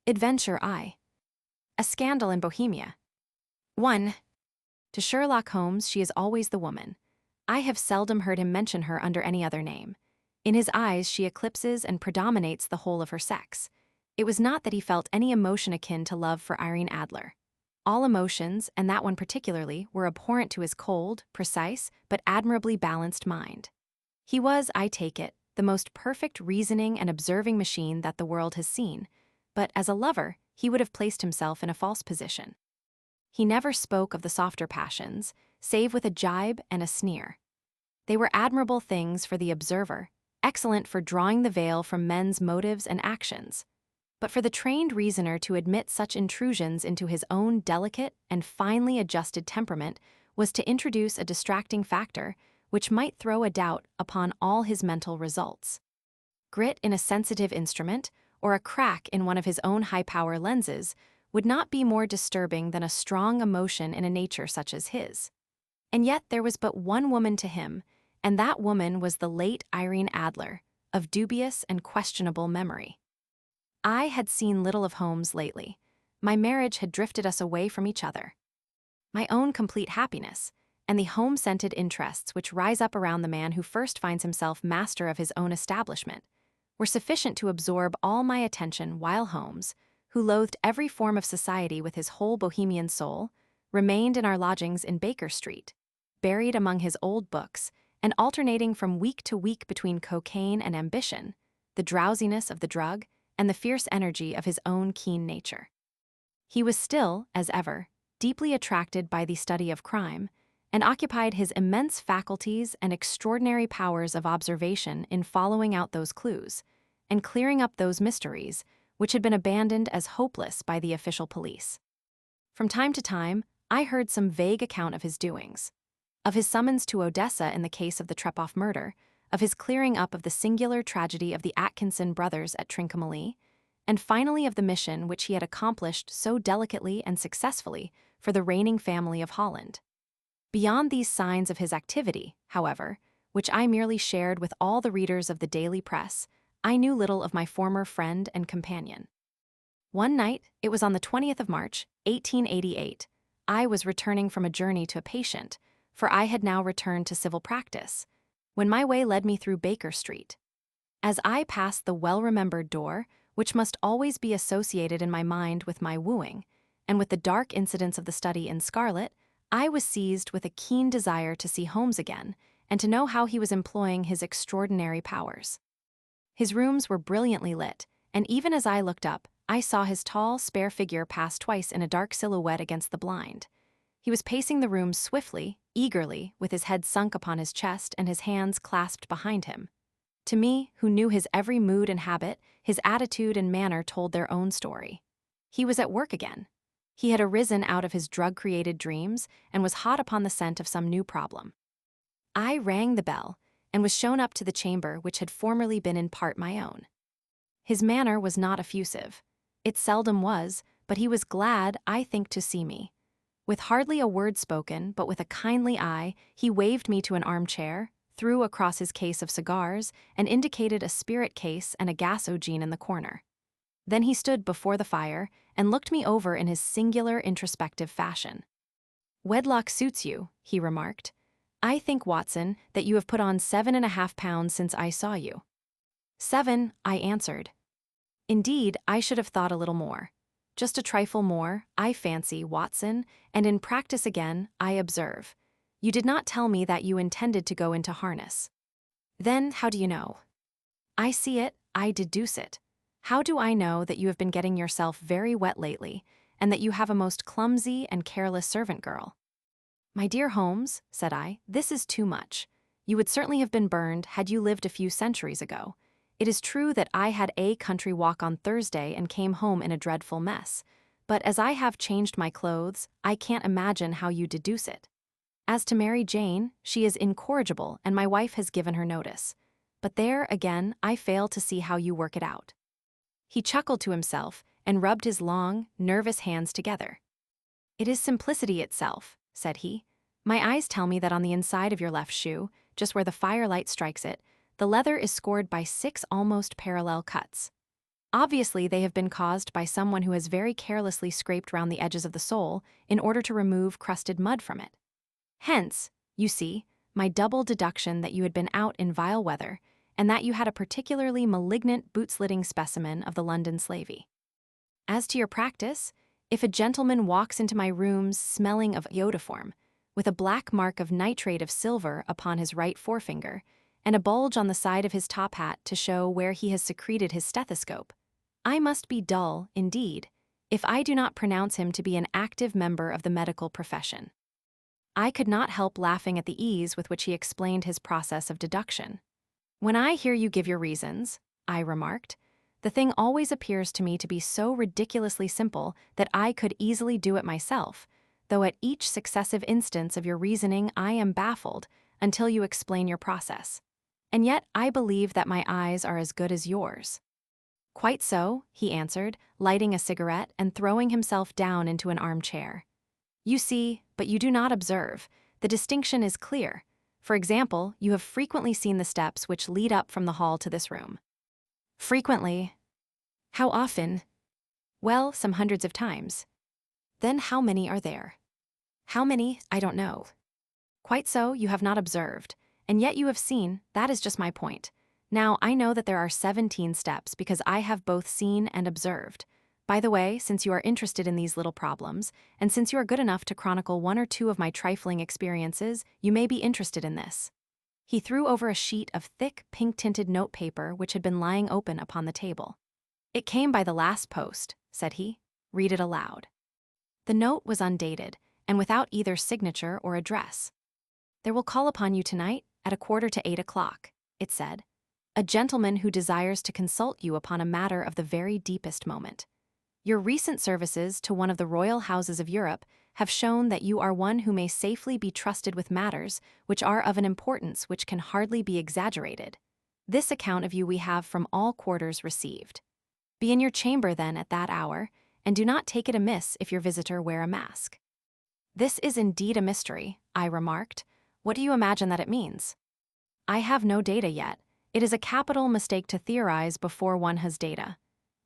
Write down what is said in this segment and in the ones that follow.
Adventure I. A Scandal in Bohemia. 1. To Sherlock Holmes, she is always the woman. I have seldom heard him mention her under any other name. In his eyes, she eclipses and predominates the whole of her sex. It was not that he felt any emotion akin to love for Irene Adler. All emotions, and that one particularly, were abhorrent to his cold, precise, but admirably balanced mind. He was, I take it, the most perfect reasoning and observing machine that the world has seen, but as a lover, he would have placed himself in a false position. He never spoke of the softer passions, save with a jibe and a sneer. They were admirable things for the observer, excellent for drawing the veil from men's motives and actions. But for the trained reasoner to admit such intrusions into his own delicate and finely adjusted temperament was to introduce a distracting factor which might throw a doubt upon all his mental results. Grit in a sensitive instrument, or a crack in one of his own high-power lenses, would not be more disturbing than a strong emotion in a nature such as his. And yet there was but one woman to him, and that woman was the late Irene Adler, of dubious and questionable memory. I had seen little of Holmes lately. My marriage had drifted us away from each other. My own complete happiness, and the home-centered interests which rise up around the man who first finds himself master of his own establishment, were sufficient to absorb all my attention, while Holmes, who loathed every form of society with his whole Bohemian soul, remained in our lodgings in Baker Street, buried among his old books, and alternating from week to week between cocaine and ambition, the drowsiness of the drug, and the fierce energy of his own keen nature. He was still, as ever, deeply attracted by the study of crime, and occupied his immense faculties and extraordinary powers of observation in following out those clues, and clearing up those mysteries which had been abandoned as hopeless by the official police. From time to time, I heard some vague account of his doings, of his summons to Odessa in the case of the Trepoff murder, of his clearing up of the singular tragedy of the Atkinson brothers at Trincomalee, and finally of the mission which he had accomplished so delicately and successfully for the reigning family of Holland. Beyond these signs of his activity, however, which I merely shared with all the readers of the daily press, I knew little of my former friend and companion. One night, it was on the 20th of March, 1888, I was returning from a journey to a patient, for I had now returned to civil practice, when my way led me through Baker Street. As I passed the well-remembered door, which must always be associated in my mind with my wooing, and with the dark incidents of the study in scarlet, I was seized with a keen desire to see Holmes again, and to know how he was employing his extraordinary powers. His rooms were brilliantly lit, and even as I looked up, I saw his tall, spare figure pass twice in a dark silhouette against the blind. He was pacing the room swiftly, eagerly, with his head sunk upon his chest and his hands clasped behind him. To me, who knew his every mood and habit, his attitude and manner told their own story. He was at work again. He had arisen out of his drug-created dreams and was hot upon the scent of some new problem. I rang the bell, and was shown up to the chamber which had formerly been in part my own. His manner was not effusive. It seldom was, but he was glad, I think, to see me. With hardly a word spoken, but with a kindly eye, he waved me to an armchair, threw across his case of cigars, and indicated a spirit case and a gas-ogene in the corner. Then he stood before the fire and looked me over in his singular introspective fashion. "Wedlock suits you," he remarked. "I think, Watson, that you have put on 7.5 pounds since I saw you." 7, I answered. "Indeed, I should have thought a little more. Just a trifle more, I fancy, Watson, and in practice again, I observe. You did not tell me that you intended to go into harness." "Then how do you know?" "I see it, I deduce it. How do I know that you have been getting yourself very wet lately, and that you have a most clumsy and careless servant girl?" "My dear Holmes," said I, "this is too much. You would certainly have been burned had you lived a few centuries ago. It is true that I had a country walk on Thursday and came home in a dreadful mess, but as I have changed my clothes, I can't imagine how you deduce it. As to Mary Jane, she is incorrigible and my wife has given her notice. But there, again, I fail to see how you work it out." He chuckled to himself and rubbed his long, nervous hands together. "It is simplicity itself," said he. "My eyes tell me that on the inside of your left shoe, just where the firelight strikes it, the leather is scored by 6 almost parallel cuts. Obviously, they have been caused by someone who has very carelessly scraped round the edges of the sole in order to remove crusted mud from it. Hence, you see, my double deduction that you had been out in vile weather, and that you had a particularly malignant boot-slitting specimen of the London slavey. As to your practice, if a gentleman walks into my rooms smelling of iodoform, with a black mark of nitrate of silver upon his right forefinger, and a bulge on the side of his top hat to show where he has secreted his stethoscope, I must be dull, indeed, if I do not pronounce him to be an active member of the medical profession. I could not help laughing at the ease with which he explained his process of deduction. When I hear you give your reasons, I remarked, the thing always appears to me to be so ridiculously simple that I could easily do it myself, though at each successive instance of your reasoning I am baffled until you explain your process. And yet I believe that my eyes are as good as yours. Quite so, he answered, lighting a cigarette and throwing himself down into an armchair. You see, but you do not observe. The distinction is clear. For example, you have frequently seen the steps which lead up from the hall to this room. Frequently. How often? Well, some hundreds of times. Then how many are there? How many, I don't know. Quite so, you have not observed. And yet you have seen, that is just my point. Now, I know that there are 17 steps because I have both seen and observed. By the way, since you are interested in these little problems, and since you are good enough to chronicle one or two of my trifling experiences, you may be interested in this. He threw over a sheet of thick, pink-tinted notepaper which had been lying open upon the table. It came by the last post, said he. Read it aloud. The note was undated, and without either signature or address. There will call upon you tonight at 7:45, it said. A gentleman who desires to consult you upon a matter of the very deepest moment. Your recent services to one of the royal houses of Europe have shown that you are one who may safely be trusted with matters which are of an importance which can hardly be exaggerated. This account of you we have from all quarters received. Be in your chamber then at that hour, and do not take it amiss if your visitor wear a mask. This is indeed a mystery, I remarked. What do you imagine that it means? I have no data yet. It is a capital mistake to theorize before one has data.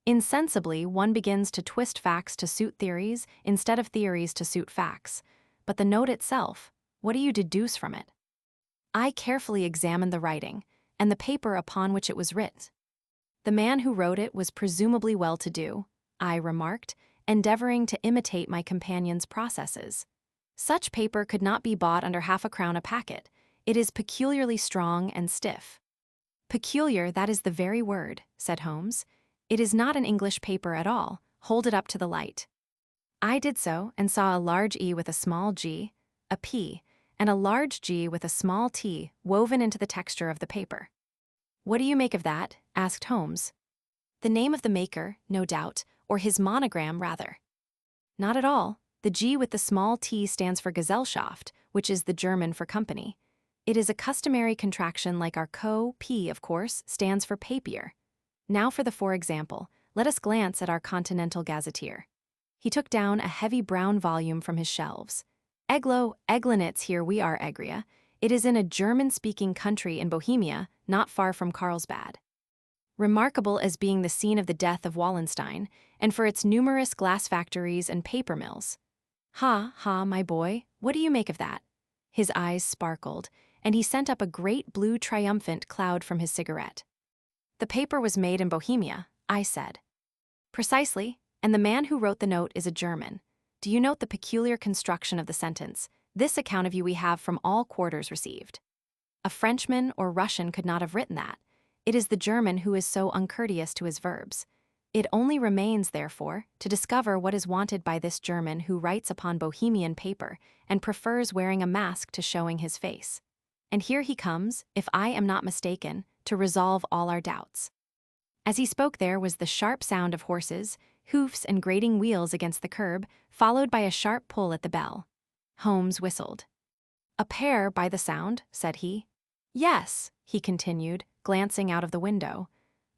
Insensibly, one begins to twist facts to suit theories instead of theories to suit facts. But the note itself, what do you deduce from it? I carefully examined the writing and the paper upon which it was written. The man who wrote it was presumably well-to-do, I remarked, endeavoring to imitate my companion's processes. Such paper could not be bought under half-a-crown a packet. It is peculiarly strong and stiff. Peculiar, that is the very word, said Holmes. It is not an English paper at all. Hold it up to the light. I did so and saw a large E with a small g, a P, and a large G with a small t woven into the texture of the paper. What do you make of that? Asked Holmes. The name of the maker, no doubt, or his monogram, rather. Not at all. The G with the small t stands for Gesellschaft, which is the German for company. It is a customary contraction like our P, of course, stands for papier. Now for the for example, let us glance at our Continental Gazetteer. He took down a heavy brown volume from his shelves. Eglinitz, here we are, Egria. It is in a German-speaking country in Bohemia, not far from Carlsbad. Remarkable as being the scene of the death of Wallenstein, and for its numerous glass factories and paper mills. Ha, my boy, what do you make of that? His eyes sparkled, and he sent up a great blue triumphant cloud from his cigarette. The paper was made in Bohemia, I said. Precisely, and the man who wrote the note is a German. Do you note the peculiar construction of the sentence? This account of you we have from all quarters received. A Frenchman or Russian could not have written that. It is the German who is so uncourteous to his verbs. It only remains, therefore, to discover what is wanted by this German who writes upon Bohemian paper and prefers wearing a mask to showing his face. And here he comes, if I am not mistaken, to resolve all our doubts. As he spoke there was the sharp sound of horses, hoofs and grating wheels against the curb, followed by a sharp pull at the bell. Holmes whistled. A pair, by the sound, said he. Yes, he continued, glancing out of the window.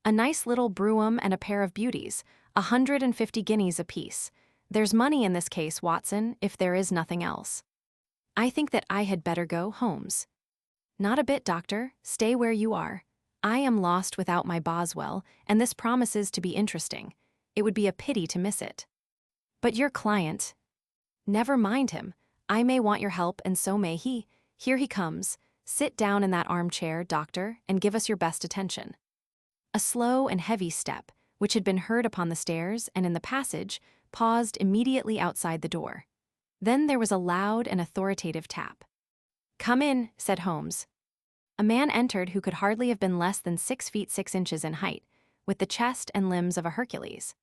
A nice little brougham and a pair of beauties, 150 guineas apiece. There's money in this case, Watson, if there is nothing else. I think that I had better go, Holmes. Not a bit, Doctor. Stay where you are. I am lost without my Boswell, and this promises to be interesting. It would be a pity to miss it. But your client? Never mind him. I may want your help, and so may he. Here he comes. Sit down in that armchair, doctor, and give us your best attention. A slow and heavy step, which had been heard upon the stairs and in the passage, paused immediately outside the door. Then there was a loud and authoritative tap. "Come in," said Holmes. A man entered who could hardly have been less than 6 feet 6 inches in height, with the chest and limbs of a Hercules.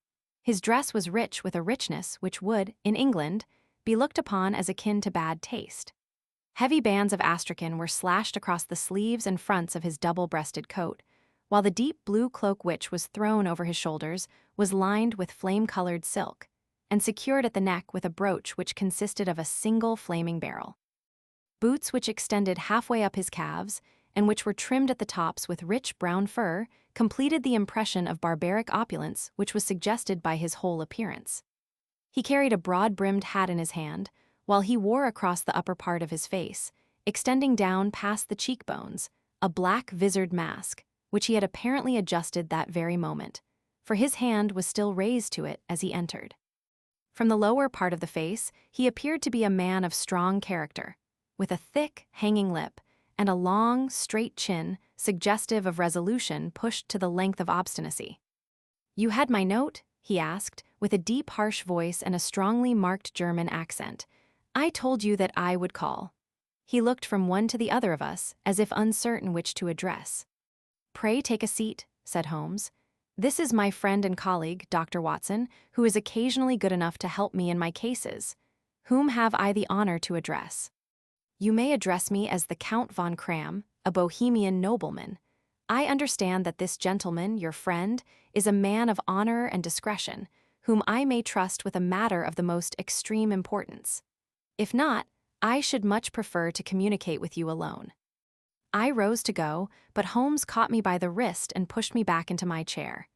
His dress was rich with a richness which would, in England, be looked upon as akin to bad taste. Heavy bands of astrakhan were slashed across the sleeves and fronts of his double-breasted coat, while the deep blue cloak which was thrown over his shoulders was lined with flame-colored silk, and secured at the neck with a brooch which consisted of a single flaming beryl. Boots which extended halfway up his calves, and which were trimmed at the tops with rich brown fur, completed the impression of barbaric opulence which was suggested by his whole appearance. He carried a broad-brimmed hat in his hand, while he wore across the upper part of his face, extending down past the cheekbones, a black visored mask, which he had apparently adjusted that very moment, for his hand was still raised to it as he entered. From the lower part of the face, he appeared to be a man of strong character, with a thick, hanging lip, and a long, straight chin, suggestive of resolution pushed to the length of obstinacy. "You had my note?" he asked, with a deep, harsh voice and a strongly marked German accent. "I told you that I would call." He looked from one to the other of us, as if uncertain which to address. "Pray take a seat," said Holmes. "This is my friend and colleague, Dr. Watson, who is occasionally good enough to help me in my cases. Whom have I the honor to address?" "You may address me as the Count von Kram, a Bohemian nobleman. I understand that this gentleman, your friend, is a man of honor and discretion, whom I may trust with a matter of the most extreme importance. If not, I should much prefer to communicate with you alone." I rose to go, but Holmes caught me by the wrist and pushed me back into my chair.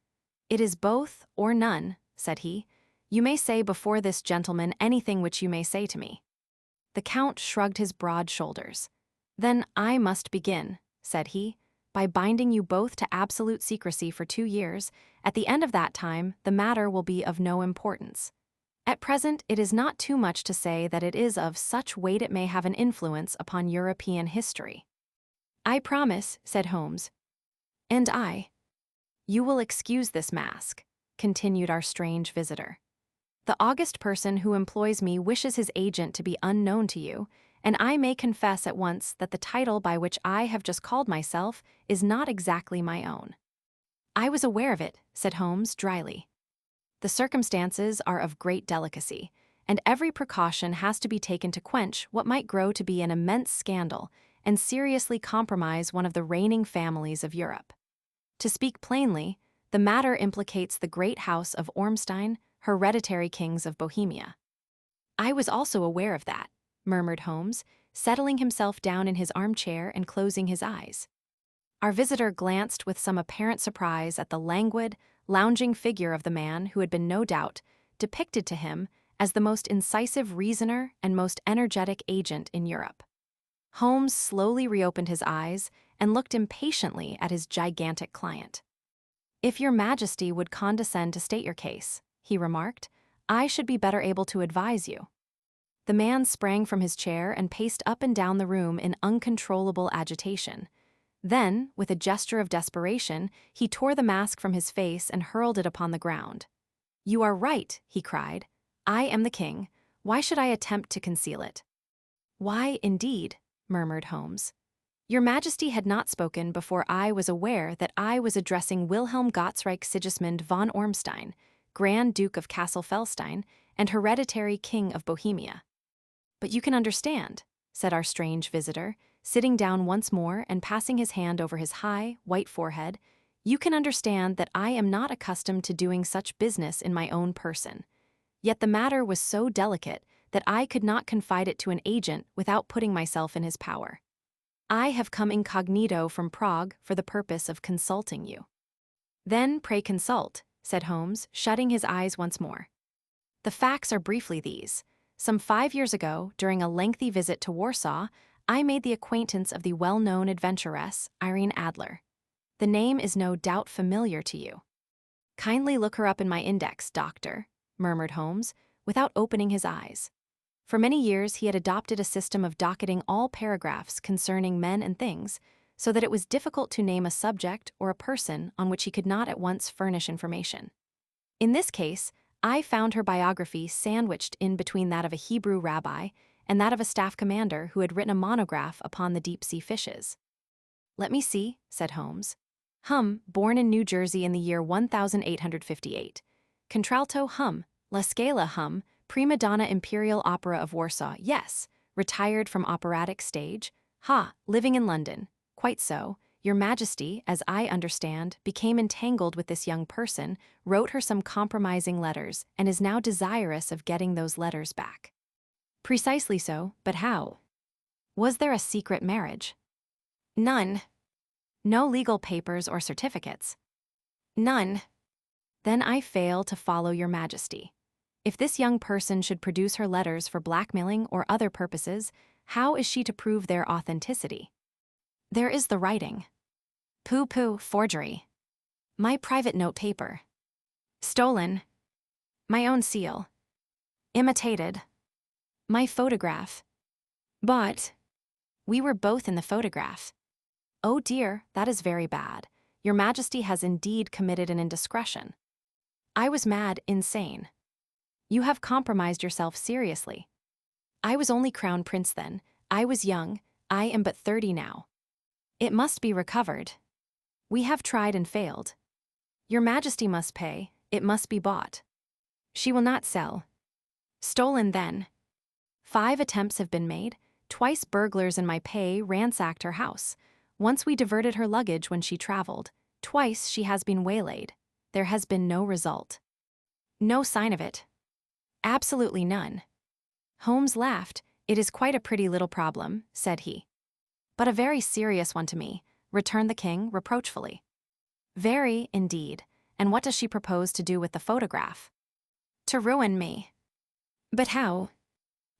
"It is both or none," said he. "You may say before this gentleman anything which you may say to me." The Count shrugged his broad shoulders. "Then I must begin," said he, "by binding you both to absolute secrecy for 2 years. At the end of that time, the matter will be of no importance. At present, it is not too much to say that it is of such weight it may have an influence upon European history." "I promise," said Holmes. "And I." "You will excuse this mask," continued our strange visitor. "The august person who employs me wishes his agent to be unknown to you, and I may confess at once that the title by which I have just called myself is not exactly my own." "I was aware of it," said Holmes dryly. "The circumstances are of great delicacy, and every precaution has to be taken to quench what might grow to be an immense scandal and seriously compromise one of the reigning families of Europe. To speak plainly, the matter implicates the great house of Ormstein, hereditary kings of Bohemia." "I was also aware of that," murmured Holmes, settling himself down in his armchair and closing his eyes. Our visitor glanced with some apparent surprise at the languid, lounging figure of the man who had been, no doubt, depicted to him as the most incisive reasoner and most energetic agent in Europe. Holmes slowly reopened his eyes and looked impatiently at his gigantic client. "If your Majesty would condescend to state your case," he remarked, "I should be better able to advise you." The man sprang from his chair and paced up and down the room in uncontrollable agitation. Then, with a gesture of desperation, he tore the mask from his face and hurled it upon the ground. "You are right," he cried. "I am the king. Why should I attempt to conceal it?" "Why, indeed?" murmured Holmes. "Your Majesty had not spoken before I was aware that I was addressing Wilhelm Gottsreich Sigismund von Ormstein, Grand Duke of Cassel-Felstein and hereditary King of Bohemia." "But you can understand," said our strange visitor, sitting down once more and passing his hand over his high, white forehead, "you can understand that I am not accustomed to doing such business in my own person. Yet the matter was so delicate that I could not confide it to an agent without putting myself in his power. I have come incognito from Prague for the purpose of consulting you." "Then pray consult," said Holmes, shutting his eyes once more. "The facts are briefly these. Some 5 years ago, during a lengthy visit to Warsaw, I made the acquaintance of the well-known adventuress, Irene Adler. The name is no doubt familiar to you. Kindly look her up in my index, doctor, murmured Holmes, without opening his eyes. For many years he had adopted a system of docketing all paragraphs concerning men and things, so that it was difficult to name a subject or a person on which he could not at once furnish information. In this case, I found her biography sandwiched in between that of a Hebrew rabbi and that of a staff commander who had written a monograph upon the deep-sea fishes. Let me see, said Holmes. Born in New Jersey in the year 1858. Contralto La Scala prima donna Imperial Opera of Warsaw, yes. Retired from operatic stage. Living in London. Quite so. Your Majesty, as I understand, became entangled with this young person, wrote her some compromising letters, and is now desirous of getting those letters back. Precisely so, but how? Was there a secret marriage? None. No legal papers or certificates? None. Then I fail to follow your Majesty. If this young person should produce her letters for blackmailing or other purposes, how is she to prove their authenticity? There is the writing. Pooh, forgery. My private note paper. Stolen. My own seal. Imitated. My photograph. But we were both in the photograph. Oh dear, that is very bad. Your Majesty has indeed committed an indiscretion. I was mad, insane. You have compromised yourself seriously. I was only crown prince then. I was young. I am but 30 now. It must be recovered. We have tried and failed. Your Majesty must pay. It must be bought. She will not sell. Stolen then. 5 attempts have been made. Twice burglars in my pay ransacked her house. Once we diverted her luggage when she traveled. Twice she has been waylaid. There has been no result. No sign of it. Absolutely none. Holmes laughed. It is quite a pretty little problem, said he. But a very serious one to me, returned the king reproachfully. Very, indeed. And what does she propose to do with the photograph? To ruin me. But how?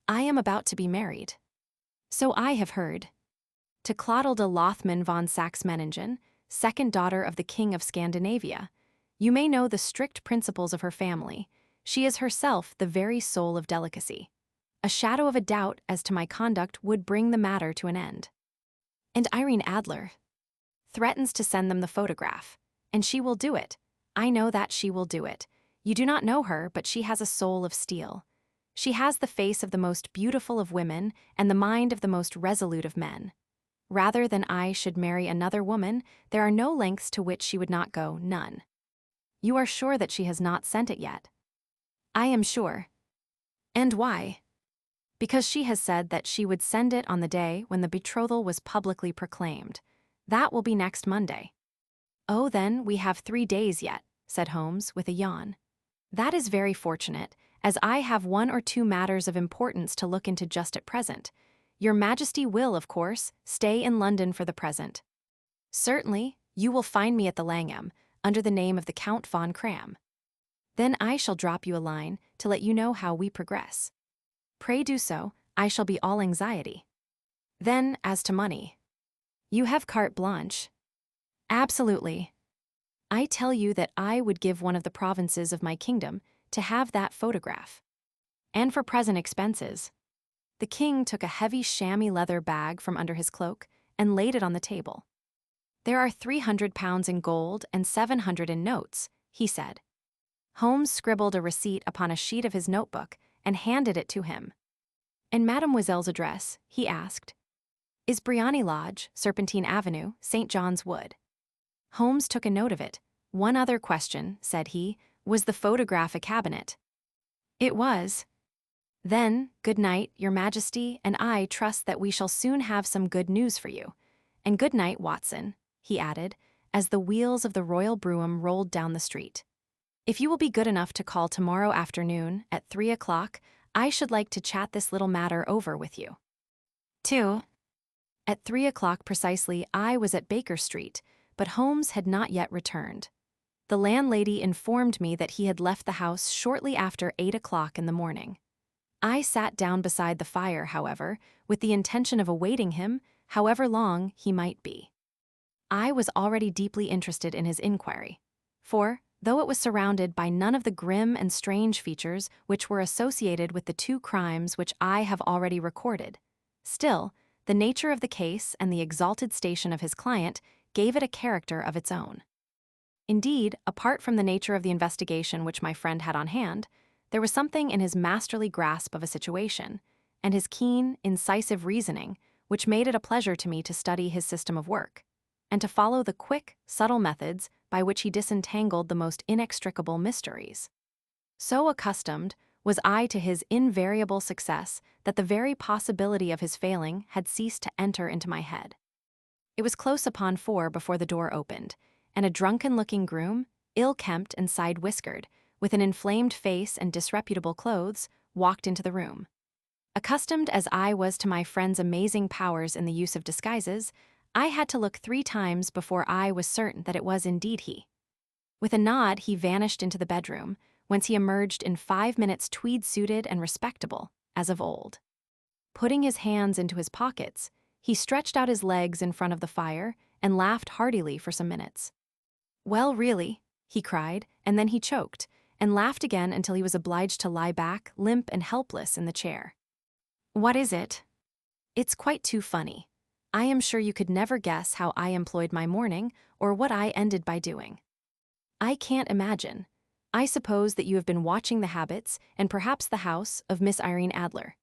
I am about to be married. So I have heard. To Clotilda Lothman von Saxe-Meiningen, second daughter of the King of Scandinavia. You may know the strict principles of her family. She is herself the very soul of delicacy. A shadow of a doubt as to my conduct would bring the matter to an end. And Irene Adler threatens to send them the photograph. And she will do it. I know that she will do it. You do not know her, but she has a soul of steel. She has the face of the most beautiful of women and the mind of the most resolute of men. Rather than I should marry another woman, there are no lengths to which she would not go, none. You are sure that she has not sent it yet? I am sure. And why? Because she has said that she would send it on the day when the betrothal was publicly proclaimed. That will be next Monday. Oh, then we have 3 days yet, said Holmes with a yawn. That is very fortunate, as I have 1 or 2 matters of importance to look into just at present. Your Majesty will, of course, stay in London for the present. Certainly, you will find me at the Langham, under the name of the Count von Cram. Then I shall drop you a line to let you know how we progress. Pray do so, I shall be all anxiety. Then, as to money. You have carte blanche. Absolutely. I tell you that I would give one of the provinces of my kingdom to have that photograph. And for present expenses. The king took a heavy chamois leather bag from under his cloak and laid it on the table. There are £300 in gold and 700 in notes, he said. Holmes scribbled a receipt upon a sheet of his notebook and handed it to him. And Mademoiselle's address, he asked. Is Briony Lodge, Serpentine Avenue, St. John's Wood. Holmes took a note of it. One other question, said he, was the photograph a cabinet? It was. Then, good night, Your Majesty, and I trust that we shall soon have some good news for you. And good night, Watson, he added, as the wheels of the royal brougham rolled down the street. If you will be good enough to call tomorrow afternoon at 3 o'clock, I should like to chat this little matter over with you. 2. At 3 o'clock precisely, I was at Baker Street, but Holmes had not yet returned. The landlady informed me that he had left the house shortly after 8 o'clock in the morning. I sat down beside the fire, however, with the intention of awaiting him, however long he might be. I was already deeply interested in his inquiry. For, though it was surrounded by none of the grim and strange features which were associated with the two crimes which I have already recorded, still, the nature of the case and the exalted station of his client gave it a character of its own. Indeed, apart from the nature of the investigation which my friend had on hand, there was something in his masterly grasp of a situation, and his keen, incisive reasoning, which made it a pleasure to me to study his system of work, and to follow the quick, subtle methods by which he disentangled the most inextricable mysteries. So accustomed was I to his invariable success that the very possibility of his failing had ceased to enter into my head. It was close upon 4 before the door opened, and a drunken-looking groom, ill-kempt and side-whiskered, with an inflamed face and disreputable clothes, walked into the room. Accustomed as I was to my friend's amazing powers in the use of disguises, I had to look 3 times before I was certain that it was indeed he. With a nod, he vanished into the bedroom, whence he emerged in 5 minutes tweed-suited and respectable, as of old. Putting his hands into his pockets, he stretched out his legs in front of the fire and laughed heartily for some minutes. "Well, really," he cried, and then he choked, and laughed again until he was obliged to lie back, limp and helpless, in the chair. "What is it?" "It's quite too funny. I am sure you could never guess how I employed my morning, or what I ended by doing." "I can't imagine. I suppose that you have been watching the habits, and perhaps the house, of Miss Irene Adler."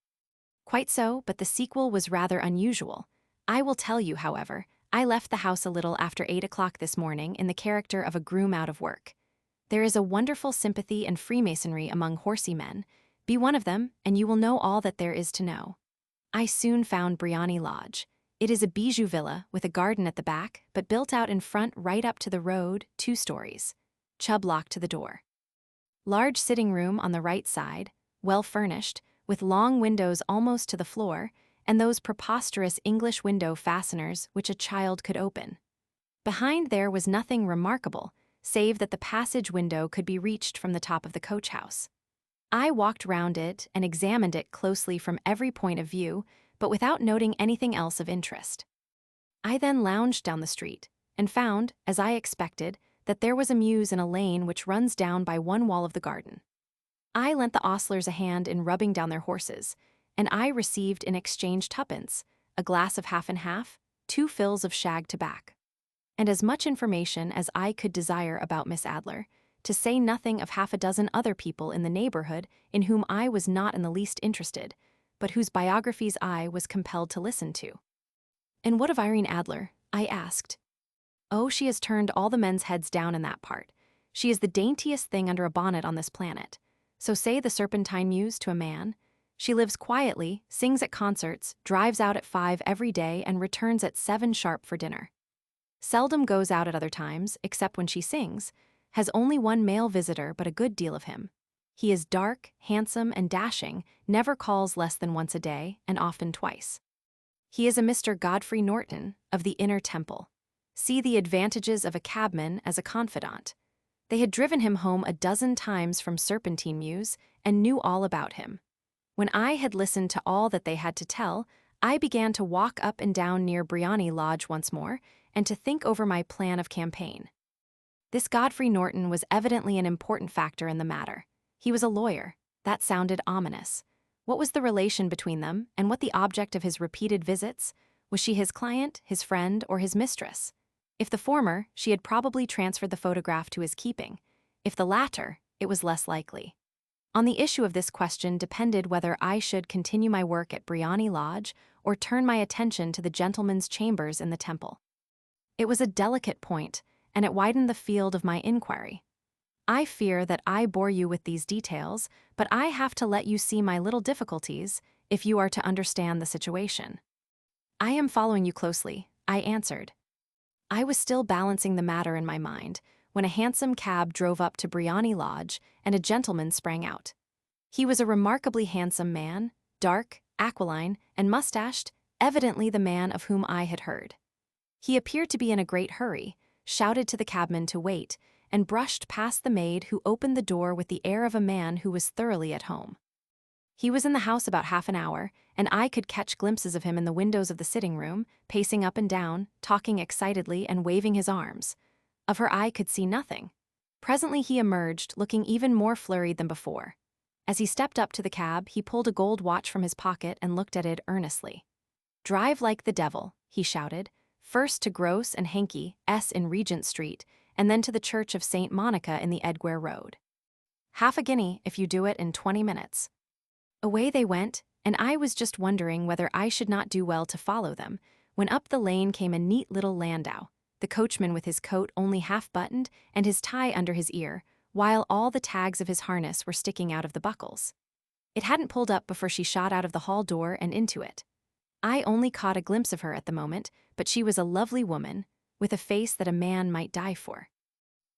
"Quite so, but the sequel was rather unusual. I will tell you, however. I left the house a little after 8 o'clock this morning in the character of a groom out of work. There is a wonderful sympathy and freemasonry among horsey men. Be one of them, and you will know all that there is to know. I soon found Briony Lodge. It is a bijou villa with a garden at the back, but built out in front right up to the road, 2 stories. Chubb lock to the door. Large sitting room on the right side, well furnished, with long windows almost to the floor, and those preposterous English window fasteners which a child could open. Behind there was nothing remarkable, save that the passage window could be reached from the top of the coach-house. I walked round it and examined it closely from every point of view, but without noting anything else of interest. I then lounged down the street, and found, as I expected, that there was a mews in a lane which runs down by one wall of the garden. I lent the ostlers a hand in rubbing down their horses, and I received in exchange 2d, a glass of half and half, 2 fills of shag tobacco, and as much information as I could desire about Miss Adler, to say nothing of 6 other people in the neighborhood in whom I was not in the least interested, but whose biographies I was compelled to listen to. "And what of Irene Adler?" I asked. "Oh, she has turned all the men's heads down in that part. She is the daintiest thing under a bonnet on this planet. So say the Serpentine Muse to a man. She lives quietly, sings at concerts, drives out at 5 every day, and returns at 7 sharp for dinner. Seldom goes out at other times, except when she sings, has only 1 male visitor but a good deal of him. He is dark, handsome, and dashing, never calls less than once a day, and often twice. He is a Mr. Godfrey Norton, of the Inner Temple. See the advantages of a cabman as a confidant. They had driven him home 12 times from Serpentine Mews, and knew all about him. When I had listened to all that they had to tell, I began to walk up and down near Briony Lodge once more, and to think over my plan of campaign. This Godfrey Norton was evidently an important factor in the matter. He was a lawyer. That sounded ominous. What was the relation between them, and what the object of his repeated visits? Was she his client, his friend, or his mistress? If the former, she had probably transferred the photograph to his keeping. If the latter, it was less likely. On the issue of this question depended whether I should continue my work at Briony Lodge or turn my attention to the gentleman's chambers in the Temple. It was a delicate point, and it widened the field of my inquiry. I fear that I bore you with these details, but I have to let you see my little difficulties if you are to understand the situation. "I am following you closely," I answered. I was still balancing the matter in my mind when a handsome cab drove up to Briony Lodge and a gentleman sprang out. He was a remarkably handsome man, dark, aquiline, and mustached, evidently the man of whom I had heard. He appeared to be in a great hurry, shouted to the cabman to wait, and brushed past the maid who opened the door with the air of a man who was thoroughly at home. He was in the house about half an hour, and I could catch glimpses of him in the windows of the sitting room, pacing up and down, talking excitedly and waving his arms. Of her I could see nothing. Presently he emerged, looking even more flurried than before. As he stepped up to the cab, he pulled a gold watch from his pocket and looked at it earnestly. "Drive like the devil," he shouted, "first to Gross and Henke, S in Regent Street, and then to the Church of St. Monica in the Edgware Road. Half a guinea if you do it in 20 minutes. Away they went, and I was just wondering whether I should not do well to follow them, when up the lane came a neat little landau, the coachman with his coat only half buttoned and his tie under his ear, while all the tags of his harness were sticking out of the buckles. It hadn't pulled up before she shot out of the hall door and into it. I only caught a glimpse of her at the moment, but she was a lovely woman, with a face that a man might die for.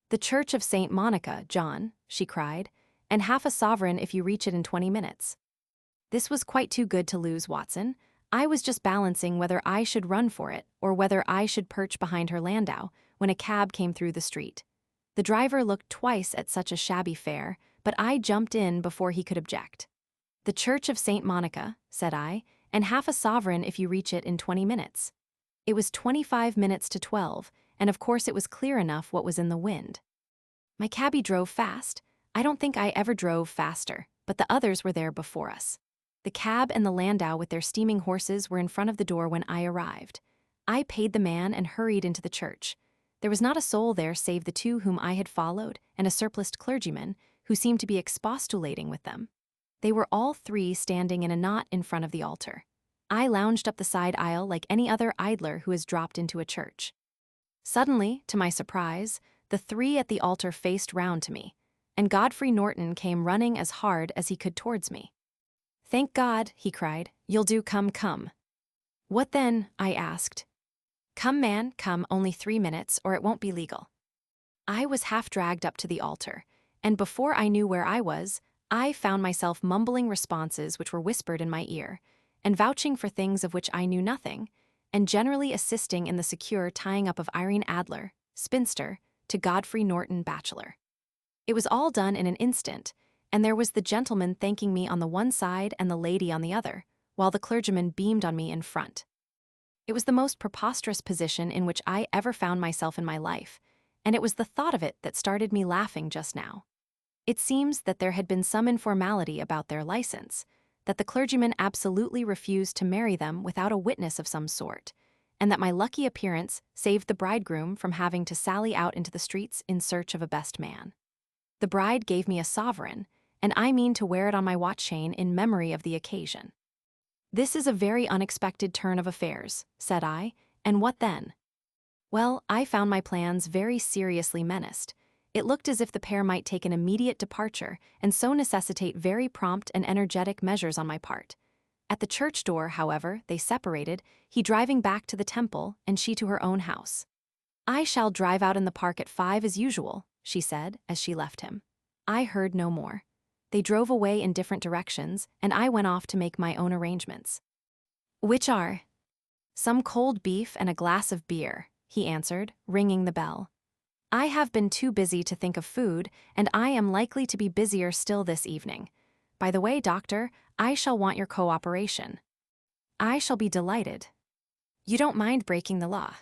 "The Church of St. Monica, John," she cried, "and half a sovereign if you reach it in 20 minutes. This was quite too good to lose, Watson. I was just balancing whether I should run for it or whether I should perch behind her landau when a cab came through the street. The driver looked twice at such a shabby fare, but I jumped in before he could object. "The Church of St. Monica," said I, "and half a sovereign if you reach it in 20 minutes. It was 25 minutes to 12, and of course it was clear enough what was in the wind. My cabby drove fast. I don't think I ever drove faster, but the others were there before us. The cab and the landau with their steaming horses were in front of the door when I arrived. I paid the man and hurried into the church. There was not a soul there save the two whom I had followed and a surpliced clergyman, who seemed to be expostulating with them. They were all three standing in a knot in front of the altar. I lounged up the side aisle like any other idler who has dropped into a church. Suddenly, to my surprise, the three at the altar faced round to me, and Godfrey Norton came running as hard as he could towards me. "Thank God," he cried, "you'll do, come." "What then?" I asked. "Come, man, come, only 3 minutes, or it won't be legal." I was half dragged up to the altar, and before I knew where I was, I found myself mumbling responses which were whispered in my ear, and vouching for things of which I knew nothing, and generally assisting in the secure tying up of Irene Adler, spinster, to Godfrey Norton, bachelor. It was all done in an instant, and there was the gentleman thanking me on the one side and the lady on the other, while the clergyman beamed on me in front. It was the most preposterous position in which I ever found myself in my life, and it was the thought of it that started me laughing just now. It seems that there had been some informality about their license, that the clergyman absolutely refused to marry them without a witness of some sort, and that my lucky appearance saved the bridegroom from having to sally out into the streets in search of a best man. The bride gave me a sovereign, and I mean to wear it on my watch chain in memory of the occasion. "This is a very unexpected turn of affairs," said I, "and what then?" Well, I found my plans very seriously menaced. It looked as if the pair might take an immediate departure and so necessitate very prompt and energetic measures on my part. At the church door, however, they separated, he driving back to the temple and she to her own house. "I shall drive out in the park at 5 as usual," she said as she left him. I heard no more. They drove away in different directions, and I went off to make my own arrangements. "Which are?" "Some cold beef and a glass of beer," he answered, ringing the bell. "I have been too busy to think of food, and I am likely to be busier still this evening. By the way, doctor, I shall want your cooperation." "I shall be delighted." "You don't mind breaking the law?"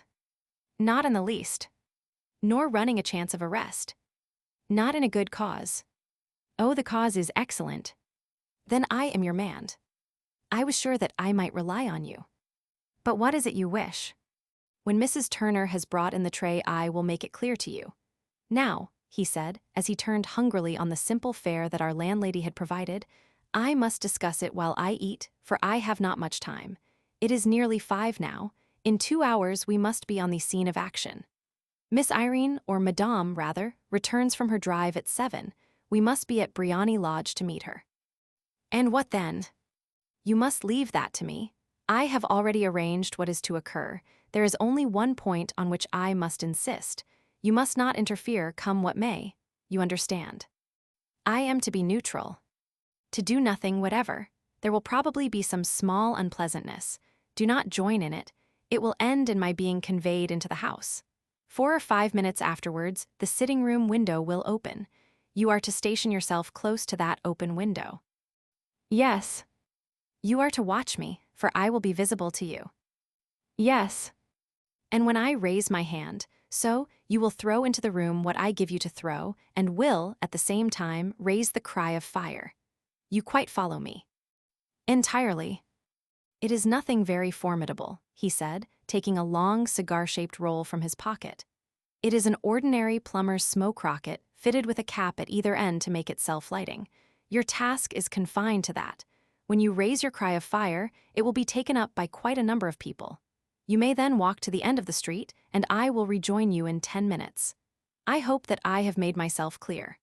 "Not in the least." "Nor running a chance of arrest?" "Not in a good cause." "Oh, the cause is excellent." "Then I am your man." "I was sure that I might rely on you." "But what is it you wish?" "When Mrs. Turner has brought in the tray, I will make it clear to you. Now," he said, as he turned hungrily on the simple fare that our landlady had provided, "I must discuss it while I eat, for I have not much time. It is nearly 5 now. In 2 hours we must be on the scene of action. Miss Irene, or Madame, rather, returns from her drive at 7. We must be at Briony Lodge to meet her." "And what then?" "You must leave that to me. I have already arranged what is to occur. There is only one point on which I must insist. You must not interfere, come what may. You understand. I am to be neutral. To do nothing whatever. There will probably be some small unpleasantness. Do not join in it. It will end in my being conveyed into the house. 4 or 5 minutes afterwards, the sitting-room window will open. You are to station yourself close to that open window." Yes. You are to watch me, for I will be visible to you. Yes. And when I raise my hand, so you will throw into the room what I give you to throw, and will, at the same time, raise the cry of fire. You quite follow me. Entirely. It is nothing very formidable, he said, taking a long cigar-shaped roll from his pocket. It is an ordinary plumber's smoke rocket fitted with a cap at either end to make it self-lighting. Your task is confined to that. When you raise your cry of fire, it will be taken up by quite a number of people. You may then walk to the end of the street, and I will rejoin you in 10 minutes. I hope that I have made myself clear.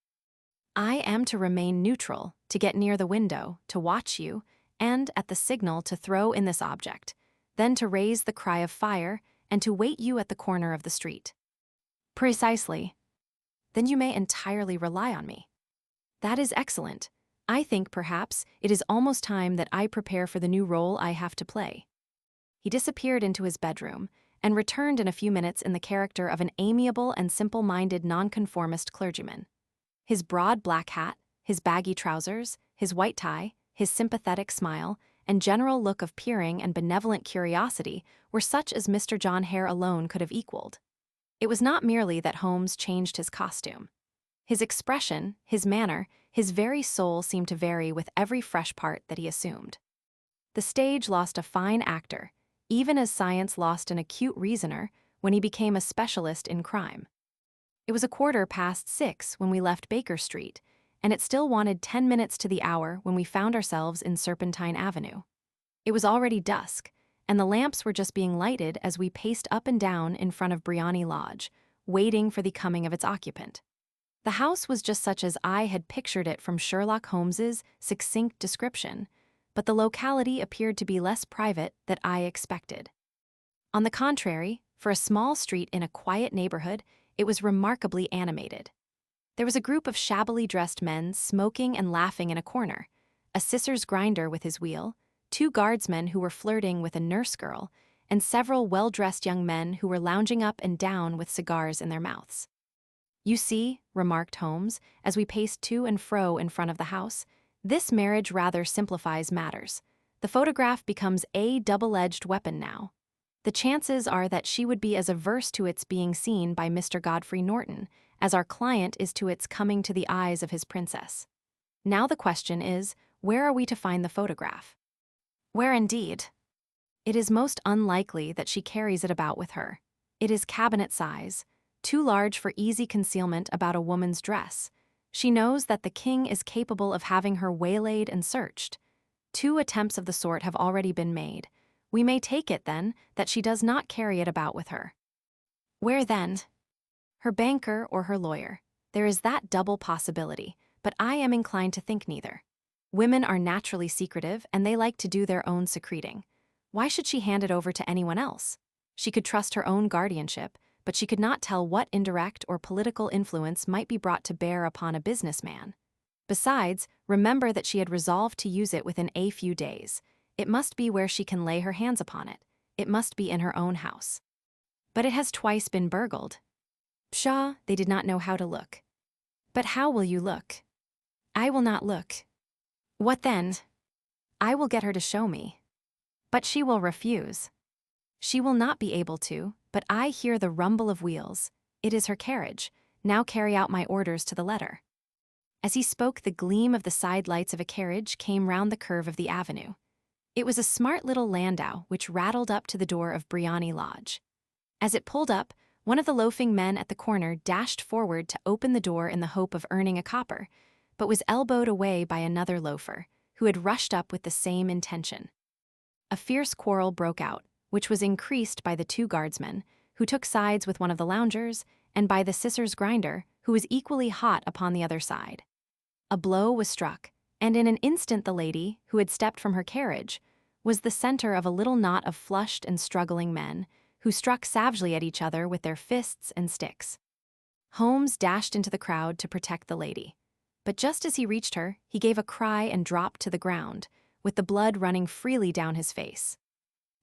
I am to remain neutral, to get near the window, to watch you, and, at the signal, to throw in this object, then to raise the cry of fire, and to wait you at the corner of the street. Precisely. Then you may entirely rely on me. That is excellent. I think, perhaps, it is almost time that I prepare for the new role I have to play. He disappeared into his bedroom, and returned in a few minutes in the character of an amiable and simple-minded nonconformist clergyman. His broad black hat, his baggy trousers, his white tie, his sympathetic smile, and general look of peering and benevolent curiosity were such as Mr. John Hare alone could have equaled. It was not merely that Holmes changed his costume. His expression, his manner, his very soul seemed to vary with every fresh part that he assumed. The stage lost a fine actor, even as science lost an acute reasoner when he became a specialist in crime. It was 6:15 when we left Baker Street, and it still wanted 10 minutes to the hour when we found ourselves in Serpentine Avenue. It was already dusk, and the lamps were just being lighted as we paced up and down in front of Briony Lodge, waiting for the coming of its occupant. The house was just such as I had pictured it from Sherlock Holmes's succinct description, but the locality appeared to be less private than I expected. On the contrary, for a small street in a quiet neighborhood, it was remarkably animated. There was a group of shabbily dressed men smoking and laughing in a corner, a scissors grinder with his wheel, 2 guardsmen who were flirting with a nurse girl, and several well-dressed young men who were lounging up and down with cigars in their mouths. You see, remarked Holmes, as we paced to and fro in front of the house, this marriage rather simplifies matters. The photograph becomes a double-edged weapon now. The chances are that she would be as averse to its being seen by Mr. Godfrey Norton as our client is to its coming to the eyes of his princess. Now the question is, where are we to find the photograph? Where indeed? It is most unlikely that she carries it about with her. It is cabinet size, too large for easy concealment about a woman's dress. She knows that the king is capable of having her waylaid and searched. 2 attempts of the sort have already been made. We may take it, then, that she does not carry it about with her. Where, then? Her banker or her lawyer. There is that double possibility, but I am inclined to think neither. Women are naturally secretive, and they like to do their own secreting. Why should she hand it over to anyone else? She could trust her own guardianship, but she could not tell what indirect or political influence might be brought to bear upon a businessman. Besides, remember that she had resolved to use it within a few days. It must be where she can lay her hands upon it. It must be in her own house. But it has twice been burgled. Pshaw, they did not know how to look. But how will you look? I will not look. What then? I will get her to show me. But she will refuse. She will not be able to, but I hear the rumble of wheels. It is her carriage. Now carry out my orders to the letter. As he spoke, the gleam of the side lights of a carriage came round the curve of the avenue. It was a smart little landau which rattled up to the door of Briony Lodge. As it pulled up, one of the loafing men at the corner dashed forward to open the door in the hope of earning a copper, but was elbowed away by another loafer, who had rushed up with the same intention. A fierce quarrel broke out, which was increased by the 2 guardsmen, who took sides with one of the loungers, and by the scissors grinder, who was equally hot upon the other side. A blow was struck, and in an instant the lady, who had stepped from her carriage, was the center of a little knot of flushed and struggling men, who struck savagely at each other with their fists and sticks. Holmes dashed into the crowd to protect the lady. But just as he reached her, he gave a cry and dropped to the ground, with the blood running freely down his face.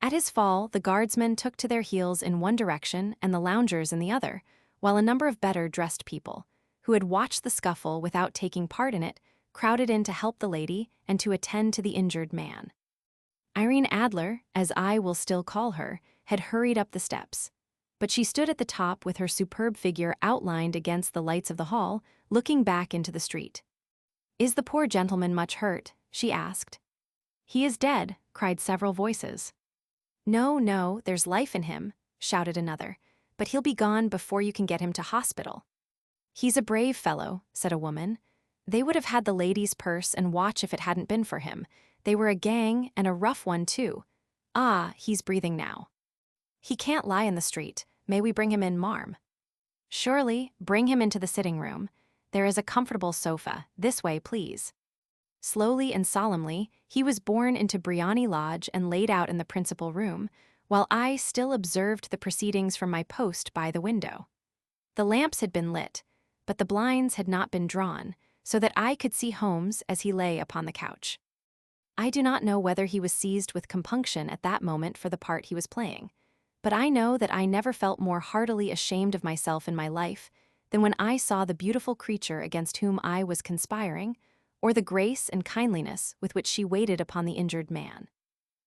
At his fall, the guardsmen took to their heels in one direction and the loungers in the other, while a number of better dressed people, who had watched the scuffle without taking part in it, crowded in to help the lady and to attend to the injured man. Irene Adler, as I will still call her, had hurried up the steps. But she stood at the top with her superb figure outlined against the lights of the hall, looking back into the street. "Is the poor gentleman much hurt?" she asked. "He is dead," cried several voices. "No, no, there's life in him," shouted another, "but he'll be gone before you can get him to hospital." "He's a brave fellow," said a woman. "They would have had the lady's purse and watch if it hadn't been for him. They were a gang, and a rough one too. Ah, he's breathing now." "He can't lie in the street. May we bring him in, marm?" "Surely, bring him into the sitting room. There is a comfortable sofa. This way, please." Slowly and solemnly, he was borne into Briony Lodge and laid out in the principal room, while I still observed the proceedings from my post by the window. The lamps had been lit, but the blinds had not been drawn, so that I could see Holmes as he lay upon the couch. I do not know whether he was seized with compunction at that moment for the part he was playing, but I know that I never felt more heartily ashamed of myself in my life than when I saw the beautiful creature against whom I was conspiring, or the grace and kindliness with which she waited upon the injured man.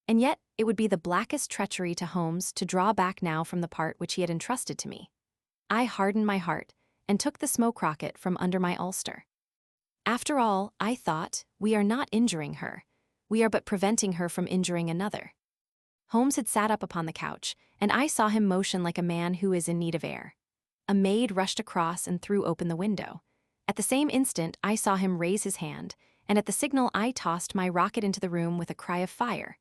And yet it would be the blackest treachery to Holmes to draw back now from the part which he had entrusted to me. I hardened my heart and took the smoke rocket from under my ulster. After all, I thought, we are not injuring her. We are but preventing her from injuring another. Holmes had sat up upon the couch, and I saw him motion like a man who is in need of air. A maid rushed across and threw open the window. At the same instant, I saw him raise his hand, and at the signal I tossed my rocket into the room with a cry of fire.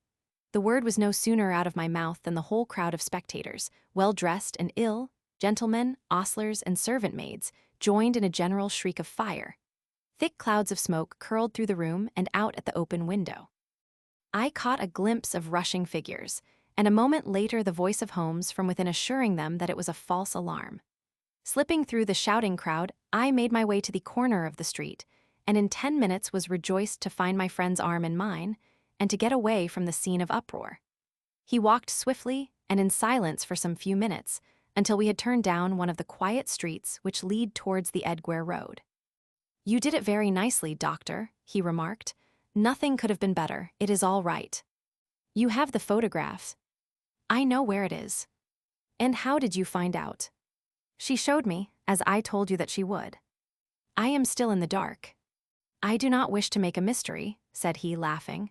The word was no sooner out of my mouth than the whole crowd of spectators, well-dressed and ill, gentlemen, ostlers, and servant maids, joined in a general shriek of fire. Thick clouds of smoke curled through the room and out at the open window. I caught a glimpse of rushing figures, and a moment later the voice of Holmes from within assuring them that it was a false alarm. Slipping through the shouting crowd, I made my way to the corner of the street, and in 10 minutes was rejoiced to find my friend's arm in mine, and to get away from the scene of uproar. He walked swiftly and in silence for some few minutes, until we had turned down one of the quiet streets which lead towards the Edgware Road. "You did it very nicely, doctor," he remarked. "Nothing could have been better. It is all right. You have the photographs." "I know where it is." "And how did you find out?" "She showed me, as I told you that she would." "I am still in the dark." "I do not wish to make a mystery," said he, laughing.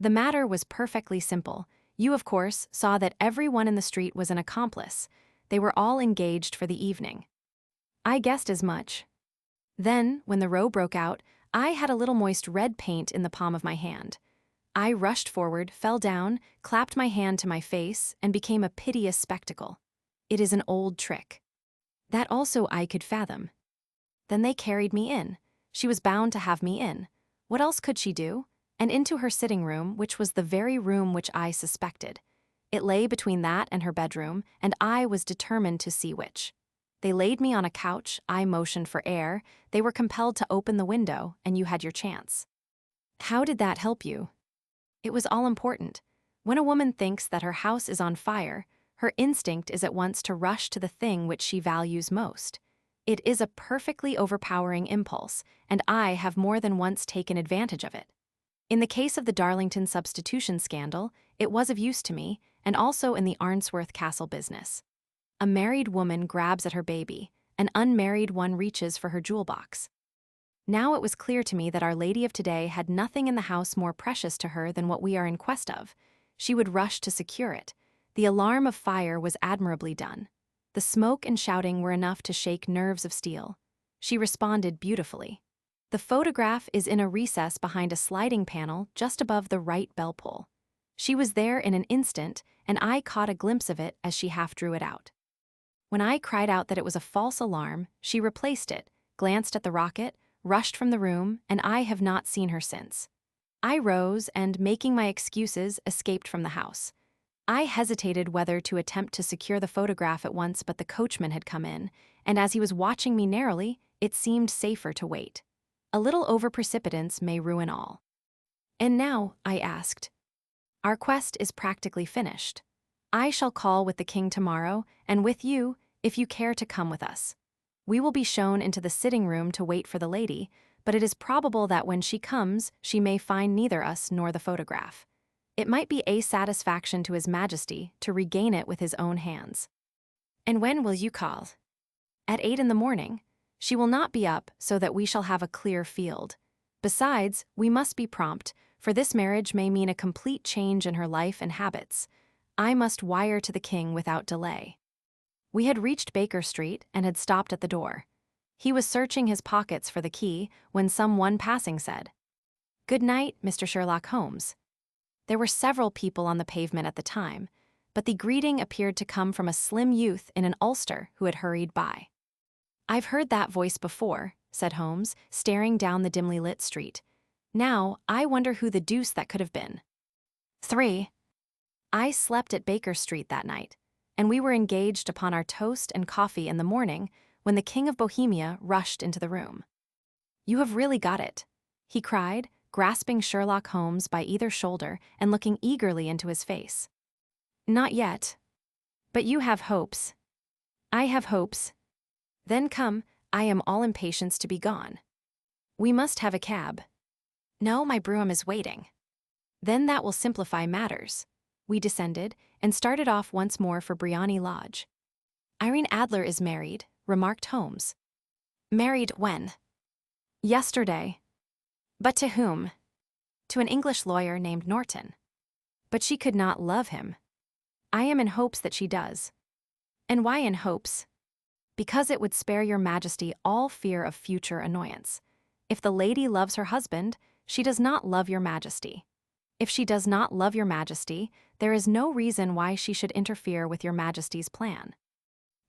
"The matter was perfectly simple. You, of course, saw that every one in the street was an accomplice. They were all engaged for the evening." "I guessed as much." "Then, when the row broke out, I had a little moist red paint in the palm of my hand. I rushed forward, fell down, clapped my hand to my face, and became a piteous spectacle. It is an old trick. That also I could fathom. Then they carried me in. She was bound to have me in. What else could she do? And into her sitting room, which was the very room which I suspected. It lay between that and her bedroom, and I was determined to see which. They laid me on a couch, I motioned for air, they were compelled to open the window, and you had your chance. How did that help you? It was all important. When a woman thinks that her house is on fire, her instinct is at once to rush to the thing which she values most. It is a perfectly overpowering impulse, and I have more than once taken advantage of it. In the case of the Darlington substitution scandal, it was of use to me, and also in the Arnsworth Castle business. A married woman grabs at her baby, an unmarried one reaches for her jewel box. Now it was clear to me that Our Lady of today had nothing in the house more precious to her than what we are in quest of. She would rush to secure it. The alarm of fire was admirably done. The smoke and shouting were enough to shake nerves of steel. She responded beautifully. The photograph is in a recess behind a sliding panel just above the right bell pull. She was there in an instant, and I caught a glimpse of it as she half drew it out. When I cried out that it was a false alarm, she replaced it, glanced at the rocket, rushed from the room, and I have not seen her since. I rose and, making my excuses, escaped from the house. I hesitated whether to attempt to secure the photograph at once, but the coachman had come in, and as he was watching me narrowly, it seemed safer to wait. A little over-precipitance may ruin all. "And now," I asked. "Our quest is practically finished. I shall call with the king tomorrow, and with you, if you care to come with us. We will be shown into the sitting room to wait for the lady, but it is probable that when she comes, she may find neither us nor the photograph. It might be a satisfaction to His Majesty to regain it with his own hands. And when will you call? At 8 in the morning. She will not be up so that we shall have a clear field. Besides, we must be prompt, for this marriage may mean a complete change in her life and habits. I must wire to the king without delay. We had reached Baker Street and had stopped at the door. He was searching his pockets for the key when some one passing said, "Good night, Mr. Sherlock Holmes." There were several people on the pavement at the time, but the greeting appeared to come from a slim youth in an ulster who had hurried by. "I've heard that voice before," said Holmes, staring down the dimly lit street. "Now, I wonder who the deuce that could have been." 3. I slept at Baker Street that night, and we were engaged upon our toast and coffee in the morning when the King of Bohemia rushed into the room. "You have really got it," he cried, grasping Sherlock Holmes by either shoulder and looking eagerly into his face. "Not yet. But you have hopes." "I have hopes." "Then come, I am all impatience to be gone." "We must have a cab." "No, my brougham is waiting." "Then that will simplify matters." We descended and started off once more for Briony Lodge. "Irene Adler is married," remarked Holmes. "Married when?" "Yesterday." "But to whom?" "To an English lawyer named Norton." "But she could not love him." "I am in hopes that she does." "And why in hopes?" "Because it would spare your Majesty all fear of future annoyance. If the lady loves her husband, she does not love your Majesty. If she does not love your Majesty, there is no reason why she should interfere with your Majesty's plan."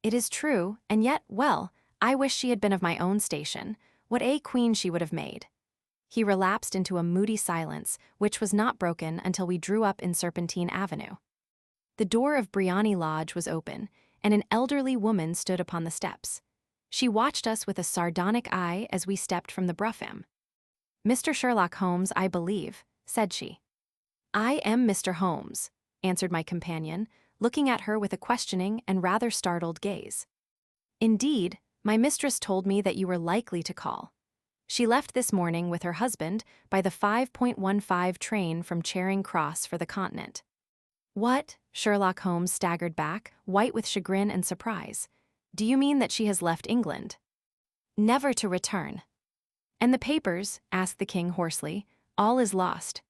"It is true, and yet, well, I wish she had been of my own station. What a queen she would have made." He relapsed into a moody silence, which was not broken until we drew up in Serpentine Avenue. The door of Briony Lodge was open, and an elderly woman stood upon the steps. She watched us with a sardonic eye as we stepped from the brougham. "Mr. Sherlock Holmes, I believe," said she. "I am Mr. Holmes," answered my companion, looking at her with a questioning and rather startled gaze. "Indeed, my mistress told me that you were likely to call. She left this morning with her husband by the 5:15 train from Charing Cross for the Continent." "What?" Sherlock Holmes staggered back, white with chagrin and surprise. "Do you mean that she has left England?" "Never to return." "And the papers?" asked the king hoarsely. "All is lost."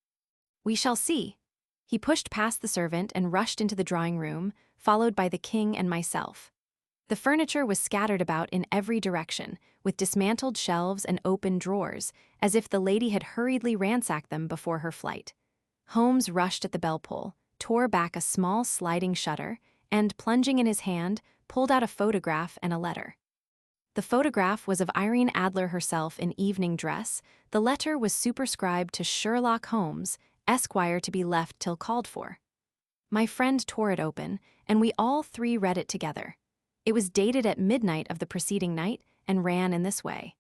"We shall see." He pushed past the servant and rushed into the drawing-room, followed by the king and myself. The furniture was scattered about in every direction, with dismantled shelves and open drawers, as if the lady had hurriedly ransacked them before her flight. Holmes rushed at the bell-pull, tore back a small sliding shutter, and, plunging in his hand, pulled out a photograph and a letter. The photograph was of Irene Adler herself in evening dress. The letter was superscribed to Sherlock Holmes, Esquire, to be left till called for. My friend tore it open, and we all three read it together. It was dated at midnight of the preceding night and ran in this way.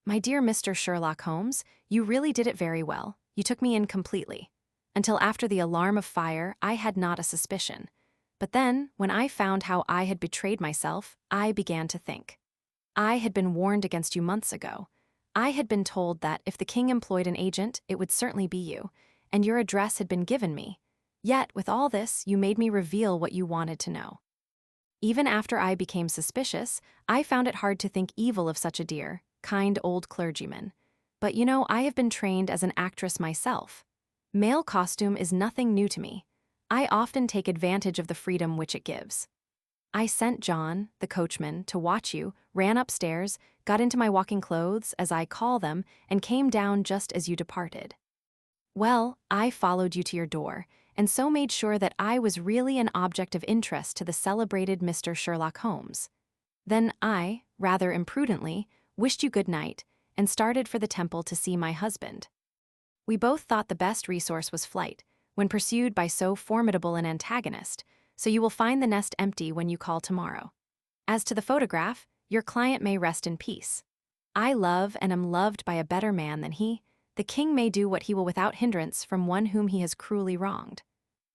"My dear Mr. Sherlock Holmes, you really did it very well. You took me in completely. Until after the alarm of fire, I had not a suspicion. But then, when I found how I had betrayed myself, I began to think. I had been warned against you months ago. I had been told that if the king employed an agent, it would certainly be you, and your address had been given me. Yet, with all this, you made me reveal what you wanted to know. Even after I became suspicious, I found it hard to think evil of such a dear, kind old clergyman. But you know, I have been trained as an actress myself. Male costume is nothing new to me. I often take advantage of the freedom which it gives. I sent John, the coachman, to watch you, ran upstairs, got into my walking clothes, as I call them, and came down just as you departed. Well, I followed you to your door, and so made sure that I was really an object of interest to the celebrated Mr. Sherlock Holmes. Then I, rather imprudently, wished you good night, and started for the Temple to see my husband. We both thought the best resource was flight, when pursued by so formidable an antagonist, so you will find the nest empty when you call tomorrow. As to the photograph, your client may rest in peace. I love and am loved by a better man than he. The king may do what he will without hindrance from one whom he has cruelly wronged.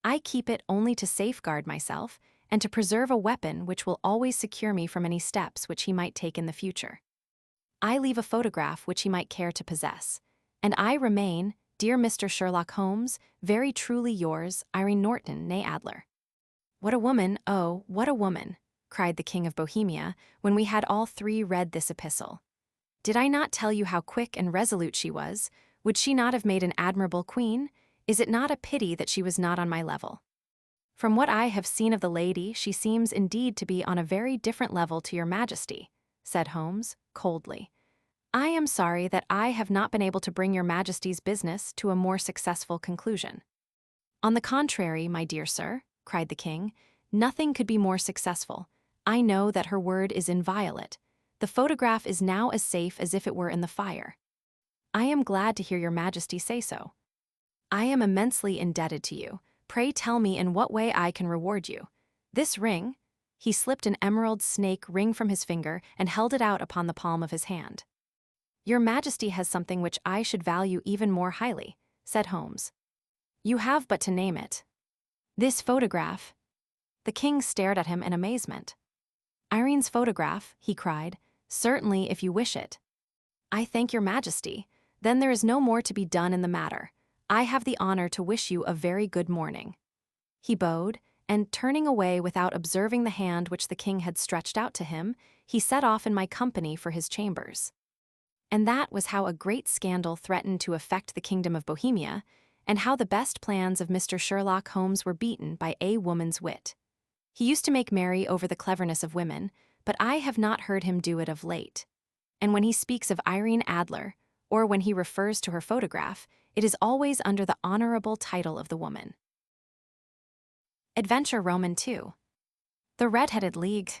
I keep it only to safeguard myself and to preserve a weapon which will always secure me from any steps which he might take in the future. I leave a photograph which he might care to possess. And I remain, dear Mr. Sherlock Holmes, very truly yours, Irene Adler. What a woman, oh, what a woman, cried the King of Bohemia, when we had all three read this epistle. Did I not tell you how quick and resolute she was? Would she not have made an admirable queen? Is it not a pity that she was not on my level? From what I have seen of the lady, she seems indeed to be on a very different level to your majesty, said Holmes, coldly. I am sorry that I have not been able to bring your majesty's business to a more successful conclusion. On the contrary, my dear sir, cried the king, nothing could be more successful. I know that her word is inviolate. The photograph is now as safe as if it were in the fire. I am glad to hear your majesty say so. I am immensely indebted to you. Pray tell me in what way I can reward you. This ring, he slipped an emerald snake ring from his finger and held it out upon the palm of his hand. Your majesty has something which I should value even more highly, said Holmes. You have but to name it. This photograph. The king stared at him in amazement. Irene's photograph, he cried, certainly if you wish it. I thank your majesty. Then there is no more to be done in the matter. I have the honor to wish you a very good morning. He bowed, and turning away without observing the hand which the king had stretched out to him, he set off in my company for his chambers. And that was how a great scandal threatened to affect the kingdom of Bohemia, and how the best plans of Mr. Sherlock Holmes were beaten by a woman's wit. He used to make merry over the cleverness of women, but I have not heard him do it of late. And when he speaks of Irene Adler, or when he refers to her photograph, it is always under the honorable title of the woman. Adventure Roman II. The Red-Headed League.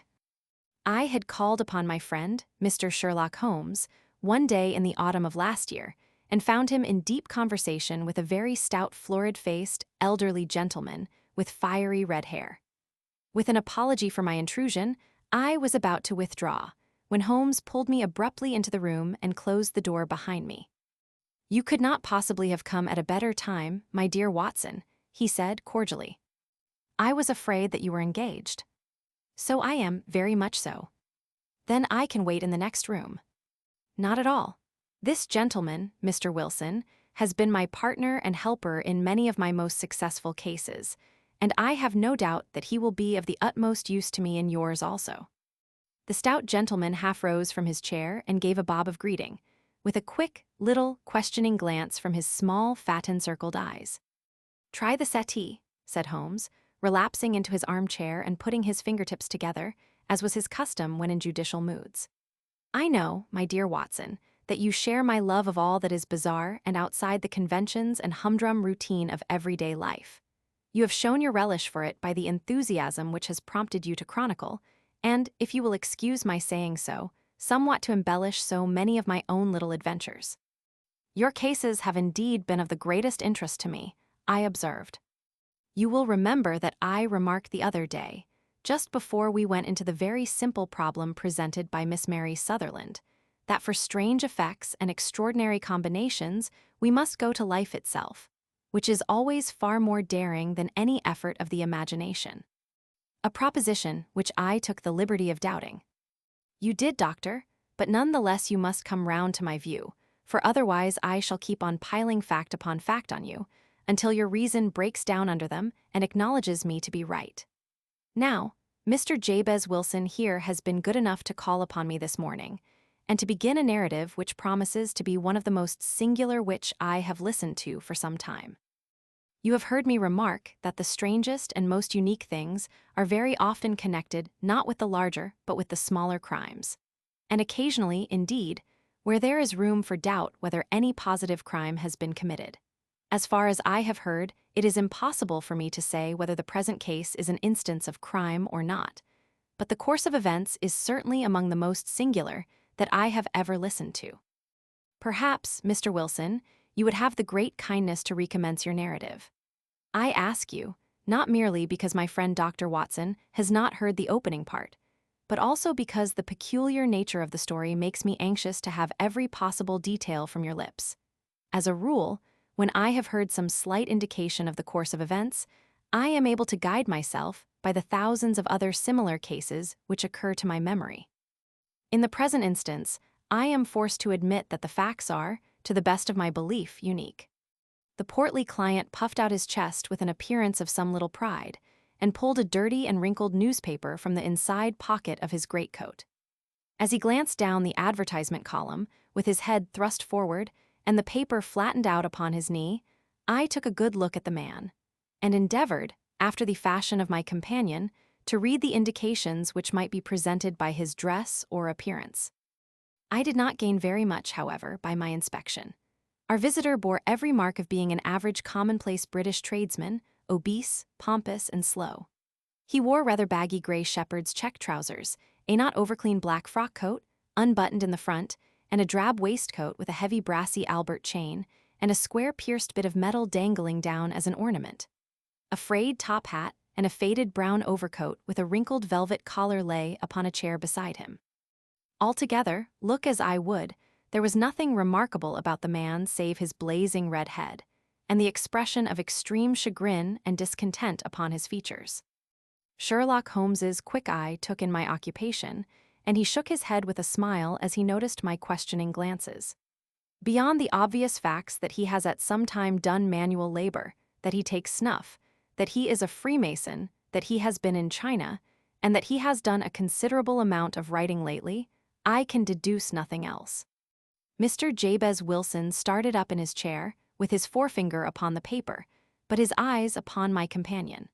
I had called upon my friend, Mr. Sherlock Holmes, one day in the autumn of last year, and found him in deep conversation with a very stout, florid-faced, elderly gentleman with fiery red hair. With an apology for my intrusion, I was about to withdraw, when Holmes pulled me abruptly into the room and closed the door behind me. You could not possibly have come at a better time, my dear Watson, he said cordially. I was afraid that you were engaged. So I am, very much so. Then I can wait in the next room. Not at all. This gentleman, Mr. Wilson, has been my partner and helper in many of my most successful cases, and I have no doubt that he will be of the utmost use to me in yours also. The stout gentleman half rose from his chair and gave a bob of greeting, with a quick, little, questioning glance from his small, fat encircled eyes. Try the settee, said Holmes, relapsing into his armchair and putting his fingertips together, as was his custom when in judicial moods. I know, my dear Watson, that you share my love of all that is bizarre and outside the conventions and humdrum routine of everyday life. You have shown your relish for it by the enthusiasm which has prompted you to chronicle, and, if you will excuse my saying so, somewhat to embellish so many of my own little adventures. Your cases have indeed been of the greatest interest to me, I observed. You will remember that I remarked the other day, just before we went into the very simple problem presented by Miss Mary Sutherland, that for strange effects and extraordinary combinations we must go to life itself, which is always far more daring than any effort of the imagination. A proposition which I took the liberty of doubting. You did, doctor, but none the less you must come round to my view, for otherwise I shall keep on piling fact upon fact on you, until your reason breaks down under them and acknowledges me to be right. Now, Mr. Jabez Wilson here has been good enough to call upon me this morning, and to begin a narrative which promises to be one of the most singular which I have listened to for some time. You have heard me remark that the strangest and most unique things are very often connected not with the larger but with the smaller crimes, and occasionally, indeed, where there is room for doubt whether any positive crime has been committed. As far as I have heard, it is impossible for me to say whether the present case is an instance of crime or not, but the course of events is certainly among the most singular that I have ever listened to. Perhaps, Mr. Wilson, you would have the great kindness to recommence your narrative. I ask you, not merely because my friend Dr. Watson has not heard the opening part, but also because the peculiar nature of the story makes me anxious to have every possible detail from your lips. As a rule, when I have heard some slight indication of the course of events, I am able to guide myself by the thousands of other similar cases which occur to my memory. In the present instance, I am forced to admit that the facts are, to the best of my belief, unique. The portly client puffed out his chest with an appearance of some little pride, and pulled a dirty and wrinkled newspaper from the inside pocket of his greatcoat. As he glanced down the advertisement column, with his head thrust forward and the paper flattened out upon his knee, I took a good look at the man, and endeavored, after the fashion of my companion, to read the indications which might be presented by his dress or appearance. I did not gain very much, however, by my inspection. Our visitor bore every mark of being an average commonplace British tradesman, obese, pompous, and slow. He wore rather baggy gray shepherd's check trousers, a not overclean black frock coat, unbuttoned in the front, and a drab waistcoat with a heavy brassy Albert chain, and a square pierced bit of metal dangling down as an ornament. A frayed top hat and a faded brown overcoat with a wrinkled velvet collar lay upon a chair beside him. Altogether, look as I would, there was nothing remarkable about the man save his blazing red head, and the expression of extreme chagrin and discontent upon his features. Sherlock Holmes's quick eye took in my occupation, and he shook his head with a smile as he noticed my questioning glances. Beyond the obvious facts that he has at some time done manual labor, that he takes snuff, that he is a Freemason, that he has been in China, and that he has done a considerable amount of writing lately, I can deduce nothing else. Mr. Jabez Wilson started up in his chair, with his forefinger upon the paper, but his eyes upon my companion.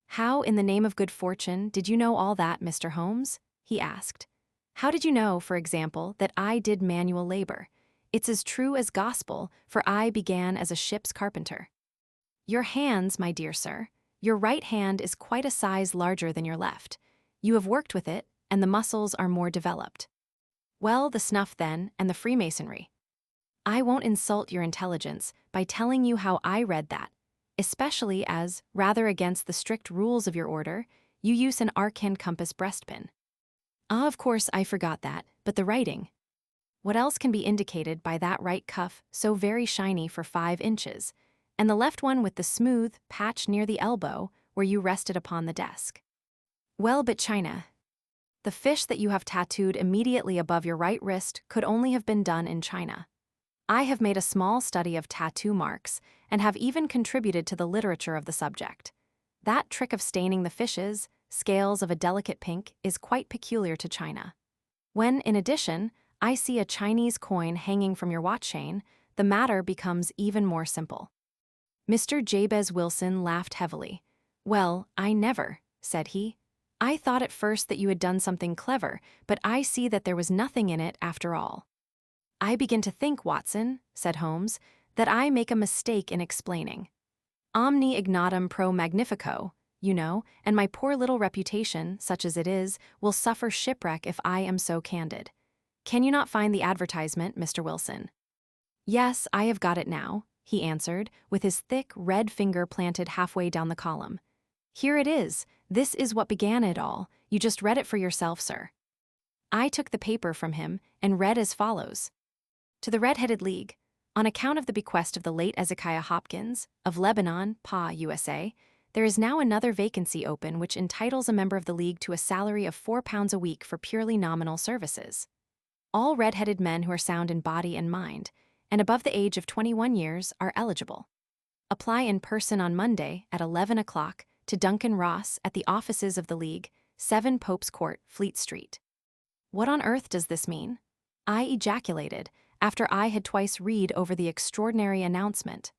"How, in the name of good fortune, did you know all that, Mr. Holmes?" he asked. "How did you know, for example, that I did manual labor? It's as true as gospel, for I began as a ship's carpenter." "Your hands, my dear sir, your right hand is quite a size larger than your left. You have worked with it, and the muscles are more developed." "Well, the snuff then, and the Freemasonry." "I won't insult your intelligence by telling you how I read that, especially as, rather against the strict rules of your order, you use an arcane compass breastpin." "Ah, of course I forgot that, but the writing." "What else can be indicated by that right cuff so very shiny for 5 inches, and the left one with the smooth patch near the elbow where you rested upon the desk?" "Well, but China. The fish that you have tattooed immediately above your right wrist could only have been done in China. I have made a small study of tattoo marks and have even contributed to the literature of the subject. That trick of staining the fishes, scales of a delicate pink, is quite peculiar to China. When, in addition, I see a Chinese coin hanging from your watch chain, the matter becomes even more simple." Mr. Jabez Wilson laughed heavily. "Well, I never," said he. "I thought at first that you had done something clever, but I see that there was nothing in it after all." "I begin to think, Watson," said Holmes, "that I make a mistake in explaining. Omni ignotum pro magnifico, you know, and my poor little reputation, such as it is, will suffer shipwreck if I am so candid. Can you not find the advertisement, Mr. Wilson?" "Yes, I have got it now," he answered, with his thick, red finger planted halfway down the column. "Here it is. This is what began it all. You just read it for yourself, sir." I took the paper from him and read as follows. "To the Red-Headed League, on account of the bequest of the late Ezekiah Hopkins, of Lebanon, Pa, USA, there is now another vacancy open which entitles a member of the League to a salary of £4 a week for purely nominal services. All red-headed men who are sound in body and mind, and above the age of 21 years, are eligible. Apply in person on Monday at 11 o'clock to Duncan Ross at the offices of the League, 7 Pope's Court, Fleet Street." What on earth does this mean? I ejaculated, after I had twice read over the extraordinary announcement.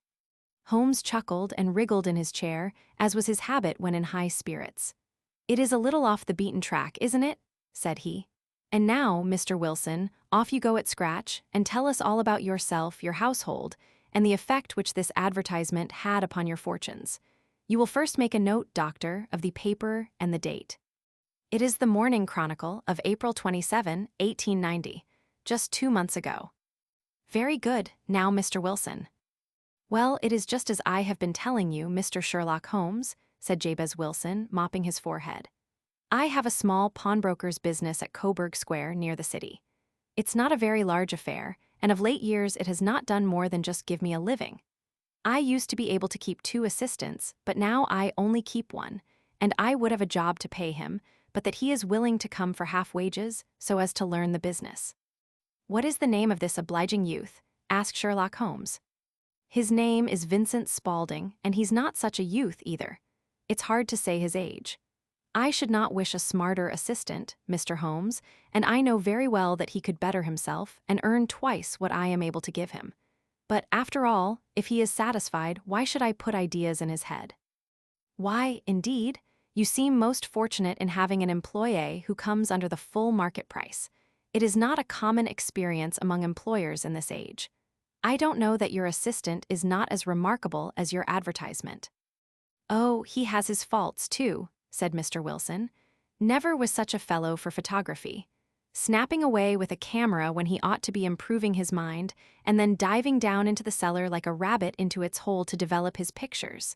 Holmes chuckled and wriggled in his chair, as was his habit when in high spirits. "It is a little off the beaten track, isn't it?" said he. "And now, Mr. Wilson, off you go at scratch, and tell us all about yourself, your household, and the effect which this advertisement had upon your fortunes. You will first make a note, Doctor, of the paper and the date." "It is the Morning Chronicle of April 27, 1890, just 2 months ago." "Very good. Now, Mr. Wilson." "Well, it is just as I have been telling you, Mr. Sherlock Holmes," said Jabez Wilson, mopping his forehead. "I have a small pawnbroker's business at Coburg Square, near the city. It's not a very large affair, and of late years it has not done more than just give me a living. I used to be able to keep 2 assistants, but now I only keep 1, and I would have a job to pay him, but that he is willing to come for half wages so as to learn the business." "What is the name of this obliging youth?" asked Sherlock Holmes. "His name is Vincent Spaulding, and he's not such a youth either. It's hard to say his age. I should not wish a smarter assistant, Mr. Holmes, and I know very well that he could better himself and earn twice what I am able to give him. But after all, if he is satisfied, why should I put ideas in his head?" "Why, indeed, you seem most fortunate in having an employee who comes under the full market price. It is not a common experience among employers in this age. I don't know that your assistant is not as remarkable as your advertisement." "Oh, he has his faults, too," said Mr. Wilson. "Never was such a fellow for photography. Snapping away with a camera when he ought to be improving his mind, and then diving down into the cellar like a rabbit into its hole to develop his pictures.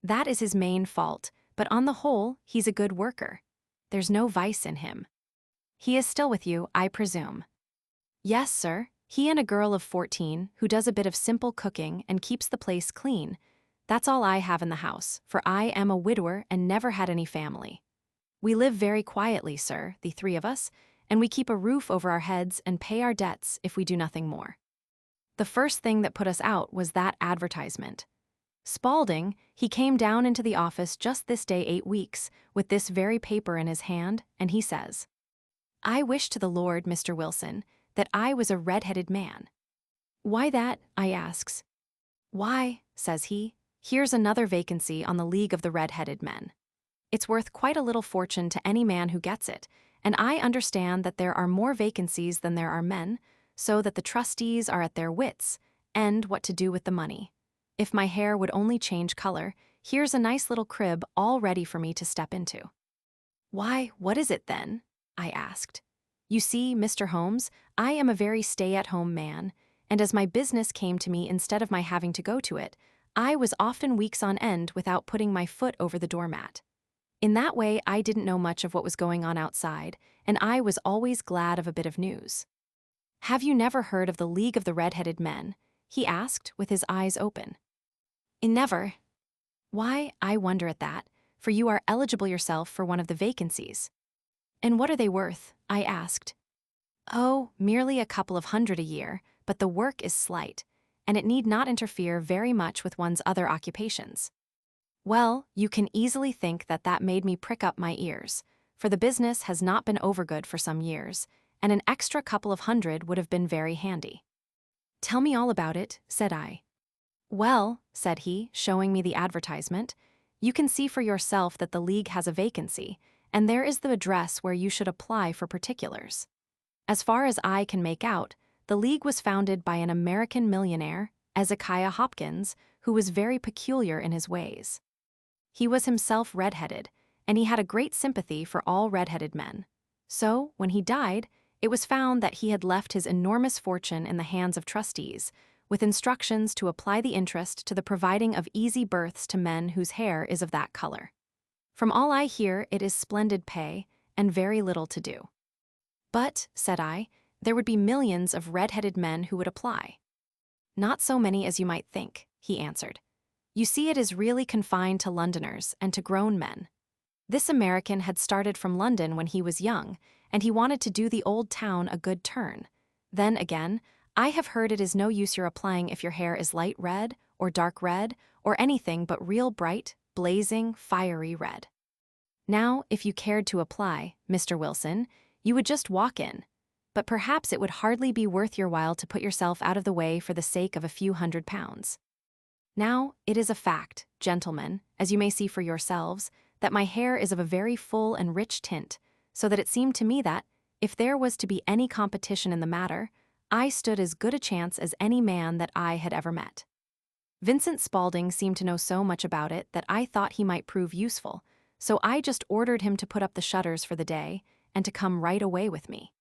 That is his main fault, but on the whole, he's a good worker. There's no vice in him. He is still with you, I presume?" "Yes, sir. He and a girl of 14 who does a bit of simple cooking and keeps the place clean. That's all I have in the house, for I am a widower and never had any family. We live very quietly, sir, the three of us, and we keep a roof over our heads and pay our debts if we do nothing more. The first thing that put us out was that advertisement. Spaulding, he came down into the office just this day 8 weeks, with this very paper in his hand, and he says, 'I wish to the Lord, Mr. Wilson, that I was a red-headed man.' 'Why that?' I asks. 'Why,' says he, 'here's another vacancy on the League of the Red-Headed Men. It's worth quite a little fortune to any man who gets it, and I understand that there are more vacancies than there are men, so that the trustees are at their wits' end what to do with the money. If my hair would only change color, here's a nice little crib all ready for me to step into.' 'Why, what is it then?' I asked. 'You see, Mr. Holmes, I am a very stay-at-home man, and as my business came to me instead of my having to go to it, I was often weeks on end without putting my foot over the doormat. In that way, I didn't know much of what was going on outside, and I was always glad of a bit of news.' 'Have you never heard of the League of the Red-Headed Men?' he asked with his eyes open. "Never.' 'Why, I wonder at that, for you are eligible yourself for one of the vacancies.' 'And what are they worth?' I asked. "'Oh, merely a couple of hundred a year, but the work is slight, and it need not interfere very much with one's other occupations.' Well, you can easily think that that made me prick up my ears, for the business has not been overgood for some years, and an extra couple of hundred would have been very handy. "'Tell me all about it,' said I. "'Well,' said he, showing me the advertisement, "you can see for yourself that the League has a vacancy, and there is the address where you should apply for particulars. As far as I can make out, the League was founded by an American millionaire, Ezekiah Hopkins, who was very peculiar in his ways. He was himself red-headed, and he had a great sympathy for all red-headed men. So, when he died, it was found that he had left his enormous fortune in the hands of trustees, with instructions to apply the interest to the providing of easy berths to men whose hair is of that color. From all I hear, it is splendid pay, and very little to do.' 'But,' said I, 'there would be millions of red-headed men who would apply.' 'Not so many as you might think,' he answered. 'You see, it is really confined to Londoners and to grown men. This American had started from London when he was young, and he wanted to do the old town a good turn. Then again, I have heard it is no use your applying if your hair is light red, or dark red, or anything but real bright, blazing, fiery red. Now, if you cared to apply, Mr. Wilson, you would just walk in, but perhaps it would hardly be worth your while to put yourself out of the way for the sake of a few £100. Now, it is a fact, gentlemen, as you may see for yourselves, that my hair is of a very full and rich tint, so that it seemed to me that, if there was to be any competition in the matter, I stood as good a chance as any man that I had ever met. Vincent Spaulding seemed to know so much about it that I thought he might prove useful, so I just ordered him to put up the shutters for the day and to come right away with me.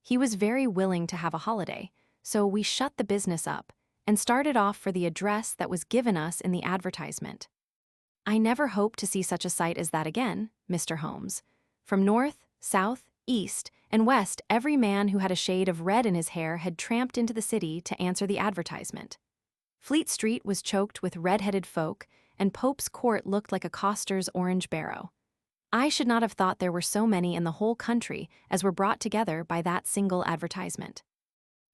He was very willing to have a holiday, so we shut the business up and started off for the address that was given us in the advertisement. I never hope to see such a sight as that again, Mr. Holmes. From north, south, east, and west, every man who had a shade of red in his hair had tramped into the city to answer the advertisement. Fleet Street was choked with red-headed folk, and Pope's Court looked like a coster's orange barrow. I should not have thought there were so many in the whole country as were brought together by that single advertisement.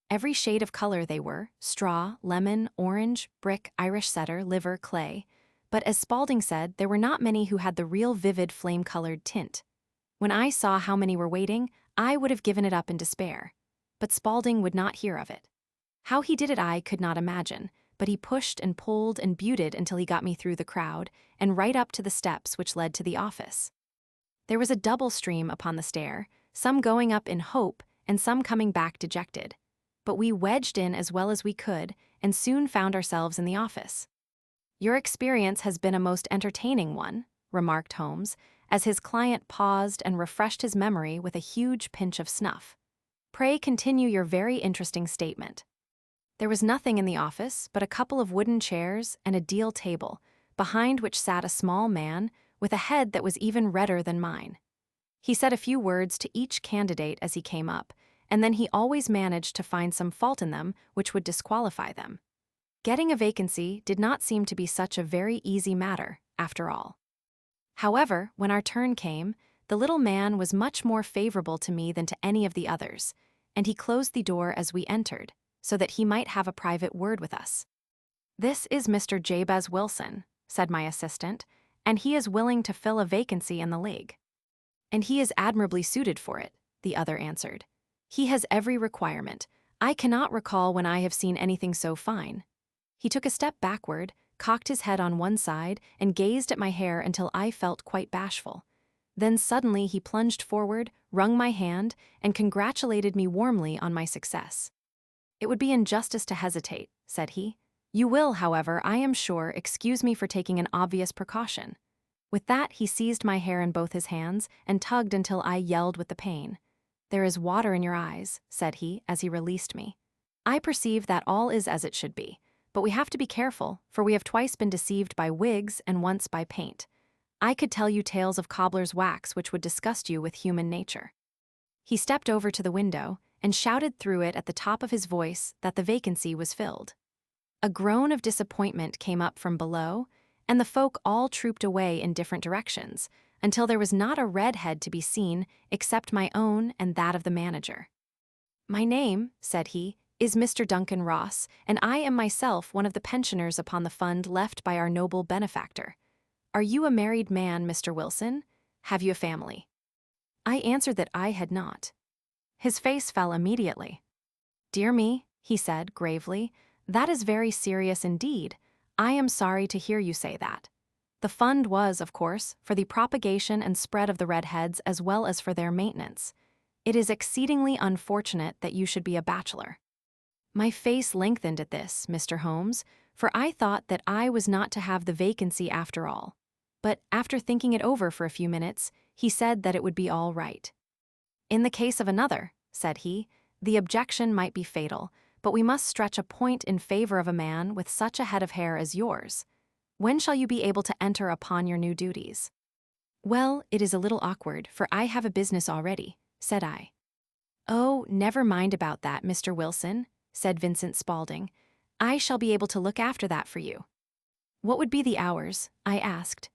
Every shade of color they were: straw, lemon, orange, brick, Irish setter, liver, clay. But as Spaulding said, there were not many who had the real vivid flame-colored tint. When I saw how many were waiting, I would have given it up in despair. But Spaulding would not hear of it. How he did it I could not imagine, but he pushed and pulled and buted until he got me through the crowd and right up to the steps which led to the office. There was a double stream upon the stair, some going up in hope and some coming back dejected. But we wedged in as well as we could and soon found ourselves in the office. "Your experience has been a most entertaining one," remarked Holmes, as his client paused and refreshed his memory with a huge pinch of snuff. "Pray continue your very interesting statement." There was nothing in the office but a couple of wooden chairs and a deal table, behind which sat a small man with a head that was even redder than mine. He said a few words to each candidate as he came up, and then he always managed to find some fault in them which would disqualify them. Getting a vacancy did not seem to be such a very easy matter, after all. However, when our turn came, the little man was much more favorable to me than to any of the others, and he closed the door as we entered, so that he might have a private word with us. "This is Mr. Jabez Wilson," said my assistant, "and he is willing to fill a vacancy in the league." "And he is admirably suited for it," the other answered. "He has every requirement. I cannot recall when I have seen anything so fine." He took a step backward, cocked his head on one side, and gazed at my hair until I felt quite bashful. Then suddenly he plunged forward, wrung my hand, and congratulated me warmly on my success. "It would be injustice to hesitate," said he. "You will, however, I am sure, excuse me for taking an obvious precaution." With that, he seized my hair in both his hands and tugged until I yelled with the pain. "There is water in your eyes," said he, as he released me. "I perceive that all is as it should be, but we have to be careful, for we have twice been deceived by wigs and once by paint. I could tell you tales of cobbler's wax which would disgust you with human nature." He stepped over to the window and shouted through it at the top of his voice that the vacancy was filled. A groan of disappointment came up from below, and the folk all trooped away in different directions, until there was not a red head to be seen except my own and that of the manager. "My name," said he, "is Mr. Duncan Ross, and I am myself one of the pensioners upon the fund left by our noble benefactor. Are you a married man, Mr. Wilson? Have you a family?" I answered that I had not. His face fell immediately. "Dear me," he said gravely, "that is very serious indeed. I am sorry to hear you say that. The fund was, of course, for the propagation and spread of the redheads as well as for their maintenance. It is exceedingly unfortunate that you should be a bachelor." My face lengthened at this, Mr. Holmes, for I thought that I was not to have the vacancy after all. But after thinking it over for a few minutes, he said that it would be all right. "In the case of another," said he, "the objection might be fatal, but we must stretch a point in favor of a man with such a head of hair as yours. When shall you be able to enter upon your new duties?" "Well, it is a little awkward, for I have a business already," said I. "Oh, never mind about that, Mr. Wilson," said Vincent Spaulding. "I shall be able to look after that for you." "What would be the hours?" I asked.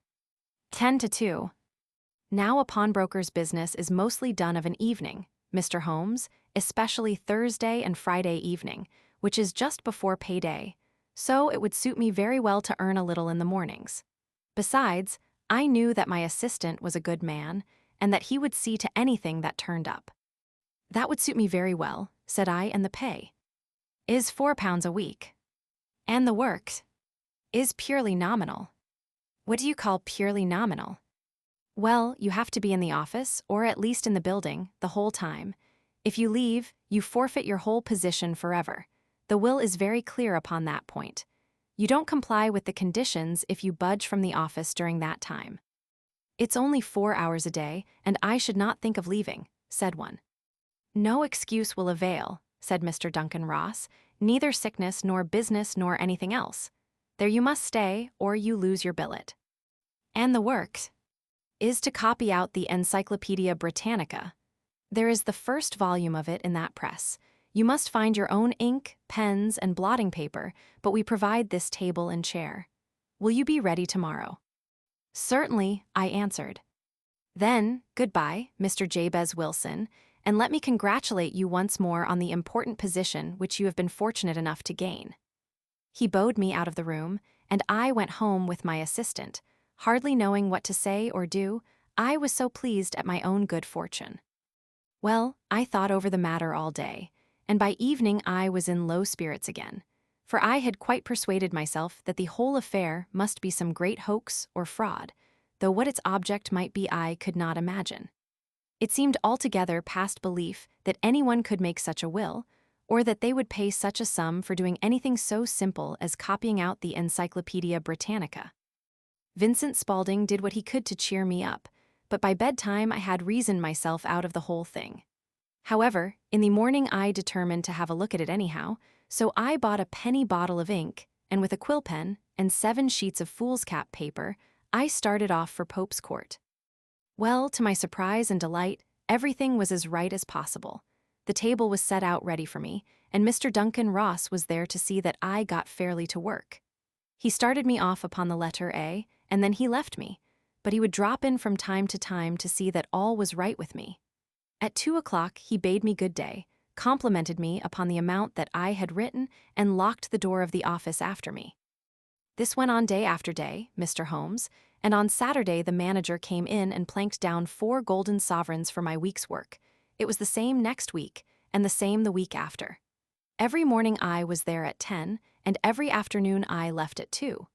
10 to 2. Now a pawnbroker's business is mostly done of an evening, Mr. Holmes, especially Thursday and Friday evening, which is just before payday, so it would suit me very well to earn a little in the mornings. Besides, I knew that my assistant was a good man, and that he would see to anything that turned up. "That would suit me very well," said I, "and the pay?" "Is £4 a week." "And the work?" "Is purely nominal." "What do you call purely nominal?" "Well, you have to be in the office, or at least in the building, the whole time. If you leave, you forfeit your whole position forever. The will is very clear upon that point. You don't comply with the conditions if you budge from the office during that time." "It's only 4 hours a day, and I should not think of leaving," said one. "No excuse will avail," said Mr. Duncan Ross, "neither sickness nor business nor anything else. There you must stay, or you lose your billet." "And the work?" "Is to copy out the Encyclopedia Britannica. There is the first volume of it in that press. You must find your own ink, pens, and blotting paper, but we provide this table and chair. Will you be ready tomorrow?" "Certainly," I answered. "Then, goodbye, Mr. Jabez Wilson, and let me congratulate you once more on the important position which you have been fortunate enough to gain." He bowed me out of the room, and I went home with my assistant, hardly knowing what to say or do. I was so pleased at my own good fortune. Well, I thought over the matter all day, and by evening I was in low spirits again, for I had quite persuaded myself that the whole affair must be some great hoax or fraud, though what its object might be I could not imagine. It seemed altogether past belief that anyone could make such a will, or that they would pay such a sum for doing anything so simple as copying out the Encyclopedia Britannica. Vincent Spaulding did what he could to cheer me up, but by bedtime I had reasoned myself out of the whole thing. However, in the morning I determined to have a look at it anyhow, so I bought a penny bottle of ink, and with a quill pen and 7 sheets of foolscap paper, I started off for Pope's Court. Well, to my surprise and delight, everything was as right as possible. The table was set out ready for me, and Mr. Duncan Ross was there to see that I got fairly to work. He started me off upon the letter A, and then he left me, but he would drop in from time to see that all was right with me. At 2 o'clock he bade me good day, complimented me upon the amount that I had written, and locked the door of the office after me. This went on day after day, Mr. Holmes, and on Saturday the manager came in and planked down 4 golden sovereigns for my week's work. It was the same next week, and the same the week after. Every morning I was there at 10, and every afternoon I left at 2.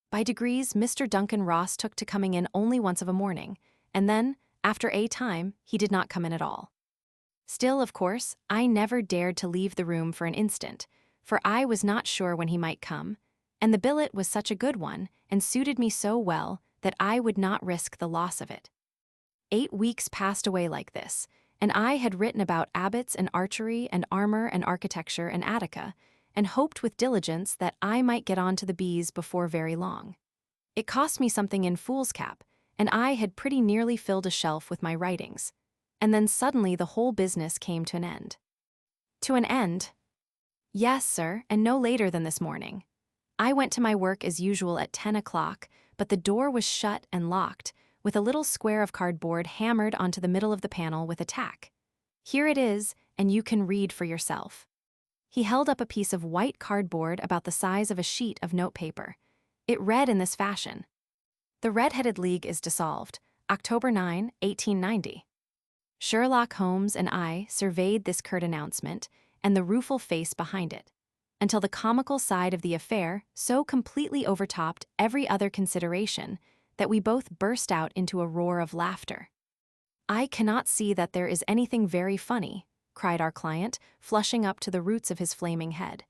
By degrees, Mr. Duncan Ross took to coming in only once of a morning, and then, after a time, he did not come in at all. Still, of course, I never dared to leave the room for an instant, for I was not sure when he might come, and the billet was such a good one and suited me so well that I would not risk the loss of it. 8 weeks passed away like this, and I had written about abbots and archery and armor and architecture and Attica, and hoped with diligence that I might get on to the bees before very long. It cost me something in foolscap, and I had pretty nearly filled a shelf with my writings, and then suddenly the whole business came to an end. To an end? Yes, sir, and no later than this morning. I went to my work as usual at 10 o'clock, but the door was shut and locked, with a little square of cardboard hammered onto the middle of the panel with a tack. Here it is, and you can read for yourself. He held up a piece of white cardboard about the size of a sheet of notepaper. It read in this fashion: "The Red-Headed League is dissolved, October 9, 1890. Sherlock Holmes and I surveyed this curt announcement and the rueful face behind it, until the comical side of the affair so completely overtopped every other consideration that we both burst out into a roar of laughter. I cannot see that there is anything very funny," cried our client, flushing up to the roots of his flaming head.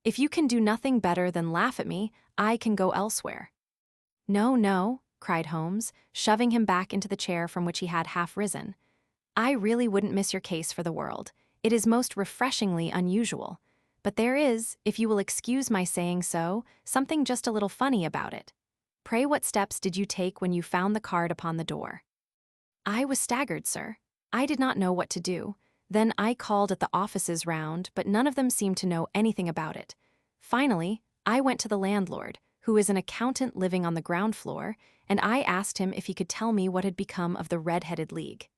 "If you can do nothing better than laugh at me, I can go elsewhere." "No, no," cried Holmes, shoving him back into the chair from which he had half risen. "I really wouldn't miss your case for the world. It is most refreshingly unusual. But there is, if you will excuse my saying so, something just a little funny about it. Pray, what steps did you take when you found the card upon the door?" "I was staggered, sir. I did not know what to do. Then I called at the offices round, but none of them seemed to know anything about it. Finally, I went to the landlord, who is an accountant living on the ground floor, and I asked him if he could tell me what had become of the Red-Headed League.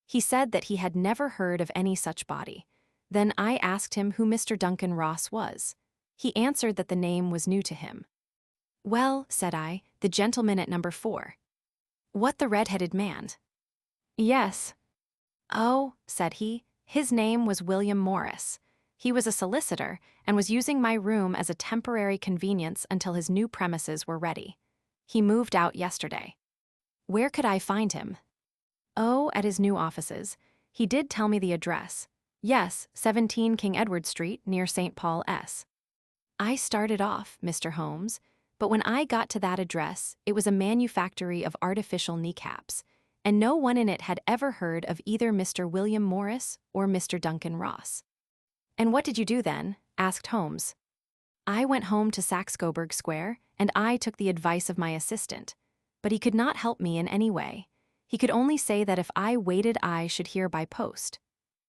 He said that he had never heard of any such body. Then I asked him who Mr. Duncan Ross was. He answered that the name was new to him. "Well," said I, "the gentleman at number 4. "What, the red-headed man?" "Yes." "Oh," said he, "his name was William Morris. He was a solicitor and was using my room as a temporary convenience until his new premises were ready. He moved out yesterday." "Where could I find him?" "Oh, at his new offices. He did tell me the address. Yes, 17 King Edward Street, near St. Paul S." I started off, Mr. Holmes, but when I got to that address, it was a manufactory of artificial kneecaps, and no one in it had ever heard of either Mr. William Morris or Mr. Duncan Ross. "And what did you do then?" asked Holmes. "I went home to Saxe-Coburg Square, and I took the advice of my assistant, but he could not help me in any way. He could only say that if I waited I should hear by post.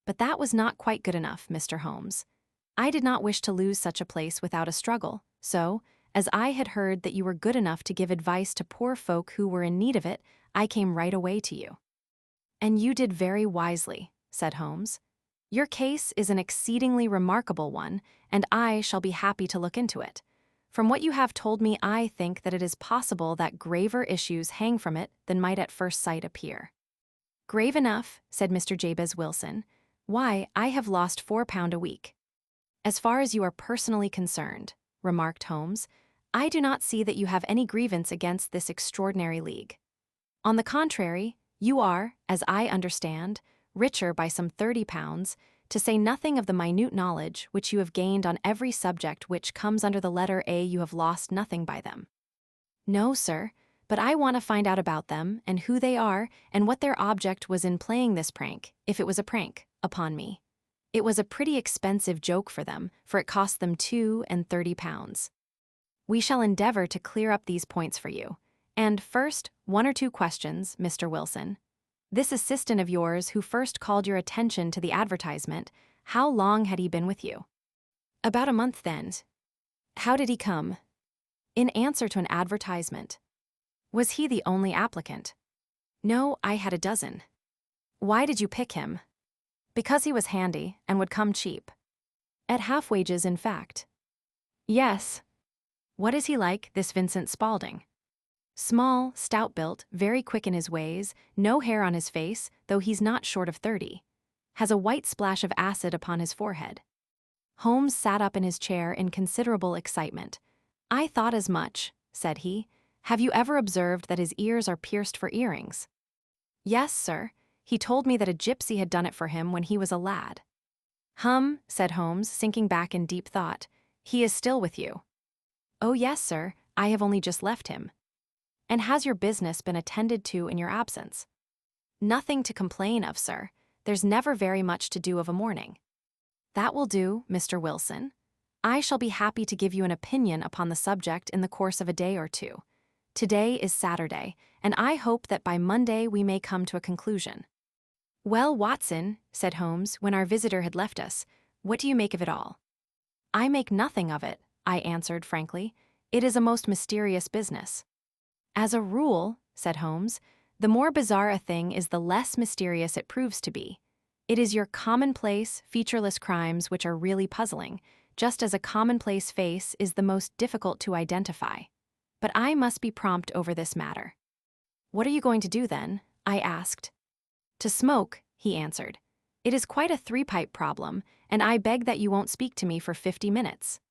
But that was not quite good enough, Mr. Holmes. I did not wish to lose such a place without a struggle, so, as I had heard that you were good enough to give advice to poor folk who were in need of it, I came right away to you." "And you did very wisely," said Holmes. "Your case is an exceedingly remarkable one, and I shall be happy to look into it. From what you have told me, I think that it is possible that graver issues hang from it than might at first sight appear." "Grave enough," said Mr. Jabez Wilson. "Why, I have lost £4 a week." "As far as you are personally concerned," remarked Holmes, "I do not see that you have any grievance against this extraordinary league. On the contrary, you are, as I understand, richer by some £30, to say nothing of the minute knowledge which you have gained on every subject which comes under the letter A. You have lost nothing by them." "No, sir, but I want to find out about them, and who they are, and what their object was in playing this prank, if it was a prank, upon me. It was a pretty expensive joke for them, for it cost them £32. We shall endeavor to clear up these points for you. And first, 1 or 2 questions, Mr. Wilson. This assistant of yours who first called your attention to the advertisement, how long had he been with you?" "About a month then." "How did he come?" "In answer to an advertisement." "Was he the only applicant?" "No, I had a dozen." "Why did you pick him?" "Because he was handy and would come cheap." "At half wages, in fact." "Yes." "What is he like, this Vincent Spaulding?" "Small, stout-built, very quick in his ways, no hair on his face, though he's not short of 30. Has a white splash of acid upon his forehead." Holmes sat up in his chair in considerable excitement. "I thought as much," said he. "Have you ever observed that his ears are pierced for earrings?" "Yes, sir. He told me that a gypsy had done it for him when he was a lad." "Hum," said Holmes, sinking back in deep thought. "He is still with you?" "Oh, yes, sir. I have only just left him." "And has your business been attended to in your absence?" "Nothing to complain of, sir. There's never very much to do of a morning." "That will do, Mr. Wilson. I shall be happy to give you an opinion upon the subject in the course of a day or 2. Today is Saturday, and I hope that by Monday we may come to a conclusion." "Well, Watson," said Holmes, when our visitor had left us, "what do you make of it all?" "I make nothing of it," I answered frankly. "It is a most mysterious business." "As a rule," said Holmes, "the more bizarre a thing is the less mysterious it proves to be. It is your commonplace, featureless crimes which are really puzzling, just as a commonplace face is the most difficult to identify. But I must be prompt over this matter." "What are you going to do then?" I asked. "To smoke," he answered. "It is quite a 3-pipe problem, and I beg that you won't speak to me for 50 minutes.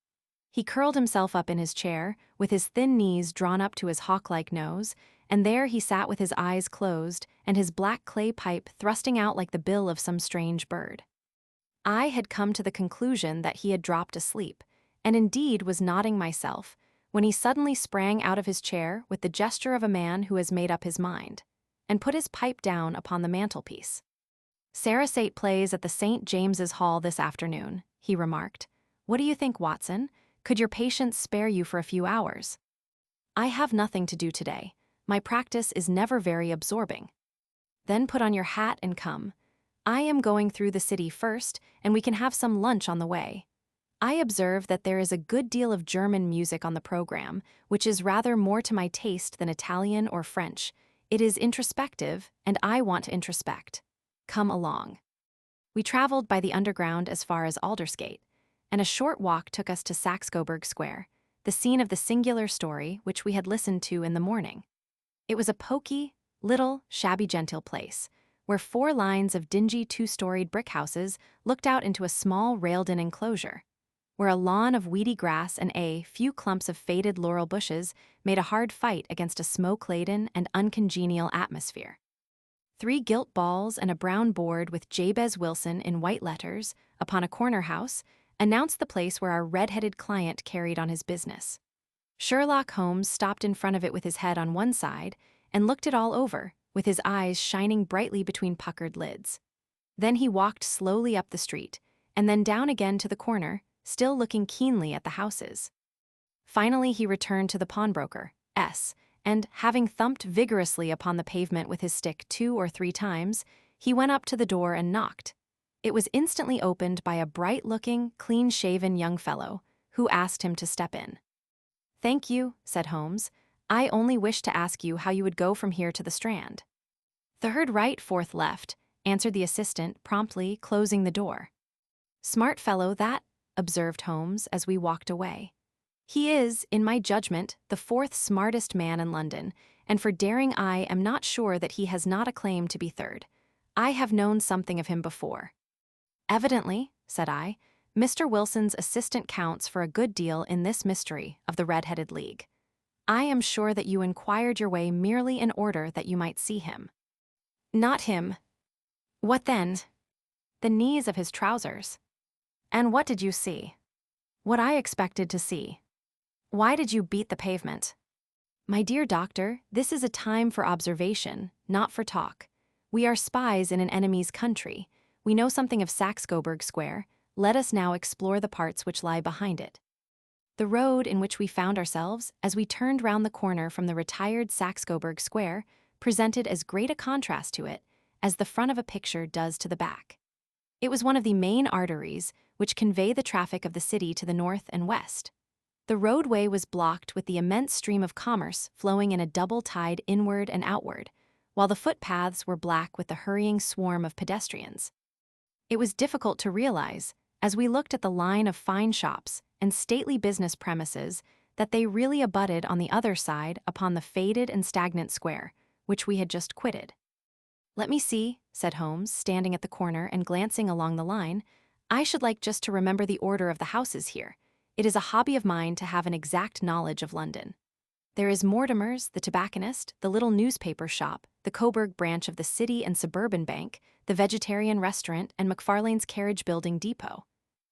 He curled himself up in his chair, with his thin knees drawn up to his hawk-like nose, and there he sat with his eyes closed and his black clay pipe thrusting out like the bill of some strange bird. I had come to the conclusion that he had dropped asleep, and indeed was nodding myself, when he suddenly sprang out of his chair with the gesture of a man who has made up his mind, and put his pipe down upon the mantelpiece. "Sarasate plays at the St. James's Hall this afternoon," he remarked. "What do you think, Watson? Could your patients spare you for a few hours?" "I have nothing to do today. My practice is never very absorbing." "Then put on your hat and come. I am going through the city first, and we can have some lunch on the way. I observe that there is a good deal of German music on the program, which is rather more to my taste than Italian or French. It is introspective, and I want to introspect. Come along." We traveled by the underground as far as Aldersgate, and a short walk took us to Saxe-Coburg Square, the scene of the singular story which we had listened to in the morning. It was a poky, little, shabby-genteel place, where 4 lines of dingy 2-storied brick houses looked out into a small railed-in enclosure, where a lawn of weedy grass and a few clumps of faded laurel bushes made a hard fight against a smoke-laden and uncongenial atmosphere. 3 gilt balls and a brown board with Jabez Wilson in white letters upon a corner house announced the place where our red-headed client carried on his business. Sherlock Holmes stopped in front of it with his head on one side and looked it all over, with his eyes shining brightly between puckered lids. Then he walked slowly up the street, and then down again to the corner, still looking keenly at the houses. Finally he returned to the pawnbroker, S., and, having thumped vigorously upon the pavement with his stick 2 or 3 times, he went up to the door and knocked. It was instantly opened by a bright-looking, clean-shaven young fellow, who asked him to step in. "Thank you," said Holmes. "I only wished to ask you how you would go from here to the Strand." "Third right, fourth left, answered the assistant, promptly closing the door. Smart fellow that, observed Holmes as we walked away. He is, in my judgment, the fourth smartest man in London, and for daring I am not sure that he has not a claim to be third. I have known something of him before. Evidently, said I, Mr. Wilson's assistant counts for a good deal in this mystery of the Red-Headed League. I am sure that you inquired your way merely in order that you might see him. Not him. What then? The knees of his trousers. And what did you see? What I expected to see. Why did you beat the pavement? My dear doctor, this is a time for observation, not for talk. We are spies in an enemy's country. We know something of Saxe-Coburg Square. Let us now explore the parts which lie behind it. The road in which we found ourselves, as we turned round the corner from the retired Saxe-Coburg Square, presented as great a contrast to it as the front of a picture does to the back. It was one of the main arteries which convey the traffic of the city to the north and west. The roadway was blocked with the immense stream of commerce flowing in a double tide inward and outward, while the footpaths were black with the hurrying swarm of pedestrians. It was difficult to realize, as we looked at the line of fine shops and stately business premises, that they really abutted on the other side upon the faded and stagnant square, which we had just quitted. Let me see, said Holmes, standing at the corner and glancing along the line. I should like just to remember the order of the houses here. It is a hobby of mine to have an exact knowledge of London. There is Mortimer's, the tobacconist, the little newspaper shop, the Coburg branch of the City and Suburban Bank, the vegetarian restaurant, and McFarlane's carriage building depot.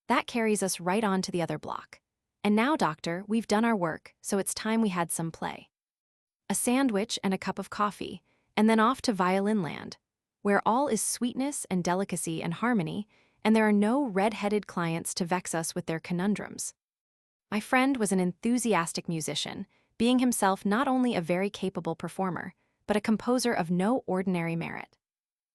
That carries us right on to the other block. And now, doctor, we've done our work, so it's time we had some play. A sandwich and a cup of coffee, and then off to Violin Land, where all is sweetness and delicacy and harmony, and there are no red-headed clients to vex us with their conundrums. My friend was an enthusiastic musician, being himself not only a very capable performer, but a composer of no ordinary merit.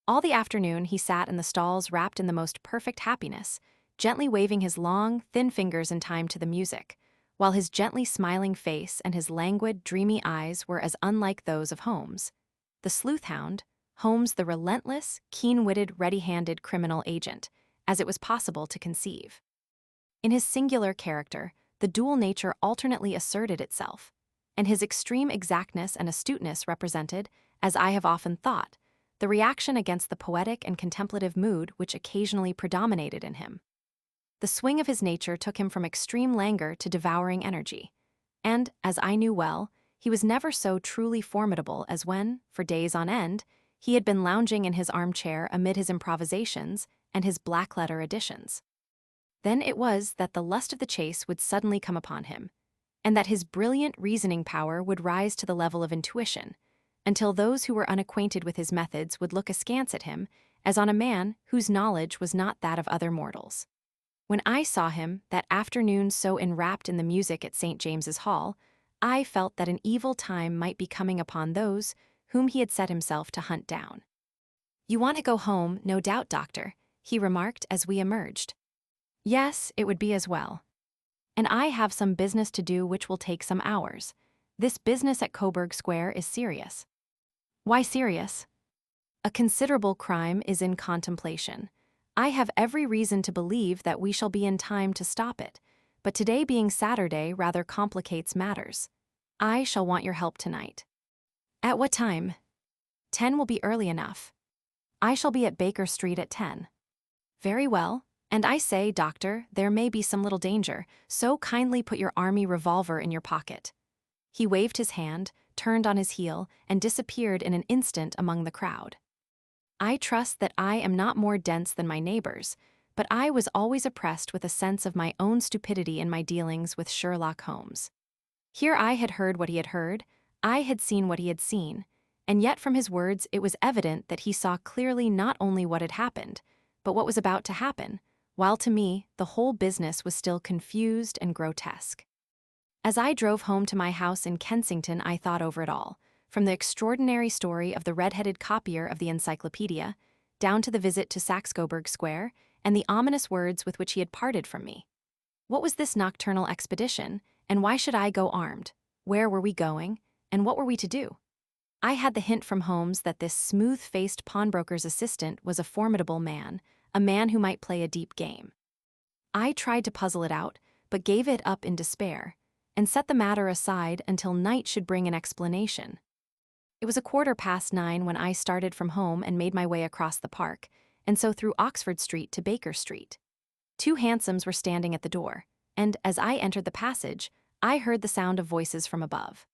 All the afternoon he sat in the stalls wrapped in the most perfect happiness, gently waving his long, thin fingers in time to the music, while his gently smiling face and his languid, dreamy eyes were as unlike those of Holmes, the sleuth-hound, Holmes the relentless, keen-witted, ready-handed criminal agent, as it was possible to conceive. In his singular character, the dual nature alternately asserted itself, and his extreme exactness and astuteness represented, as I have often thought, the reaction against the poetic and contemplative mood which occasionally predominated in him. The swing of his nature took him from extreme languor to devouring energy, and, as I knew well, he was never so truly formidable as when, for days on end, he had been lounging in his armchair amid his improvisations and his black-letter editions. Then it was that the lust of the chase would suddenly come upon him, and that his brilliant reasoning power would rise to the level of intuition, until those who were unacquainted with his methods would look askance at him as on a man whose knowledge was not that of other mortals. When I saw him that afternoon so enwrapped in the music at St. James's Hall, I felt that an evil time might be coming upon those whom he had set himself to hunt down. "You want to go home, no doubt, doctor," he remarked as we emerged. "Yes, it would be as well. And I have some business to do which will take some hours. This business at Coburg Square is serious." "Why serious?" "A considerable crime is in contemplation. I have every reason to believe that we shall be in time to stop it, but today being Saturday rather complicates matters. I shall want your help tonight." "At what time?" 10 will be early enough. I shall be at Baker Street at 10. "Very well. And I say, doctor, there may be some little danger, so kindly put your army revolver in your pocket." He waved his hand, turned on his heel, and disappeared in an instant among the crowd. I trust that I am not more dense than my neighbors, but I was always oppressed with a sense of my own stupidity in my dealings with Sherlock Holmes. Here I had heard what he had heard, I had seen what he had seen, and yet from his words it was evident that he saw clearly not only what had happened, but what was about to happen, while to me the whole business was still confused and grotesque. As I drove home to my house in Kensington, I thought over it all, from the extraordinary story of the red-headed copier of the encyclopedia, down to the visit to Saxe-Coburg Square, and the ominous words with which he had parted from me. What was this nocturnal expedition, and why should I go armed? Where were we going, and what were we to do? I had the hint from Holmes that this smooth-faced pawnbroker's assistant was a formidable man, a man who might play a deep game. I tried to puzzle it out, but gave it up in despair, and set the matter aside until night should bring an explanation. It was 9:15 when I started from home and made my way across the park, and so through Oxford Street to Baker Street. Two hansoms were standing at the door, and as I entered the passage, I heard the sound of voices from above.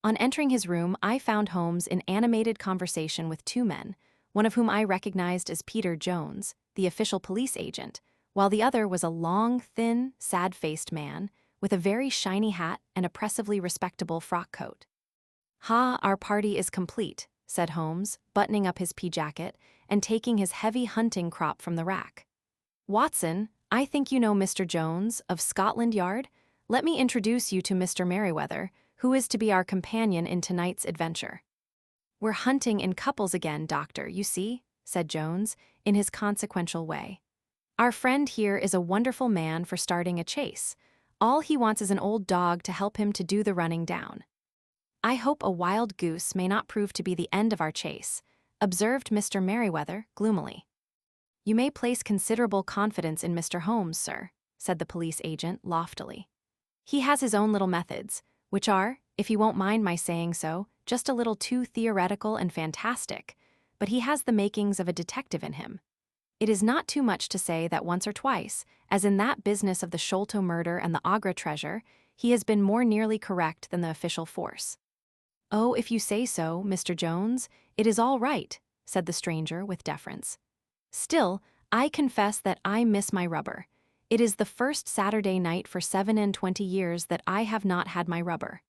On entering his room, I found Holmes in animated conversation with two men, one of whom I recognized as Peter Jones, the official police agent, while the other was a long, thin, sad-faced man with a very shiny hat and oppressively respectable frock coat. "Ha, our party is complete," said Holmes, buttoning up his pea jacket and taking his heavy hunting crop from the rack. "Watson, I think you know Mr. Jones, of Scotland Yard? Let me introduce you to Mr. Merriweather, who is to be our companion in tonight's adventure." "We're hunting in couples again, Doctor, you see," said Jones, in his consequential way. "Our friend here is a wonderful man for starting a chase. All he wants is an old dog to help him to do the running down." "I hope a wild goose may not prove to be the end of our chase," observed Mr. Merriweather gloomily. "You may place considerable confidence in Mr. Holmes, sir," said the police agent loftily. "He has his own little methods, which are, if you won't mind my saying so, just a little too theoretical and fantastic, but he has the makings of a detective in him. It is not too much to say that once or twice, as in that business of the Sholto murder and the Agra treasure, he has been more nearly correct than the official force." "Oh, if you say so, Mr. Jones, it is all right," said the stranger with deference. "Still, I confess that I miss my rubber. It is the first Saturday night for 27 years that I have not had my rubber."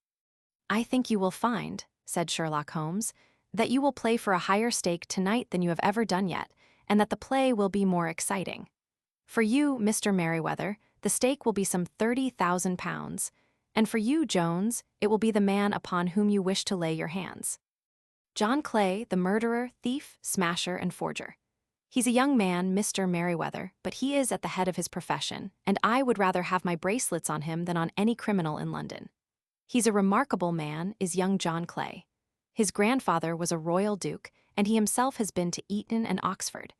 "I think you will find," said Sherlock Holmes, "that you will play for a higher stake tonight than you have ever done yet, and that the play will be more exciting. For you, Mr. Merriweather, the stake will be some £30,000, and for you, Jones, it will be the man upon whom you wish to lay your hands. John Clay, the murderer, thief, smasher, and forger. He's a young man, Mr. Merriweather, but he is at the head of his profession, and I would rather have my bracelets on him than on any criminal in London. He's a remarkable man, is young John Clay. His grandfather was a royal duke, and he himself has been to Eton and Oxford.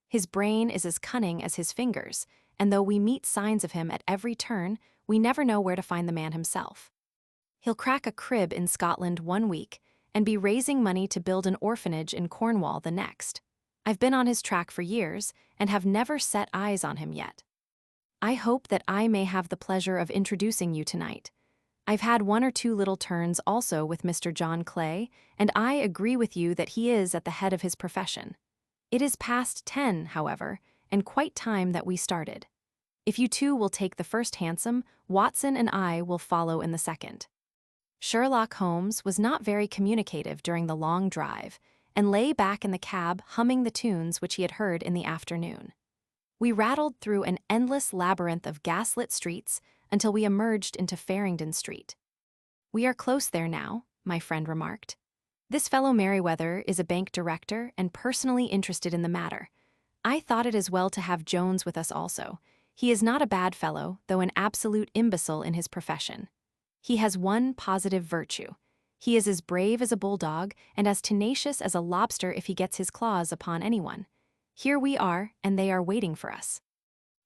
His brain is as cunning as his fingers, and though we meet signs of him at every turn, we never know where to find the man himself. He'll crack a crib in Scotland 1 week, and be raising money to build an orphanage in Cornwall the next. I've been on his track for years, and have never set eyes on him yet. I hope that I may have the pleasure of introducing you tonight. I've had one or two little turns also with Mr. John Clay, and I agree with you that he is at the head of his profession. It is past 10, however, and quite time that we started. If you two will take the first hansom, Watson and I will follow in the second." Sherlock Holmes was not very communicative during the long drive, and lay back in the cab humming the tunes which he had heard in the afternoon. We rattled through an endless labyrinth of gaslit streets until we emerged into Farringdon Street. "We are close there now," my friend remarked. "This fellow Merriweather is a bank director and personally interested in the matter. I thought it as well to have Jones with us also. He is not a bad fellow, though an absolute imbecile in his profession. He has one positive virtue. He is as brave as a bulldog and as tenacious as a lobster if he gets his claws upon anyone. Here we are, and they are waiting for us."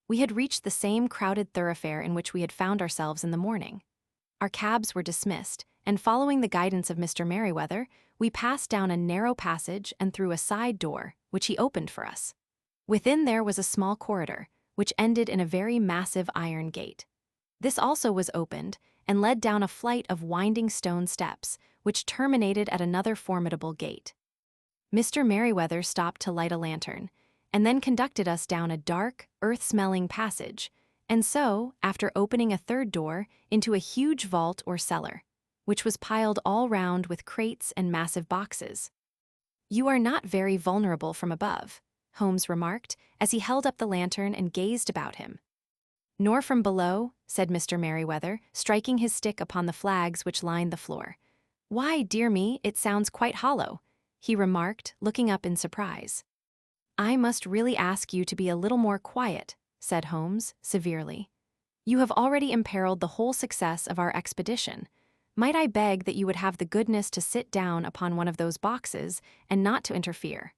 We had reached the same crowded thoroughfare in which we had found ourselves in the morning. Our cabs were dismissed, and following the guidance of Mr. Merriweather, we passed down a narrow passage and through a side door, which he opened for us. Within there was a small corridor, which ended in a very massive iron gate. This also was opened, and led down a flight of winding stone steps, which terminated at another formidable gate. Mr. Merriweather stopped to light a lantern, and then conducted us down a dark, earth-smelling passage, and so, after opening a third door, into a huge vault or cellar, which was piled all round with crates and massive boxes. "You are not very vulnerable from above," Holmes remarked, as he held up the lantern and gazed about him. "Nor from below," said Mr. Merriweather, striking his stick upon the flags which lined the floor. "Why, dear me, it sounds quite hollow," he remarked, looking up in surprise. "I must really ask you to be a little more quiet," said Holmes, severely. "You have already imperiled the whole success of our expedition. Might I beg that you would have the goodness to sit down upon one of those boxes and not to interfere?"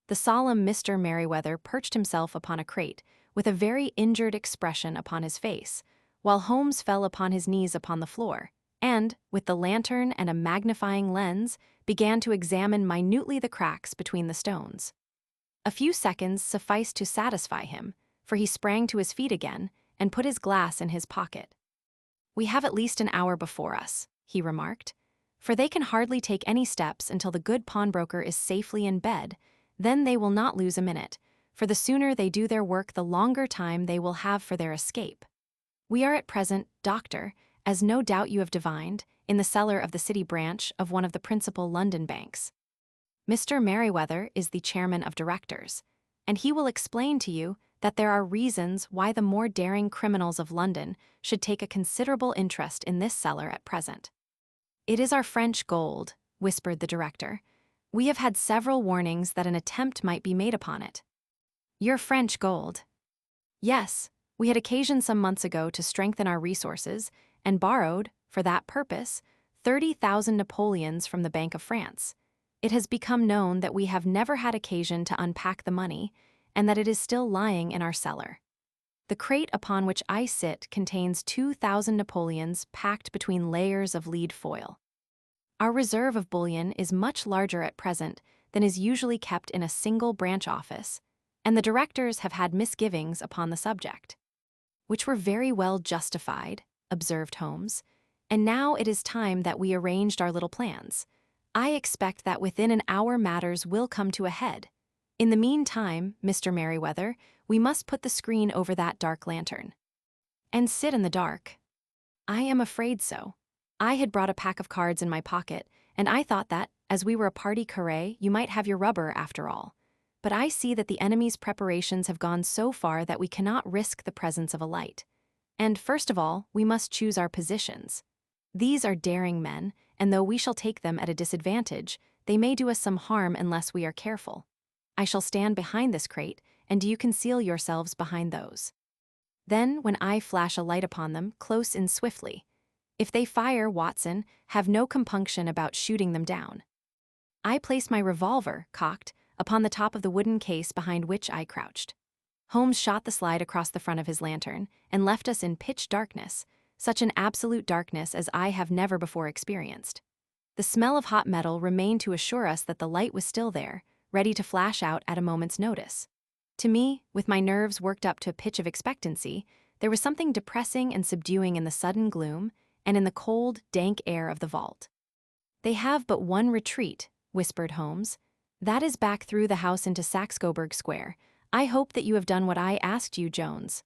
The solemn Mr. Merriweather perched himself upon a crate, with a very injured expression upon his face, while Holmes fell upon his knees upon the floor, and, with the lantern and a magnifying lens, began to examine minutely the cracks between the stones. A few seconds sufficed to satisfy him, for he sprang to his feet again and put his glass in his pocket. "We have at least an hour before us," he remarked, "for they can hardly take any steps until the good pawnbroker is safely in bed. Then they will not lose a minute, for the sooner they do their work the longer time they will have for their escape. We are at present, Doctor, as no doubt you have divined, in the cellar of the City branch of one of the principal London banks. Mr. Merriweather is the chairman of directors, and he will explain to you that there are reasons why the more daring criminals of London should take a considerable interest in this cellar at present." "It is our French gold," whispered the director. "We have had several warnings that an attempt might be made upon it." "Your French gold?" "Yes, we had occasion some months ago to strengthen our resources, and borrowed, for that purpose, 30,000 Napoleons from the Bank of France. It has become known that we have never had occasion to unpack the money, and that it is still lying in our cellar. The crate upon which I sit contains 2,000 Napoleons packed between layers of lead foil. Our reserve of bullion is much larger at present than is usually kept in a single branch office, and the directors have had misgivings upon the subject." "Which were very well justified," observed Holmes, "and now it is time that we arranged our little plans. I expect that within an hour matters will come to a head. In the meantime, Mr. Merriweather, we must put the screen over that dark lantern." "And sit in the dark?" "I am afraid so. I had brought a pack of cards in my pocket, and I thought that, as we were a party carré, you might have your rubber after all. But I see that the enemy's preparations have gone so far that we cannot risk the presence of a light. And first of all, we must choose our positions. These are daring men, and though we shall take them at a disadvantage, they may do us some harm unless we are careful. I shall stand behind this crate, and do you conceal yourselves behind those. Then, when I flash a light upon them, close in swiftly. If they fire, Watson, have no compunction about shooting them down." I placed my revolver, cocked, upon the top of the wooden case behind which I crouched. Holmes shot the slide across the front of his lantern, and left us in pitch darkness, such an absolute darkness as I have never before experienced. The smell of hot metal remained to assure us that the light was still there, ready to flash out at a moment's notice. To me, with my nerves worked up to a pitch of expectancy, there was something depressing and subduing in the sudden gloom, and in the cold, dank air of the vault. "They have but one retreat," whispered Holmes. "That is back through the house into Saxe-Coburg Square. I hope that you have done what I asked you, Jones.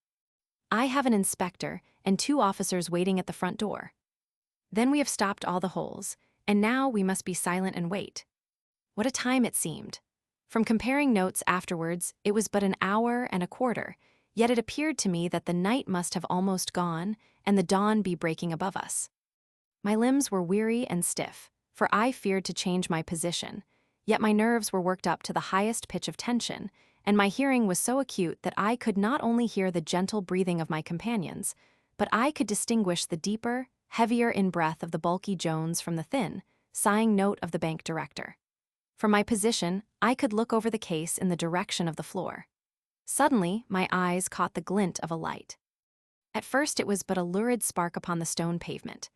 I have an inspector and 2 officers waiting at the front door. Then we have stopped all the holes, and now we must be silent and wait." What a time it seemed! From comparing notes afterwards, it was but an hour and a quarter, yet it appeared to me that the night must have almost gone, and the dawn be breaking above us. My limbs were weary and stiff, for I feared to change my position, yet my nerves were worked up to the highest pitch of tension, and my hearing was so acute that I could not only hear the gentle breathing of my companions, but I could distinguish the deeper, heavier in-breath of the bulky Jones from the thin, sighing note of the bank director. From my position, I could look over the case in the direction of the floor. Suddenly, my eyes caught the glint of a light. At first it was but a lurid spark upon the stone pavement.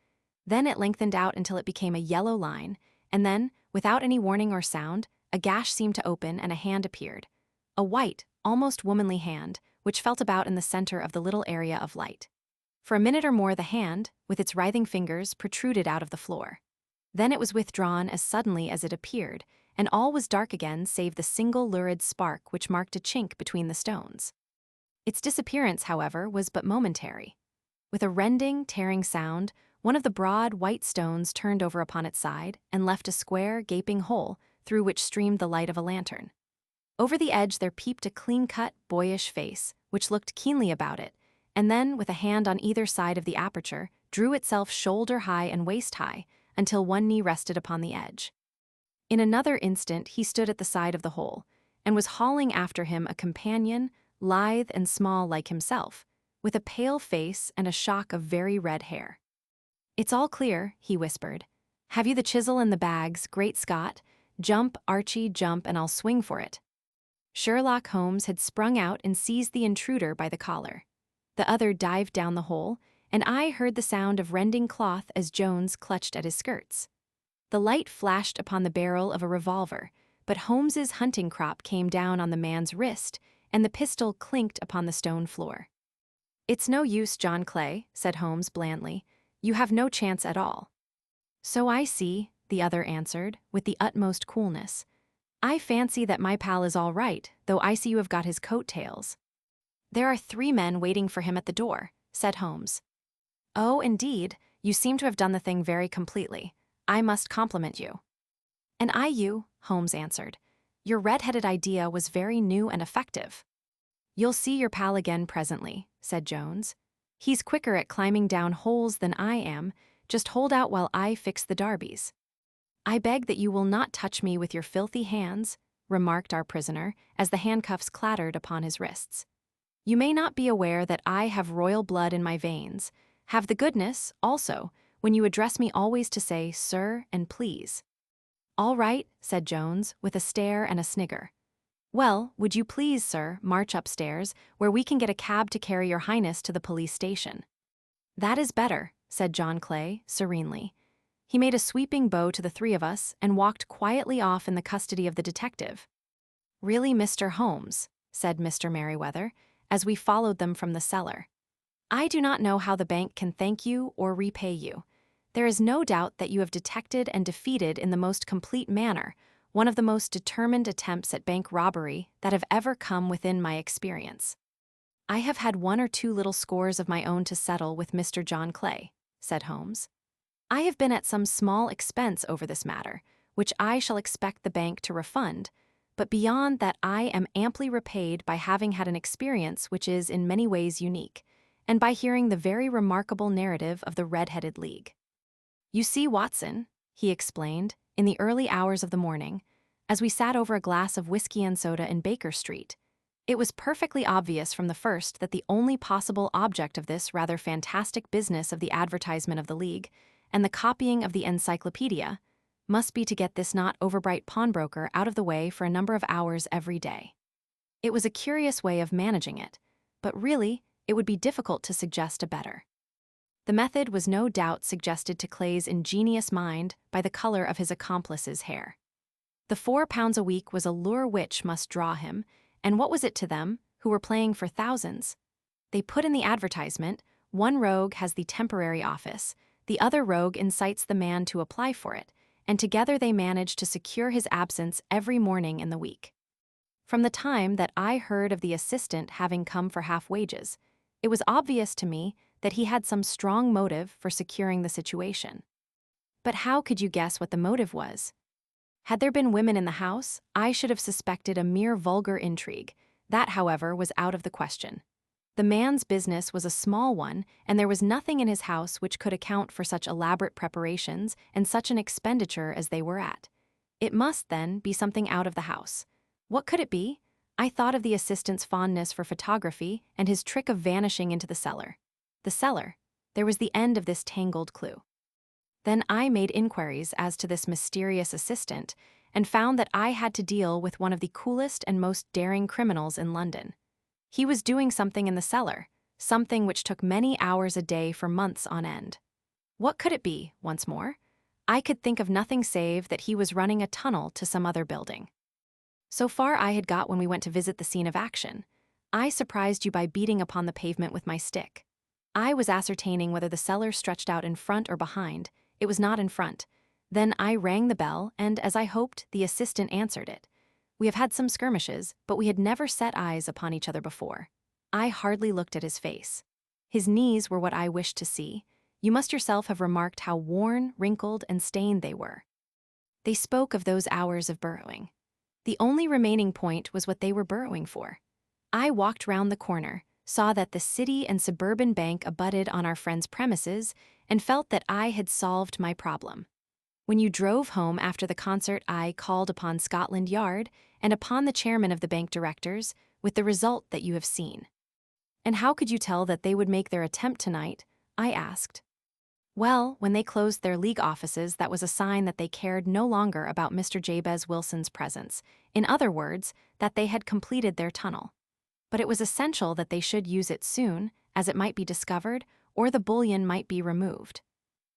Then it lengthened out until it became a yellow line, and then, without any warning or sound, a gash seemed to open and a hand appeared. A white, almost womanly hand, which felt about in the center of the little area of light. For a minute or more the hand, with its writhing fingers, protruded out of the floor. Then it was withdrawn as suddenly as it appeared, and all was dark again save the single lurid spark which marked a chink between the stones. Its disappearance, however, was but momentary. With a rending, tearing sound, one of the broad, white stones turned over upon its side and left a square, gaping hole through which streamed the light of a lantern. Over the edge there peeped a clean-cut, boyish face, which looked keenly about it, and then, with a hand on either side of the aperture, drew itself shoulder-high and waist-high, until one knee rested upon the edge. In another instant he stood at the side of the hole, and was hauling after him a companion, lithe and small like himself, with a pale face and a shock of very red hair. "It's all clear," he whispered. "Have you the chisel and the bags, Great Scott? Jump, Archie, jump, and I'll swing for it." Sherlock Holmes had sprung out and seized the intruder by the collar. The other dived down the hole, and I heard the sound of rending cloth as Jones clutched at his skirts. The light flashed upon the barrel of a revolver, but Holmes's hunting crop came down on the man's wrist, and the pistol clinked upon the stone floor. "It's no use, John Clay," said Holmes blandly. "You have no chance at all." "So I see," the other answered, with the utmost coolness. "I fancy that my pal is all right, though I see you have got his coat-tails." "There are 3 men waiting for him at the door," said Holmes. "Oh, indeed, you seem to have done the thing very completely. I must compliment you." "And I you," Holmes answered. "Your red-headed idea was very new and effective." "You'll see your pal again presently," said Jones. "He's quicker at climbing down holes than I am. Just hold out while I fix the darbies." "I beg that you will not touch me with your filthy hands," remarked our prisoner, as the handcuffs clattered upon his wrists. "You may not be aware that I have royal blood in my veins. Have the goodness, also, when you address me always to say, 'Sir,' and 'please.'" "All right," said Jones, with a stare and a snigger. "Well, would you please, sir, march upstairs, where we can get a cab to carry your highness to the police station?" "That is better," said John Clay, serenely. He made a sweeping bow to the 3 of us and walked quietly off in the custody of the detective. "Really, Mr. Holmes," said Mr. Merriweather, as we followed them from the cellar, "I do not know how the bank can thank you or repay you. There is no doubt that you have detected and defeated in the most complete manner one of the most determined attempts at bank robbery that have ever come within my experience." "I have had 1 or 2 little scores of my own to settle with Mr. John Clay," said Holmes. "I have been at some small expense over this matter, which I shall expect the bank to refund, but beyond that I am amply repaid by having had an experience which is in many ways unique, and by hearing the very remarkable narrative of the Red-Headed League. You see, Watson," he explained, in the early hours of the morning, as we sat over a glass of whiskey and soda in Baker Street, "it was perfectly obvious from the first that the only possible object of this rather fantastic business of the advertisement of the League, and the copying of the encyclopedia, must be to get this not overbright pawnbroker out of the way for a number of hours every day. It was a curious way of managing it, but really, it would be difficult to suggest a better. The method was no doubt suggested to Clay's ingenious mind by the color of his accomplice's hair. The £4 a week was a lure which must draw him, and what was it to them, who were playing for thousands? They put in the advertisement, one rogue has the temporary office, the other rogue incites the man to apply for it, and together they manage to secure his absence every morning in the week. From the time that I heard of the assistant having come for half wages, it was obvious to me that he had some strong motive for securing the situation. But how could you guess what the motive was? Had there been women in the house, I should have suspected a mere vulgar intrigue. That, however, was out of the question. The man's business was a small one, and there was nothing in his house which could account for such elaborate preparations and such an expenditure as they were at. It must, then, be something out of the house. What could it be? I thought of the assistant's fondness for photography and his trick of vanishing into the cellar. The cellar. There was the end of this tangled clue. Then I made inquiries as to this mysterious assistant and found that I had to deal with one of the coolest and most daring criminals in London. He was doing something in the cellar, something which took many hours a day for months on end. What could it be, once more? I could think of nothing save that he was running a tunnel to some other building. So far I had got when we went to visit the scene of action. I surprised you by beating upon the pavement with my stick. I was ascertaining whether the cellar stretched out in front or behind. It was not in front. Then I rang the bell, and, as I hoped, the assistant answered it. We have had some skirmishes, but we had never set eyes upon each other before. I hardly looked at his face. His knees were what I wished to see. You must yourself have remarked how worn, wrinkled, and stained they were. They spoke of those hours of burrowing. The only remaining point was what they were burrowing for. I walked round the corner, saw that the City and Suburban Bank abutted on our friend's premises, and felt that I had solved my problem. When you drove home after the concert, I called upon Scotland Yard and upon the chairman of the bank directors, with the result that you have seen. "And how could you tell that they would make their attempt tonight?" I asked. Well, when they closed their league offices, that was a sign that they cared no longer about Mr. Jabez Wilson's presence. In other words, that they had completed their tunnel. But it was essential that they should use it soon, as it might be discovered, or the bullion might be removed.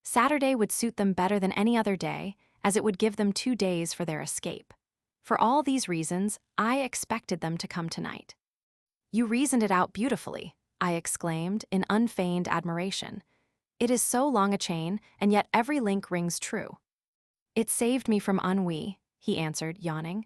Saturday would suit them better than any other day, as it would give them 2 days for their escape. For all these reasons, I expected them to come tonight. You reasoned it out beautifully, I exclaimed in unfeigned admiration. It is so long a chain, and yet every link rings true. It saved me from ennui, he answered, yawning.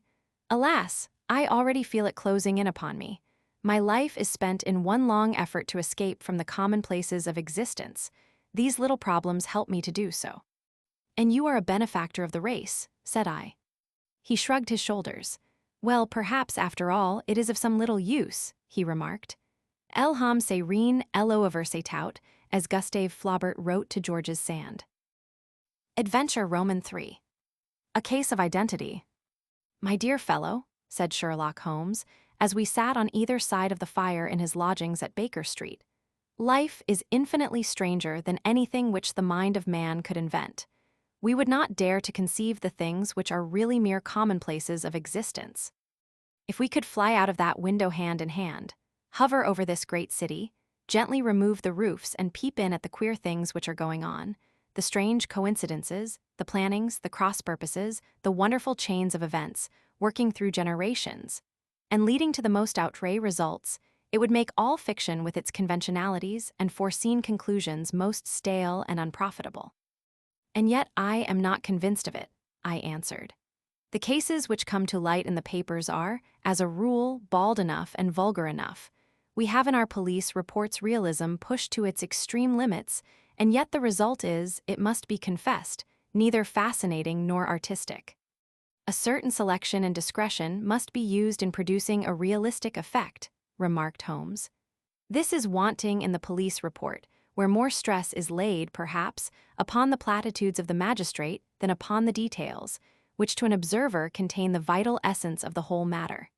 Alas, I already feel it closing in upon me. My life is spent in one long effort to escape from the commonplaces of existence. These little problems help me to do so. And you are a benefactor of the race, said I. He shrugged his shoulders. Well, perhaps, after all, it is of some little use, he remarked. El ham se rien elo averse tout, as Gustave Flaubert wrote to George's Sand. Adventure Roman 3. A Case of Identity. My dear fellow, said Sherlock Holmes, as we sat on either side of the fire in his lodgings at Baker Street, life is infinitely stranger than anything which the mind of man could invent. We would not dare to conceive the things which are really mere commonplaces of existence. If we could fly out of that window hand in hand, hover over this great city, gently remove the roofs and peep in at the queer things which are going on, the strange coincidences, the plannings, the cross-purposes, the wonderful chains of events, working through generations, and leading to the most outré results, it would make all fiction with its conventionalities and foreseen conclusions most stale and unprofitable. And yet I am not convinced of it, I answered. The cases which come to light in the papers are, as a rule, bald enough and vulgar enough. We have in our police reports realism pushed to its extreme limits, and yet the result is, it must be confessed, neither fascinating nor artistic. A certain selection and discretion must be used in producing a realistic effect, remarked Holmes. This is wanting in the police report, where more stress is laid, perhaps, upon the platitudes of the magistrate than upon the details, which to an observer contain the vital essence of the whole matter.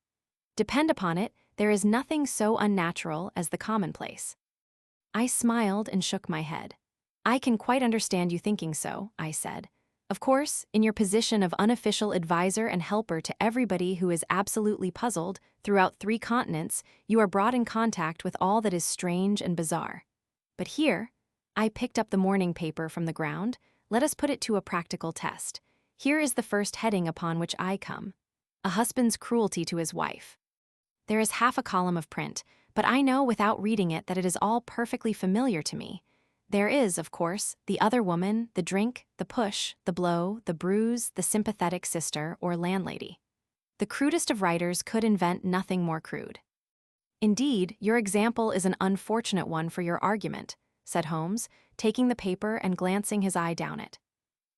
Depend upon it, there is nothing so unnatural as the commonplace. I smiled and shook my head. I can quite understand you thinking so, I said. Of course, in your position of unofficial advisor and helper to everybody who is absolutely puzzled throughout 3 continents, you are brought in contact with all that is strange and bizarre. But here, I picked up the morning paper from the ground. Let us put it to a practical test. Here is the first heading upon which I come. A husband's cruelty to his wife. There is half a column of print, but I know without reading it that it is all perfectly familiar to me. There is, of course, the other woman, the drink, the push, the blow, the bruise, the sympathetic sister or landlady. The crudest of writers could invent nothing more crude. Indeed, your example is an unfortunate one for your argument, said Holmes, taking the paper and glancing his eye down it.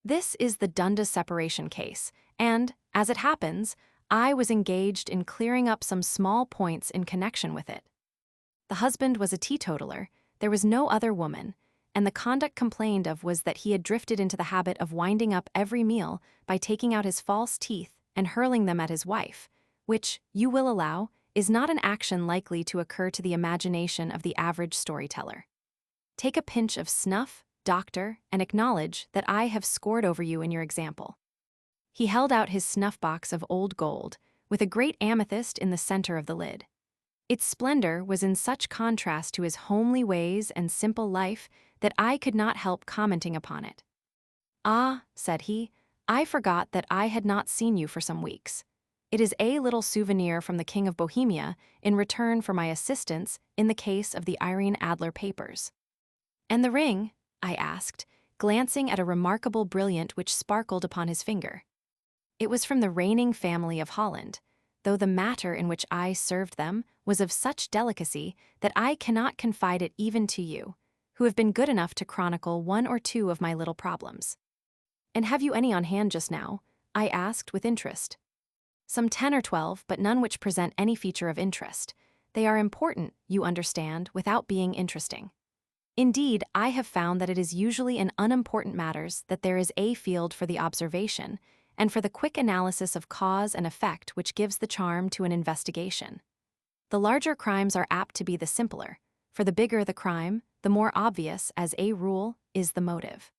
This is the Dundas separation case, and, as it happens, I was engaged in clearing up some small points in connection with it. The husband was a teetotaler, there was no other woman, and the conduct complained of was that he had drifted into the habit of winding up every meal by taking out his false teeth and hurling them at his wife, which, you will allow, is not an action likely to occur to the imagination of the average storyteller. Take a pinch of snuff, doctor, and acknowledge that I have scored over you in your example. He held out his snuff-box of old gold, with a great amethyst in the center of the lid. Its splendor was in such contrast to his homely ways and simple life that I could not help commenting upon it. Ah, said he, I forgot that I had not seen you for some weeks. It is a little souvenir from the King of Bohemia in return for my assistance in the case of the Irene Adler papers. And the ring? I asked, glancing at a remarkable brilliant which sparkled upon his finger. It was from the reigning family of Holland, though the matter in which I served them was of such delicacy that I cannot confide it even to you, who have been good enough to chronicle 1 or 2 of my little problems. And have you any on hand just now? I asked with interest. Some 10 or 12, but none which present any feature of interest. They are important, you understand, without being interesting. Indeed, I have found that it is usually in unimportant matters that there is a field for the observation, and for the quick analysis of cause and effect which gives the charm to an investigation. The larger crimes are apt to be the simpler, for the bigger the crime, the more obvious, as a rule, is the motive.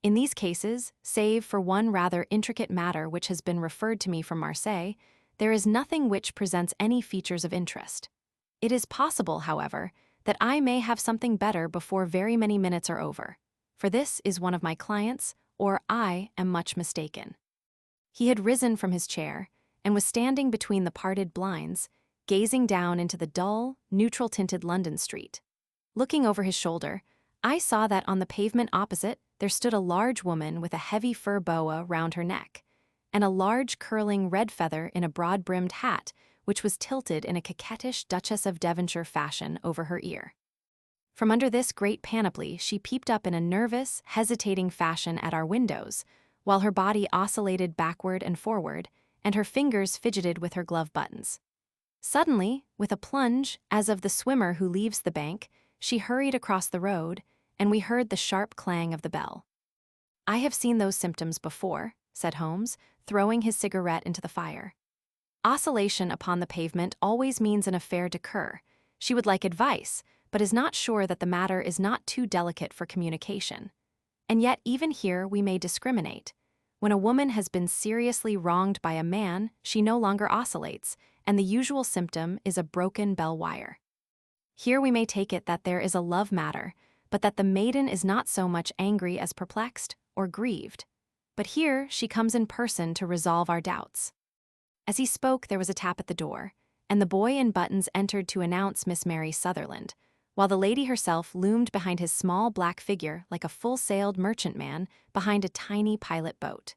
In these cases, save for one rather intricate matter which has been referred to me from Marseille, there is nothing which presents any features of interest. It is possible, however, that I may have something better before very many minutes are over, for this is one of my clients, or I am much mistaken. He had risen from his chair and was standing between the parted blinds, gazing down into the dull, neutral-tinted London street. Looking over his shoulder, I saw that on the pavement opposite there stood a large woman with a heavy fur boa round her neck, and a large curling red feather in a broad-brimmed hat which was tilted in a coquettish Duchess of Devonshire fashion over her ear. From under this great panoply she peeped up in a nervous, hesitating fashion at our windows, while her body oscillated backward and forward, and her fingers fidgeted with her glove buttons. Suddenly, with a plunge, as of the swimmer who leaves the bank, she hurried across the road, and we heard the sharp clang of the bell. "I have seen those symptoms before," said Holmes, throwing his cigarette into the fire. "Oscillation upon the pavement always means an affaire de cœur. She would like advice, but is not sure that the matter is not too delicate for communication. And yet even here we may discriminate. When a woman has been seriously wronged by a man, she no longer oscillates, and the usual symptom is a broken bell wire. Here we may take it that there is a love matter, but that the maiden is not so much angry as perplexed or grieved. But here she comes in person to resolve our doubts." As he spoke, there was a tap at the door, and the boy in buttons entered to announce Miss Mary Sutherland, while the lady herself loomed behind his small black figure like a full-sailed merchantman behind a tiny pilot boat.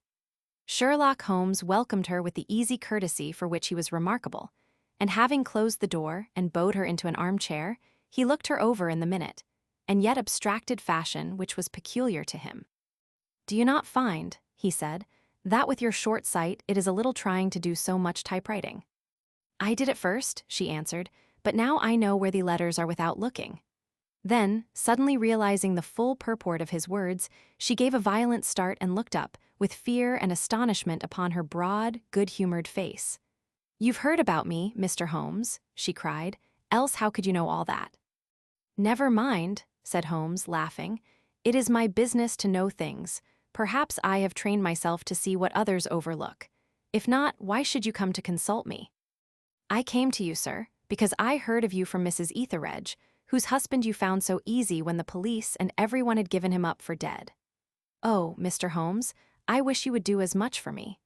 Sherlock Holmes welcomed her with the easy courtesy for which he was remarkable, and having closed the door and bowed her into an armchair, he looked her over in the minute, and yet abstracted fashion which was peculiar to him. "Do you not find," he said, "that with your short sight it is a little trying to do so much typewriting?" "I did at first," she answered, "but now I know where the letters are without looking." Then, suddenly realizing the full purport of his words, she gave a violent start and looked up, with fear and astonishment upon her broad, good-humored face. "You've heard about me, Mr. Holmes," she cried, "else how could you know all that?" "Never mind," said Holmes, laughing. "It is my business to know things. Perhaps I have trained myself to see what others overlook. If not, why should you come to consult me?" "I came to you, sir, because I heard of you from Mrs. Etheredge, whose husband you found so easy when the police and everyone had given him up for dead. Oh, Mr. Holmes, I wish you would do as much for me.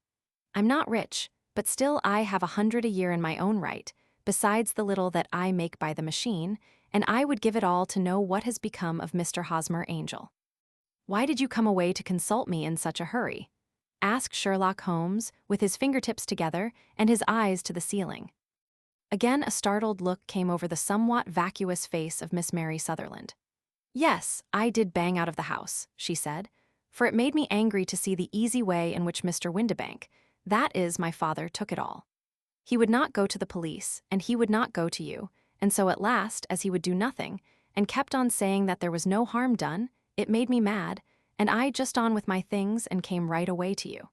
I'm not rich, but still I have 100 a year in my own right, besides the little that I make by the machine, and I would give it all to know what has become of Mr. Hosmer Angel." "Why did you come away to consult me in such a hurry?" asked Sherlock Holmes, with his fingertips together and his eyes to the ceiling. Again a startled look came over the somewhat vacuous face of Miss Mary Sutherland. "Yes, I did bang out of the house," she said, "for it made me angry to see the easy way in which Mr. Windibank, that is, my father, took it all. He would not go to the police, and he would not go to you, and so at last, as he would do nothing, and kept on saying that there was no harm done, it made me mad, and I just on with my things and came right away to you."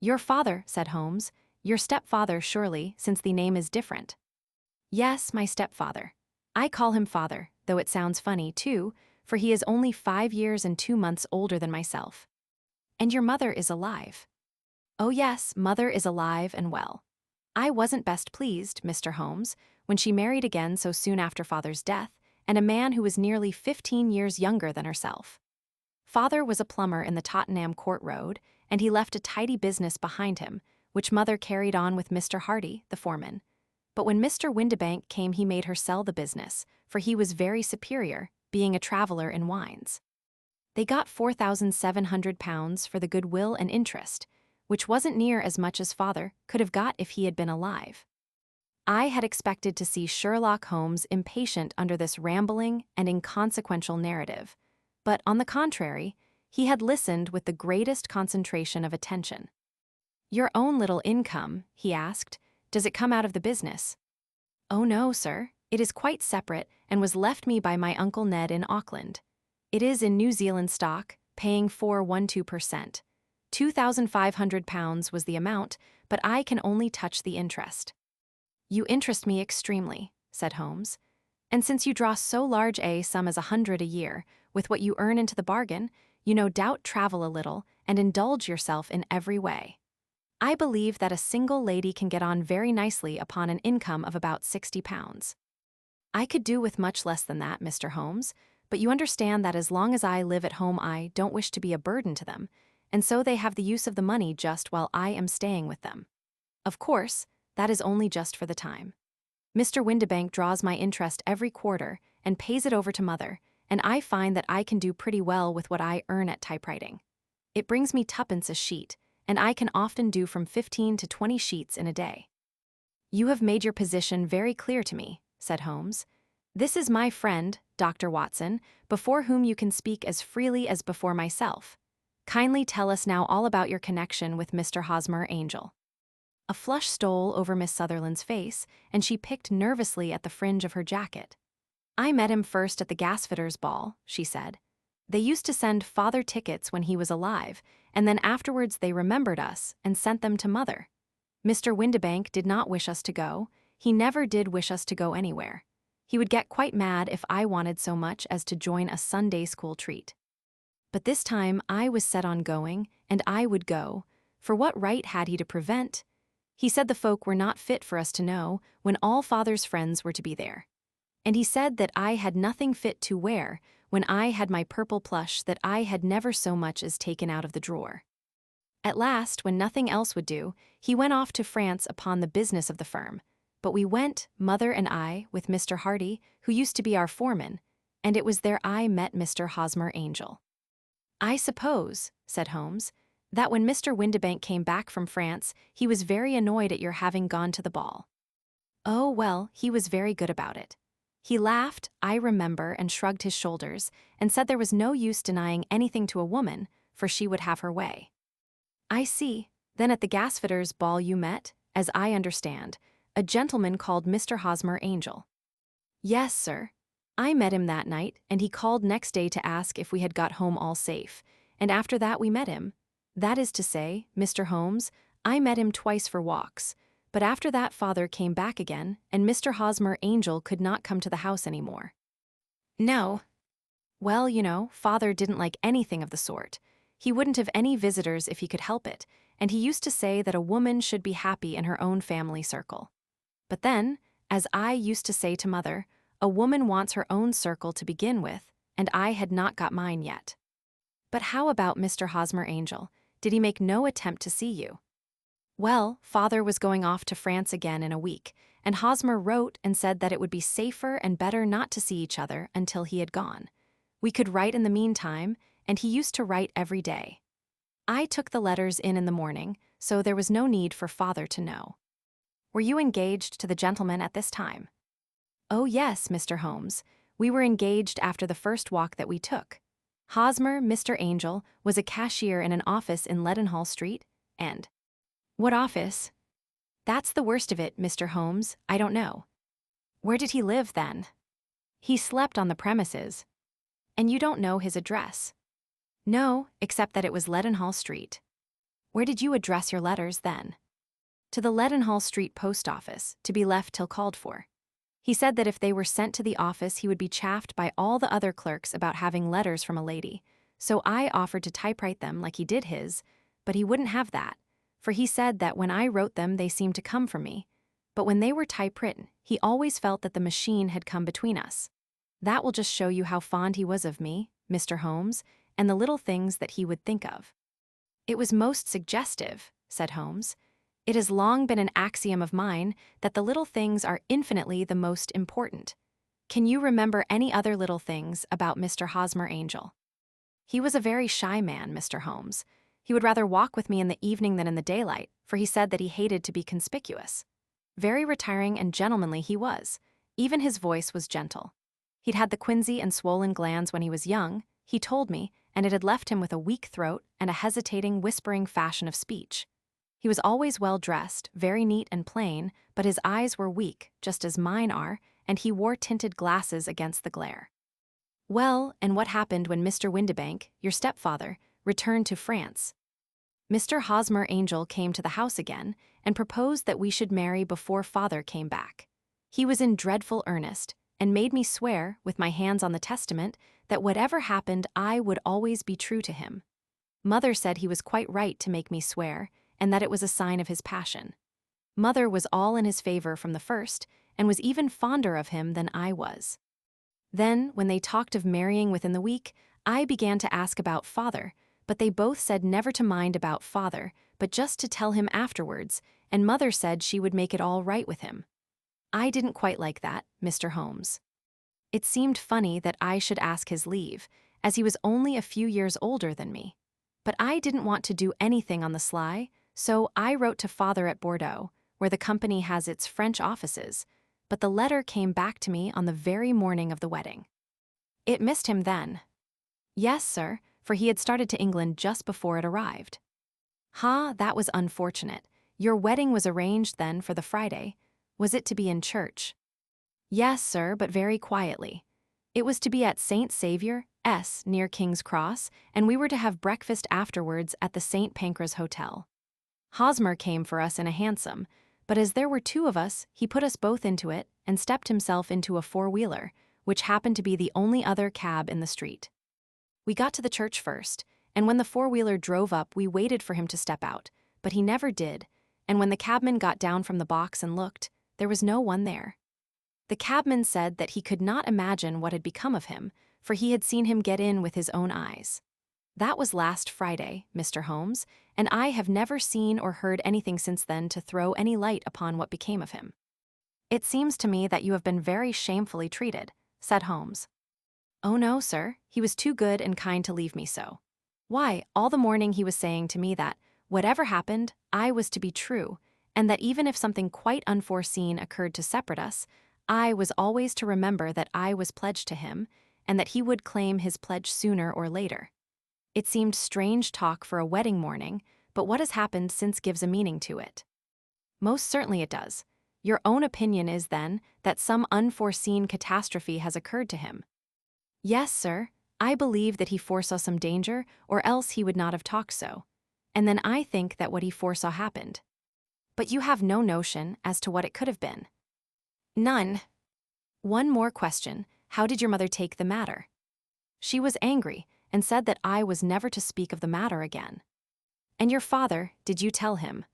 "Your father," said Holmes. "Your stepfather, surely, since the name is different." "Yes, my stepfather. I call him father, though it sounds funny, too, for he is only 5 years and 2 months older than myself." "And your mother is alive?" "Oh yes, mother is alive and well. I wasn't best pleased, Mr. Holmes, when she married again so soon after father's death, and a man who was nearly 15 years younger than herself. Father was a plumber in the Tottenham Court Road, and he left a tidy business behind him, which mother carried on with Mr. Hardy, the foreman. But when Mr. Windibank came he made her sell the business, for he was very superior, being a traveller in wines. They got £4,700 for the goodwill and interest, which wasn't near as much as father could have got if he had been alive." I had expected to see Sherlock Holmes impatient under this rambling and inconsequential narrative, but on the contrary, he had listened with the greatest concentration of attention. "Your own little income," he asked, "does it come out of the business?" "Oh no, sir, it is quite separate and was left me by my Uncle Ned in Auckland. It is in New Zealand stock, paying 4.12%. £2,500 was the amount, but I can only touch the interest." "You interest me extremely," said Holmes. And since you draw so large a sum as 100 a year, with what you earn into the bargain, you no doubt travel a little and indulge yourself in every way. I believe that a single lady can get on very nicely upon an income of about £60. I could do with much less than that, Mr. Holmes, but you understand that as long as I live at home I don't wish to be a burden to them, and so they have the use of the money just while I am staying with them. Of course, that is only just for the time. Mr. Windibank draws my interest every quarter and pays it over to Mother, and I find that I can do pretty well with what I earn at typewriting. It brings me tuppence a sheet, and I can often do from 15 to 20 sheets in a day. You have made your position very clear to me, said Holmes. This is my friend, Dr. Watson, before whom you can speak as freely as before myself. Kindly tell us now all about your connection with Mr. Hosmer Angel. A flush stole over Miss Sutherland's face, and she picked nervously at the fringe of her jacket. I met him first at the gasfitters' ball, she said. They used to send Father tickets when he was alive, and then afterwards they remembered us and sent them to Mother. Mr. Windibank did not wish us to go. He never did wish us to go anywhere. He would get quite mad if I wanted so much as to join a Sunday school treat. But this time I was set on going, and I would go, for what right had he to prevent? He said the folk were not fit for us to know, when all Father's friends were to be there. And he said that I had nothing fit to wear, when I had my purple plush that I had never so much as taken out of the drawer. At last, when nothing else would do, he went off to France upon the business of the firm. But we went, Mother and I, with Mr. Hardy, who used to be our foreman, and it was there I met Mr. Hosmer Angel. I suppose, said Holmes, that when Mr. Windibank came back from France, he was very annoyed at your having gone to the ball. Oh, well, he was very good about it. He laughed, I remember, and shrugged his shoulders, and said there was no use denying anything to a woman, for she would have her way. I see. Then at the gasfitters' ball you met, as I understand, a gentleman called Mr. Hosmer Angel. Yes, sir. I met him that night, and he called next day to ask if we had got home all safe, and after that we met him. That is to say, Mr. Holmes, I met him twice for walks, but after that Father came back again, and Mr. Hosmer Angel could not come to the house any more. No. Well, you know, Father didn't like anything of the sort. He wouldn't have any visitors if he could help it, and he used to say that a woman should be happy in her own family circle. But then, as I used to say to Mother, a woman wants her own circle to begin with, and I had not got mine yet. But how about Mr. Hosmer Angel? Did he make no attempt to see you? Well, Father was going off to France again in a week, and Hosmer wrote and said that it would be safer and better not to see each other until he had gone. We could write in the meantime, and he used to write every day. I took the letters in the morning, so there was no need for Father to know. Were you engaged to the gentleman at this time? Oh yes, Mr. Holmes. We were engaged after the first walk that we took. Hosmer, Mr. Angel, was a cashier in an office in Leadenhall Street, and— What office? That's the worst of it, Mr. Holmes, I don't know. Where did he live, then? He slept on the premises. And you don't know his address? No, except that it was Leadenhall Street. Where did you address your letters, then? To the Leadenhall Street post office, to be left till called for. He said that if they were sent to the office he would be chaffed by all the other clerks about having letters from a lady, so I offered to typewrite them like he did his, but he wouldn't have that, for he said that when I wrote them they seemed to come from me, but when they were typewritten he always felt that the machine had come between us. That will just show you how fond he was of me, Mr. Holmes, and the little things that he would think of. It was most suggestive, said Holmes. It has long been an axiom of mine that the little things are infinitely the most important. Can you remember any other little things about Mr. Hosmer Angel? He was a very shy man, Mr. Holmes. He would rather walk with me in the evening than in the daylight, for he said that he hated to be conspicuous. Very retiring and gentlemanly he was. Even his voice was gentle. He'd had the quinsy and swollen glands when he was young, he told me, and it had left him with a weak throat and a hesitating, whispering fashion of speech. He was always well dressed, very neat and plain, but his eyes were weak, just as mine are, and he wore tinted glasses against the glare. Well, and what happened when Mr. Windibank, your stepfather, returned to France? Mr. Hosmer Angel came to the house again and proposed that we should marry before Father came back. He was in dreadful earnest, and made me swear, with my hands on the testament, that whatever happened, I would always be true to him. Mother said he was quite right to make me swear, and that it was a sign of his passion. Mother was all in his favor from the first, and was even fonder of him than I was. Then, when they talked of marrying within the week, I began to ask about father, but they both said never to mind about father, but just to tell him afterwards, and Mother said she would make it all right with him. I didn't quite like that, Mr. Holmes. It seemed funny that I should ask his leave, as he was only a few years older than me. But I didn't want to do anything on the sly, so I wrote to father at Bordeaux, where the company has its French offices, but the letter came back to me on the very morning of the wedding. It missed him then. Yes, sir, for he had started to England just before it arrived. That was unfortunate. Your wedding was arranged then for the Friday. Was it to be in church? Yes, sir, but very quietly. It was to be at St. Saviour's, near King's Cross, and we were to have breakfast afterwards at the St. Pancras Hotel. Hosmer came for us in a hansom, but as there were two of us, he put us both into it and stepped himself into a four-wheeler, which happened to be the only other cab in the street. We got to the church first, and when the four-wheeler drove up, we waited for him to step out, but he never did, and when the cabman got down from the box and looked, there was no one there. The cabman said that he could not imagine what had become of him, for he had seen him get in with his own eyes. That was last Friday, Mr. Holmes, and I have never seen or heard anything since then to throw any light upon what became of him. It seems to me that you have been very shamefully treated, said Holmes. Oh no, sir, he was too good and kind to leave me so. Why, all the morning he was saying to me that, whatever happened, I was to be true, and that even if something quite unforeseen occurred to separate us, I was always to remember that I was pledged to him, and that he would claim his pledge sooner or later. It seemed strange talk for a wedding morning, but what has happened since gives a meaning to it. Most certainly it does. Your own opinion is, then, that some unforeseen catastrophe has occurred to him. Yes, sir, I believe that he foresaw some danger, or else he would not have talked so. And then I think that what he foresaw happened. But you have no notion as to what it could have been. None. One more question. How did your mother take the matter? She was angry, and said that I was never to speak of the matter again. And your father, did you tell him?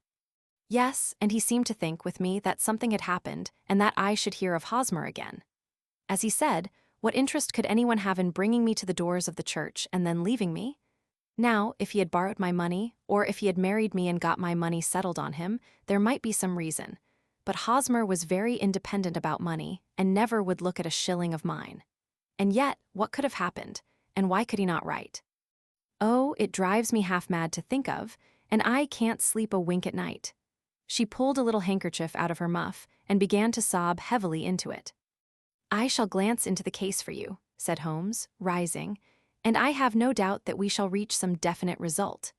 Yes, and he seemed to think with me that something had happened, and that I should hear of Hosmer again. As he said, what interest could anyone have in bringing me to the doors of the church and then leaving me? Now, if he had borrowed my money, or if he had married me and got my money settled on him, there might be some reason. But Hosmer was very independent about money, and never would look at a shilling of mine. And yet, what could have happened, and why could he not write? Oh, it drives me half mad to think of, and I can't sleep a wink at night. She pulled a little handkerchief out of her muff, and began to sob heavily into it. I shall glance into the case for you, said Holmes, rising, and I have no doubt that we shall reach some definite result.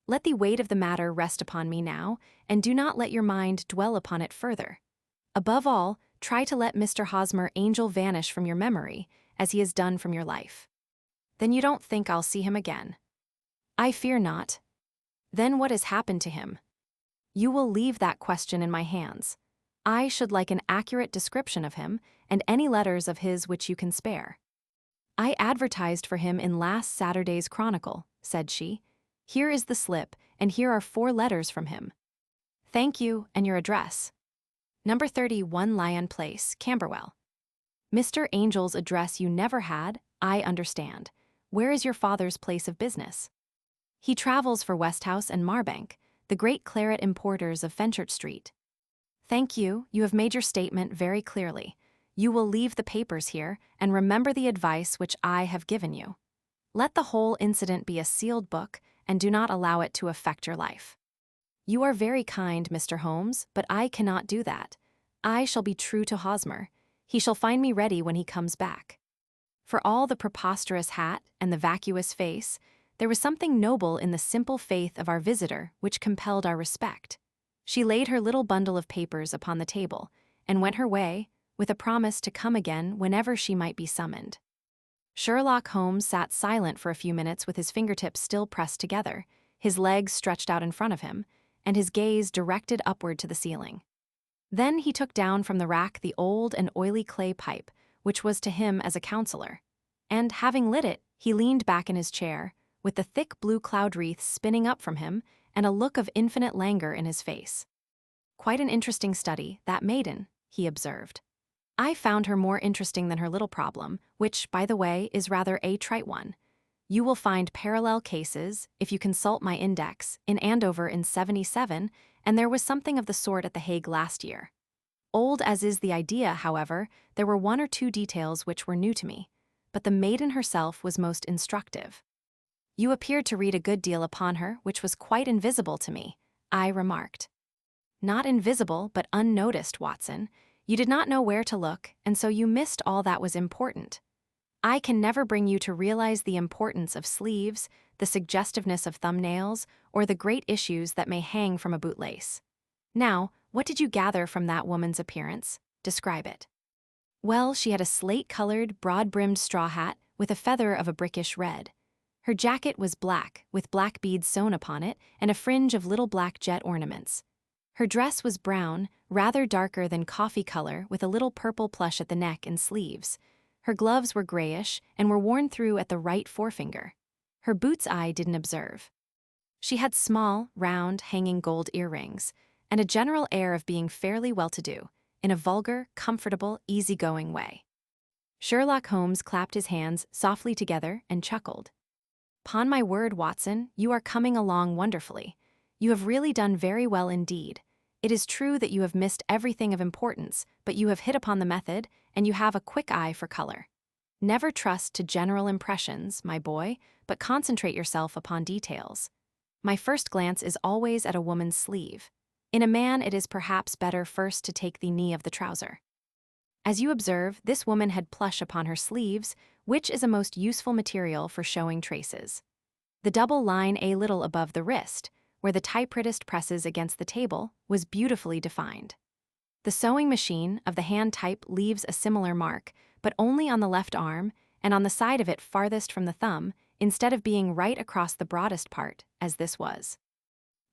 Let the weight of the matter rest upon me now, and do not let your mind dwell upon it further. Above all, try to let Mr. Hosmer Angel vanish from your memory, as he has done from your life. Then you don't think I'll see him again? I fear not. Then what has happened to him? You will leave that question in my hands. I should like an accurate description of him, and any letters of his which you can spare. I advertised for him in last Saturday's Chronicle, said she. Here is the slip, and here are 4 letters from him. Thank you, and your address. Number 31 Lyon Place, Camberwell. Mr. Angel's address you never had, I understand. Where is your father's place of business? He travels for Westhouse and Marbank, the great claret importers of Fenchurch Street. Thank you, you have made your statement very clearly. You will leave the papers here, and remember the advice which I have given you. Let the whole incident be a sealed book, and do not allow it to affect your life. You are very kind, Mr. Holmes, but I cannot do that. I shall be true to Hosmer. He shall find me ready when he comes back. For all the preposterous hat and the vacuous face, there was something noble in the simple faith of our visitor which compelled our respect. She laid her little bundle of papers upon the table, and went her way, with a promise to come again whenever she might be summoned. Sherlock Holmes sat silent for a few minutes with his fingertips still pressed together, his legs stretched out in front of him, and his gaze directed upward to the ceiling. Then he took down from the rack the old and oily clay pipe, which was to him as a counselor. And, having lit it, he leaned back in his chair, with the thick blue cloud wreaths spinning up from him and a look of infinite languor in his face. "Quite an interesting study, that maiden," he observed. "I found her more interesting than her little problem, which, by the way, is rather a trite one. You will find parallel cases, if you consult my index, in Andover in '77, and there was something of the sort at The Hague last year. Old as is the idea, however, there were one or two details which were new to me, but the maiden herself was most instructive." "You appeared to read a good deal upon her, which was quite invisible to me," I remarked. "Not invisible, but unnoticed, Watson. You did not know where to look, and so you missed all that was important. I can never bring you to realize the importance of sleeves, the suggestiveness of thumbnails, or the great issues that may hang from a bootlace. Now, what did you gather from that woman's appearance? Describe it." "Well, she had a slate-colored, broad-brimmed straw hat with a feather of a brickish red. Her jacket was black, with black beads sewn upon it, and a fringe of little black jet ornaments. Her dress was brown, rather darker than coffee color, with a little purple plush at the neck and sleeves. Her gloves were grayish and were worn through at the right forefinger. Her boots I didn't observe. She had small, round, hanging gold earrings, and a general air of being fairly well-to-do, in a vulgar, comfortable, easy-going way." Sherlock Holmes clapped his hands softly together and chuckled. "'Pon my word, Watson, you are coming along wonderfully. You have really done very well indeed. It is true that you have missed everything of importance, but you have hit upon the method, and you have a quick eye for color. Never trust to general impressions, my boy, but concentrate yourself upon details. My first glance is always at a woman's sleeve. In a man it is perhaps better first to take the knee of the trouser. As you observe, this woman had plush upon her sleeves, which is a most useful material for showing traces. The double line a little above the wrist, where the typewritist presses against the table, was beautifully defined. The sewing machine of the hand type leaves a similar mark, but only on the left arm and on the side of it farthest from the thumb, instead of being right across the broadest part, as this was.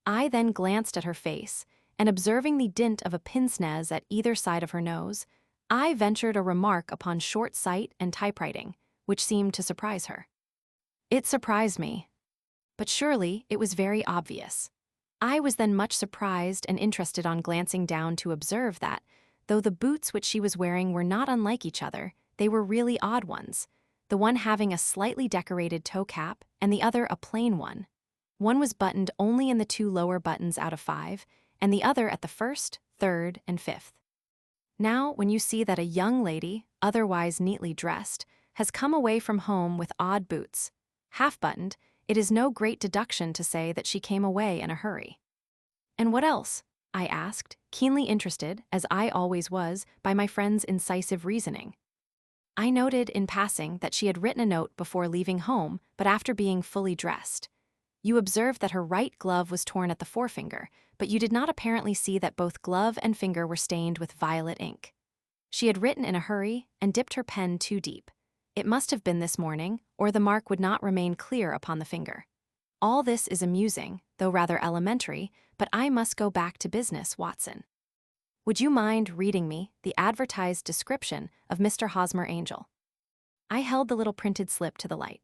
I then glanced at her face, and observing the dint of a pince-nez at either side of her nose, I ventured a remark upon short sight and typewriting, which seemed to surprise her. It surprised me. But surely it was very obvious. I was then much surprised and interested on glancing down to observe that, though the boots which she was wearing were not unlike each other, they were really odd ones, the one having a slightly decorated toe cap and the other a plain one. One was buttoned only in the 2 lower buttons out of 5, and the other at the 1st, 3rd, and 5th. Now, when you see that a young lady, otherwise neatly dressed, has come away from home with odd boots, half-buttoned, it is no great deduction to say that she came away in a hurry." "And what else?" I asked, keenly interested, as I always was, by my friend's incisive reasoning. "I noted, in passing, that she had written a note before leaving home, but after being fully dressed. You observed that her right glove was torn at the forefinger, but you did not apparently see that both glove and finger were stained with violet ink. She had written in a hurry and dipped her pen too deep. It must have been this morning, or the mark would not remain clear upon the finger. All this is amusing, though rather elementary, but I must go back to business, Watson. Would you mind reading me the advertised description of Mr. Hosmer Angel?" I held the little printed slip to the light.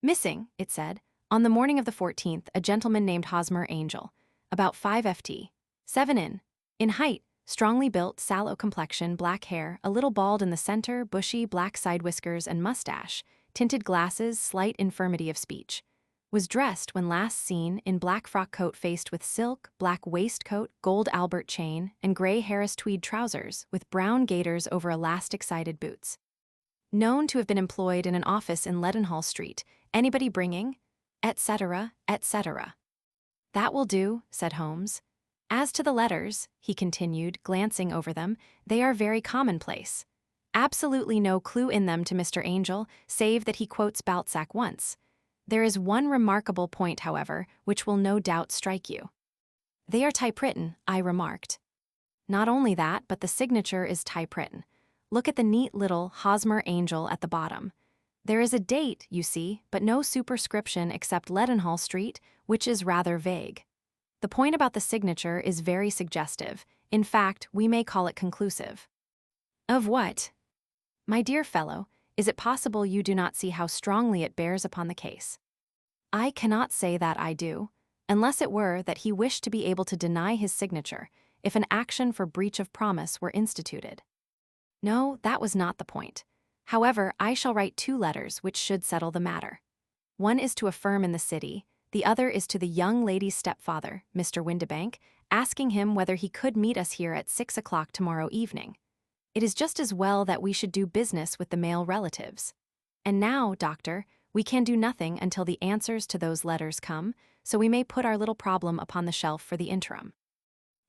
"Missing," it said, "on the morning of the 14th, a gentleman named Hosmer Angel, about 5 ft, 7 in height, strongly built, sallow complexion, black hair, a little bald in the center, bushy black side whiskers and mustache, tinted glasses, slight infirmity of speech. Was dressed, when last seen, in black frock coat faced with silk, black waistcoat, gold Albert chain, and gray Harris tweed trousers, with brown gaiters over elastic-sided boots. Known to have been employed in an office in Leadenhall Street, anybody bringing, etc., etc." "That will do," said Holmes. "As to the letters," he continued, glancing over them, "they are very commonplace. Absolutely no clue in them to Mr. Angel, save that he quotes Balzac once. There is one remarkable point, however, which will no doubt strike you." "They are typewritten," I remarked. "Not only that, but the signature is typewritten. Look at the neat little Hosmer Angel at the bottom. There is a date, you see, but no superscription except Leadenhall Street, which is rather vague. The point about the signature is very suggestive. In fact, we may call it conclusive." "Of what?" My dear fellow, is it possible you do not see how strongly it bears upon the case? I cannot say that I do, unless it were that he wished to be able to deny his signature if an action for breach of promise were instituted. No, that was not the point. However, I shall write 2 letters which should settle the matter. One is to a firm in the city, the other is to the young lady's stepfather, Mr. Windibank, asking him whether he could meet us here at 6 o'clock tomorrow evening. It is just as well that we should do business with the male relatives. And now, doctor, we can do nothing until the answers to those letters come, so we may put our little problem upon the shelf for the interim.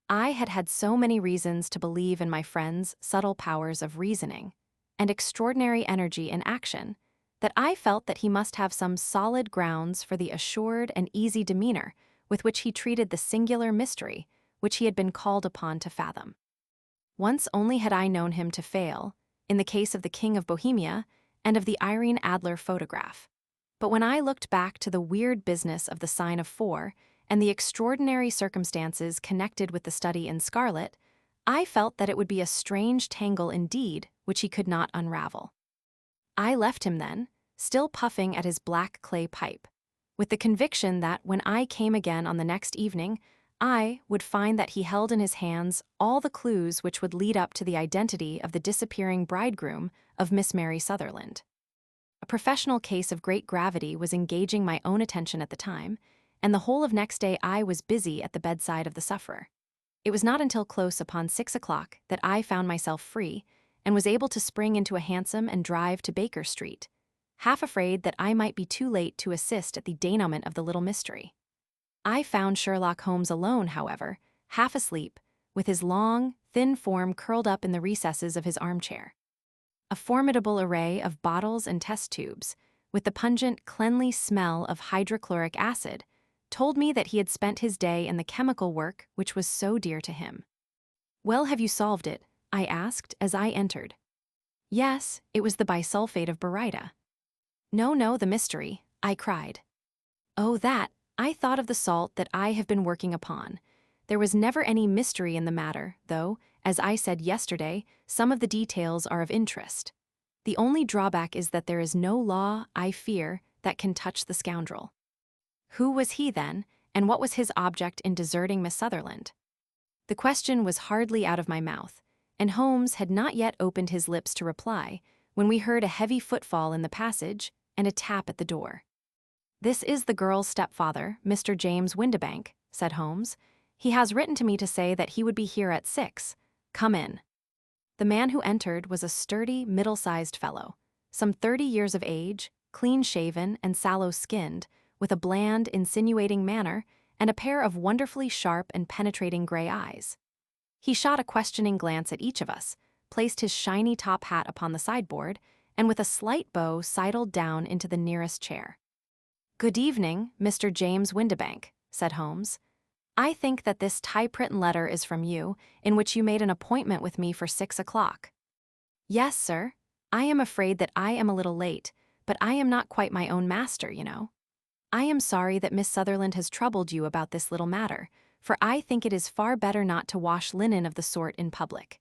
I had had so many reasons to believe in my friend's subtle powers of reasoning and extraordinary energy in action that I felt that he must have some solid grounds for the assured and easy demeanor with which he treated the singular mystery which he had been called upon to fathom. Once only had I known him to fail, in the case of the King of Bohemia and of the Irene Adler photograph. But when I looked back to the weird business of the sign of 4 and the extraordinary circumstances connected with the study in scarlet, I felt that it would be a strange tangle indeed which he could not unravel. I left him then, still puffing at his black clay pipe, with the conviction that when I came again on the next evening, I would find that he held in his hands all the clues which would lead up to the identity of the disappearing bridegroom of Miss Mary Sutherland. A professional case of great gravity was engaging my own attention at the time, and the whole of next day I was busy at the bedside of the sufferer. It was not until close upon 6 o'clock that I found myself free and was able to spring into a hansom and drive to Baker Street, half afraid that I might be too late to assist at the denouement of the little mystery. I found Sherlock Holmes alone, however, half asleep, with his long, thin form curled up in the recesses of his armchair. A formidable array of bottles and test tubes, with the pungent, cleanly smell of hydrochloric acid, told me that he had spent his day in the chemical work which was so dear to him. "Well, have you solved it?" I asked as I entered. "Yes, it was the bisulfate of baryta." No, the mystery," I cried. "Oh, that! I thought of the salt that I have been working upon. There was never any mystery in the matter, though, as I said yesterday, some of the details are of interest. The only drawback is that there is no law, I fear, that can touch the scoundrel." Who was he, then, and what was his object in deserting Miss Sutherland? The question was hardly out of my mouth, and Holmes had not yet opened his lips to reply, when we heard a heavy footfall in the passage and a tap at the door. "This is the girl's stepfather, Mr. James Windibank," said Holmes. "He has written to me to say that he would be here at 6. Come in." The man who entered was a sturdy, middle-sized fellow, some 30 years of age, clean-shaven and sallow-skinned, with a bland, insinuating manner and a pair of wonderfully sharp and penetrating gray eyes. He shot a questioning glance at each of us, placed his shiny top hat upon the sideboard, and with a slight bow sidled down into the nearest chair. "Good evening, Mr. James Windibank," said Holmes. "I think that this typewritten letter is from you, in which you made an appointment with me for 6 o'clock. "Yes, sir. I am afraid that I am a little late, but I am not quite my own master, you know. I am sorry that Miss Sutherland has troubled you about this little matter, for I think it is far better not to wash linen of the sort in public.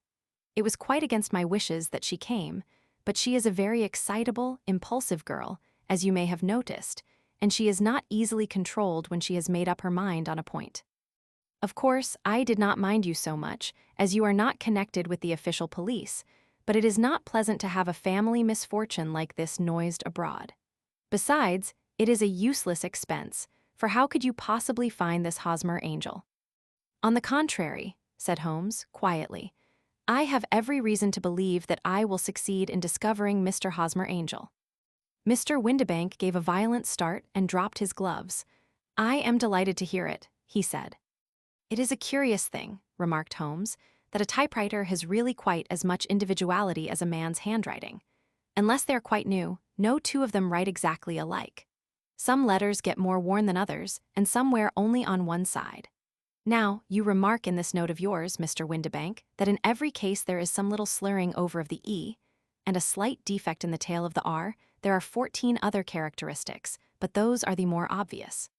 It was quite against my wishes that she came, but she is a very excitable, impulsive girl, as you may have noticed, and she is not easily controlled when she has made up her mind on a point. Of course, I did not mind you so much, as you are not connected with the official police, but it is not pleasant to have a family misfortune like this noised abroad. Besides, it is a useless expense, for how could you possibly find this Hosmer angel?" "On the contrary," said Holmes, quietly, "I have every reason to believe that I will succeed in discovering Mr. Hosmer Angel." Mr. Windibank gave a violent start and dropped his gloves. "I am delighted to hear it," he said. "It is a curious thing," remarked Holmes, "that a typewriter has really quite as much individuality as a man's handwriting. Unless they are quite new, no 2 of them write exactly alike. Some letters get more worn than others, and some wear only on one side. Now, you remark in this note of yours, Mr. Windibank, that in every case there is some little slurring over of the E, and a slight defect in the tail of the R. There are 14 other characteristics, but those are the more obvious.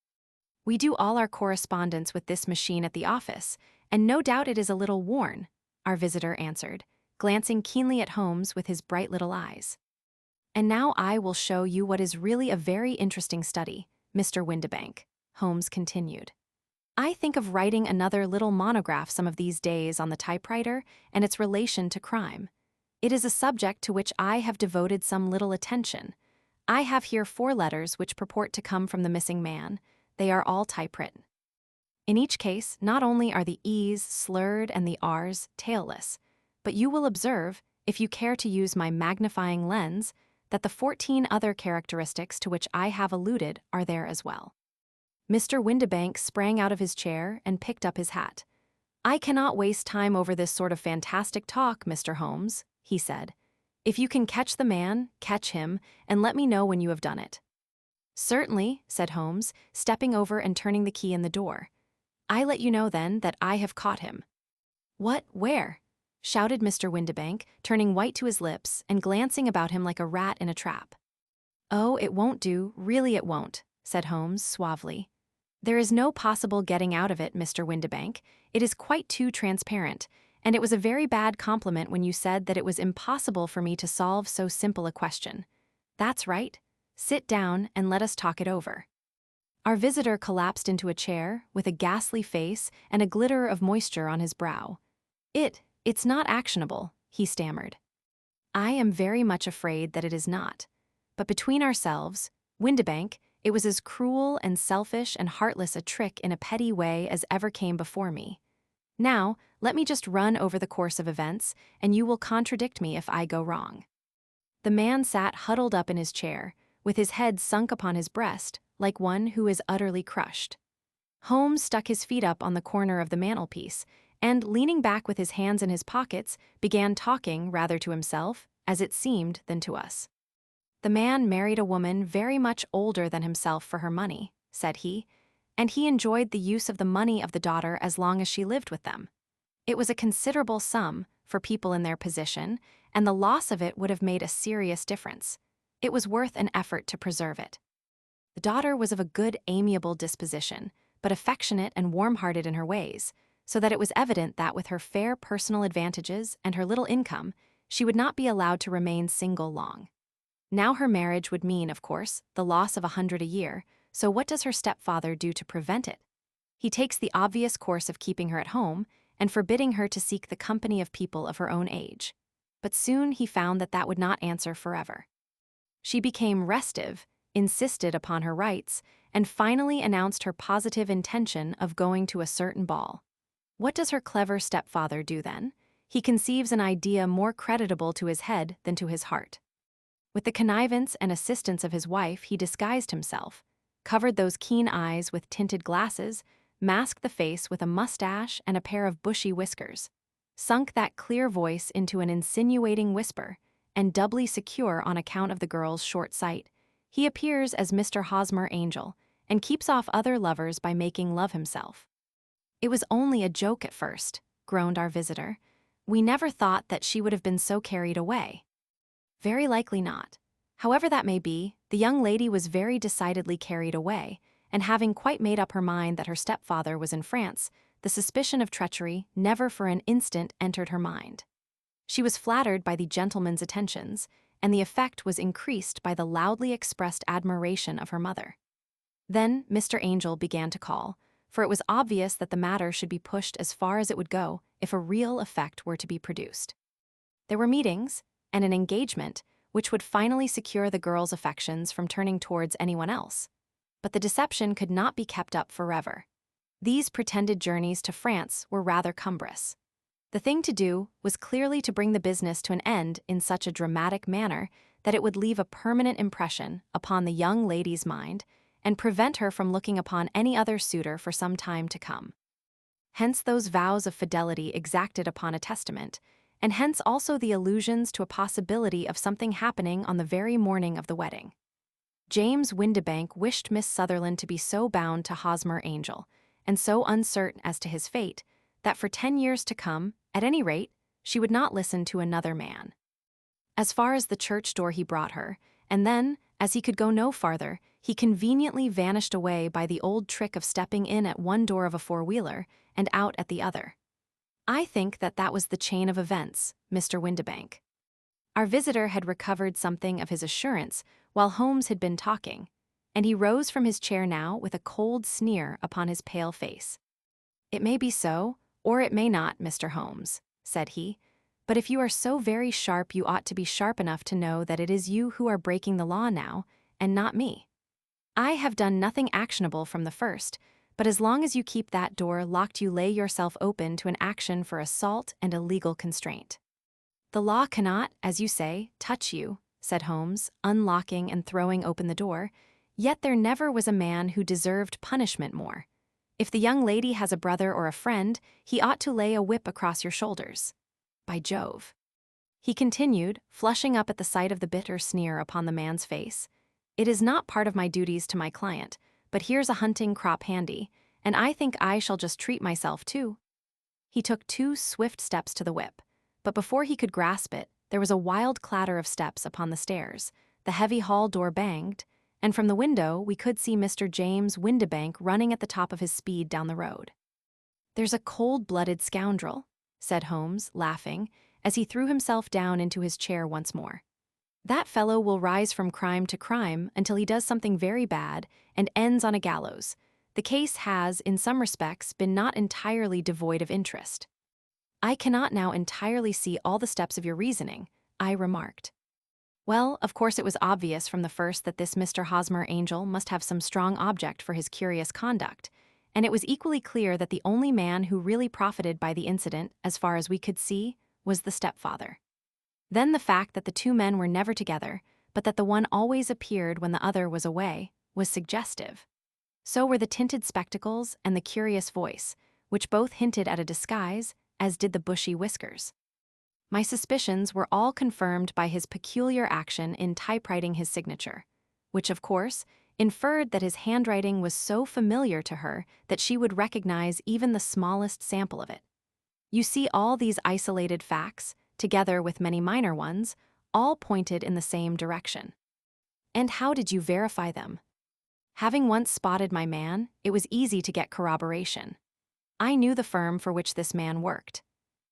We do all our correspondence with this machine at the office, and no doubt it is a little worn," our visitor answered, glancing keenly at Holmes with his bright little eyes. "And now I will show you what is really a very interesting study, Mr. Windibank," Holmes continued. "I think of writing another little monograph some of these days on the typewriter and its relation to crime. It is a subject to which I have devoted some little attention. I have here 4 letters which purport to come from the missing man. They are all typewritten. In each case, not only are the E's slurred and the R's tailless, but you will observe, if you care to use my magnifying lens, that the 14 other characteristics to which I have alluded are there as well." Mr. Windibank sprang out of his chair and picked up his hat. "I cannot waste time over this sort of fantastic talk, Mr. Holmes," he said. "If you can catch the man, catch him, and let me know when you have done it." "Certainly," said Holmes, stepping over and turning the key in the door. "I let you know, then, that I have caught him." "What? Where?" shouted Mr. Windibank, turning white to his lips and glancing about him like a rat in a trap. "Oh, it won't do, really it won't," said Holmes suavely. "There is no possible getting out of it, Mr. Windibank. It is quite too transparent, and it was a very bad compliment when you said that it was impossible for me to solve so simple a question. That's right. Sit down and let us talk it over." Our visitor collapsed into a chair with a ghastly face and a glitter of moisture on his brow. It's not actionable," he stammered. "I am very much afraid that it is not. But between ourselves, Windibank, it was as cruel and selfish and heartless a trick in a petty way as ever came before me. Now, let me just run over the course of events, and you will contradict me if I go wrong." The man sat huddled up in his chair, with his head sunk upon his breast, like one who is utterly crushed. Holmes stuck his feet up on the corner of the mantelpiece, and, leaning back with his hands in his pockets, began talking rather to himself, as it seemed, than to us. "The man married a woman very much older than himself for her money," said he, "and he enjoyed the use of the money of the daughter as long as she lived with them. It was a considerable sum for people in their position, and the loss of it would have made a serious difference. It was worth an effort to preserve it. The daughter was of a good, amiable disposition, but affectionate and warm-hearted in her ways, so that it was evident that with her fair personal advantages and her little income, she would not be allowed to remain single long. Now her marriage would mean, of course, the loss of 100 a year, so what does her stepfather do to prevent it? He takes the obvious course of keeping her at home and forbidding her to seek the company of people of her own age. But soon he found that that would not answer forever. She became restive, insisted upon her rights, and finally announced her positive intention of going to a certain ball. What does her clever stepfather do then? He conceives an idea more creditable to his head than to his heart. With the connivance and assistance of his wife, he disguised himself, covered those keen eyes with tinted glasses, masked the face with a mustache and a pair of bushy whiskers, sunk that clear voice into an insinuating whisper, and doubly secure on account of the girl's short sight, he appears as Mr. Hosmer Angel, and keeps off other lovers by making love himself. "It was only a joke at first," groaned our visitor. "We never thought that she would have been so carried away." "Very likely not. However that may be, the young lady was very decidedly carried away, and having quite made up her mind that her stepfather was in France, the suspicion of treachery never for an instant entered her mind. She was flattered by the gentleman's attentions, and the effect was increased by the loudly expressed admiration of her mother. Then Mr. Angel began to call, for it was obvious that the matter should be pushed as far as it would go if a real effect were to be produced. There were meetings, and an engagement, which would finally secure the girl's affections from turning towards anyone else. But the deception could not be kept up forever. These pretended journeys to France were rather cumbrous. The thing to do was clearly to bring the business to an end in such a dramatic manner that it would leave a permanent impression upon the young lady's mind and prevent her from looking upon any other suitor for some time to come. Hence those vows of fidelity exacted upon a testament, and hence also the allusions to a possibility of something happening on the very morning of the wedding. James Windibank wished Miss Sutherland to be so bound to Hosmer Angel, and so uncertain as to his fate, that for 10 years to come, at any rate, she would not listen to another man. As far as the church door he brought her, and then, as he could go no farther, he conveniently vanished away by the old trick of stepping in at one door of a four-wheeler and out at the other. I think that was the chain of events, Mr. Windibank. Our visitor had recovered something of his assurance while Holmes had been talking, and he rose from his chair now with a cold sneer upon his pale face. "It may be so, or it may not, Mr. Holmes," said he, "but if you are so very sharp, you ought to be sharp enough to know that it is you who are breaking the law now, and not me. I have done nothing actionable from the first, but as long as you keep that door locked, you lay yourself open to an action for assault and illegal constraint. The law cannot, as you say, touch you," said Holmes, unlocking and throwing open the door, "yet there never was a man who deserved punishment more. If the young lady has a brother or a friend, he ought to lay a whip across your shoulders. By Jove," he continued, flushing up at the sight of the bitter sneer upon the man's face, "it is not part of my duties to my client, but here's a hunting crop handy, and I think I shall just treat myself too." He took 2 swift steps to the whip, but before he could grasp it, there was a wild clatter of steps upon the stairs, the heavy hall door banged, and from the window we could see Mr. James Windibank running at the top of his speed down the road. "There's a cold-blooded scoundrel," said Holmes, laughing, as he threw himself down into his chair once more. "That fellow will rise from crime to crime until he does something very bad and ends on a gallows. The case has, in some respects, been not entirely devoid of interest." "I cannot now entirely see all the steps of your reasoning," I remarked. "Well, of course it was obvious from the first that this Mr. Hosmer Angel must have some strong object for his curious conduct, and it was equally clear that the only man who really profited by the incident, as far as we could see, was the stepfather. Then the fact that the 2 men were never together, but that the one always appeared when the other was away, was suggestive. So were the tinted spectacles and the curious voice, which both hinted at a disguise, as did the bushy whiskers. My suspicions were all confirmed by his peculiar action in typewriting his signature, which, of course, inferred that his handwriting was so familiar to her that she would recognize even the smallest sample of it. You see, all these isolated facts, together with many minor ones, all pointed in the same direction. And how did you verify them? Having once spotted my man, it was easy to get corroboration. I knew the firm for which this man worked.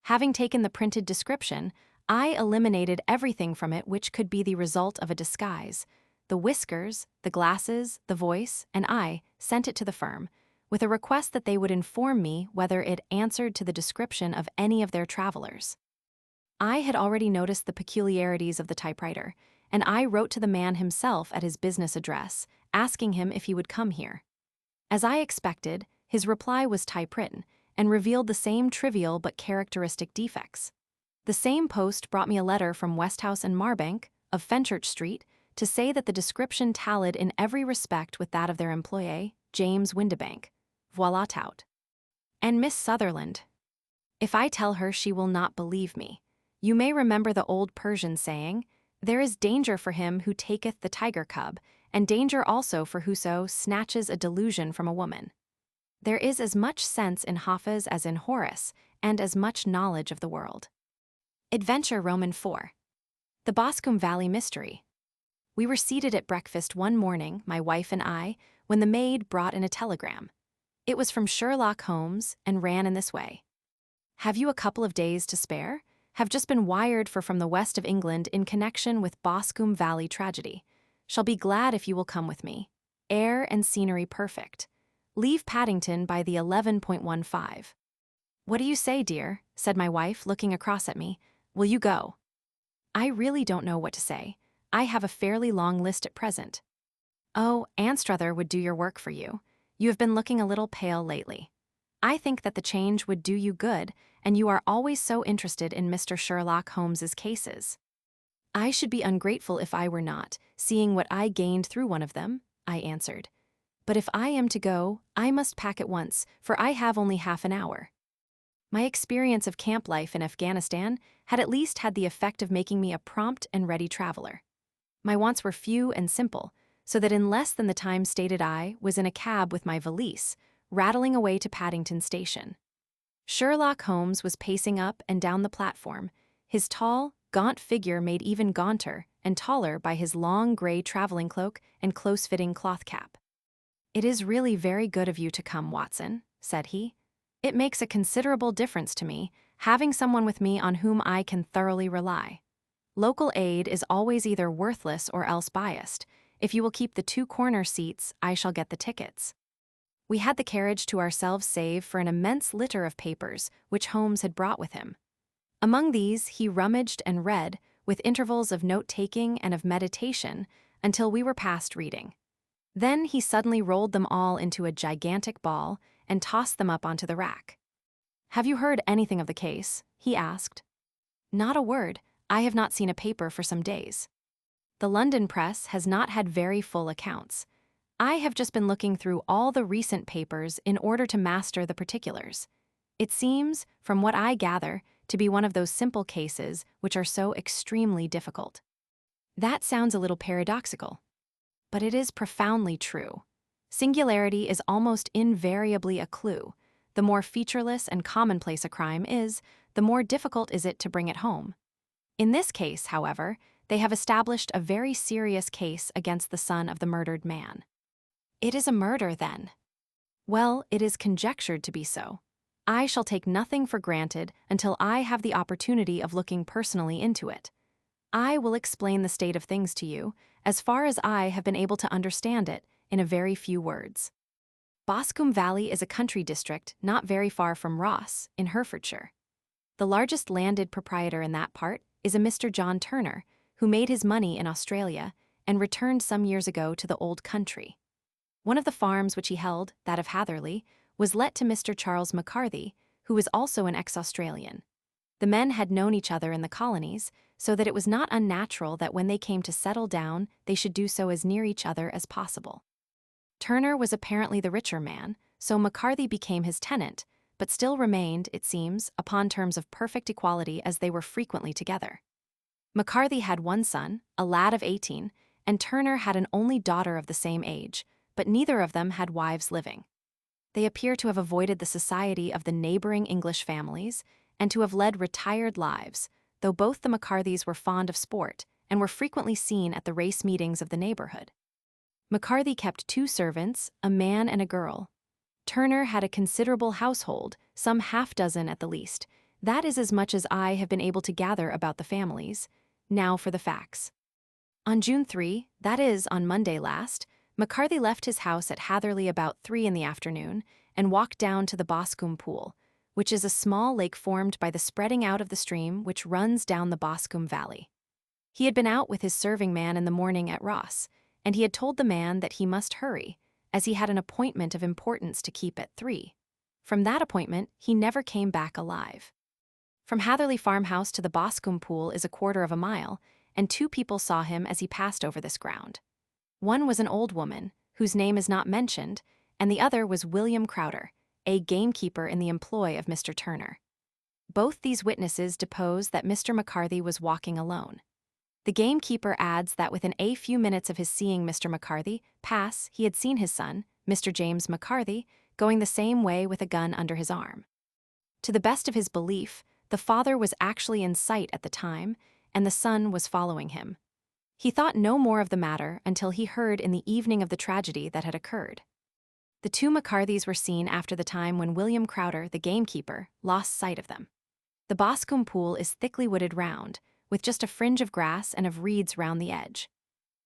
Having taken the printed description, I eliminated everything from it which could be the result of a disguise. The whiskers, the glasses, the voice, and I sent it to the firm, with a request that they would inform me whether it answered to the description of any of their travelers. I had already noticed the peculiarities of the typewriter, and I wrote to the man himself at his business address, asking him if he would come here. As I expected, his reply was typewritten, and revealed the same trivial but characteristic defects. The same post brought me a letter from Westhouse and Marbank, of Fenchurch Street, to say that the description tallied in every respect with that of their employé, James Windibank. Voilà tout. And Miss Sutherland. If I tell her, she will not believe me. You may remember the old Persian saying, "There is danger for him who taketh the tiger cub, and danger also for whoso snatches a delusion from a woman." There is as much sense in Hafiz as in Horace, and as much knowledge of the world. Adventure Roman 4. The Boscombe Valley Mystery. We were seated at breakfast one morning, my wife and I, when the maid brought in a telegram. It was from Sherlock Holmes, and ran in this way. "Have you a couple of days to spare? Have just been wired for from the west of England in connection with Boscombe Valley tragedy. Shall be glad if you will come with me. Air and scenery perfect. Leave Paddington by the 11.15. "What do you say, dear?" said my wife, looking across at me. "Will you go?" I really don't know what to say. I have a fairly long list at present. "Oh, Anstruther would do your work for you. You have been looking a little pale lately. I think that the change would do you good, and you are always so interested in Mr. Sherlock Holmes's cases." "I should be ungrateful if I were not, seeing what I gained through one of them," I answered. "But if I am to go, I must pack at once, for I have only half an hour." My experience of camp life in Afghanistan had at least had the effect of making me a prompt and ready traveler. My wants were few and simple, so that in less than the time stated I was in a cab with my valise, rattling away to Paddington Station. Sherlock Holmes was pacing up and down the platform, his tall, gaunt figure made even gaunter and taller by his long gray traveling cloak and close-fitting cloth cap. "It is really very good of you to come, Watson," said he. It makes a considerable difference to me, having someone with me on whom I can thoroughly rely. Local aid is always either worthless or else biased. If you will keep the 2 corner seats, I shall get the tickets. We had the carriage to ourselves save for an immense litter of papers which Holmes had brought with him. Among these he rummaged and read, with intervals of note-taking and of meditation, until we were past reading. Then he suddenly rolled them all into a gigantic ball and tossed them up onto the rack. "Have you heard anything of the case?" he asked. "Not a word. I have not seen a paper for some days. The London press has not had very full accounts. I have just been looking through all the recent papers in order to master the particulars. It seems, from what I gather, to be one of those simple cases which are so extremely difficult." That sounds a little paradoxical, but it is profoundly true. Singularity is almost invariably a clue. The more featureless and commonplace a crime is, the more difficult is it to bring it home. In this case, however, they have established a very serious case against the son of the murdered man. It is a murder, then? Well, it is conjectured to be so. I shall take nothing for granted until I have the opportunity of looking personally into it. I will explain the state of things to you, as far as I have been able to understand it, in a very few words. Boscombe Valley is a country district not very far from Ross, in Herefordshire. The largest landed proprietor in that part is a Mr. John Turner, who made his money in Australia and returned some years ago to the old country. One of the farms which he held, that of Hatherley, was let to Mr. Charles McCarthy, who was also an ex-Australian. The men had known each other in the colonies, so that it was not unnatural that when they came to settle down, they should do so as near each other as possible. Turner was apparently the richer man, so McCarthy became his tenant, but still remained, it seems, upon terms of perfect equality as they were frequently together. McCarthy had one son, a lad of 18, and Turner had an only daughter of the same age, but neither of them had wives living. They appear to have avoided the society of the neighboring English families and to have led retired lives, though both the McCarthys were fond of sport and were frequently seen at the race meetings of the neighborhood. McCarthy kept 2 servants, a man and a girl. Turner had a considerable household, some half-dozen at the least. That is as much as I have been able to gather about the families. Now for the facts. On June 3, that is, on Monday last, McCarthy left his house at Hatherley about 3 in the afternoon and walked down to the Boscombe Pool, which is a small lake formed by the spreading out of the stream which runs down the Boscombe Valley. He had been out with his serving man in the morning at Ross, and he had told the man that he must hurry, as he had an appointment of importance to keep at 3. From that appointment, he never came back alive. From Hatherley farmhouse to the Boscombe Pool is a quarter of a mile, and 2 people saw him as he passed over this ground. One was an old woman, whose name is not mentioned, and the other was William Crowder, a gamekeeper in the employ of Mr. Turner. Both these witnesses depose that Mr. McCarthy was walking alone. The gamekeeper adds that within a few minutes of his seeing Mr. McCarthy pass, he had seen his son, Mr. James McCarthy, going the same way with a gun under his arm. To the best of his belief, the father was actually in sight at the time, and the son was following him. He thought no more of the matter until he heard in the evening of the tragedy that had occurred. The 2 McCarthys were seen after the time when William Crowder, the gamekeeper, lost sight of them. The Boscombe Pool is thickly wooded round, with just a fringe of grass and of reeds round the edge.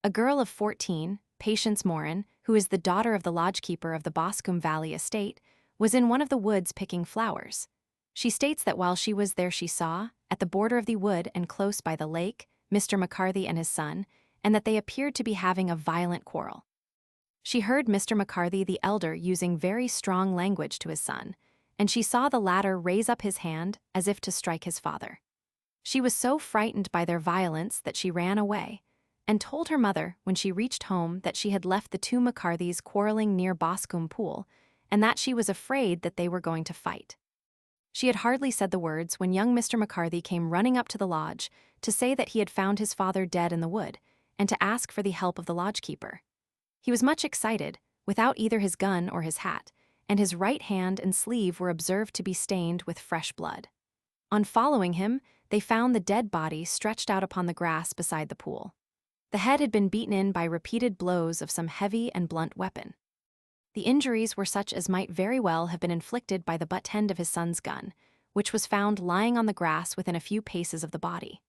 A girl of 14, Patience Morin, who is the daughter of the lodgekeeper of the Boscombe Valley estate, was in one of the woods picking flowers. She states that while she was there she saw, at the border of the wood and close by the lake, Mr. McCarthy and his son, and that they appeared to be having a violent quarrel. She heard Mr. McCarthy the elder using very strong language to his son, and she saw the latter raise up his hand as if to strike his father. She was so frightened by their violence that she ran away, and told her mother when she reached home that she had left the 2 McCarthys quarreling near Boscombe Pool, and that she was afraid that they were going to fight. She had hardly said the words when young Mr. McCarthy came running up to the lodge to say that he had found his father dead in the wood, and to ask for the help of the lodgekeeper. He was much excited, without either his gun or his hat, and his right hand and sleeve were observed to be stained with fresh blood. On following him, they found the dead body stretched out upon the grass beside the pool. The head had been beaten in by repeated blows of some heavy and blunt weapon. The injuries were such as might very well have been inflicted by the butt end of his son's gun, which was found lying on the grass within a few paces of the body.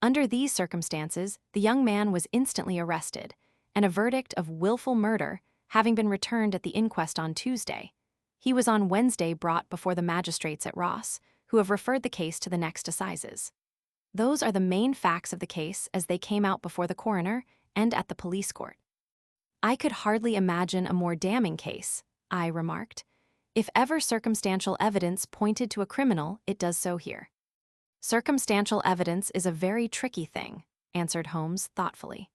Under these circumstances, the young man was instantly arrested, and a verdict of willful murder having been returned at the inquest on Tuesday, he was on Wednesday brought before the magistrates at Ross, who have referred the case to the next assizes. Those are the main facts of the case as they came out before the coroner and at the police court. I could hardly imagine a more damning case, I remarked. If ever circumstantial evidence pointed to a criminal, it does so here. Circumstantial evidence is a very tricky thing, answered Holmes thoughtfully.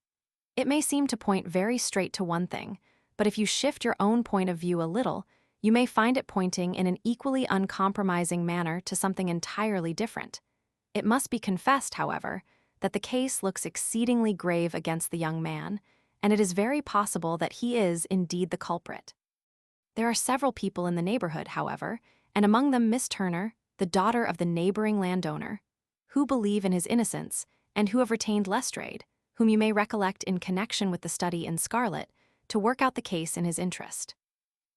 It may seem to point very straight to one thing, but if you shift your own point of view a little, you may find it pointing in an equally uncompromising manner to something entirely different. It must be confessed, however, that the case looks exceedingly grave against the young man, and it is very possible that he is indeed the culprit. There are several people in the neighborhood, however, and among them Miss Turner, the daughter of the neighboring landowner, who believe in his innocence and who have retained Lestrade, whom you may recollect in connection with the study in Scarlet, to work out the case in his interest.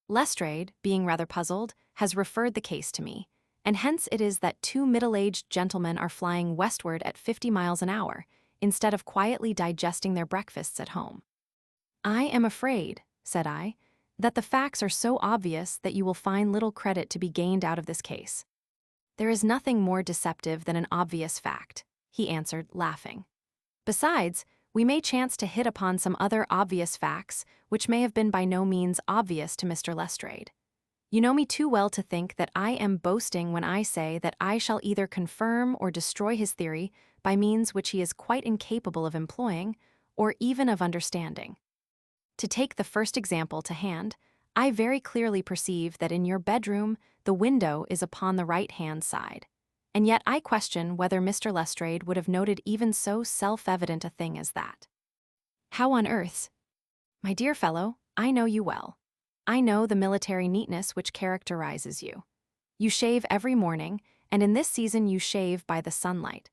Lestrade, being rather puzzled, has referred the case to me, and hence it is that two middle-aged gentlemen are flying westward at 50 miles an hour, instead of quietly digesting their breakfasts at home. I am afraid, said I, that the facts are so obvious that you will find little credit to be gained out of this case. There is nothing more deceptive than an obvious fact, he answered, laughing. Besides, we may chance to hit upon some other obvious facts which may have been by no means obvious to Mr. Lestrade. You know me too well to think that I am boasting when I say that I shall either confirm or destroy his theory by means which he is quite incapable of employing or even of understanding. To take the first example to hand, I very clearly perceive that in your bedroom the window is upon the right-hand side, and yet I question whether Mr. Lestrade would have noted even so self-evident a thing as that. How on earth? My dear fellow, I know you well. I know the military neatness which characterizes you. You shave every morning, and in this season you shave by the sunlight.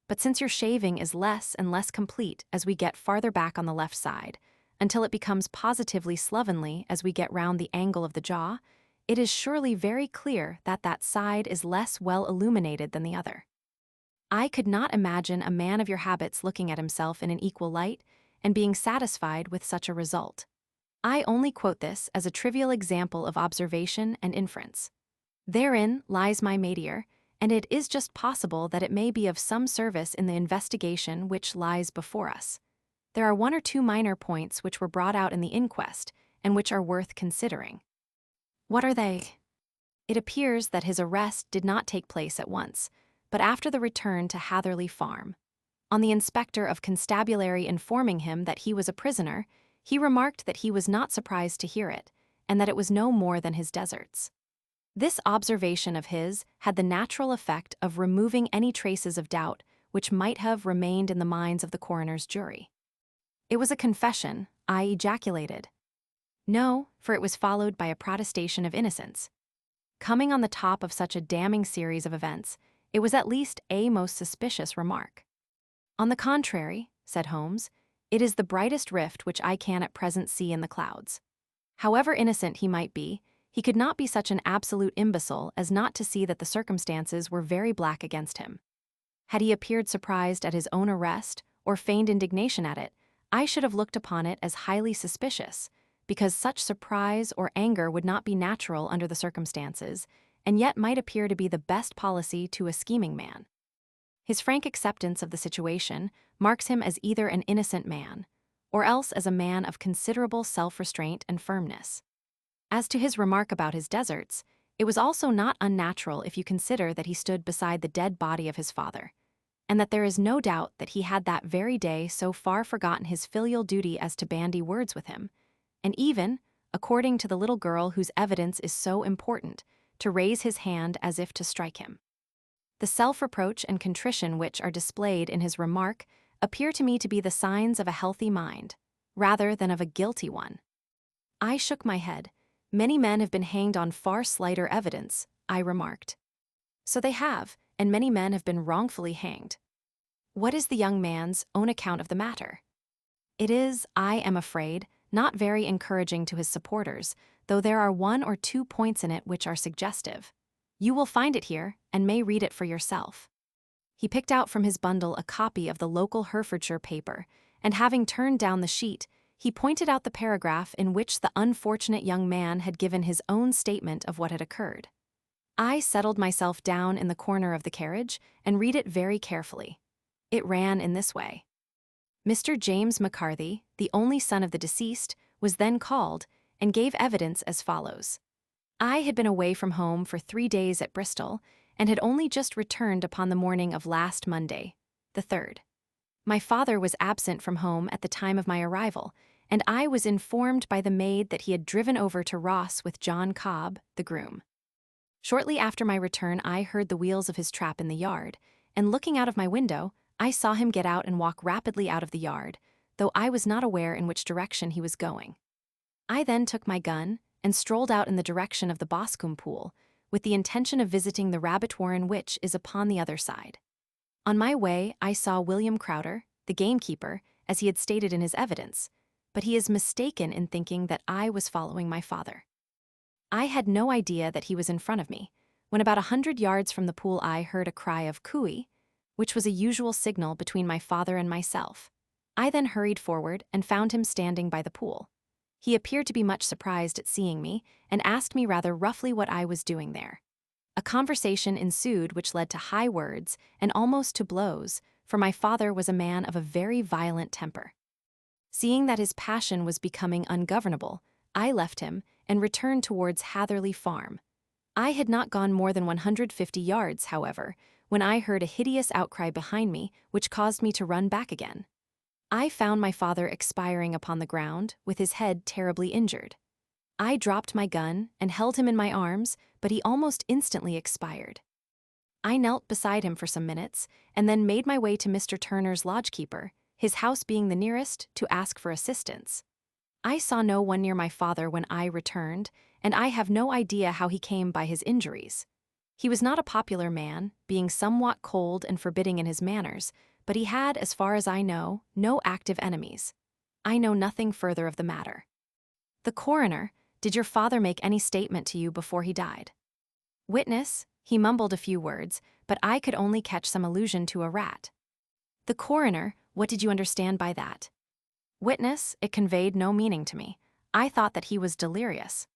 But since your shaving is less and less complete as we get farther back on the left side, until it becomes positively slovenly as we get round the angle of the jaw, it is surely very clear that that side is less well illuminated than the other. I could not imagine a man of your habits looking at himself in an equal light and being satisfied with such a result. I only quote this as a trivial example of observation and inference. Therein lies my métier, and it is just possible that it may be of some service in the investigation which lies before us. There are one or two minor points which were brought out in the inquest, and which are worth considering. What are they? It appears that his arrest did not take place at once, but after the return to Hatherley Farm. On the inspector of constabulary informing him that he was a prisoner, he remarked that he was not surprised to hear it, and that it was no more than his deserts. This observation of his had the natural effect of removing any traces of doubt which might have remained in the minds of the coroner's jury. It was a confession, I ejaculated. No, for it was followed by a protestation of innocence. Coming on the top of such a damning series of events, it was at least a most suspicious remark. On the contrary, said Holmes, it is the brightest rift which I can at present see in the clouds. However innocent he might be, he could not be such an absolute imbecile as not to see that the circumstances were very black against him. Had he appeared surprised at his own arrest, or feigned indignation at it, I should have looked upon it as highly suspicious, because such surprise or anger would not be natural under the circumstances, and yet might appear to be the best policy to a scheming man. His frank acceptance of the situation marks him as either an innocent man, or else as a man of considerable self-restraint and firmness. As to his remark about his deserts, it was also not unnatural if you consider that he stood beside the dead body of his father, and that there is no doubt that he had that very day so far forgotten his filial duty as to bandy words with him, and even, according to the little girl whose evidence is so important, to raise his hand as if to strike him. The self-reproach and contrition which are displayed in his remark appear to me to be the signs of a healthy mind, rather than of a guilty one. I shook my head. Many men have been hanged on far slighter evidence, I remarked. So they have, and many men have been wrongfully hanged. What is the young man's own account of the matter? It is, I am afraid, not very encouraging to his supporters, though there are 1 or 2 points in it which are suggestive. You will find it here and may read it for yourself." He picked out from his bundle a copy of the local Herefordshire paper, and having turned down the sheet, he pointed out the paragraph in which the unfortunate young man had given his own statement of what had occurred. I settled myself down in the corner of the carriage and read it very carefully. It ran in this way. Mr. James McCarthy, the only son of the deceased, was then called and gave evidence as follows. I had been away from home for 3 days at Bristol and had only just returned upon the morning of last Monday, the 3rd. My father was absent from home at the time of my arrival, and I was informed by the maid that he had driven over to Ross with John Cobb, the groom. Shortly after my return, I heard the wheels of his trap in the yard, and looking out of my window, I saw him get out and walk rapidly out of the yard, though I was not aware in which direction he was going. I then took my gun and strolled out in the direction of the Boscombe Pool, with the intention of visiting the rabbit warren which is upon the other side. On my way, I saw William Crowder, the gamekeeper, as he had stated in his evidence, but he is mistaken in thinking that I was following my father. I had no idea that he was in front of me. When about 100 yards from the pool, I heard a cry of cooey, which was a usual signal between my father and myself. I then hurried forward and found him standing by the pool. He appeared to be much surprised at seeing me and asked me rather roughly what I was doing there. A conversation ensued which led to high words and almost to blows, for my father was a man of a very violent temper. Seeing that his passion was becoming ungovernable, I left him and returned towards Hatherley Farm. I had not gone more than 150 yards, however, when I heard a hideous outcry behind me which caused me to run back again. I found my father expiring upon the ground, with his head terribly injured. I dropped my gun and held him in my arms, but he almost instantly expired. I knelt beside him for some minutes, and then made my way to Mr. Turner's lodgekeeper, his house being the nearest, to ask for assistance. I saw no one near my father when I returned, and I have no idea how he came by his injuries. He was not a popular man, being somewhat cold and forbidding in his manners, but he had, as far as I know, no active enemies. I know nothing further of the matter. The coroner: did your father make any statement to you before he died? Witness: he mumbled a few words, but I could only catch some allusion to a rat. The coroner: what did you understand by that? Witness: it conveyed no meaning to me. I thought that he was delirious.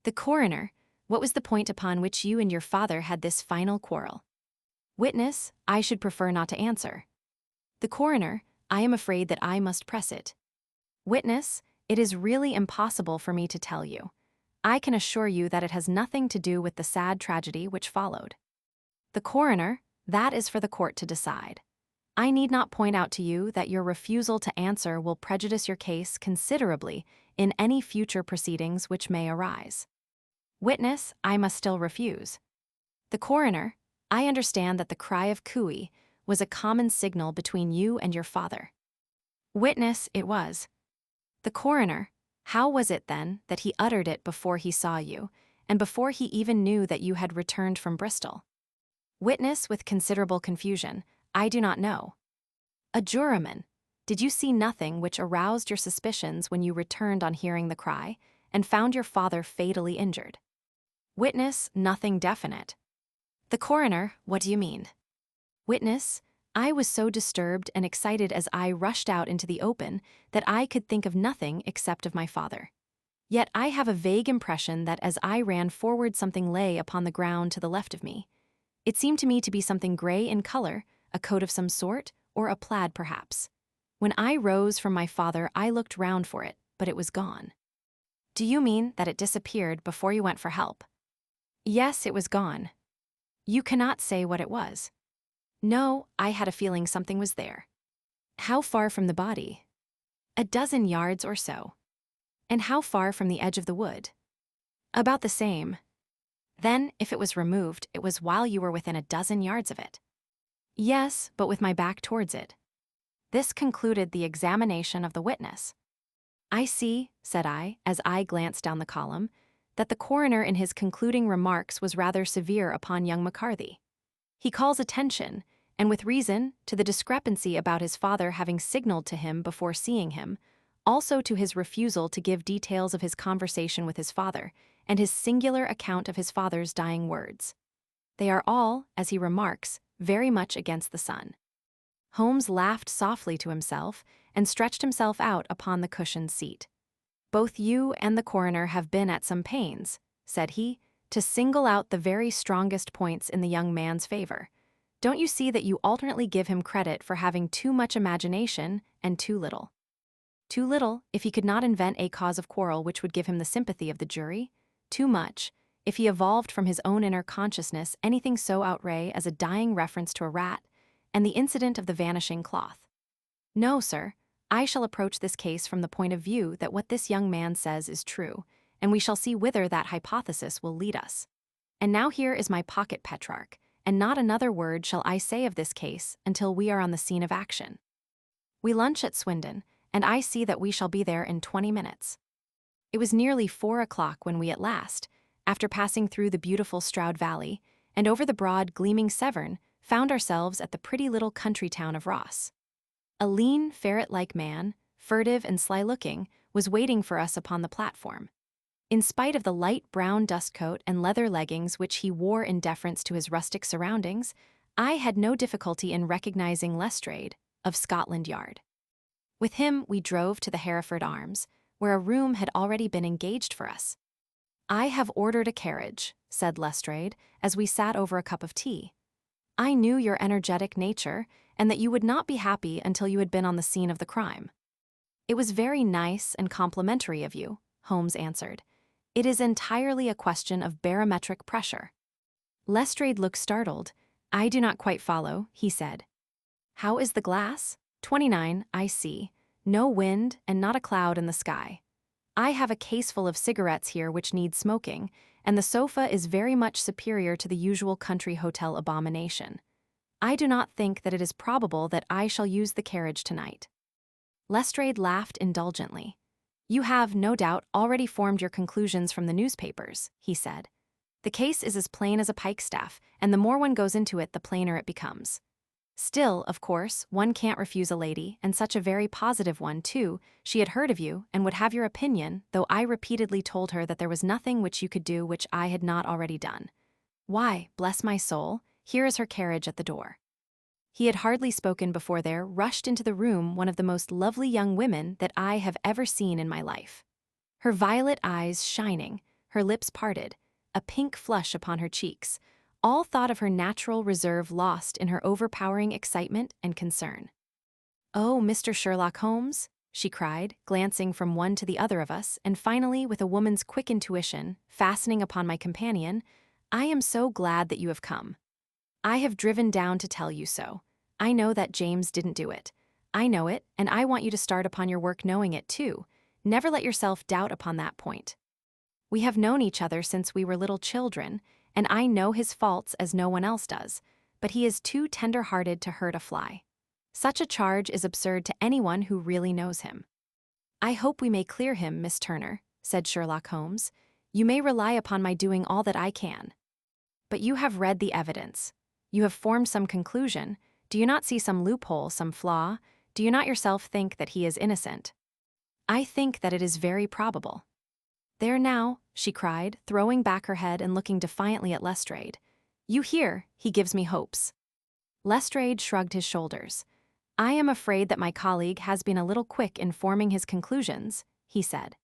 The coroner: what was the point upon which you and your father had this final quarrel? Witness: I should prefer not to answer. The coroner: I am afraid that I must press it. Witness: it is really impossible for me to tell you. I can assure you that it has nothing to do with the sad tragedy which followed. The coroner: that is for the court to decide. I need not point out to you that your refusal to answer will prejudice your case considerably in any future proceedings which may arise. Witness: I must still refuse. The coroner: I understand that the cry of cooey was a common signal between you and your father. Witness: it was. The coroner: how was it then that he uttered it before he saw you, and before he even knew that you had returned from Bristol? Witness, with considerable confusion: I do not know. A juryman: did you see nothing which aroused your suspicions when you returned on hearing the cry, and found your father fatally injured? Witness: nothing definite. The coroner: what do you mean? Witness: I was so disturbed and excited as I rushed out into the open that I could think of nothing except of my father. Yet I have a vague impression that as I ran forward something lay upon the ground to the left of me. It seemed to me to be something gray in color, a coat of some sort, or a plaid perhaps. When I rose from my father, I looked round for it, but it was gone. Do you mean that it disappeared before you went for help? Yes, it was gone. You cannot say what it was? No, I had a feeling something was there. How far from the body? A dozen yards or so. And how far from the edge of the wood? About the same. Then, if it was removed, it was while you were within a dozen yards of it. Yes, but with my back towards it. This concluded the examination of the witness. I see, said I, as I glanced down the column, that the coroner in his concluding remarks was rather severe upon young McCarthy. He calls attention, and with reason, to the discrepancy about his father having signaled to him before seeing him, also to his refusal to give details of his conversation with his father, and his singular account of his father's dying words. They are all, as he remarks, very much against the sun. Holmes laughed softly to himself and stretched himself out upon the cushioned seat. "Both you and the coroner have been at some pains," said he, "to single out the very strongest points in the young man's favor. Don't you see that you alternately give him credit for having too much imagination and too little? Too little, if he could not invent a cause of quarrel which would give him the sympathy of the jury. Too much, if he evolved from his own inner consciousness anything so outré as a dying reference to a rat, and the incident of the vanishing cloth. No, sir, I shall approach this case from the point of view that what this young man says is true, and we shall see whither that hypothesis will lead us. And now here is my pocket Petrarch, and not another word shall I say of this case until we are on the scene of action. We lunch at Swindon, and I see that we shall be there in 20 minutes. It was nearly 4 o'clock when we at last, after passing through the beautiful Stroud Valley, and over the broad, gleaming Severn, found ourselves at the pretty little country town of Ross. A lean, ferret-like man, furtive and sly-looking, was waiting for us upon the platform. In spite of the light brown dustcoat and leather leggings which he wore in deference to his rustic surroundings, I had no difficulty in recognizing Lestrade, of Scotland Yard. With him we drove to the Hereford Arms, where a room had already been engaged for us. "I have ordered a carriage," said Lestrade, as we sat over a cup of tea. "I knew your energetic nature, and that you would not be happy until you had been on the scene of the crime." "It was very nice and complimentary of you," Holmes answered. "It is entirely a question of barometric pressure." Lestrade looked startled. "I do not quite follow," he said. "How is the glass?" 29, I see. No wind and not a cloud in the sky. I have a caseful of cigarettes here which need smoking, and the sofa is very much superior to the usual country hotel abomination. I do not think that it is probable that I shall use the carriage tonight." Lestrade laughed indulgently. "You have, no doubt, already formed your conclusions from the newspapers," he said. "The case is as plain as a pikestaff, and the more one goes into it, the plainer it becomes. Still, of course, one can't refuse a lady, and such a very positive one, too. She had heard of you, and would have your opinion, though I repeatedly told her that there was nothing which you could do which I had not already done. Why, bless my soul, here is her carriage at the door." He had hardly spoken before there rushed into the room one of the most lovely young women that I have ever seen in my life. Her violet eyes shining, her lips parted, a pink flush upon her cheeks, all thought of her natural reserve lost in her overpowering excitement and concern. "Oh, Mr. Sherlock Holmes," she cried, glancing from one to the other of us, and finally, with a woman's quick intuition, fastening upon my companion, "I am so glad that you have come. I have driven down to tell you so. I know that James didn't do it. I know it, and I want you to start upon your work knowing it, too. Never let yourself doubt upon that point. We have known each other since we were little children, and I know his faults as no one else does, but he is too tender-hearted to hurt a fly. Such a charge is absurd to anyone who really knows him." "I hope we may clear him, Miss Turner," said Sherlock Holmes. "You may rely upon my doing all that I can." "But you have read the evidence. You have formed some conclusion. Do you not see some loophole, some flaw? Do you not yourself think that he is innocent?" "I think that it is very probable." "There now," she cried, throwing back her head and looking defiantly at Lestrade. "You hear, he gives me hopes." Lestrade shrugged his shoulders. "I am afraid that my colleague has been a little quick in forming his conclusions," he said.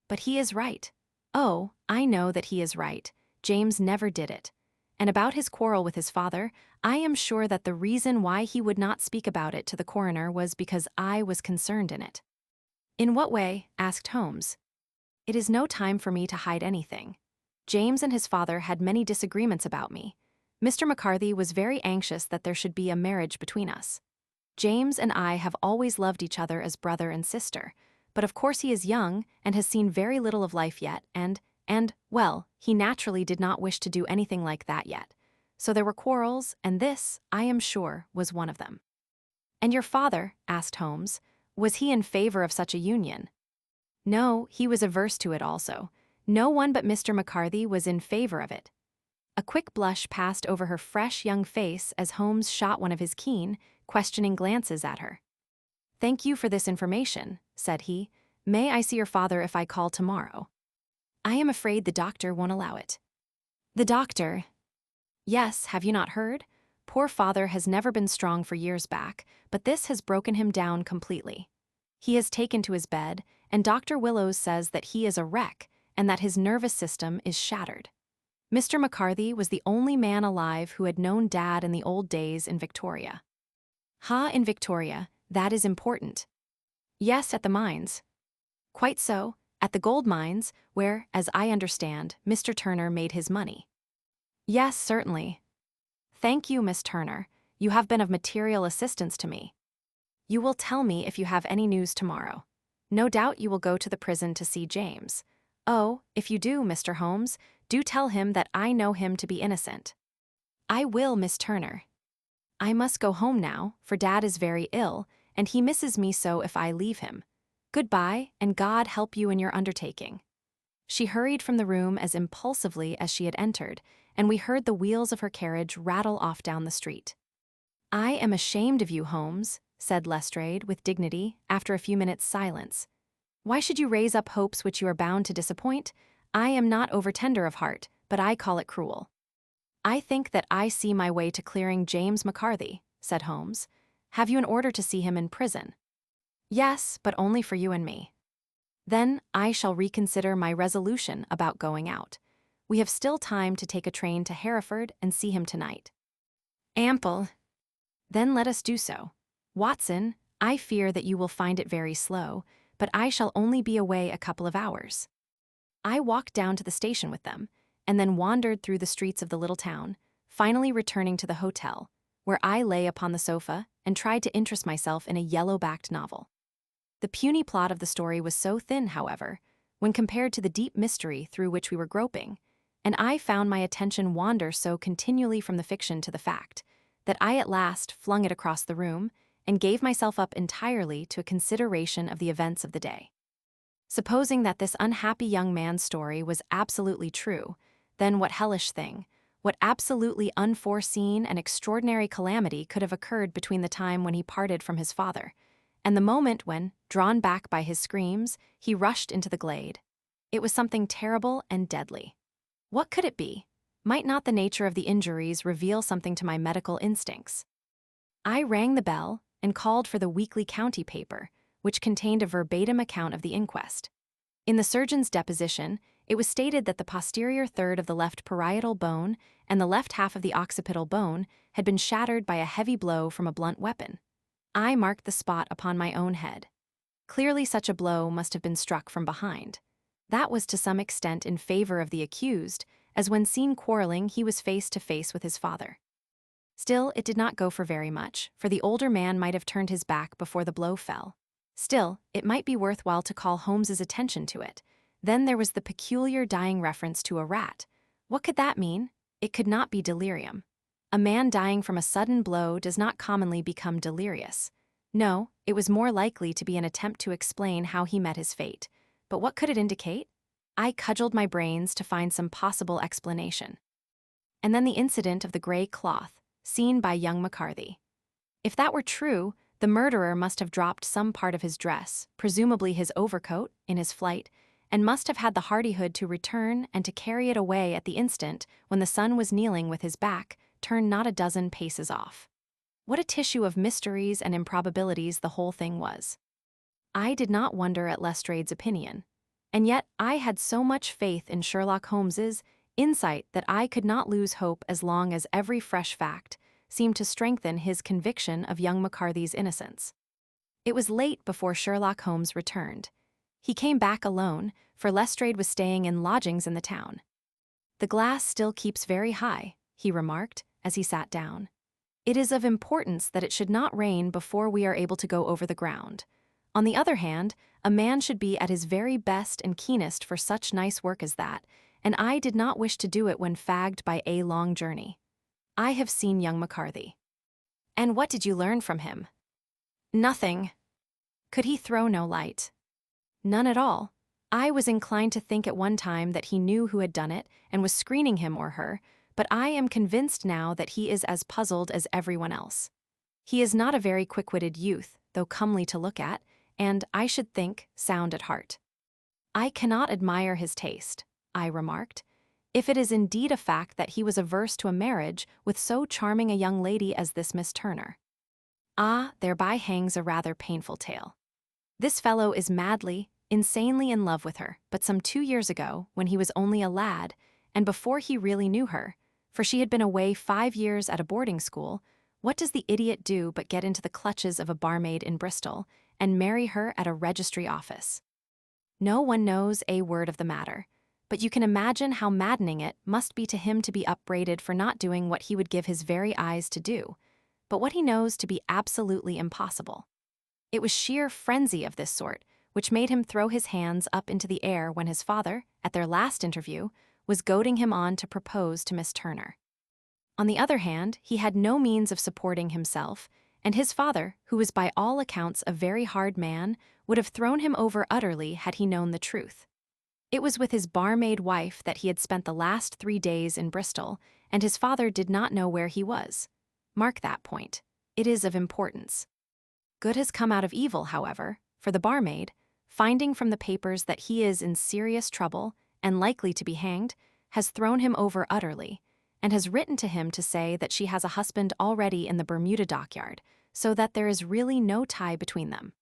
"But he is right. Oh, I know that he is right. James never did it. And about his quarrel with his father, I am sure that the reason why he would not speak about it to the coroner was because I was concerned in it." "In what way?" asked Holmes. "It is no time for me to hide anything. James and his father had many disagreements about me. Mr. McCarthy was very anxious that there should be a marriage between us. James and I have always loved each other as brother and sister, but of course he is young and has seen very little of life yet, and, well, he naturally did not wish to do anything like that yet. So there were quarrels, and this, I am sure, was one of them." "And your father," asked Holmes, "was he in favor of such a union?" "No, he was averse to it also. No one but Mr. McCarthy was in favor of it." A quick blush passed over her fresh young face as Holmes shot one of his keen, questioning glances at her. "Thank you for this information," said he. "May I see your father if I call tomorrow?" "I am afraid the doctor won't allow it." "The doctor?" "Yes, have you not heard? Poor father has never been strong for years back, but this has broken him down completely. He has taken to his bed, and Dr. Willows says that he is a wreck and that his nervous system is shattered." Mr. McCarthy was the only man alive who had known Dad in the old days in Victoria. "Ha, in Victoria, that is important." "Yes, at the mines." "Quite so, at the gold mines, where, as I understand, Mr. Turner made his money." "Yes, certainly." "Thank you, Miss Turner. You have been of material assistance to me. You will tell me if you have any news tomorrow. No doubt you will go to the prison to see James. Oh, if you do, Mr. Holmes, do tell him that I know him to be innocent." "I will, Miss Turner. I must go home now, for Dad is very ill, and he misses me so if I leave him. Goodbye, and God help you in your undertaking." She hurried from the room as impulsively as she had entered, and we heard the wheels of her carriage rattle off down the street. "I am ashamed of you, Holmes," said Lestrade with dignity after a few minutes' silence. "Why should you raise up hopes which you are bound to disappoint? I am not over-tender of heart, but I call it cruel." "I think that I see my way to clearing James McCarthy," said Holmes. "Have you an order to see him in prison?" "Yes, but only for you and me." "Then I shall reconsider my resolution about going out. We have still time to take a train to Hereford and see him tonight." "Ample." "Then let us do so. Watson, I fear that you will find it very slow, but I shall only be away a couple of hours." I walked down to the station with them, and then wandered through the streets of the little town, finally returning to the hotel, where I lay upon the sofa and tried to interest myself in a yellow-backed novel. The puny plot of the story was so thin, however, when compared to the deep mystery through which we were groping, and I found my attention wander so continually from the fiction to the fact, that I at last flung it across the room and gave myself up entirely to a consideration of the events of the day. Supposing that this unhappy young man's story was absolutely true, then what hellish thing, what absolutely unforeseen and extraordinary calamity could have occurred between the time when he parted from his father and the moment when, drawn back by his screams, he rushed into the glade? It was something terrible and deadly. What could it be? Might not the nature of the injuries reveal something to my medical instincts? I rang the bell and called for the weekly county paper, which contained a verbatim account of the inquest. In the surgeon's deposition, it was stated that the posterior third of the left parietal bone and the left half of the occipital bone had been shattered by a heavy blow from a blunt weapon. I marked the spot upon my own head. Clearly such a blow must have been struck from behind. That was to some extent in favor of the accused, as when seen quarreling he was face to face with his father. Still, it did not go for very much, for the older man might have turned his back before the blow fell. Still, it might be worthwhile to call Holmes's attention to it. Then there was the peculiar dying reference to a rat. What could that mean? It could not be delirium. A man dying from a sudden blow does not commonly become delirious. No, it was more likely to be an attempt to explain how he met his fate. But what could it indicate? I cudgeled my brains to find some possible explanation. And then the incident of the gray cloth, seen by young McCarthy. If that were true, the murderer must have dropped some part of his dress, presumably his overcoat, in his flight, and must have had the hardihood to return and to carry it away at the instant when the son was kneeling with his back turned not a dozen paces off. What a tissue of mysteries and improbabilities the whole thing was. I did not wonder at Lestrade's opinion, and yet I had so much faith in Sherlock Holmes's insight that I could not lose hope as long as every fresh fact seemed to strengthen his conviction of young McCarthy's innocence. It was late before Sherlock Holmes returned. He came back alone, for Lestrade was staying in lodgings in the town. "The glass still keeps very high," he remarked as he sat down. "It is of importance that it should not rain before we are able to go over the ground. On the other hand, a man should be at his very best and keenest for such nice work as that, and I did not wish to do it when fagged by a long journey. I have seen young McCarthy." "And what did you learn from him?" "Nothing." "Could he throw no light?" "None at all. I was inclined to think at one time that he knew who had done it and was screening him or her, but I am convinced now that he is as puzzled as everyone else. He is not a very quick-witted youth, though comely to look at, and, I should think, sound at heart. I cannot admire his taste, I remarked, if it is indeed a fact that he was averse to a marriage with so charming a young lady as this Miss Turner. Ah, thereby hangs a rather painful tale. This fellow is madly, insanely in love with her, but some 2 years ago, when he was only a lad, and before he really knew her, for she had been away 5 years at a boarding school, what does the idiot do but get into the clutches of a barmaid in Bristol and marry her at a registry office? No one knows a word of the matter, but you can imagine how maddening it must be to him to be upbraided for not doing what he would give his very eyes to do, but what he knows to be absolutely impossible. It was sheer frenzy of this sort which made him throw his hands up into the air when his father, at their last interview, was goading him on to propose to Miss Turner. On the other hand, he had no means of supporting himself, and his father, who was by all accounts a very hard man, would have thrown him over utterly had he known the truth. It was with his barmaid wife that he had spent the last 3 days in Bristol, and his father did not know where he was. Mark that point. It is of importance. Good has come out of evil, however, for the barmaid, finding from the papers that he is in serious trouble and likely to be hanged, has thrown him over utterly, and has written to him to say that she has a husband already in the Bermuda dockyard, so that there is really no tie between them.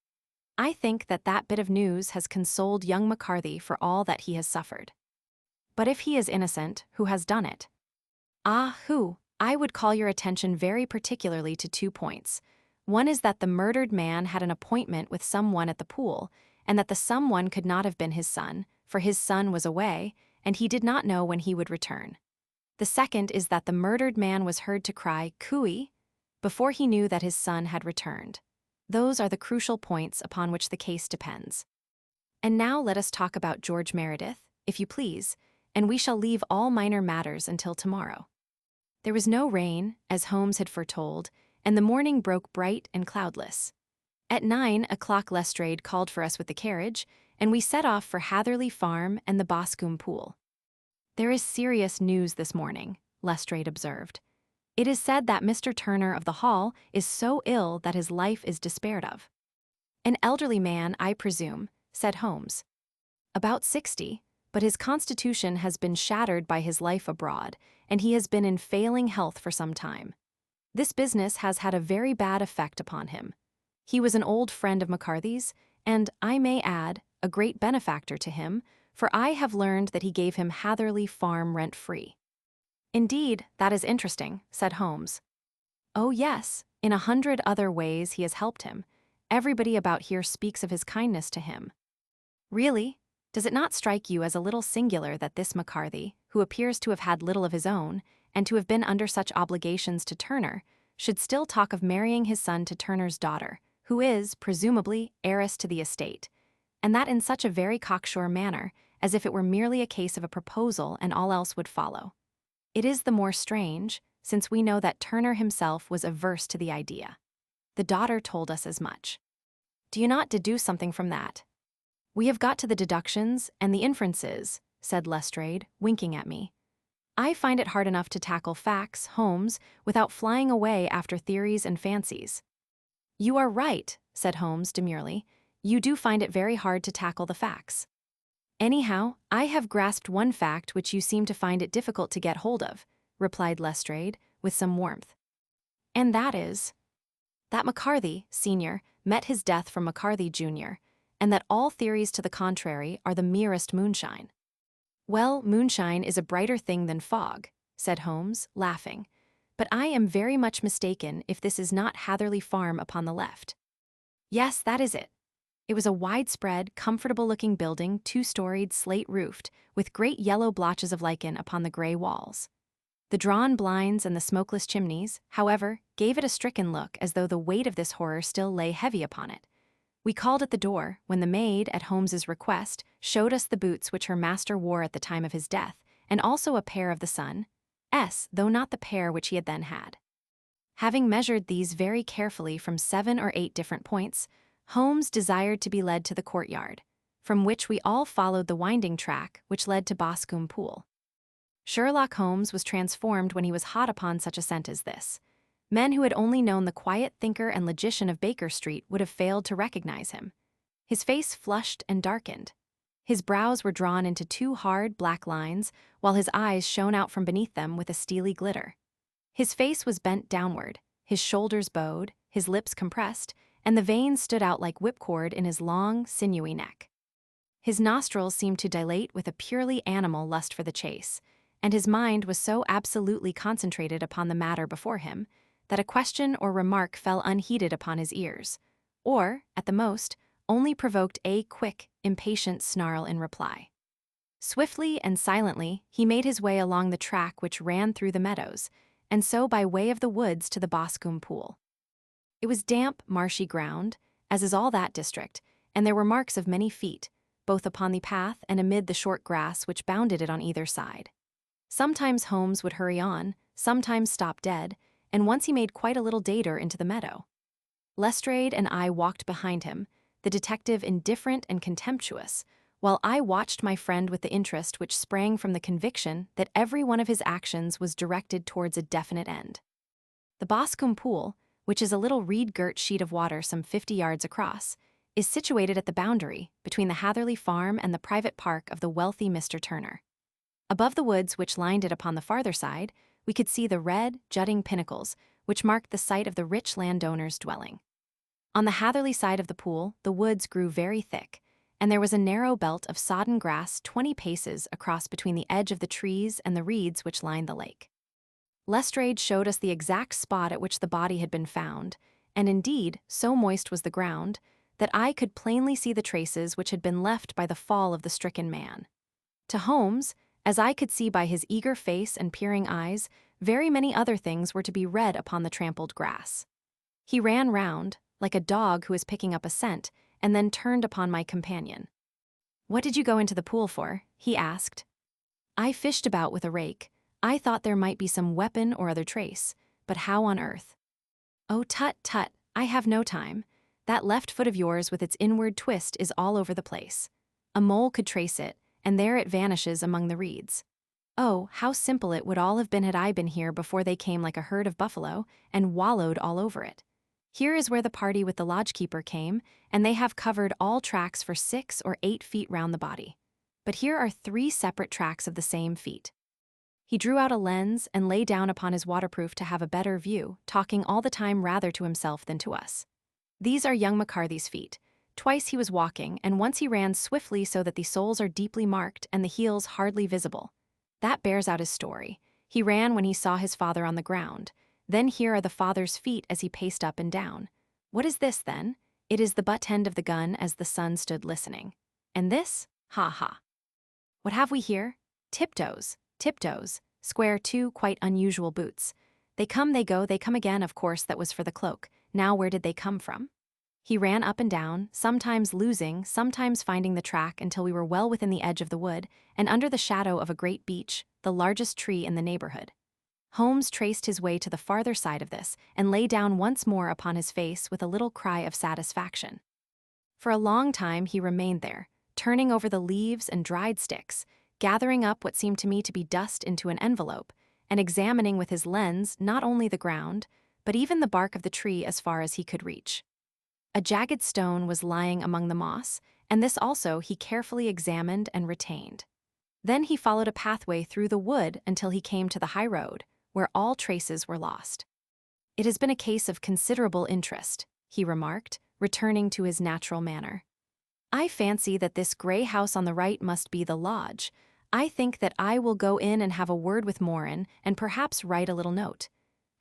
I think that that bit of news has consoled young McCarthy for all that he has suffered. But if he is innocent, who has done it? Ah, who? I would call your attention very particularly to 2 points. One is that the murdered man had an appointment with someone at the pool, and that the someone could not have been his son, for his son was away, and he did not know when he would return. The second is that the murdered man was heard to cry "Cooey" before he knew that his son had returned. Those are the crucial points upon which the case depends. And now let us talk about George Meredith, if you please, and we shall leave all minor matters until tomorrow. There was no rain, as Holmes had foretold, and the morning broke bright and cloudless. At 9 o'clock Lestrade called for us with the carriage, and we set off for Hatherley Farm and the Boscombe Pool. "There is serious news this morning," Lestrade observed. "It is said that Mr. Turner of the Hall is so ill that his life is despaired of." "An elderly man, I presume," said Holmes. "About 60, but his constitution has been shattered by his life abroad, and he has been in failing health for some time. This business has had a very bad effect upon him. He was an old friend of McCarthy's, and, I may add, a great benefactor to him, for I have learned that he gave him Hatherley Farm rent-free." "Indeed, that is interesting," said Holmes. "Oh yes, in 100 other ways he has helped him. Everybody about here speaks of his kindness to him." "Really? Does it not strike you as a little singular that this McCarthy, who appears to have had little of his own, and to have been under such obligations to Turner, should still talk of marrying his son to Turner's daughter, who is, presumably, heiress to the estate, and that in such a very cocksure manner, as if it were merely a case of a proposal and all else would follow? It is the more strange, since we know that Turner himself was averse to the idea. The daughter told us as much. Do you not deduce something from that?" "We have got to the deductions and the inferences," said Lestrade, winking at me. "I find it hard enough to tackle facts, Holmes, without flying away after theories and fancies." "You are right," said Holmes demurely. "You do find it very hard to tackle the facts. Anyhow, I have grasped one fact which you seem to find it difficult to get hold of," replied Lestrade, with some warmth. "And that is that McCarthy, Sr., met his death from McCarthy, Jr., and that all theories to the contrary are the merest moonshine." "Well, moonshine is a brighter thing than fog," said Holmes, laughing, "but I am very much mistaken if this is not Hatherley Farm upon the left." "Yes, that is it." It was a widespread, comfortable-looking building, 2-storied, slate-roofed, with great yellow blotches of lichen upon the gray walls. The drawn blinds and the smokeless chimneys, however, gave it a stricken look, as though the weight of this horror still lay heavy upon it. We called at the door, when the maid, at Holmes's request, showed us the boots which her master wore at the time of his death, and also a pair of the son's, though not the pair which he had then had. Having measured these very carefully from 7 or 8 different points, Holmes desired to be led to the courtyard, from which we all followed the winding track which led to Boscombe Pool. Sherlock Holmes was transformed when he was hot upon such a scent as this. Men who had only known the quiet thinker and logician of Baker Street would have failed to recognize him. His face flushed and darkened. His brows were drawn into two hard, black lines, while his eyes shone out from beneath them with a steely glitter. His face was bent downward, his shoulders bowed, his lips compressed, and the veins stood out like whipcord in his long, sinewy neck. His nostrils seemed to dilate with a purely animal lust for the chase, and his mind was so absolutely concentrated upon the matter before him that a question or remark fell unheeded upon his ears, or, at the most, only provoked a quick, impatient snarl in reply. Swiftly and silently, he made his way along the track which ran through the meadows, and so by way of the woods to the Boscombe Pool. It was damp, marshy ground, as is all that district, and there were marks of many feet, both upon the path and amid the short grass which bounded it on either side. Sometimes Holmes would hurry on, sometimes stop dead, and once he made quite a little detour into the meadow. Lestrade and I walked behind him, the detective indifferent and contemptuous, while I watched my friend with the interest which sprang from the conviction that every one of his actions was directed towards a definite end. The Boscombe Pool, which is a little reed-girt sheet of water some 50 yards across, is situated at the boundary between the Hatherley Farm and the private park of the wealthy Mr. Turner. Above the woods which lined it upon the farther side, we could see the red, jutting pinnacles which marked the site of the rich landowner's dwelling. On the Hatherley side of the pool, the woods grew very thick, and there was a narrow belt of sodden grass 20 paces across between the edge of the trees and the reeds which lined the lake. Lestrade showed us the exact spot at which the body had been found, and indeed, so moist was the ground, that I could plainly see the traces which had been left by the fall of the stricken man. To Holmes, as I could see by his eager face and peering eyes, very many other things were to be read upon the trampled grass. He ran round, like a dog who is picking up a scent, and then turned upon my companion. "What did you go into the pool for?" he asked. "I fished about with a rake. I thought there might be some weapon or other trace, but how on earth?" "Oh, tut, tut, I have no time. That left foot of yours with its inward twist is all over the place. A mole could trace it, and there it vanishes among the reeds. Oh, how simple it would all have been had I been here before they came like a herd of buffalo and wallowed all over it. Here is where the party with the lodgekeeper came, and they have covered all tracks for 6 or 8 feet round the body. But here are 3 separate tracks of the same feet." He drew out a lens and lay down upon his waterproof to have a better view, talking all the time rather to himself than to us. "These are young McCarthy's feet. Twice he was walking, and once he ran swiftly so that the soles are deeply marked and the heels hardly visible. That bears out his story. He ran when he saw his father on the ground. Then here are the father's feet as he paced up and down. What is this, then? It is the butt end of the gun as the son stood listening. And this? Ha ha. What have we here? Tiptoes, square 2 quite unusual boots. They come, they go, they come again, of course that was for the cloak. Now where did they come from?" He ran up and down, sometimes losing, sometimes finding the track until we were well within the edge of the wood and under the shadow of a great beech, the largest tree in the neighborhood. Holmes traced his way to the farther side of this and lay down once more upon his face with a little cry of satisfaction. For a long time he remained there, turning over the leaves and dried sticks, gathering up what seemed to me to be dust into an envelope, and examining with his lens not only the ground, but even the bark of the tree as far as he could reach. A jagged stone was lying among the moss, and this also he carefully examined and retained. Then he followed a pathway through the wood until he came to the high road, where all traces were lost. "It has been a case of considerable interest," he remarked, returning to his natural manner. "I fancy that this grey house on the right must be the lodge. I think that I will go in and have a word with Morin and perhaps write a little note.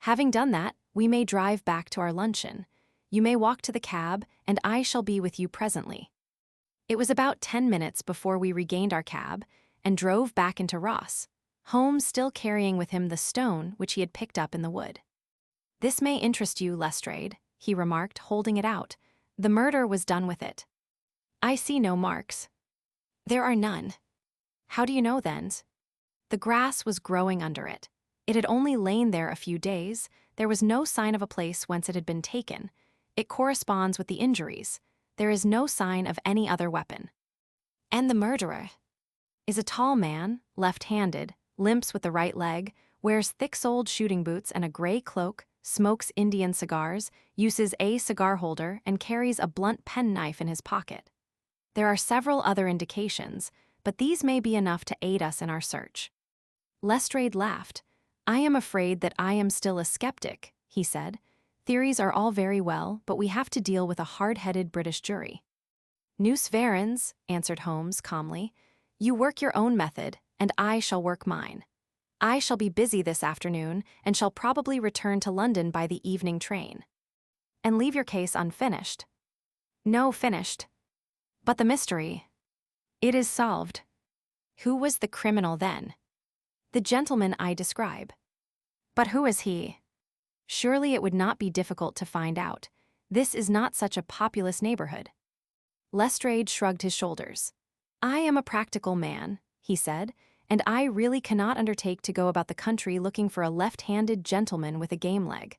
Having done that, we may drive back to our luncheon. You may walk to the cab, and I shall be with you presently." It was about 10 minutes before we regained our cab and drove back into Ross, Holmes still carrying with him the stone which he had picked up in the wood. "This may interest you, Lestrade," he remarked, holding it out. "The murder was done with it." "I see no marks." "There are none." "How do you know, then?" "The grass was growing under it. It had only lain there a few days. There was no sign of a place whence it had been taken. It corresponds with the injuries. There is no sign of any other weapon." "And the murderer?" "Is a tall man, left-handed, limps with the right leg, wears thick-soled shooting boots and a grey cloak, smokes Indian cigars, uses a cigar holder, and carries a blunt penknife in his pocket. There are several other indications, but these may be enough to aid us in our search." Lestrade laughed. "I am afraid that I am still a skeptic," he said. "Theories are all very well, but we have to deal with a hard-headed British jury." "Nous verrons," answered Holmes calmly. "You work your own method, and I shall work mine. I shall be busy this afternoon, and shall probably return to London by the evening train." "And leave your case unfinished?" "No, finished. But the mystery. It is solved." "Who was the criminal then?" "The gentleman I describe." "But who is he?" "Surely it would not be difficult to find out. This is not such a populous neighborhood." Lestrade shrugged his shoulders. "I am a practical man," he said, "and I really cannot undertake to go about the country looking for a left-handed gentleman with a game leg.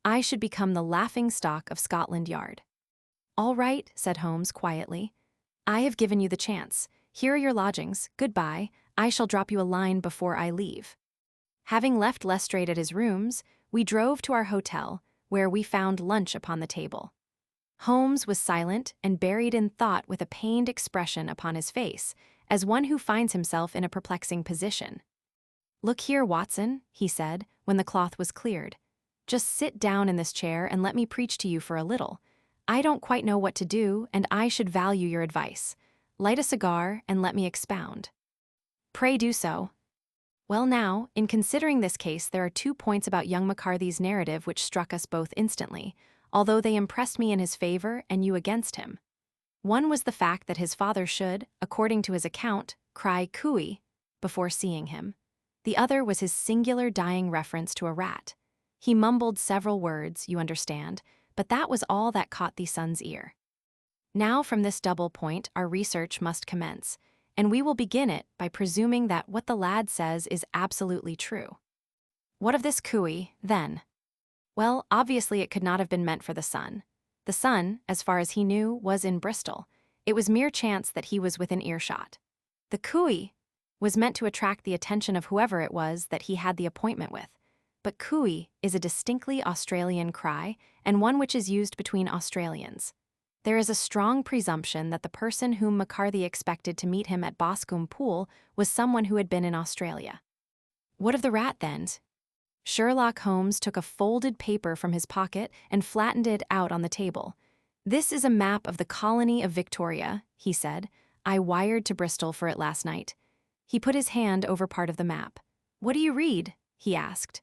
I should become the laughing-stock of Scotland Yard." "All right," said Holmes quietly. "I have given you the chance. Here are your lodgings. Goodbye. I shall drop you a line before I leave." Having left Lestrade at his rooms, we drove to our hotel, where we found lunch upon the table. Holmes was silent and buried in thought with a pained expression upon his face, as one who finds himself in a perplexing position. "Look here, Watson," he said, when the cloth was cleared. "Just sit down in this chair and let me preach to you for a little. I don't quite know what to do, and I should value your advice. Light a cigar and let me expound." "Pray do so." "Well now, in considering this case, there are 2 points about young McCarthy's narrative which struck us both instantly, although they impressed me in his favor and you against him. One was the fact that his father should, according to his account, cry cooey before seeing him. The other was his singular dying reference to a rat. He mumbled several words, you understand, but that was all that caught the son's ear. Now from this double point our research must commence, and we will begin it by presuming that what the lad says is absolutely true. What of this cooey, then? Well, obviously it could not have been meant for the son. The son, as far as he knew, was in Bristol. It was mere chance that he was within earshot. The cooey was meant to attract the attention of whoever it was that he had the appointment with. But cooey is a distinctly Australian cry, and one which is used between Australians. There is a strong presumption that the person whom McCarthy expected to meet him at Boscombe Pool was someone who had been in Australia. What of the rat, then? Sherlock Holmes took a folded paper from his pocket and flattened it out on the table. "This is a map of the colony of Victoria," he said. "I wired to Bristol for it last night." He put his hand over part of the map. "What do you read?" he asked.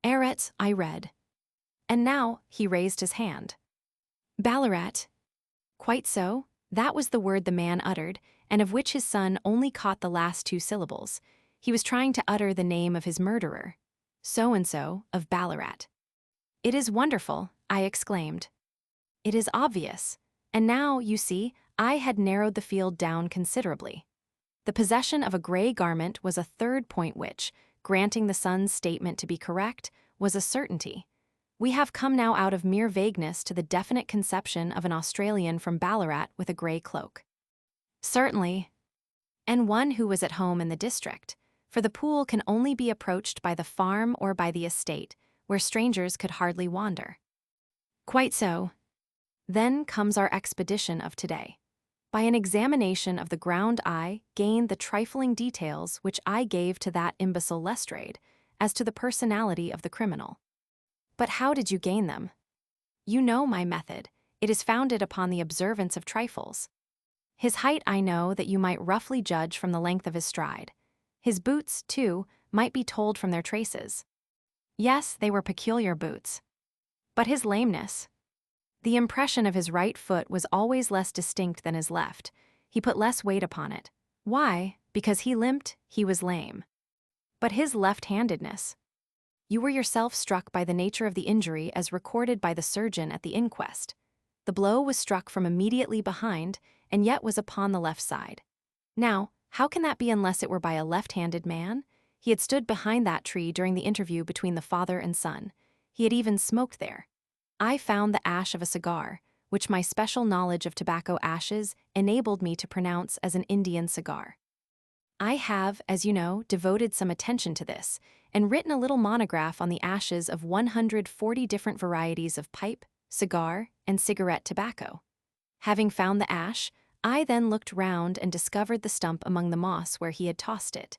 "Eret," I read. "And now," he raised his hand. "Ballarat." "Quite so. That was the word the man uttered, and of which his son only caught the last 2 syllables. He was trying to utter the name of his murderer. So-and-so of Ballarat." "It is wonderful," I exclaimed. "It is obvious. And now, you see, I had narrowed the field down considerably. The possession of a gray garment was a third point which, granting the son's statement to be correct, was a certainty. We have come now out of mere vagueness to the definite conception of an Australian from Ballarat with a gray cloak." "Certainly." "And one who was at home in the district, for the pool can only be approached by the farm or by the estate, where strangers could hardly wander." "Quite so." Then comes our expedition of today. By an examination of the ground I gained the trifling details which I gave to that imbecile Lestrade as to the personality of the criminal. But how did you gain them? You know my method. It is founded upon the observance of trifles. His height I know that you might roughly judge from the length of his stride. His boots, too, might be told from their traces. Yes, they were peculiar boots. But his lameness. The impression of his right foot was always less distinct than his left. He put less weight upon it. Why? Because he limped, he was lame. But his left-handedness. You were yourself struck by the nature of the injury as recorded by the surgeon at the inquest. The blow was struck from immediately behind, and yet was upon the left side. Now, how can that be unless it were by a left-handed man? He had stood behind that tree during the interview between the father and son. He had even smoked there. I found the ash of a cigar, which my special knowledge of tobacco ashes enabled me to pronounce as an Indian cigar. I have, as you know, devoted some attention to this and written a little monograph on the ashes of 140 different varieties of pipe, cigar, and cigarette tobacco. Having found the ash, I then looked round and discovered the stump among the moss where he had tossed it.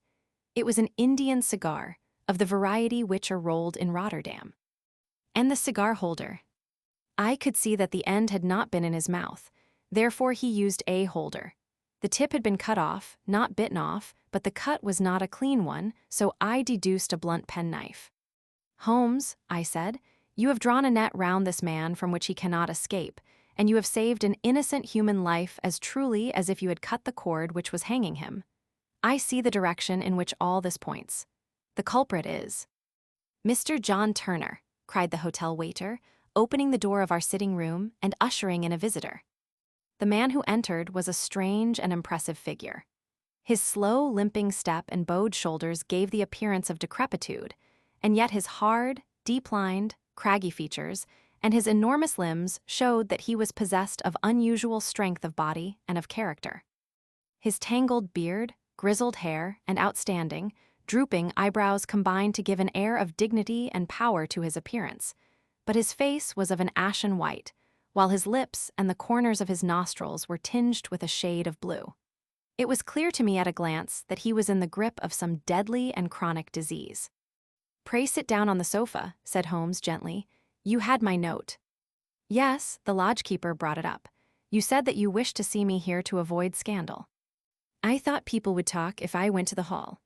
It was an Indian cigar, of the variety which are rolled in Rotterdam. And the cigar holder. I could see that the end had not been in his mouth, therefore he used a holder. The tip had been cut off, not bitten off, but the cut was not a clean one, so I deduced a blunt penknife. Holmes, I said, you have drawn a net round this man from which he cannot escape, and you have saved an innocent human life as truly as if you had cut the cord which was hanging him. I see the direction in which all this points. The culprit is Mr. John Turner, cried the hotel waiter, opening the door of our sitting room and ushering in a visitor. The man who entered was a strange and impressive figure. His slow, limping step and bowed shoulders gave the appearance of decrepitude, and yet his hard, deep-lined, craggy features and his enormous limbs showed that he was possessed of unusual strength of body and of character. His tangled beard, grizzled hair, and outstanding, drooping eyebrows combined to give an air of dignity and power to his appearance, but his face was of an ashen white, while his lips and the corners of his nostrils were tinged with a shade of blue. It was clear to me at a glance that he was in the grip of some deadly and chronic disease. "Pray sit down on the sofa," said Holmes gently. "You had my note." "Yes, the lodgekeeper brought it up. You said that you wished to see me here to avoid scandal." "I thought people would talk if I went to the hall."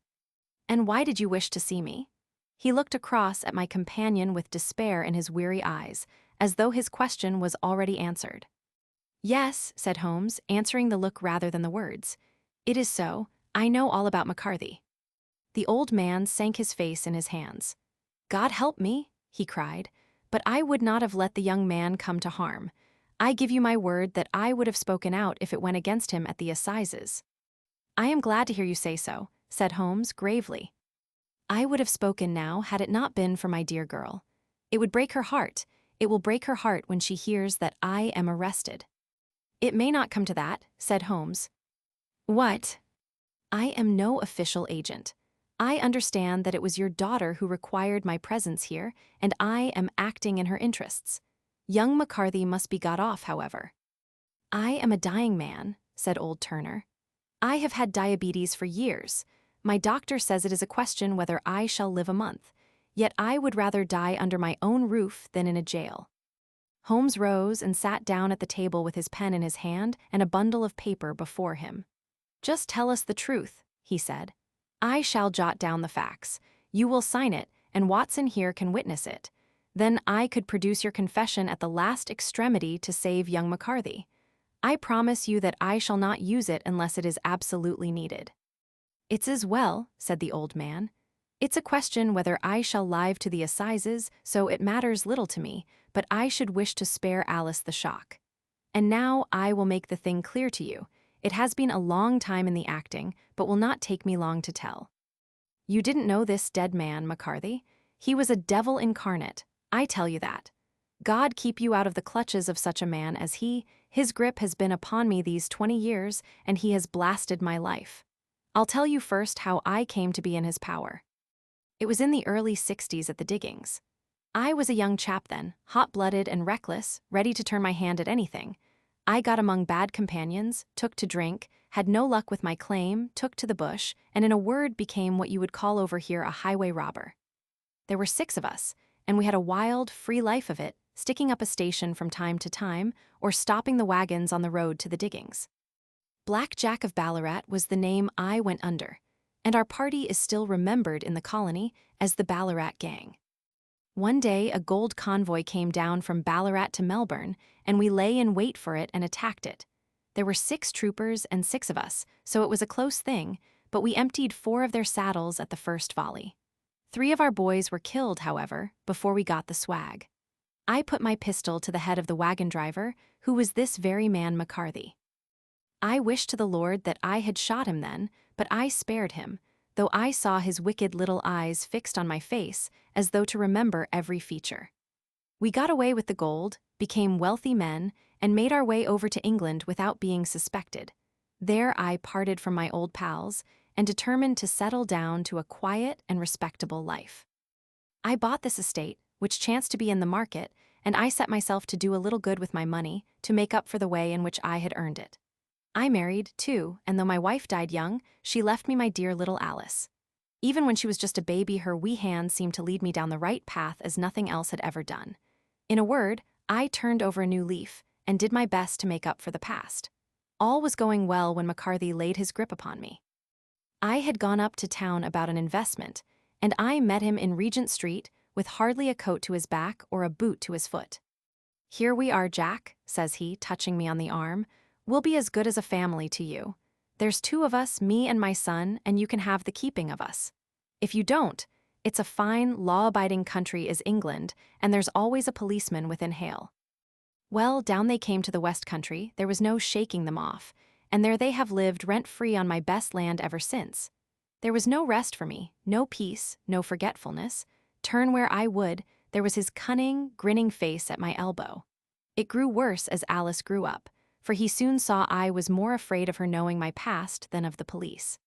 "And why did you wish to see me?" He looked across at my companion with despair in his weary eyes, as though his question was already answered. "Yes," said Holmes, answering the look rather than the words. "It is so. I know all about McCarthy." The old man sank his face in his hands. "God help me," he cried, "but I would not have let the young man come to harm. I give you my word that I would have spoken out if it went against him at the assizes." "I am glad to hear you say so," said Holmes gravely. "I would have spoken now had it not been for my dear girl. It would break her heart. It will break her heart when she hears that I am arrested." "It may not come to that," said Holmes. "What?" "I am no official agent. I understand that it was your daughter who required my presence here, and I am acting in her interests. Young McCarthy must be got off, however." "I am a dying man," said old Turner. "I have had diabetes for years. My doctor says it is a question whether I shall live a month, yet I would rather die under my own roof than in a jail." Holmes rose and sat down at the table with his pen in his hand and a bundle of paper before him. "Just tell us the truth," he said. "I shall jot down the facts. You will sign it, and Watson here can witness it. Then I could produce your confession at the last extremity to save young McCarthy. I promise you that I shall not use it unless it is absolutely needed." "It's as well," said the old man. "It's a question whether I shall live to the assizes, so it matters little to me, but I should wish to spare Alice the shock. And now I will make the thing clear to you. It has been a long time in the acting, but will not take me long to tell. You didn't know this dead man, McCarthy? He was a devil incarnate, I tell you that. God keep you out of the clutches of such a man as he. His grip has been upon me these 20 years, and he has blasted my life. I'll tell you first how I came to be in his power. It was in the early 60s at the diggings. I was a young chap then, hot-blooded and reckless, ready to turn my hand at anything. I got among bad companions, took to drink, had no luck with my claim, took to the bush, and in a word became what you would call over here a highway robber. There were 6 of us, and we had a wild, free life of it, sticking up a station from time to time, or stopping the wagons on the road to the diggings. Black Jack of Ballarat was the name I went under, and our party is still remembered in the colony as the Ballarat Gang. One day a gold convoy came down from Ballarat to Melbourne, and we lay in wait for it and attacked it. There were 6 troopers and 6 of us, so it was a close thing, but we emptied 4 of their saddles at the first volley. 3 of our boys were killed, however, before we got the swag. I put my pistol to the head of the wagon driver, who was this very man McCarthy. I wished to the Lord that I had shot him then, but I spared him, though I saw his wicked little eyes fixed on my face, as though to remember every feature. We got away with the gold, became wealthy men, and made our way over to England without being suspected. There I parted from my old pals, and determined to settle down to a quiet and respectable life. I bought this estate, which chanced to be in the market, and I set myself to do a little good with my money to make up for the way in which I had earned it. I married, too, and though my wife died young, she left me my dear little Alice. Even when she was just a baby, her wee hands seemed to lead me down the right path as nothing else had ever done. In a word, I turned over a new leaf and did my best to make up for the past. All was going well when McCarthy laid his grip upon me. I had gone up to town about an investment, and I met him in Regent Street with hardly a coat to his back or a boot to his foot. "Here we are, Jack," says he, touching me on the arm. "We'll be as good as a family to you. There's 2 of us, me and my son, and you can have the keeping of us. If you don't, it's a fine, law-abiding country is England, and there's always a policeman within hail." Well, down they came to the West Country, there was no shaking them off, and there they have lived rent-free on my best land ever since. There was no rest for me, no peace, no forgetfulness. Turn where I would, there was his cunning, grinning face at my elbow. It grew worse as Alice grew up, for he soon saw I was more afraid of her knowing my past than of the police.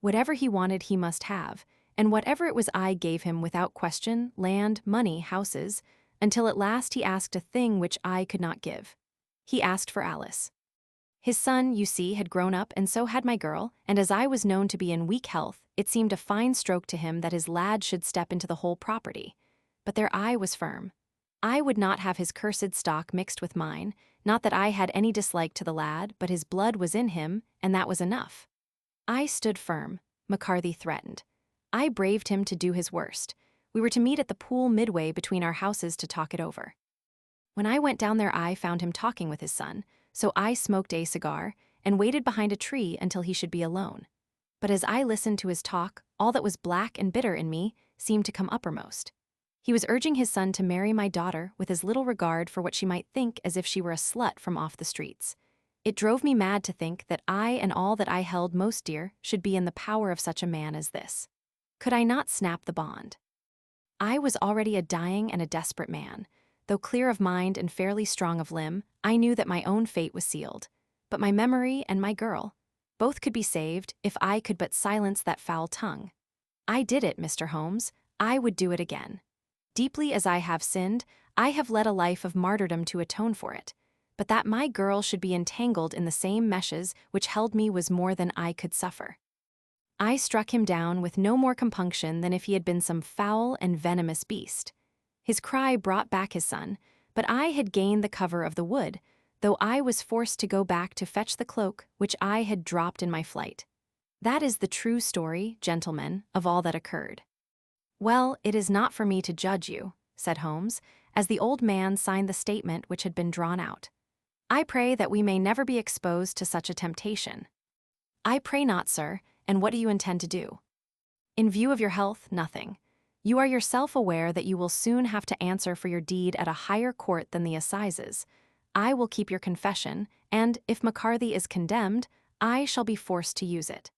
Whatever he wanted he must have, and whatever it was I gave him without question, land, money, houses, until at last he asked a thing which I could not give. He asked for Alice. His son, you see, had grown up, and so had my girl, and as I was known to be in weak health, it seemed a fine stroke to him that his lad should step into the whole property. But their eye was firm. I would not have his cursed stock mixed with mine, not that I had any dislike to the lad, but his blood was in him, and that was enough. I stood firm. McCarthy threatened. I braved him to do his worst. We were to meet at the pool midway between our houses to talk it over. When I went down there I found him talking with his son, so I smoked a cigar and waited behind a tree until he should be alone. But as I listened to his talk, all that was black and bitter in me seemed to come uppermost. He was urging his son to marry my daughter with as little regard for what she might think as if she were a slut from off the streets. It drove me mad to think that I and all that I held most dear should be in the power of such a man as this. Could I not snap the bond? I was already a dying and a desperate man. Though clear of mind and fairly strong of limb, I knew that my own fate was sealed. But my memory and my girl, both could be saved if I could but silence that foul tongue. I did it, Mr. Holmes. I would do it again. Deeply as I have sinned, I have led a life of martyrdom to atone for it. But that my girl should be entangled in the same meshes which held me was more than I could suffer. I struck him down with no more compunction than if he had been some foul and venomous beast. His cry brought back his son, but I had gained the cover of the wood, though I was forced to go back to fetch the cloak which I had dropped in my flight. That is the true story, gentlemen, of all that occurred. "Well, it is not for me to judge you," said Holmes, as the old man signed the statement which had been drawn out. "I pray that we may never be exposed to such a temptation." "I pray not, sir, and what do you intend to do?" "In view of your health, nothing. You are yourself aware that you will soon have to answer for your deed at a higher court than the assizes. I will keep your confession, and, if McCarthy is condemned, I shall be forced to use it.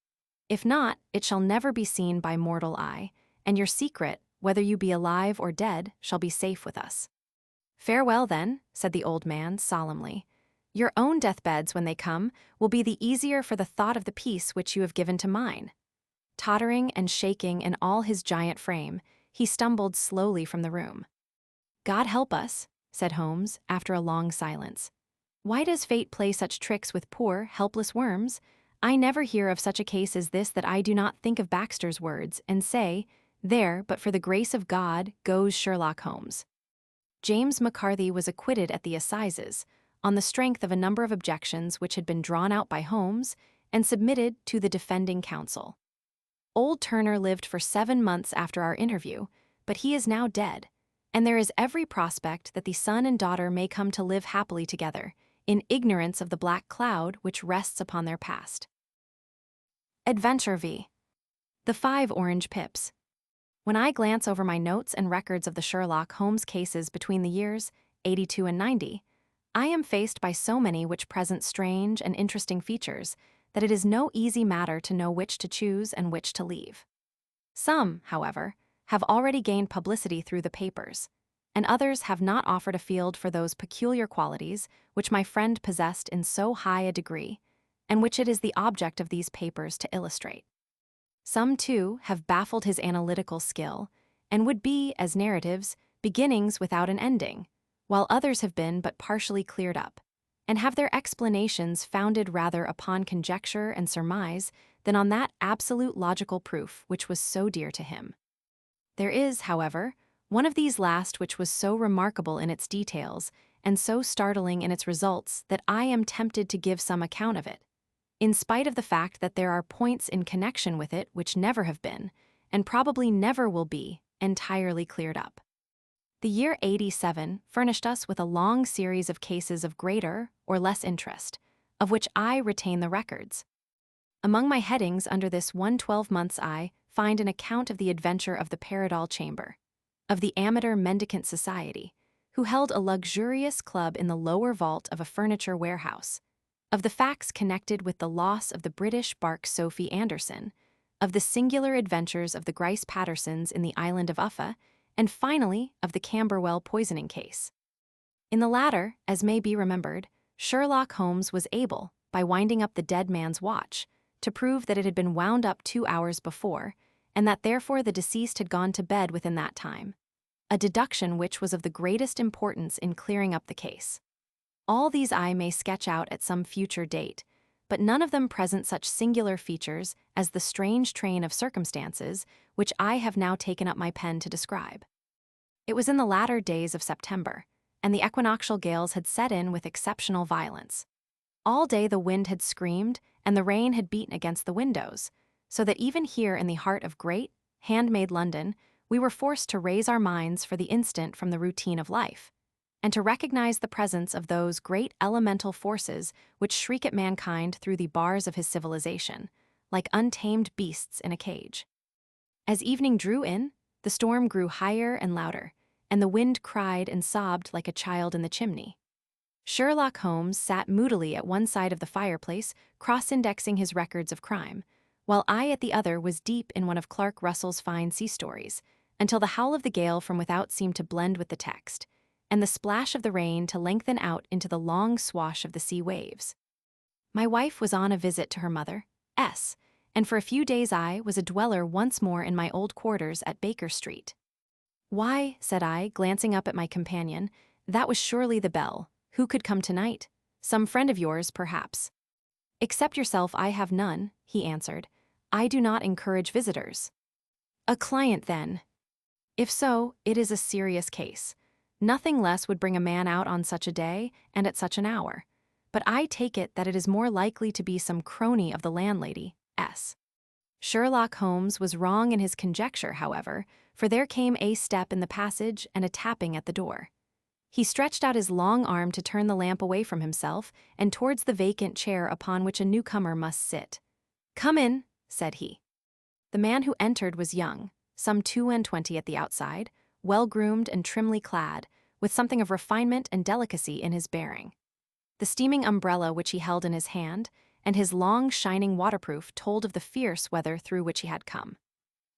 If not, it shall never be seen by mortal eye, and your secret, whether you be alive or dead, shall be safe with us." "Farewell, then," said the old man solemnly. "Your own deathbeds, when they come, will be the easier for the thought of the peace which you have given to mine." Tottering and shaking in all his giant frame, he stumbled slowly from the room. "God help us," said Holmes, after a long silence. "Why does fate play such tricks with poor, helpless worms? I never hear of such a case as this that I do not think of Baxter's words and say, 'There, but for the grace of God, goes Sherlock Holmes.'" James McCarthy was acquitted at the assizes, on the strength of a number of objections which had been drawn out by Holmes and submitted to the defending counsel. Old Turner lived for 7 months after our interview, but he is now dead, and there is every prospect that the son and daughter may come to live happily together, in ignorance of the black cloud which rests upon their past. Adventure v. The 5 Orange Pips. When I glance over my notes and records of the Sherlock Holmes cases between the years 82 and 90, I am faced by so many which present strange and interesting features that it is no easy matter to know which to choose and which to leave. Some, however, have already gained publicity through the papers, and others have not offered a field for those peculiar qualities which my friend possessed in so high a degree, and which it is the object of these papers to illustrate. Some, too, have baffled his analytical skill, and would be, as narratives, beginnings without an ending, while others have been but partially cleared up, and have their explanations founded rather upon conjecture and surmise than on that absolute logical proof which was so dear to him. There is, however, one of these last which was so remarkable in its details and so startling in its results that I am tempted to give some account of it, in spite of the fact that there are points in connection with it which never have been, and probably never will be, entirely cleared up. The year 87 furnished us with a long series of cases of greater or less interest, of which I retain the records. Among my headings under this 112 months I find an account of the adventure of the Paradol Chamber, of the Amateur Mendicant Society, who held a luxurious club in the lower vault of a furniture warehouse, of the facts connected with the loss of the British bark Sophie Anderson, of the singular adventures of the Grice Pattersons in the island of Uffa, and finally of the Camberwell poisoning case. In the latter, as may be remembered, Sherlock Holmes was able, by winding up the dead man's watch, to prove that it had been wound up 2 hours before, and that therefore the deceased had gone to bed within that time, a deduction which was of the greatest importance in clearing up the case. All these I may sketch out at some future date, but none of them present such singular features as the strange train of circumstances which I have now taken up my pen to describe. It was in the latter days of September, and the equinoctial gales had set in with exceptional violence. All day the wind had screamed, and the rain had beaten against the windows, so that even here in the heart of great, handmade London, we were forced to raise our minds for the instant from the routine of life, and to recognize the presence of those great elemental forces which shriek at mankind through the bars of his civilization, like untamed beasts in a cage. As evening drew in, the storm grew higher and louder, and the wind cried and sobbed like a child in the chimney. Sherlock Holmes sat moodily at one side of the fireplace, cross-indexing his records of crime, while I at the other was deep in one of Clark Russell's fine sea stories, until the howl of the gale from without seemed to blend with the text, and the splash of the rain to lengthen out into the long swash of the sea waves. My wife was on a visit to her mother, S., and for a few days I was a dweller once more in my old quarters at Baker Street. "Why," said I, glancing up at my companion, "that was surely the bell. Who could come tonight? Some friend of yours, perhaps." "Except yourself, I have none," he answered. "I do not encourage visitors." "A client, then?" "If so, it is a serious case. Nothing less would bring a man out on such a day and at such an hour. But I take it that it is more likely to be some crony of the landlady, S." Sherlock Holmes was wrong in his conjecture, however, for there came a step in the passage and a tapping at the door. He stretched out his long arm to turn the lamp away from himself and towards the vacant chair upon which a newcomer must sit. "Come in," said he. The man who entered was young, some 22 at the outside, well-groomed and trimly clad, with something of refinement and delicacy in his bearing. The steaming umbrella which he held in his hand, and his long, shining waterproof told of the fierce weather through which he had come.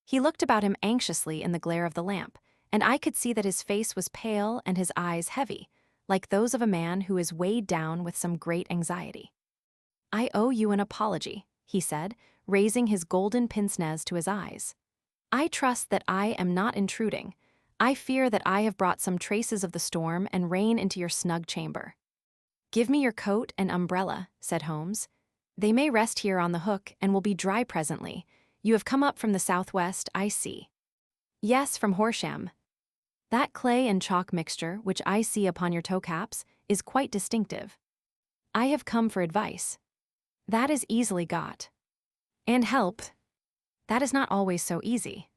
He looked about him anxiously in the glare of the lamp, and I could see that his face was pale and his eyes heavy, like those of a man who is weighed down with some great anxiety. "I owe you an apology," he said, raising his golden pince-nez to his eyes. "I trust that I am not intruding. I fear that I have brought some traces of the storm and rain into your snug chamber." "Give me your coat and umbrella," said Holmes. "They may rest here on the hook and will be dry presently. You have come up from the southwest, I see." "Yes, from Horsham. That clay and chalk mixture, which I see upon your toe-caps, is quite distinctive." "I have come for advice." "That is easily got." "And help." "That is not always so easy."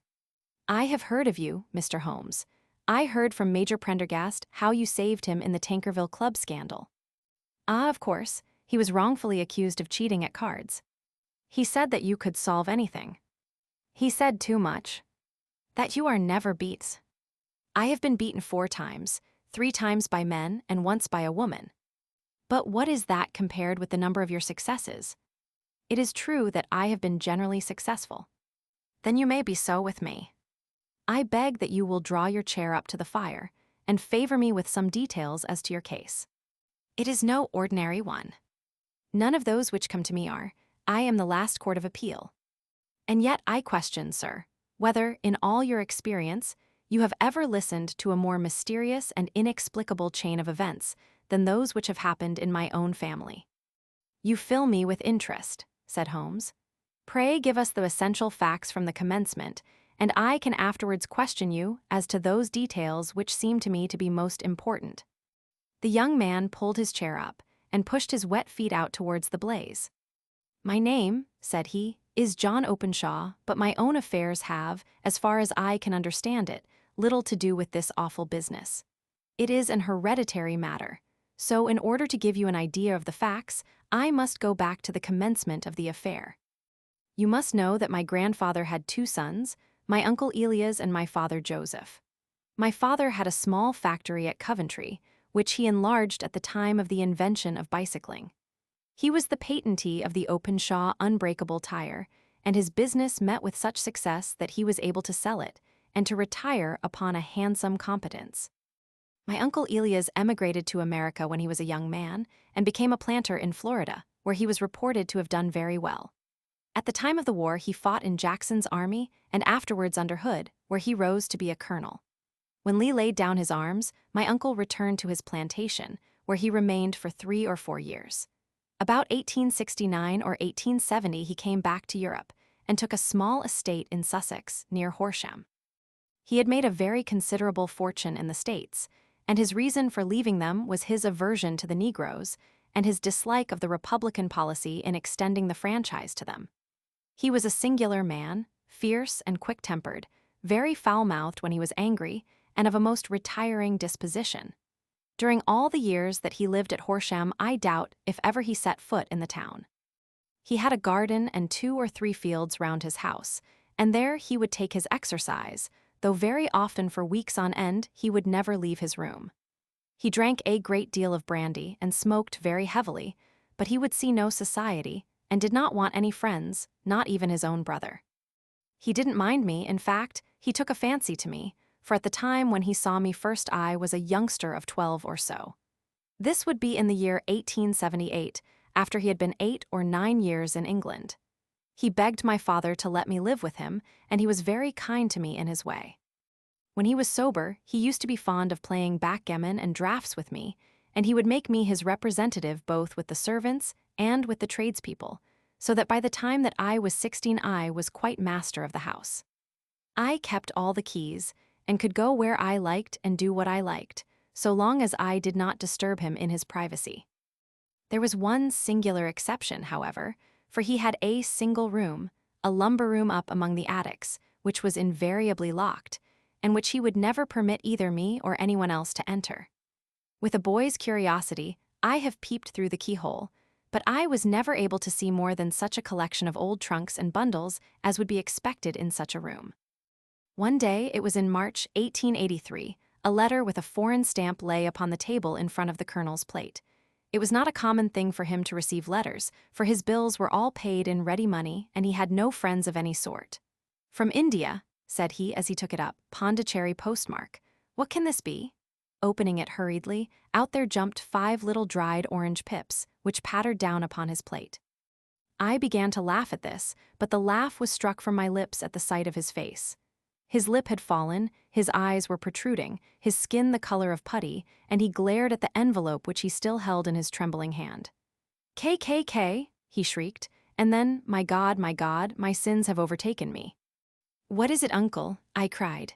"I have heard of you, Mr. Holmes. I heard from Major Prendergast how you saved him in the Tankerville Club scandal." "Ah, of course. He was wrongfully accused of cheating at cards. He said that you could solve anything." "He said too much. That you are never beats." "I have been beaten 4 times, 3 times by men and once by a woman." "But what is that compared with the number of your successes?" "It is true that I have been generally successful." "Then you may be so with me." "I beg that you will draw your chair up to the fire, and favor me with some details as to your case." "It is no ordinary one." "None of those which come to me are. I am the last court of appeal." And yet I question, sir, whether, in all your experience, you have ever listened to a more mysterious and inexplicable chain of events than those which have happened in my own family. You fill me with interest, said Holmes. Pray give us the essential facts from the commencement, and I can afterwards question you as to those details which seem to me to be most important. The young man pulled his chair up and pushed his wet feet out towards the blaze. My name, said he, is John Openshaw, but my own affairs have, as far as I can understand it, little to do with this awful business. It is an hereditary matter, so in order to give you an idea of the facts, I must go back to the commencement of the affair. You must know that my grandfather had 2 sons, my uncle Elias and my father Joseph. My father had a small factory at Coventry, which he enlarged at the time of the invention of bicycling. He was the patentee of the Openshaw unbreakable tire, and his business met with such success that he was able to sell it and to retire upon a handsome competence. My uncle Elias emigrated to America when he was a young man and became a planter in Florida, where he was reported to have done very well. At the time of the war, he fought in Jackson's army and afterwards under Hood, where he rose to be a colonel. When Lee laid down his arms, my uncle returned to his plantation, where he remained for 3 or 4 years. About 1869 or 1870 he came back to Europe and took a small estate in Sussex, near Horsham. He had made a very considerable fortune in the States, and his reason for leaving them was his aversion to the Negroes and his dislike of the Republican policy in extending the franchise to them. He was a singular man, fierce and quick-tempered, very foul-mouthed when he was angry, and of a most retiring disposition. During all the years that he lived at Horsham, I doubt if ever he set foot in the town. He had a garden and 2 or 3 fields round his house, and there he would take his exercise, though very often for weeks on end he would never leave his room. He drank a great deal of brandy and smoked very heavily, but he would see no society and did not want any friends, not even his own brother. He didn't mind me, in fact, he took a fancy to me, for at the time when he saw me first I was a youngster of 12 or so. This would be in the year 1878, after he had been 8 or 9 years in England. He begged my father to let me live with him, and he was very kind to me in his way. When he was sober, he used to be fond of playing backgammon and draughts with me, and he would make me his representative both with the servants and with the tradespeople, so that by the time that I was 16 I was quite master of the house. I kept all the keys, and could go where I liked and do what I liked, so long as I did not disturb him in his privacy. There was one singular exception, however, for he had a single room, a lumber room up among the attics, which was invariably locked, and which he would never permit either me or anyone else to enter. With a boy's curiosity, I have peeped through the keyhole, but I was never able to see more than such a collection of old trunks and bundles as would be expected in such a room. One day, it was in March 1883, a letter with a foreign stamp lay upon the table in front of the colonel's plate. It was not a common thing for him to receive letters, for his bills were all paid in ready money and he had no friends of any sort. "From India," said he as he took it up, "Pondicherry postmark. What can this be?" Opening it hurriedly, out there jumped 5 little dried orange pips, which pattered down upon his plate. I began to laugh at this, but the laugh was struck from my lips at the sight of his face. His lip had fallen, his eyes were protruding, his skin the color of putty, and he glared at the envelope which he still held in his trembling hand. "KKK," he shrieked, and then, my God, my sins have overtaken me." "What is it, uncle?" I cried.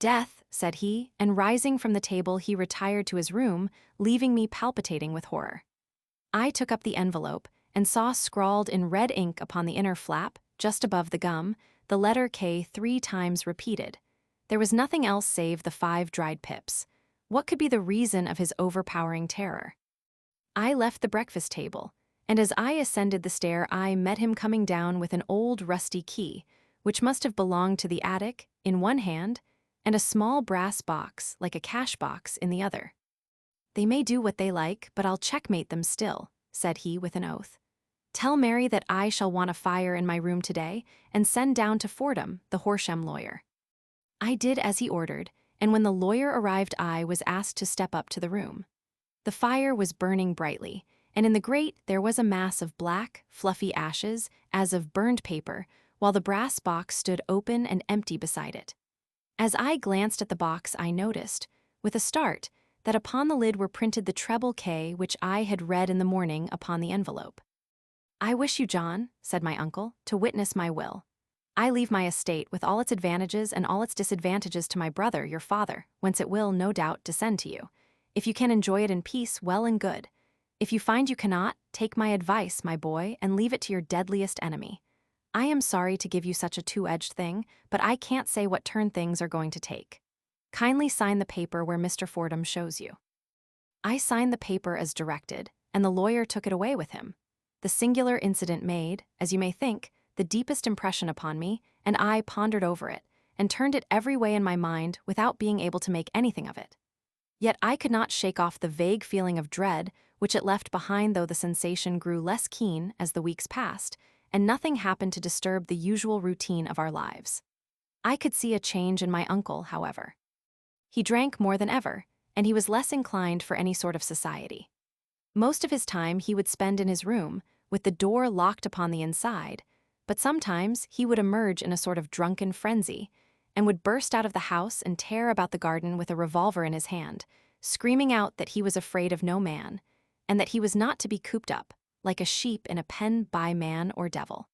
"Death," said he, and rising from the table he retired to his room, leaving me palpitating with horror. I took up the envelope, and saw scrawled in red ink upon the inner flap, just above the gum, the letter K 3 times repeated. There was nothing else save the 5 dried pips. What could be the reason of his overpowering terror? I left the breakfast table, and as I ascended the stair I met him coming down with an old rusty key, which must have belonged to the attic, in one hand, and a small brass box, like a cash box, in the other. "They may do what they like, but I'll checkmate them still," said he with an oath. "Tell Mary that I shall want a fire in my room today, and send down to Fordham, the Horsham lawyer." I did as he ordered, and when the lawyer arrived I was asked to step up to the room. The fire was burning brightly, and in the grate there was a mass of black, fluffy ashes, as of burned paper, while the brass box stood open and empty beside it. As I glanced at the box, I noticed, with a start, that upon the lid were printed the treble K which I had read in the morning upon the envelope. "I wish you, John," said my uncle, "to witness my will. I leave my estate with all its advantages and all its disadvantages to my brother, your father, whence it will, no doubt, descend to you. If you can enjoy it in peace, well and good. If you find you cannot, take my advice, my boy, and leave it to your deadliest enemy. I am sorry to give you such a two-edged thing, but I can't say what turn things are going to take. Kindly sign the paper where Mr. Fordham shows you." I signed the paper as directed, and the lawyer took it away with him. The singular incident made, as you may think, the deepest impression upon me, and I pondered over it, and turned it every way in my mind without being able to make anything of it. Yet I could not shake off the vague feeling of dread which it left behind, though the sensation grew less keen as the weeks passed, and nothing happened to disturb the usual routine of our lives. I could see a change in my uncle, however. He drank more than ever, and he was less inclined for any sort of society. Most of his time he would spend in his room, with the door locked upon the inside, but sometimes he would emerge in a sort of drunken frenzy, and would burst out of the house and tear about the garden with a revolver in his hand, screaming out that he was afraid of no man, and that he was not to be cooped up, like a sheep in a pen by man or devil.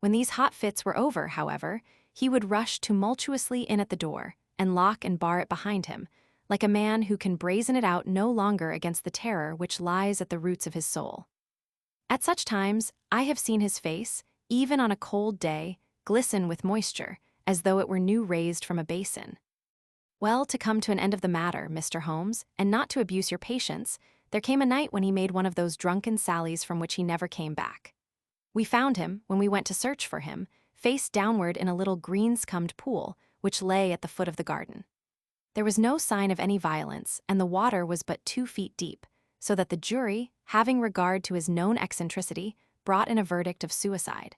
When these hot fits were over, however, he would rush tumultuously in at the door, and lock and bar it behind him, like a man who can brazen it out no longer against the terror which lies at the roots of his soul. At such times, I have seen his face, even on a cold day, glisten with moisture, as though it were new raised from a basin. Well, to come to an end of the matter, Mr. Holmes, and not to abuse your patience, there came a night when he made one of those drunken sallies from which he never came back. We found him, when we went to search for him, face downward in a little green-scummed pool, which lay at the foot of the garden. There was no sign of any violence, and the water was but 2 feet deep, so that the jury, having regard to his known eccentricity, brought in a verdict of suicide.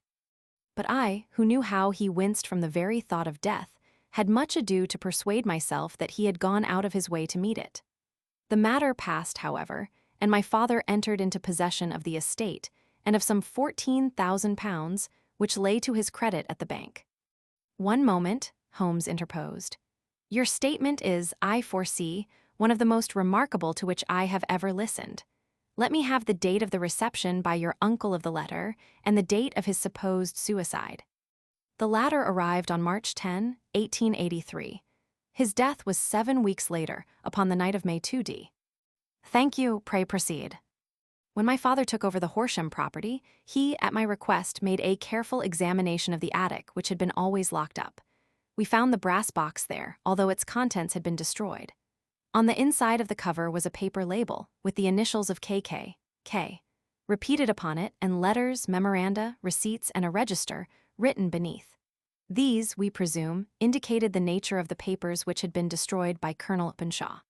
But I, who knew how he winced from the very thought of death, had much ado to persuade myself that he had gone out of his way to meet it. The matter passed, however, and my father entered into possession of the estate and of some £14,000, which lay to his credit at the bank. "One moment," Holmes interposed. "Your statement is, I foresee, one of the most remarkable to which I have ever listened. Let me have the date of the reception by your uncle of the letter, and the date of his supposed suicide." The latter arrived on March 10, 1883. His death was 7 weeks later, upon the night of May 2d. "Thank you, pray proceed." When my father took over the Horsham property, he, at my request, made a careful examination of the attic, which had been always locked up. We found the brass box there, although its contents had been destroyed. On the inside of the cover was a paper label, with the initials of K, repeated upon it, and letters, memoranda, receipts, and a register, written beneath. These, we presume, indicated the nature of the papers which had been destroyed by Colonel Openshaw.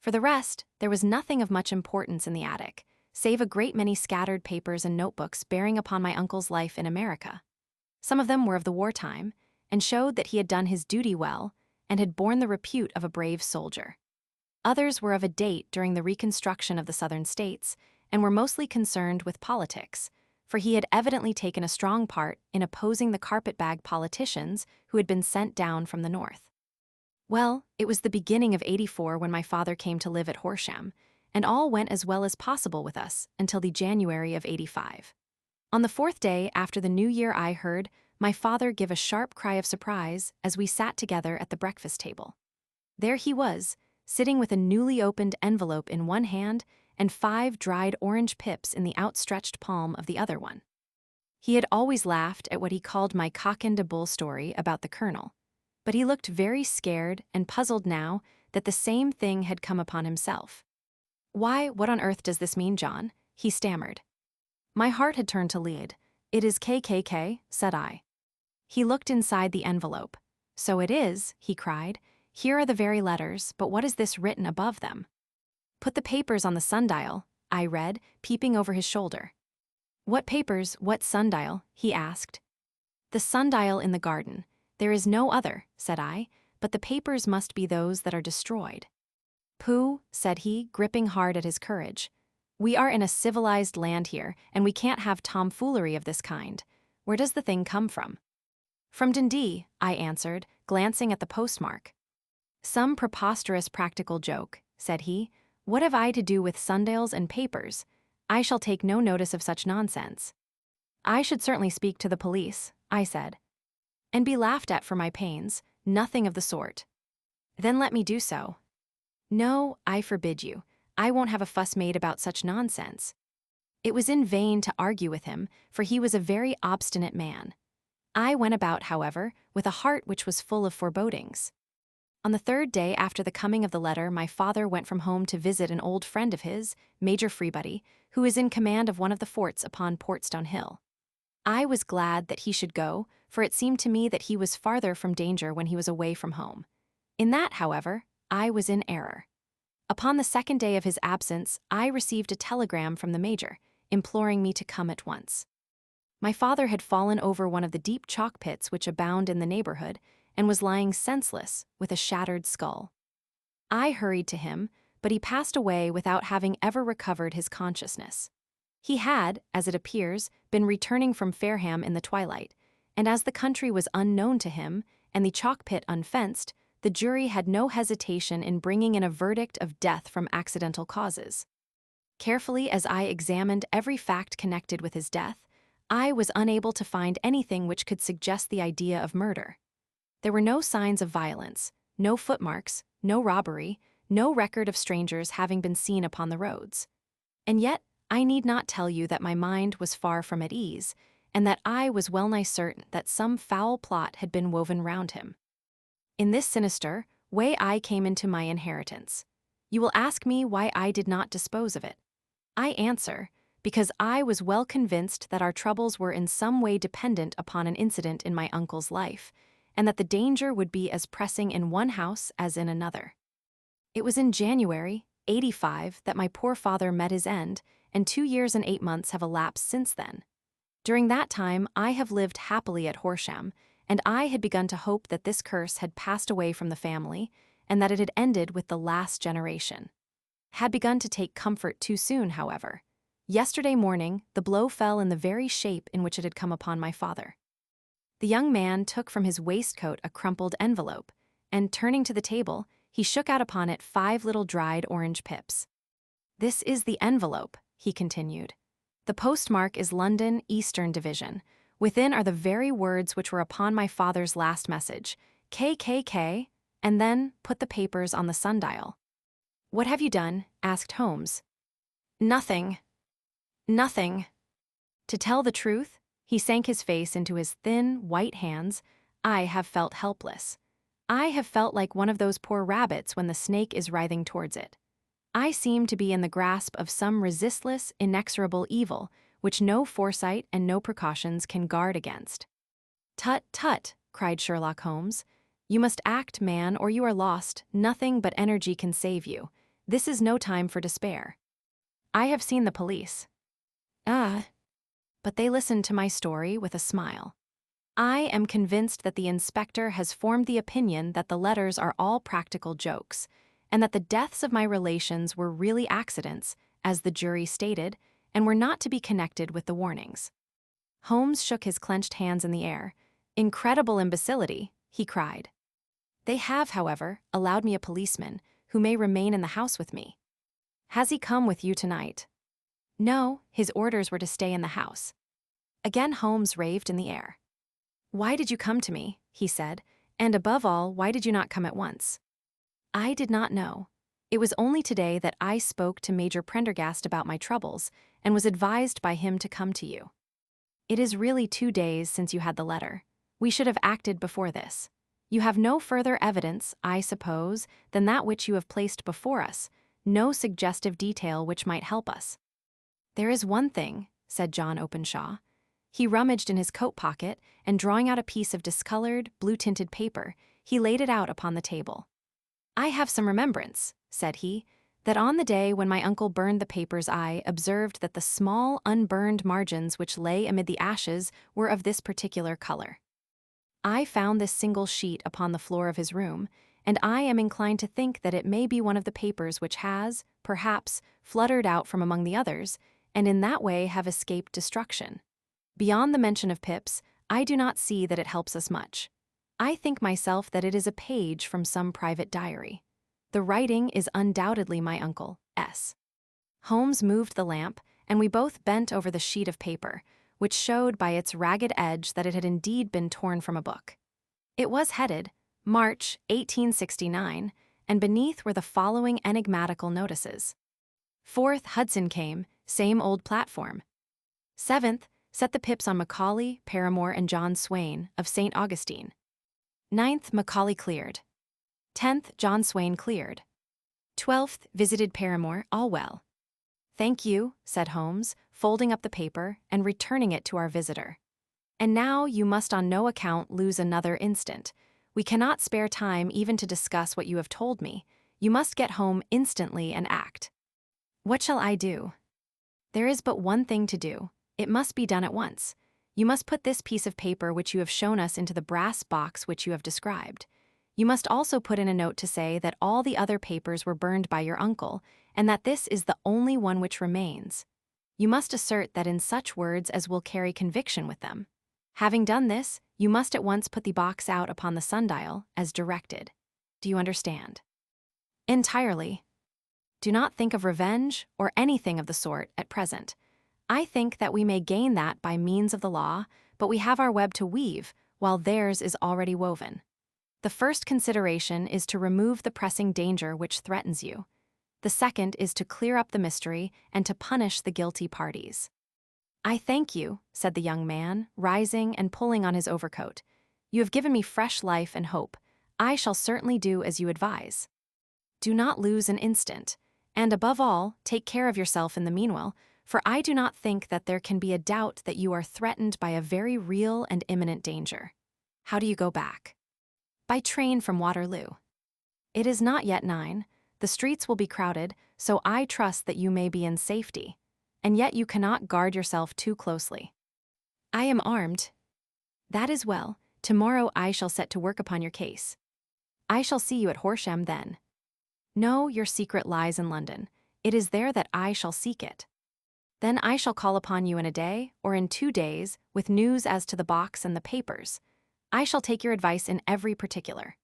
For the rest, there was nothing of much importance in the attic, save a great many scattered papers and notebooks bearing upon my uncle's life in America. Some of them were of the wartime, and showed that he had done his duty well, and had borne the repute of a brave soldier. Others were of a date during the reconstruction of the Southern States, and were mostly concerned with politics, for he had evidently taken a strong part in opposing the carpetbag politicians who had been sent down from the North. Well, it was the beginning of '84 when my father came to live at Horsham, and all went as well as possible with us until the January of '85. On the 4th day after the New Year I heard my father give a sharp cry of surprise as we sat together at the breakfast table. There he was, sitting with a newly opened envelope in one hand and 5 dried orange pips in the outstretched palm of the other one. He had always laughed at what he called my cock-and-a-bull story about the colonel, but he looked very scared and puzzled now that the same thing had come upon himself. "Why, what on earth does this mean, John?" he stammered. My heart had turned to lead. "It is KKK," said I. He looked inside the envelope. "So it is," he cried. "Here are the very letters, but what is this written above them?" "Put the papers on the sundial," I read, peeping over his shoulder. "What papers, what sundial?" he asked. "The sundial in the garden. There is no other," said I, "but the papers must be those that are destroyed." "Pooh," said he, gripping hard at his courage. "We are in a civilized land here, and we can't have tomfoolery of this kind. Where does the thing come from?" From Dundee, I answered, glancing at the postmark. Some preposterous practical joke, said he. What have I to do with sundials and papers? I shall take no notice of such nonsense. I should certainly speak to the police, I said. And be laughed at for my pains, nothing of the sort. Then let me do so. No, I forbid you. I won't have a fuss made about such nonsense. It was in vain to argue with him, for he was a very obstinate man. I went about, however, with a heart which was full of forebodings. On the third day after the coming of the letter, my father went from home to visit an old friend of his, Major Freebody, who is in command of one of the forts upon Portstone Hill. I was glad that he should go, for it seemed to me that he was farther from danger when he was away from home. In that, however, I was in error. Upon the second day of his absence, I received a telegram from the Major, imploring me to come at once. My father had fallen over one of the deep chalk pits which abound in the neighborhood, and was lying senseless with a shattered skull. I hurried to him, but he passed away without having ever recovered his consciousness. He had, as it appears, been returning from Fareham in the twilight, and as the country was unknown to him, and the chalk pit unfenced, the jury had no hesitation in bringing in a verdict of death from accidental causes. Carefully as I examined every fact connected with his death, I was unable to find anything which could suggest the idea of murder. There were no signs of violence, no footmarks, no robbery, no record of strangers having been seen upon the roads. And yet, I need not tell you that my mind was far from at ease, and that I was well-nigh certain that some foul plot had been woven round him. In this sinister way I came into my inheritance. You will ask me why I did not dispose of it. I answer, because I was well convinced that our troubles were in some way dependent upon an incident in my uncle's life, and that the danger would be as pressing in one house as in another. It was in January, '85, that my poor father met his end, and 2 years and 8 months have elapsed since then. During that time I have lived happily at Horsham, and I had begun to hope that this curse had passed away from the family, and that it had ended with the last generation. Had begun to take comfort too soon, however. Yesterday morning, the blow fell in the very shape in which it had come upon my father. The young man took from his waistcoat a crumpled envelope, and turning to the table, he shook out upon it 5 little dried orange pips. This is the envelope, he continued. The postmark is London, Eastern Division. Within are the very words which were upon my father's last message, KKK, and then put the papers on the sundial. What have you done? Asked Holmes. Nothing. Nothing. To tell the truth, he sank his face into his thin, white hands. I have felt helpless. I have felt like one of those poor rabbits when the snake is writhing towards it. I seem to be in the grasp of some resistless, inexorable evil, which no foresight and no precautions can guard against. Tut, tut, cried Sherlock Holmes. You must act, man, or you are lost. Nothing but energy can save you. This is no time for despair. I have seen the police. But they listened to my story with a smile. I am convinced that the inspector has formed the opinion that the letters are all practical jokes, and that the deaths of my relations were really accidents, as the jury stated, and were not to be connected with the warnings. Holmes shook his clenched hands in the air. Incredible imbecility, he cried. They have, however, allowed me a policeman, who may remain in the house with me. Has he come with you tonight? No, his orders were to stay in the house. Again Holmes raved in the air. Why did you come to me, he said, and above all, why did you not come at once? I did not know. It was only today that I spoke to Major Prendergast about my troubles, and was advised by him to come to you. It is really 2 days since you had the letter. We should have acted before this. You have no further evidence, I suppose, than that which you have placed before us, no suggestive detail which might help us. There is one thing, said John Openshaw. He rummaged in his coat pocket, and drawing out a piece of discolored, blue-tinted paper, he laid it out upon the table. I have some remembrance, said he, that on the day when my uncle burned the papers I observed that the small, unburned margins which lay amid the ashes were of this particular color. I found this single sheet upon the floor of his room, and I am inclined to think that it may be one of the papers which has, perhaps, fluttered out from among the others, and in that way have escaped destruction. Beyond the mention of pips, I do not see that it helps us much. I think myself that it is a page from some private diary. The writing is undoubtedly my uncle's. Holmes moved the lamp, and we both bent over the sheet of paper, which showed by its ragged edge that it had indeed been torn from a book. It was headed, March 1869, and beneath were the following enigmatical notices. 4th, Hudson came, same old platform. 7th, set the pips on Macaulay, Paramore, and John Swain, of St. Augustine. 9th, Macaulay cleared. 10th, John Swain cleared. 12th, visited Paramore, all well. Thank you, said Holmes, folding up the paper and returning it to our visitor. And now you must on no account lose another instant. We cannot spare time even to discuss what you have told me. You must get home instantly and act. What shall I do? There is but one thing to do. It must be done at once. You must put this piece of paper which you have shown us into the brass box which you have described. You must also put in a note to say that all the other papers were burned by your uncle, and that this is the only one which remains. You must assert that in such words as will carry conviction with them. Having done this, you must at once put the box out upon the sundial, as directed. Do you understand? Entirely. Do not think of revenge or anything of the sort at present. I think that we may gain that by means of the law, but we have our web to weave, while theirs is already woven. The first consideration is to remove the pressing danger which threatens you. The second is to clear up the mystery and to punish the guilty parties. I thank you, said the young man, rising and pulling on his overcoat. You have given me fresh life and hope. I shall certainly do as you advise. Do not lose an instant, and above all, take care of yourself in the meanwhile, for I do not think that there can be a doubt that you are threatened by a very real and imminent danger. How do you go back? By train from Waterloo. It is not yet 9. The streets will be crowded, so I trust that you may be in safety. And yet you cannot guard yourself too closely. I am armed. That is well. Tomorrow I shall set to work upon your case. I shall see you at Horsham then. No, your secret lies in London. It is there that I shall seek it. Then I shall call upon you in a day, or in 2 days, with news as to the box and the papers. I shall take your advice in every particular.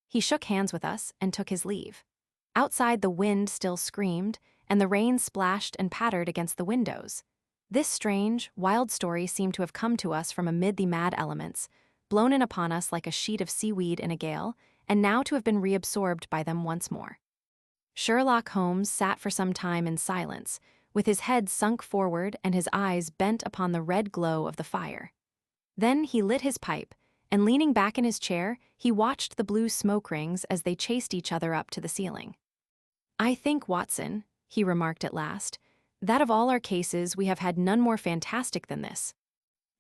He shook hands with us and took his leave. Outside the wind still screamed, and the rain splashed and pattered against the windows. This strange, wild story seemed to have come to us from amid the mad elements, blown in upon us like a sheet of seaweed in a gale, and now to have been reabsorbed by them once more. Sherlock Holmes sat for some time in silence, with his head sunk forward and his eyes bent upon the red glow of the fire. Then he lit his pipe, and leaning back in his chair, he watched the blue smoke rings as they chased each other up to the ceiling. I think, Watson, he remarked at last, that of all our cases we have had none more fantastic than this.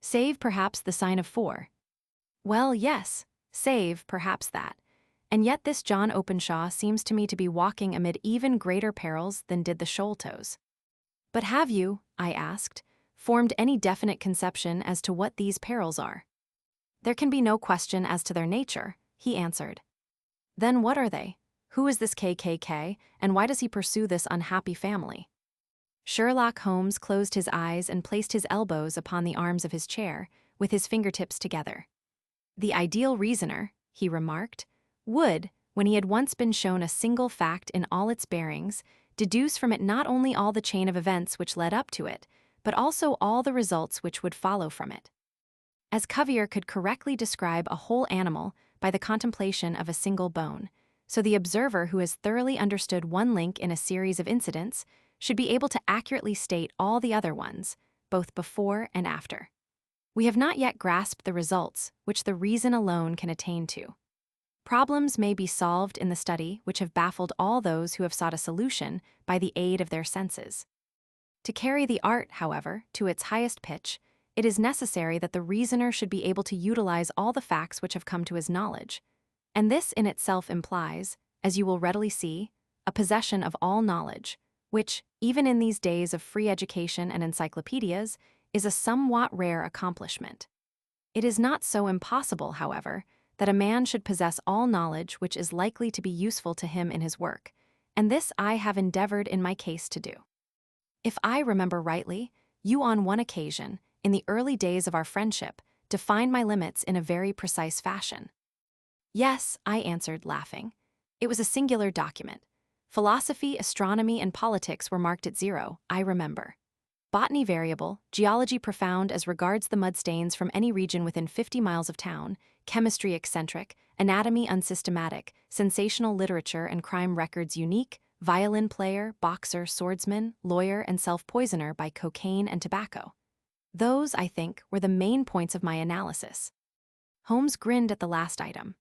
Save perhaps the sign of 4. Well, yes, save perhaps that. And yet this John Openshaw seems to me to be walking amid even greater perils than did the Sholtos. But have you, I asked, formed any definite conception as to what these perils are? There can be no question as to their nature, he answered. Then what are they? Who is this KKK, and why does he pursue this unhappy family? Sherlock Holmes closed his eyes and placed his elbows upon the arms of his chair, with his fingertips together. The ideal reasoner, he remarked, would, when he had once been shown a single fact in all its bearings, deduce from it not only all the chain of events which led up to it, but also all the results which would follow from it. As Cuvier could correctly describe a whole animal by the contemplation of a single bone, so the observer who has thoroughly understood one link in a series of incidents should be able to accurately state all the other ones, both before and after. We have not yet grasped the results which the reason alone can attain to. Problems may be solved in the study which have baffled all those who have sought a solution by the aid of their senses. To carry the art, however, to its highest pitch, it is necessary that the reasoner should be able to utilize all the facts which have come to his knowledge, and this in itself implies, as you will readily see, a possession of all knowledge, which, even in these days of free education and encyclopedias, is a somewhat rare accomplishment. It is not so impossible, however, that a man should possess all knowledge which is likely to be useful to him in his work, and this I have endeavored in my case to do. If I remember rightly, you on one occasion, in the early days of our friendship, defined my limits in a very precise fashion. Yes, I answered, laughing. It was a singular document. Philosophy, astronomy, and politics were marked at 0, I remember. Botany variable, geology profound as regards the mud stains from any region within 50 miles of town, chemistry eccentric, anatomy unsystematic, sensational literature and crime records unique, violin player, boxer, swordsman, lawyer, and self-poisoner by cocaine and tobacco. Those, I think, were the main points of my analysis. Holmes grinned at the last item.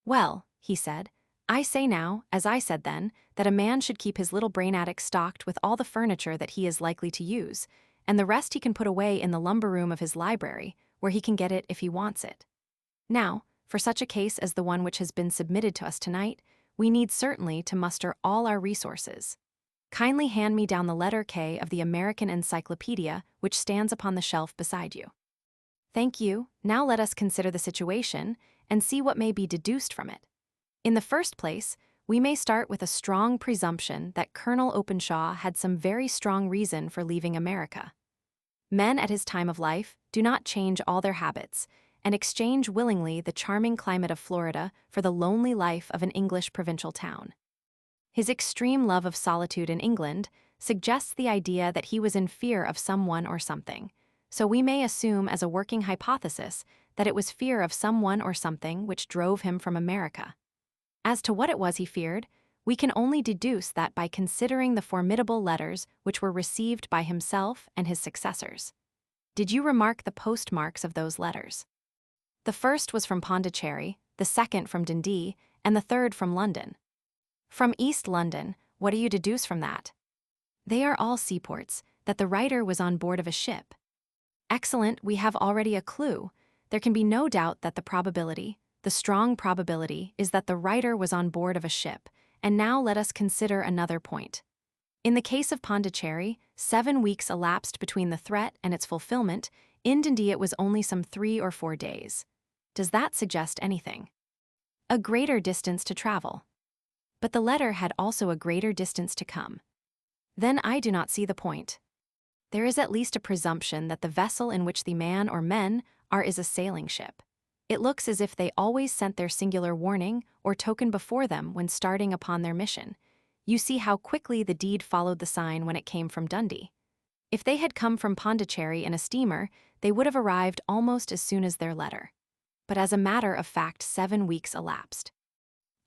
Well, he said, I say now, as I said then, that a man should keep his little brain attic stocked with all the furniture that he is likely to use, and the rest he can put away in the lumber room of his library, where he can get it if he wants it. Now, for such a case as the one which has been submitted to us tonight, we need certainly to muster all our resources. Kindly hand me down the letter K of the American Encyclopedia, which stands upon the shelf beside you. Thank you. Now let us consider the situation and see what may be deduced from it. In the first place, we may start with a strong presumption that Colonel Openshaw had some very strong reason for leaving America. Men at his time of life do not change all their habits and exchange willingly the charming climate of Florida for the lonely life of an English provincial town. His extreme love of solitude in England suggests the idea that he was in fear of someone or something, so we may assume as a working hypothesis that it was fear of someone or something which drove him from America. As to what it was he feared, we can only deduce that by considering the formidable letters which were received by himself and his successors. Did you remark the postmarks of those letters? The first was from Pondicherry, the second from Dundee, and the third from London. From East London, what do you deduce from that? They are all seaports, that the writer was on board of a ship. Excellent, we have already a clue. There can be no doubt that the strong probability is that the writer was on board of a ship, and now let us consider another point. In the case of Pondicherry, 7 weeks elapsed between the threat and its fulfillment. In Dundee it was only some 3 or 4 days. Does that suggest anything? A greater distance to travel. But the letter had also a greater distance to come. Then I do not see the point. There is at least a presumption that the vessel in which the man or men are is a sailing ship. It looks as if they always sent their singular warning or token before them when starting upon their mission. You see how quickly the deed followed the sign when it came from Dundee. If they had come from Pondicherry in a steamer, they would have arrived almost as soon as their letter. But as a matter of fact, 7 weeks elapsed.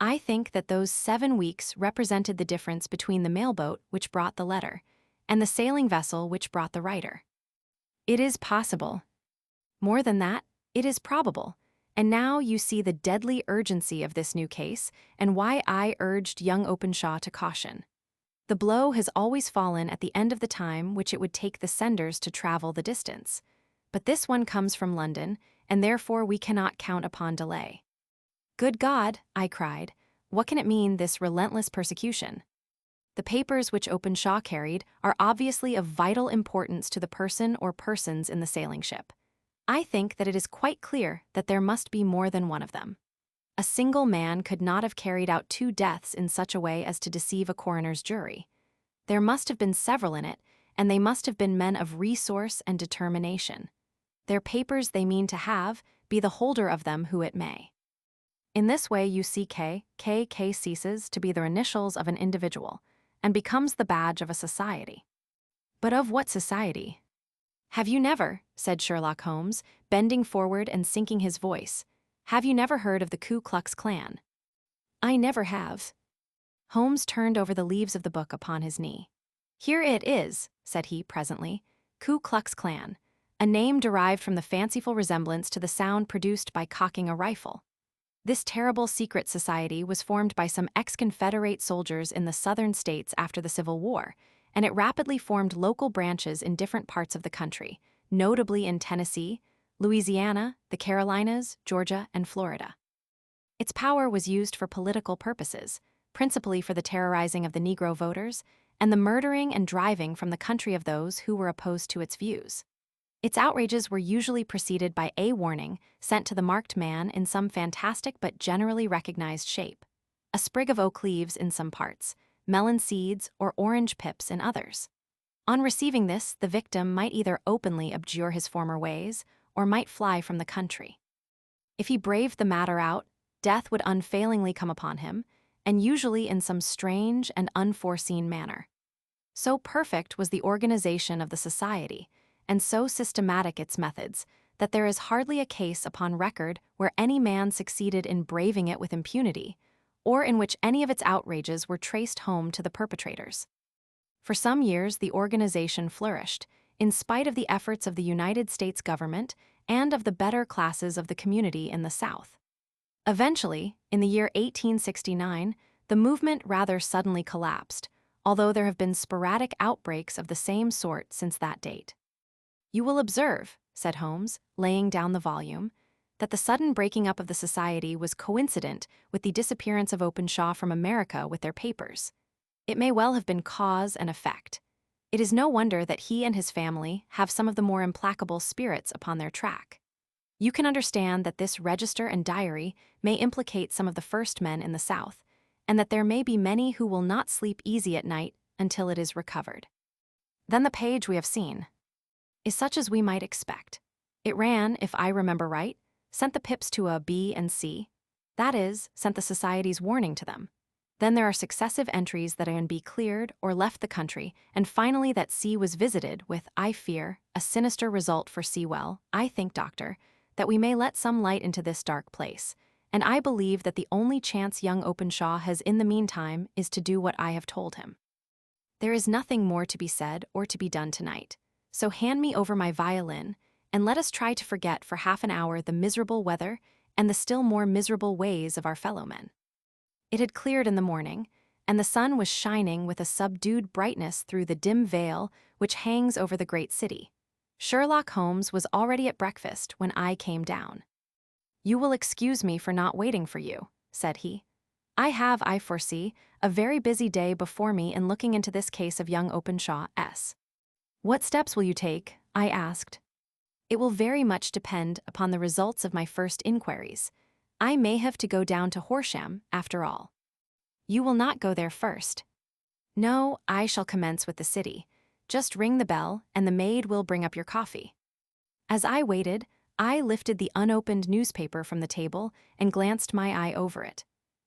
I think that those 7 weeks represented the difference between the mailboat which brought the letter and the sailing vessel which brought the writer. It is possible. More than that, it is probable. And now you see the deadly urgency of this new case and why I urged young Openshaw to caution. The blow has always fallen at the end of the time which it would take the senders to travel the distance. But this one comes from London, and therefore we cannot count upon delay. Good God, I cried, what can it mean, this relentless persecution? The papers which Openshaw carried are obviously of vital importance to the person or persons in the sailing ship. I think that it is quite clear that there must be more than one of them. A single man could not have carried out 2 deaths in such a way as to deceive a coroner's jury. There must have been several in it, and they must have been men of resource and determination. Their papers they mean to have, be the holder of them who it may. In this way you see K ceases to be the initials of an individual, and becomes the badge of a society. But of what society? Have you never, said Sherlock Holmes, bending forward and sinking his voice, have you never heard of the Ku Klux Klan? I never have. Holmes turned over the leaves of the book upon his knee. Here it is, said he presently, Ku Klux Klan, a name derived from the fanciful resemblance to the sound produced by cocking a rifle. This terrible secret society was formed by some ex-Confederate soldiers in the southern states after the Civil War, and it rapidly formed local branches in different parts of the country, notably in Tennessee, Louisiana, the Carolinas, Georgia, and Florida. Its power was used for political purposes, principally for the terrorizing of the Negro voters and the murdering and driving from the country of those who were opposed to its views. Its outrages were usually preceded by a warning sent to the marked man in some fantastic but generally recognized shape. A sprig of oak leaves in some parts, melon seeds or orange pips in others. On receiving this, the victim might either openly abjure his former ways or might fly from the country. If he braved the matter out, death would unfailingly come upon him, and usually in some strange and unforeseen manner. So perfect was the organization of the society, and so systematic its methods, that there is hardly a case upon record where any man succeeded in braving it with impunity, or in which any of its outrages were traced home to the perpetrators. For some years, the organization flourished, in spite of the efforts of the United States government and of the better classes of the community in the South. Eventually, in the year 1869, the movement rather suddenly collapsed, although there have been sporadic outbreaks of the same sort since that date. "You will observe," said Holmes, laying down the volume, "that the sudden breaking up of the society was coincident with the disappearance of Openshaw from America with their papers. It may well have been cause and effect. It is no wonder that he and his family have some of the more implacable spirits upon their track. You can understand that this register and diary may implicate some of the first men in the South, and that there may be many who will not sleep easy at night until it is recovered." Then the page we have seen is such as we might expect. It ran, if I remember right, sent the pips to a B and C, that is, sent the society's warning to them. Then there are successive entries that A and B cleared or left the country, and finally that C was visited with, I fear, a sinister result for C. Well, I think, doctor, that we may let some light into this dark place, and I believe that the only chance young Openshaw has in the meantime is to do what I have told him. There is nothing more to be said or to be done tonight, so hand me over my violin, and let us try to forget for half an hour the miserable weather and the still more miserable ways of our fellow-men. It had cleared in the morning, and the sun was shining with a subdued brightness through the dim veil which hangs over the great city. Sherlock Holmes was already at breakfast when I came down. "You will excuse me for not waiting for you," said he. "I have, I foresee, a very busy day before me in looking into this case of young Openshaw S. "What steps will you take?" I asked. "It will very much depend upon the results of my first inquiries. I may have to go down to Horsham, after all." "You will not go there first." "No, I shall commence with the city. Just ring the bell, and the maid will bring up your coffee." As I waited, I lifted the unopened newspaper from the table and glanced my eye over it.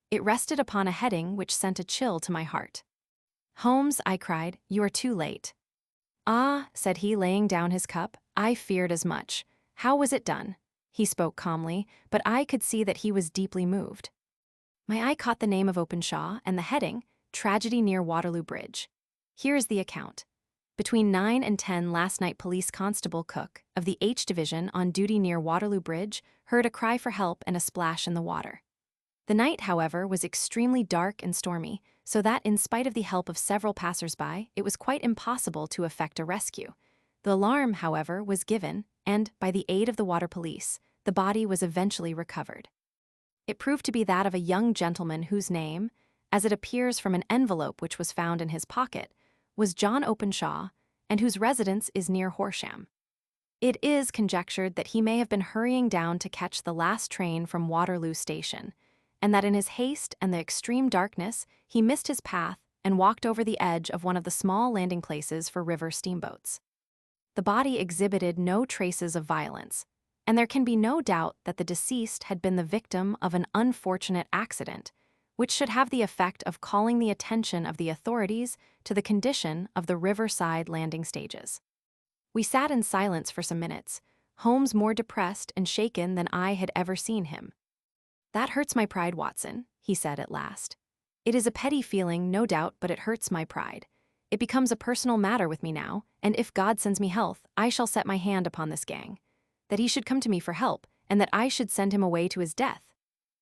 It rested upon a heading which sent a chill to my heart. "Holmes," I cried, "you are too late." "Ah," said he, laying down his cup, "I feared as much. How was it done?" He spoke calmly, but I could see that he was deeply moved. My eye caught the name of Openshaw and the heading, "Tragedy near Waterloo Bridge." Here is the account. "Between 9 and 10 last night, Police Constable Cook, of the H Division on duty near Waterloo Bridge, heard a cry for help and a splash in the water. The night, however, was extremely dark and stormy, so that in spite of the help of several passers-by, it was quite impossible to effect a rescue. The alarm, however, was given, and, by the aid of the water police, the body was eventually recovered. It proved to be that of a young gentleman whose name, as it appears from an envelope which was found in his pocket, was John Openshaw, and whose residence is near Horsham. It is conjectured that he may have been hurrying down to catch the last train from Waterloo Station, and that in his haste and the extreme darkness he missed his path and walked over the edge of one of the small landing places for river steamboats. The body exhibited no traces of violence, and there can be no doubt that the deceased had been the victim of an unfortunate accident, which should have the effect of calling the attention of the authorities to the condition of the riverside landing stages. We sat in silence for some minutes, Holmes more depressed and shaken than I had ever seen him. "That hurts my pride, Watson," he said at last. "It is a petty feeling, no doubt, but it hurts my pride. It becomes a personal matter with me now, and if God sends me health, I shall set my hand upon this gang. That he should come to me for help, and that I should send him away to his death."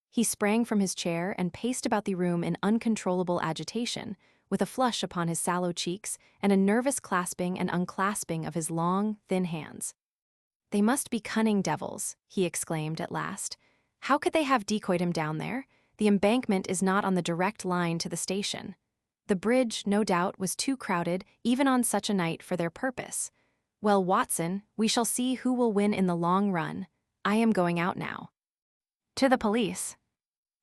He sprang from his chair and paced about the room in uncontrollable agitation, with a flush upon his sallow cheeks and a nervous clasping and unclasping of his long, thin hands. "They must be cunning devils," he exclaimed at last. "How could they have decoyed him down there? The embankment is not on the direct line to the station. The bridge, no doubt, was too crowded, even on such a night, for their purpose. Well, Watson, we shall see who will win in the long run. I am going out now." "To the police?"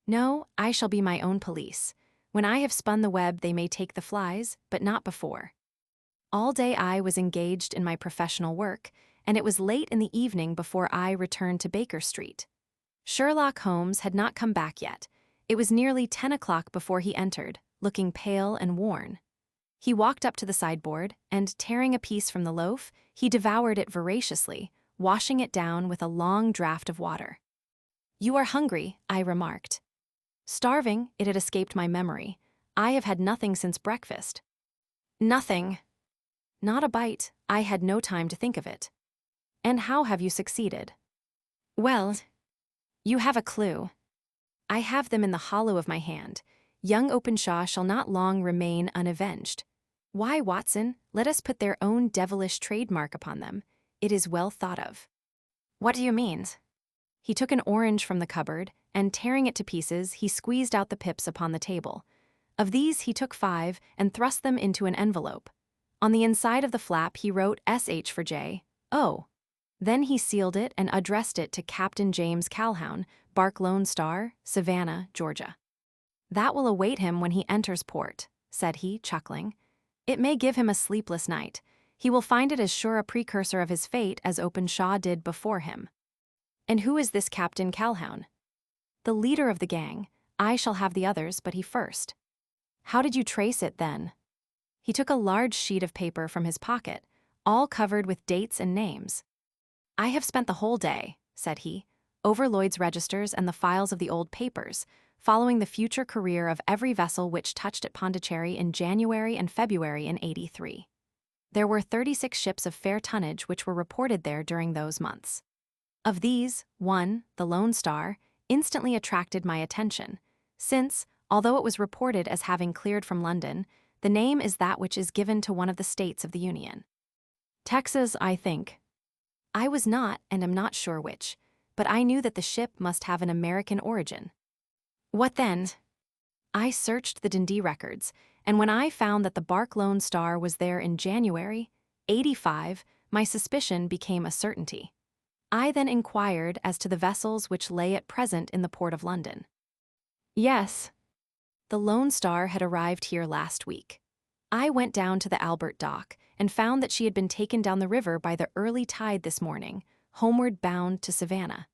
"No, I shall be my own police. When I have spun the web, they may take the flies, but not before." All day I was engaged in my professional work, and it was late in the evening before I returned to Baker Street. Sherlock Holmes had not come back yet. It was nearly 10 o'clock before he entered, looking pale and worn. He walked up to the sideboard, and tearing a piece from the loaf, he devoured it voraciously, washing it down with a long draught of water. "You are hungry," I remarked. "Starving," it had escaped my memory. "I have had nothing since breakfast." "Nothing." "Not a bite." I had no time to think of it. "And how have you succeeded?" "Well, you have a clue." "I have them in the hollow of my hand. Young Openshaw shall not long remain unavenged. Why, Watson, let us put their own devilish trademark upon them. It is well thought of." "What do you mean?" He took an orange from the cupboard, and tearing it to pieces, he squeezed out the pips upon the table. Of these he took 5 and thrust them into an envelope. On the inside of the flap he wrote SH for J. O. Then he sealed it and addressed it to Captain James Calhoun, Bark Lone Star, Savannah, Georgia. "That will await him when he enters port," said he, chuckling. "It may give him a sleepless night. He will find it as sure a precursor of his fate as Openshaw did before him." "And who is this Captain Calhoun?" "The leader of the gang. I shall have the others, but he first." "How did you trace it, then?" He took a large sheet of paper from his pocket, all covered with dates and names. "I have spent the whole day," said he, "over Lloyd's registers and the files of the old papers, following the future career of every vessel which touched at Pondicherry in January and February in '83. There were 36 ships of fair tonnage which were reported there during those months. Of these, one, the Lone Star, instantly attracted my attention, since, although it was reported as having cleared from London, the name is that which is given to one of the states of the Union. Texas, I think. I was not, and am not sure which, but I knew that the ship must have an American origin. What then? I searched the Dundee records, and when I found that the Bark Lone Star was there in January '85, my suspicion became a certainty. I then inquired as to the vessels which lay at present in the port of London. Yes. The Lone Star had arrived here last week. I went down to the Albert Dock and found that she had been taken down the river by the early tide this morning, homeward bound to Savannah.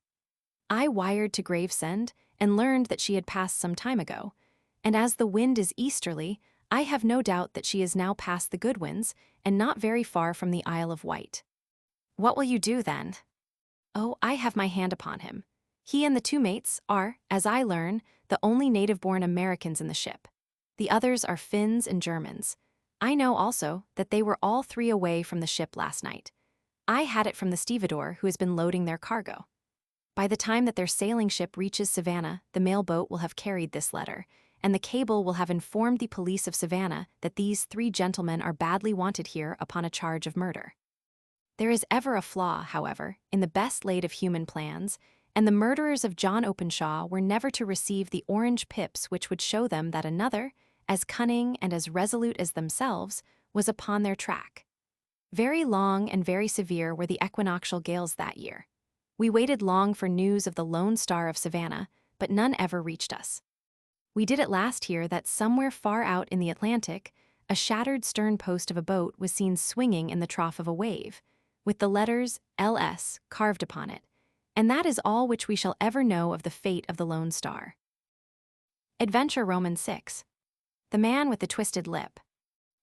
I wired to Gravesend and learned that she had passed some time ago, and as the wind is easterly, I have no doubt that she is now past the Goodwins and not very far from the Isle of Wight. What will you do then? Oh, I have my hand upon him. He and the 2 mates are, as I learn, the only native-born Americans in the ship. The others are Finns and Germans. I know also that they were all 3 away from the ship last night. I had it from the stevedore who has been loading their cargo. By the time that their sailing ship reaches Savannah, the mail boat will have carried this letter, and the cable will have informed the police of Savannah that these 3 gentlemen are badly wanted here upon a charge of murder. There is ever a flaw, however, in the best laid of human plans, and the murderers of John Openshaw were never to receive the orange pips which would show them that another, as cunning and as resolute as themselves, was upon their track. Very long and very severe were the equinoctial gales that year. We waited long for news of the Lone Star of Savannah, but none ever reached us. We did at last hear that somewhere far out in the Atlantic, a shattered stern post of a boat was seen swinging in the trough of a wave, with the letters LS carved upon it, and that is all which we shall ever know of the fate of the Lone Star. Adventure Roman 6. The Man with the Twisted Lip.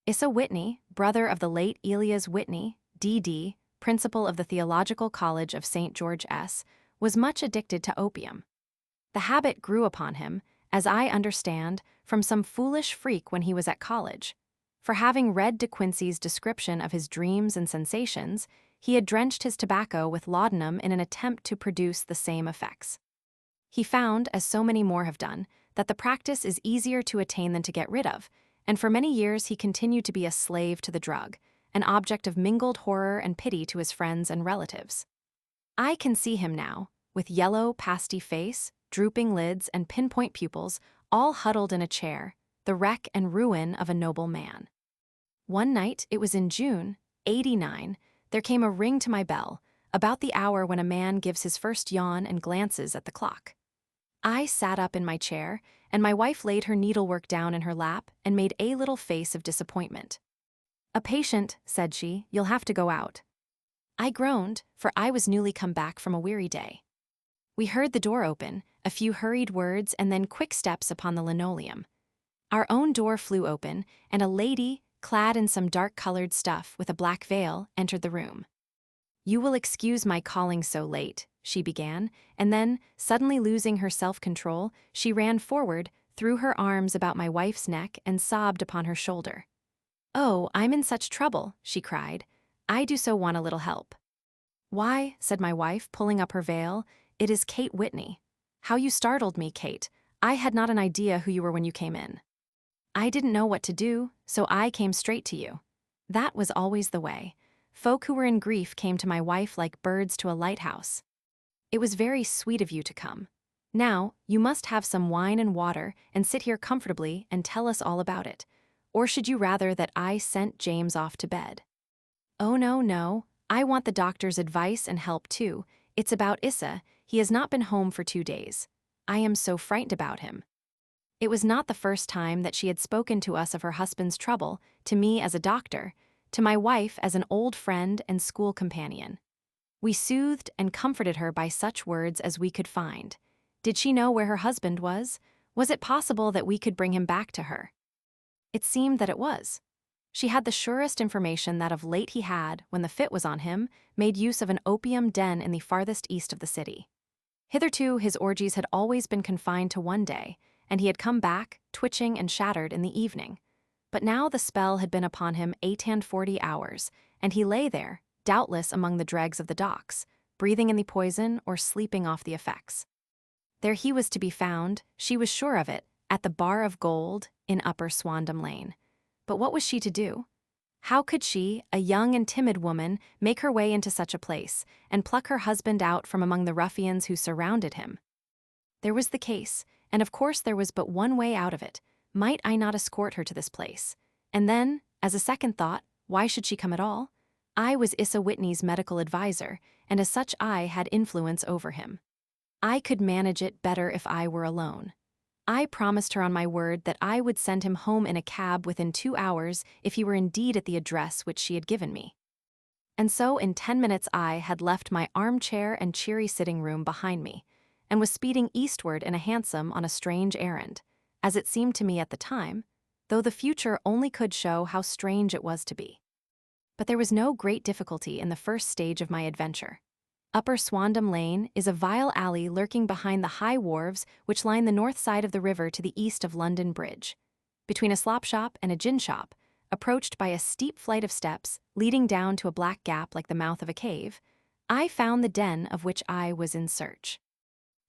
Issa Whitney, brother of the late Elias Whitney, D.D., principal of the Theological College of St. George S., was much addicted to opium. The habit grew upon him, as I understand, from some foolish freak when he was at college. For having read De Quincey's description of his dreams and sensations, he had drenched his tobacco with laudanum in an attempt to produce the same effects. He found, as so many more have done, that the practice is easier to attain than to get rid of, and for many years he continued to be a slave to the drug, an object of mingled horror and pity to his friends and relatives. I can see him now, with yellow, pasty face, drooping lids, and pinpoint pupils, all huddled in a chair, the wreck and ruin of a noble man. One night, it was in June, '89, there came a ring to my bell, about the hour when a man gives his first yawn and glances at the clock. I sat up in my chair, and my wife laid her needlework down in her lap and made a little face of disappointment. "A patient," said she, "you'll have to go out." I groaned, for I was newly come back from a weary day. We heard the door open, a few hurried words, and then quick steps upon the linoleum. Our own door flew open, and a lady, clad in some dark-colored stuff with a black veil, entered the room. "You will excuse my calling so late," she began, and then, suddenly losing her self-control, she ran forward, threw her arms about my wife's neck, and sobbed upon her shoulder. "Oh, I'm in such trouble," she cried. "I do so want a little help." "Why," said my wife, pulling up her veil, "it is Kate Whitney. How you startled me, Kate. I had not an idea who you were when you came in. I didn't know what to do, so I came straight to you." That was always the way. Folk who were in grief came to my wife like birds to a lighthouse. "It was very sweet of you to come. Now, you must have some wine and water and sit here comfortably and tell us all about it. Or should you rather that I sent James off to bed?" "Oh, no, no. I want the doctor's advice and help too. It's about Issa. He has not been home for 2 days. I am so frightened about him." It was not the first time that she had spoken to us of her husband's trouble, to me as a doctor, to my wife as an old friend and school companion. We soothed and comforted her by such words as we could find. Did she know where her husband was? Was it possible that we could bring him back to her? It seemed that it was. She had the surest information that of late he had, when the fit was on him, made use of an opium den in the farthest east of the city. Hitherto his orgies had always been confined to one day, and he had come back, twitching and shattered, in the evening. But now the spell had been upon him 48 hours, and he lay there, doubtless among the dregs of the docks, breathing in the poison or sleeping off the effects. There he was to be found, she was sure of it, at the Bar of Gold in Upper Swandam Lane. But what was she to do? How could she, a young and timid woman, make her way into such a place, and pluck her husband out from among the ruffians who surrounded him? There was the case, and of course there was but one way out of it. Might I not escort her to this place? And then, as a second thought, why should she come at all? I was Issa Whitney's medical adviser, and as such I had influence over him. I could manage it better if I were alone. I promised her on my word that I would send him home in a cab within 2 hours if he were indeed at the address which she had given me. And so in 10 minutes I had left my armchair and cheery sitting room behind me, and was speeding eastward in a hansom on a strange errand, as it seemed to me at the time, though the future only could show how strange it was to be. But there was no great difficulty in the first stage of my adventure. Upper Swandam Lane is a vile alley lurking behind the high wharves which line the north side of the river to the east of London Bridge. Between a slop shop and a gin shop, approached by a steep flight of steps leading down to a black gap like the mouth of a cave, I found the den of which I was in search.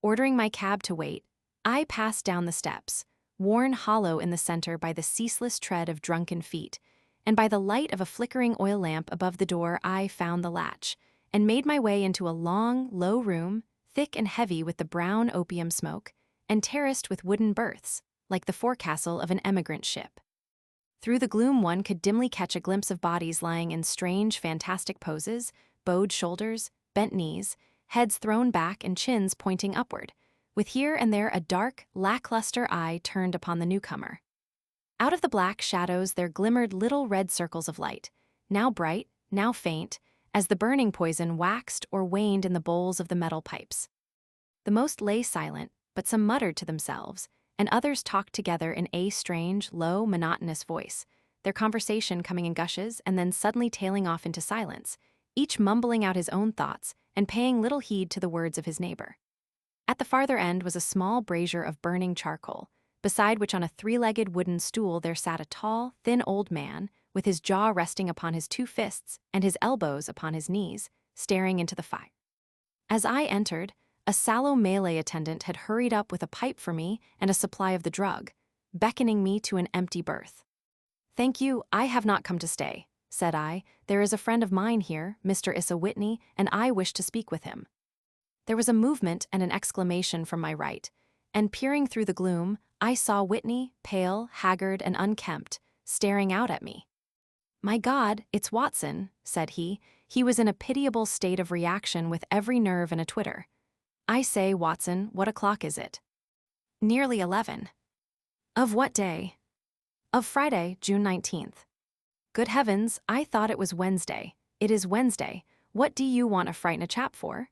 Ordering my cab to wait, I passed down the steps, worn hollow in the center by the ceaseless tread of drunken feet, and by the light of a flickering oil lamp above the door I found the latch, and made my way into a long, low room, thick and heavy with the brown opium smoke, and terraced with wooden berths, like the forecastle of an emigrant ship. Through the gloom one could dimly catch a glimpse of bodies lying in strange, fantastic poses, bowed shoulders, bent knees, heads thrown back and chins pointing upward, with here and there a dark, lackluster eye turned upon the newcomer. Out of the black shadows there glimmered little red circles of light, now bright, now faint, as the burning poison waxed or waned in the bowls of the metal pipes. The most lay silent, but some muttered to themselves, and others talked together in a strange, low, monotonous voice, their conversation coming in gushes and then suddenly tailing off into silence, each mumbling out his own thoughts and paying little heed to the words of his neighbor. At the farther end was a small brazier of burning charcoal, beside which on a 3-legged wooden stool there sat a tall, thin old man, with his jaw resting upon his 2 fists and his elbows upon his knees, staring into the fire. As I entered, a sallow Malay attendant had hurried up with a pipe for me and a supply of the drug, beckoning me to an empty berth. "Thank you, I have not come to stay," said I. "There is a friend of mine here, Mr. Issa Whitney, and I wish to speak with him." There was a movement and an exclamation from my right, and peering through the gloom, I saw Whitney, pale, haggard, and unkempt, staring out at me. "My God, it's Watson," said he. He was in a pitiable state of reaction with every nerve in a twitter. "I say, Watson, what o'clock is it?" "Nearly 11. "Of what day?" "Of Friday, June 19th. "Good heavens, I thought it was Wednesday. It is Wednesday. What do you want to frighten a chap for?"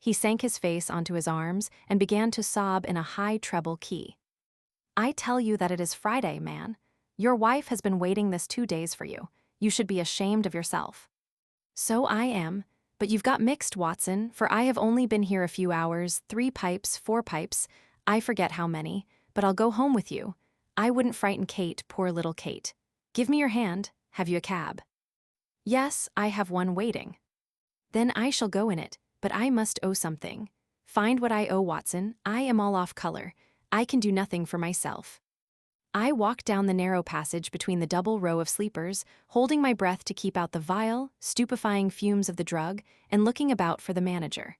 He sank his face onto his arms and began to sob in a high treble key. "I tell you that it is Friday, man. Your wife has been waiting this 2 days for you. You should be ashamed of yourself." "So I am, but you've got mixed, Watson, for I have only been here a few hours, 3 pipes, 4 pipes, I forget how many, but I'll go home with you. I wouldn't frighten Kate, poor little Kate. Give me your hand. Have you a cab?" "Yes, I have one waiting." "Then I shall go in it, but I must owe something. Find what I owe, Watson. I am all off color. I can do nothing for myself." I walked down the narrow passage between the double row of sleepers, holding my breath to keep out the vile, stupefying fumes of the drug, and looking about for the manager.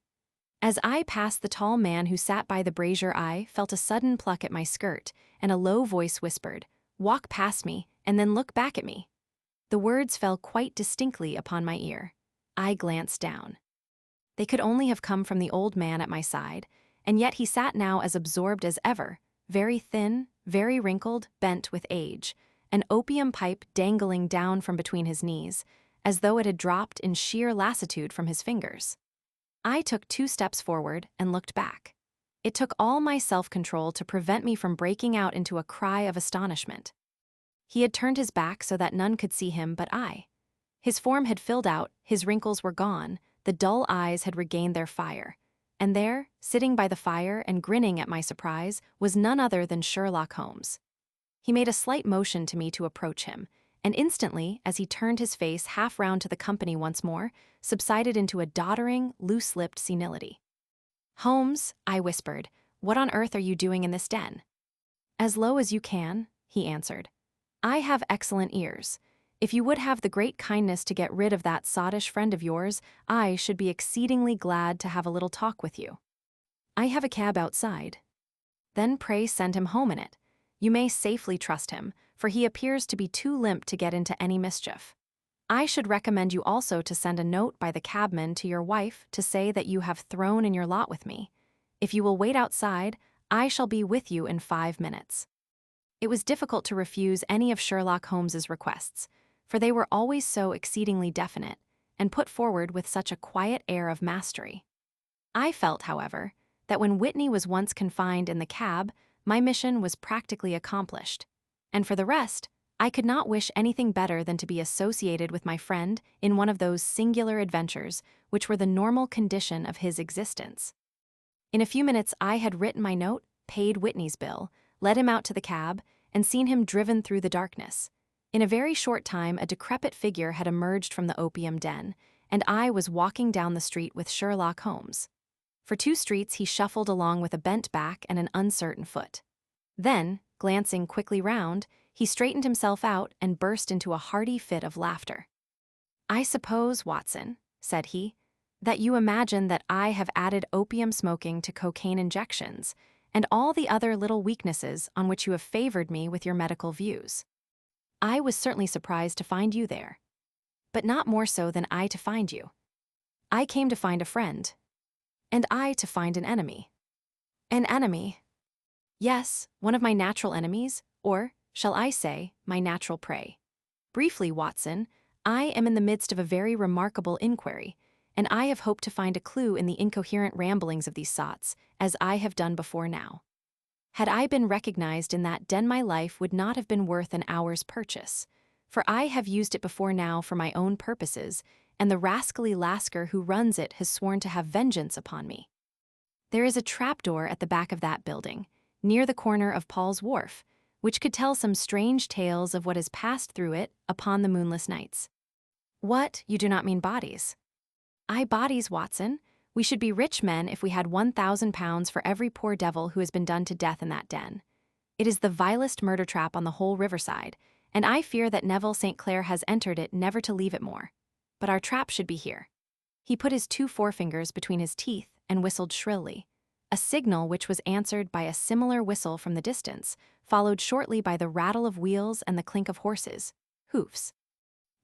As I passed the tall man who sat by the brazier, I felt a sudden pluck at my skirt, and a low voice whispered, "Walk past me, and then look back at me." The words fell quite distinctly upon my ear. I glanced down. They could only have come from the old man at my side, and yet he sat now as absorbed as ever, very thin, very wrinkled, bent with age, an opium pipe dangling down from between his knees, as though it had dropped in sheer lassitude from his fingers. I took 2 steps forward and looked back. It took all my self-control to prevent me from breaking out into a cry of astonishment. He had turned his back so that none could see him but I. His form had filled out, his wrinkles were gone, the dull eyes had regained their fire. And there, sitting by the fire and grinning at my surprise, was none other than Sherlock Holmes. He made a slight motion to me to approach him, and instantly, as he turned his face half round to the company once more, subsided into a doddering, loose-lipped senility. "Holmes," I whispered, "what on earth are you doing in this den?" "As low as you can," he answered. "I have excellent ears. If you would have the great kindness to get rid of that sottish friend of yours, I should be exceedingly glad to have a little talk with you. I have a cab outside." "Then pray send him home in it. You may safely trust him, for he appears to be too limp to get into any mischief. I should recommend you also to send a note by the cabman to your wife to say that you have thrown in your lot with me. If you will wait outside, I shall be with you in 5 minutes." It was difficult to refuse any of Sherlock Holmes's requests, for they were always so exceedingly definite, and put forward with such a quiet air of mastery. I felt, however, that when Whitney was once confined in the cab, my mission was practically accomplished, and for the rest, I could not wish anything better than to be associated with my friend in one of those singular adventures which were the normal condition of his existence. In a few minutes I had written my note, paid Whitney's bill, led him out to the cab, and seen him driven through the darkness. In a very short time a decrepit figure had emerged from the opium den, and I was walking down the street with Sherlock Holmes. For 2 streets he shuffled along with a bent back and an uncertain foot. Then, glancing quickly round, he straightened himself out and burst into a hearty fit of laughter. "I suppose, Watson," said he, "that you imagine that I have added opium smoking to cocaine injections, and all the other little weaknesses on which you have favored me with your medical views. I was certainly surprised to find you there, but not more so than I to find you. I came to find a friend, and I to find an enemy." "An enemy?" "Yes, one of my natural enemies, or, shall I say, my natural prey. Briefly, Watson, I am in the midst of a very remarkable inquiry, and I have hoped to find a clue in the incoherent ramblings of these sots, as I have done before now. Had I been recognized in that den, my life would not have been worth an hour's purchase, for I have used it before now for my own purposes, and the rascally Lasker who runs it has sworn to have vengeance upon me. There is a trapdoor at the back of that building, near the corner of Paul's Wharf, which could tell some strange tales of what has passed through it upon the moonless nights." "What, you do not mean bodies?" "Aye, bodies, Watson. We should be rich men if we had £1,000 for every poor devil who has been done to death in that den. It is the vilest murder trap on the whole riverside, and I fear that Neville St. Clair has entered it never to leave it more. But our trap should be here." He put his 2 forefingers between his teeth and whistled shrilly, a signal which was answered by a similar whistle from the distance, followed shortly by the rattle of wheels and the clink of horses' hoofs.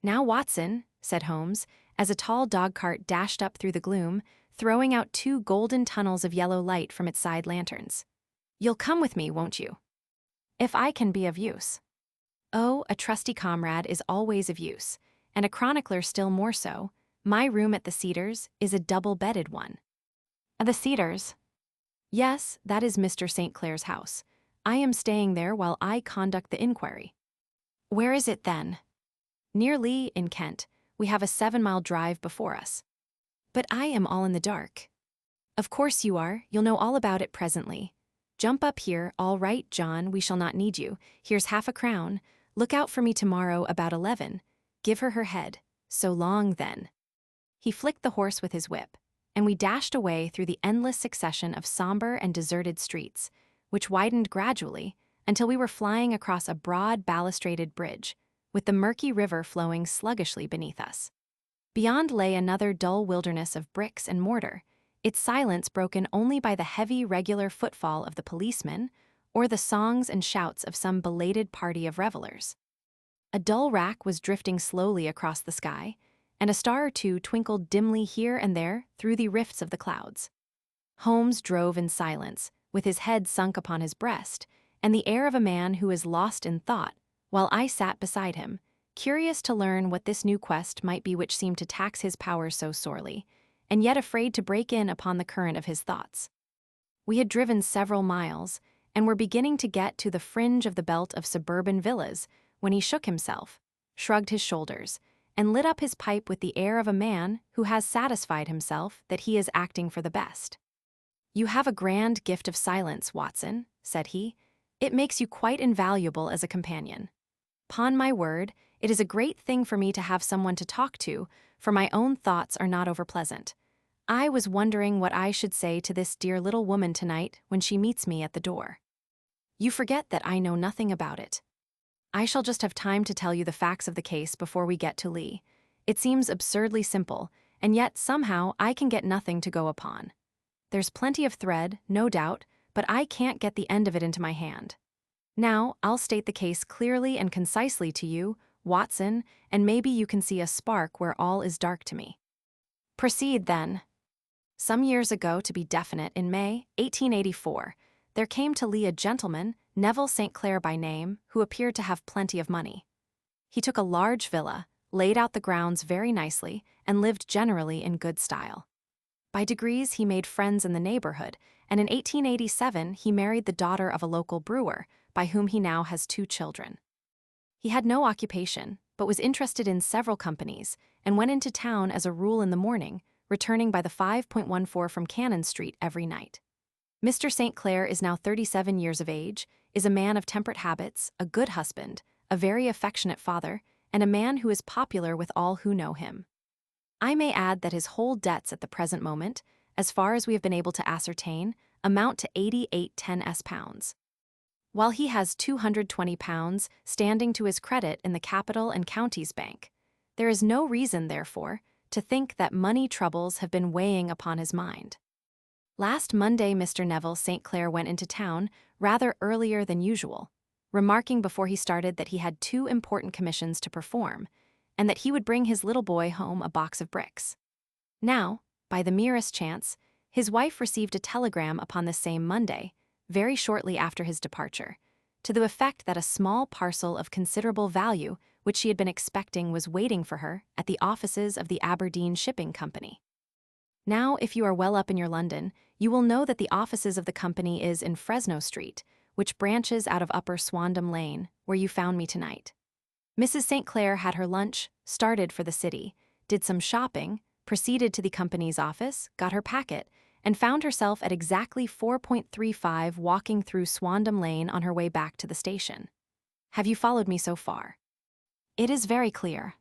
"Now, Watson," said Holmes, as a tall dog-cart dashed up through the gloom, throwing out 2 golden tunnels of yellow light from its side lanterns. "You'll come with me, won't you?" "If I can be of use." "Oh, a trusty comrade is always of use, and a chronicler still more so, My room at the Cedars is a double-bedded one. The Cedars? Yes, that is Mr. St. Clair's house. I am staying there while I conduct the inquiry. Where is it then? Near Lee, in Kent. We have a 7-mile drive before us. But I am all in the dark. Of course you are. You'll know all about it presently. Jump up here. All right, John, we shall not need you. Here's half a crown. Look out for me tomorrow about 11. Give her her head. So long, then. He flicked the horse with his whip, and we dashed away through the endless succession of somber and deserted streets, which widened gradually until we were flying across a broad balustraded bridge, with the murky river flowing sluggishly beneath us. Beyond lay another dull wilderness of bricks and mortar, its silence broken only by the heavy, regular footfall of the policeman or the songs and shouts of some belated party of revelers. A dull rack was drifting slowly across the sky, and a star or two twinkled dimly here and there through the rifts of the clouds. Holmes drove in silence, with his head sunk upon his breast, and the air of a man who is lost in thought, while I sat beside him, curious to learn what this new quest might be which seemed to tax his powers so sorely, and yet afraid to break in upon the current of his thoughts. We had driven several miles, and were beginning to get to the fringe of the belt of suburban villas, when he shook himself, shrugged his shoulders, and lit up his pipe with the air of a man who has satisfied himself that he is acting for the best. "You have a grand gift of silence, Watson," said he. "It makes you quite invaluable as a companion. 'Pon my word, it is a great thing for me to have someone to talk to, for my own thoughts are not over-pleasant. I was wondering what I should say to this dear little woman tonight when she meets me at the door. You forget that I know nothing about it. I shall just have time to tell you the facts of the case before we get to Lee. It seems absurdly simple, and yet somehow I can get nothing to go upon. There's plenty of thread, no doubt, but I can't get the end of it into my hand. Now, I'll state the case clearly and concisely to you, Watson, and maybe you can see a spark where all is dark to me." "Proceed, then." "Some years ago, to be definite, in May, 1884, there came to Lee a gentleman, Neville St. Clair by name, who appeared to have plenty of money. He took a large villa, laid out the grounds very nicely, and lived generally in good style. By degrees he made friends in the neighborhood, and in 1887 he married the daughter of a local brewer, by whom he now has 2 children. He had no occupation, but was interested in several companies, and went into town as a rule in the morning, returning by the 5.14 from Cannon Street every night. Mr. St. Clair is now 37 years of age, is a man of temperate habits, a good husband, a very affectionate father, and a man who is popular with all who know him. I may add that his whole debts at the present moment, as far as we have been able to ascertain, amount to 88 pounds. While he has 220 pounds standing to his credit in the Capital and Counties Bank, there is no reason, therefore, to think that money troubles have been weighing upon his mind. Last Monday Mr. Neville St. Clair went into town rather earlier than usual, remarking before he started that he had 2 important commissions to perform, and that he would bring his little boy home a box of bricks. Now, by the merest chance, his wife received a telegram upon the same Monday, very shortly after his departure, to the effect that a small parcel of considerable value which she had been expecting was waiting for her at the offices of the Aberdeen Shipping Company. Now, if you are well up in your London, you will know that the offices of the company is in Fresno Street, which branches out of Upper Swandam Lane, where you found me tonight. Mrs. St. Clair had her lunch, started for the city, did some shopping, proceeded to the company's office, got her packet, and found herself at exactly 4.35 walking through Swandam Lane on her way back to the station. Have you followed me so far? It is very clear.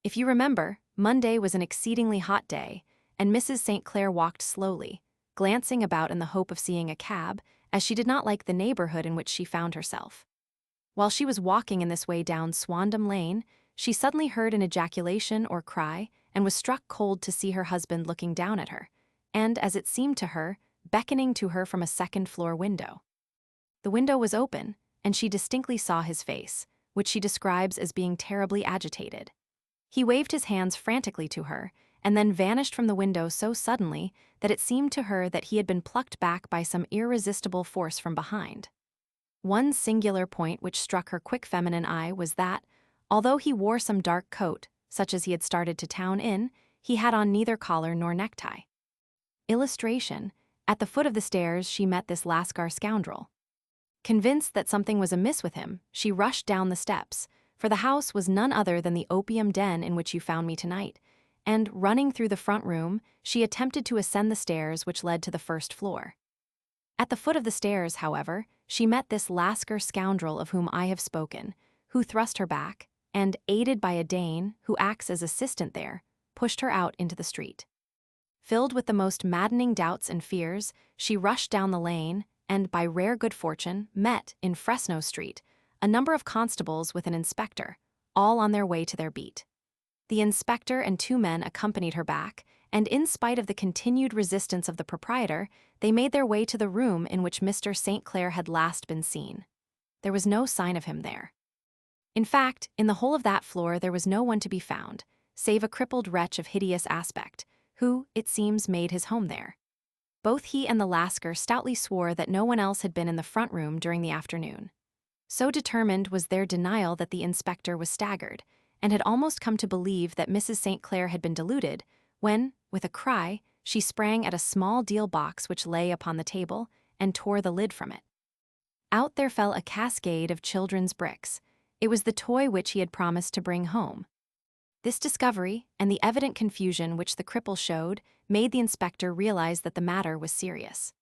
If you remember, Monday was an exceedingly hot day, and Mrs. St. Clair walked slowly, glancing about in the hope of seeing a cab, as she did not like the neighborhood in which she found herself. While she was walking in this way down Swandam Lane, she suddenly heard an ejaculation or cry, and was struck cold to see her husband looking down at her, and, as it seemed to her, beckoning to her from a second-floor window. The window was open, and she distinctly saw his face, which she describes as being terribly agitated. He waved his hands frantically to her, and then vanished from the window so suddenly that it seemed to her that he had been plucked back by some irresistible force from behind. One singular point which struck her quick feminine eye was that, although he wore some dark coat, such as he had started to town in, he had on neither collar nor necktie. Illustration: at the foot of the stairs she met this Lascar scoundrel. Convinced that something was amiss with him, she rushed down the steps, for the house was none other than the opium den in which you found me tonight, and, running through the front room, she attempted to ascend the stairs which led to the first floor. At the foot of the stairs, however, she met this Lascar scoundrel of whom I have spoken, who thrust her back, and, aided by a Dane, who acts as assistant there, pushed her out into the street. Filled with the most maddening doubts and fears, she rushed down the lane, and, by rare good fortune, met, in Fresno Street, a number of constables with an inspector, all on their way to their beat. The inspector and 2 men accompanied her back, and in spite of the continued resistance of the proprietor, they made their way to the room in which Mr. St. Clair had last been seen. There was no sign of him there. In fact, in the whole of that floor there was no one to be found, save a crippled wretch of hideous aspect, who, it seems, made his home there. Both he and the Lascar stoutly swore that no one else had been in the front room during the afternoon. So determined was their denial that the inspector was staggered, and had almost come to believe that Mrs. St. Clair had been deluded, when, with a cry, she sprang at a small deal box which lay upon the table, and tore the lid from it. Out there fell a cascade of children's bricks. It was the toy which he had promised to bring home. This discovery, and the evident confusion which the cripple showed, made the inspector realize that the matter was serious.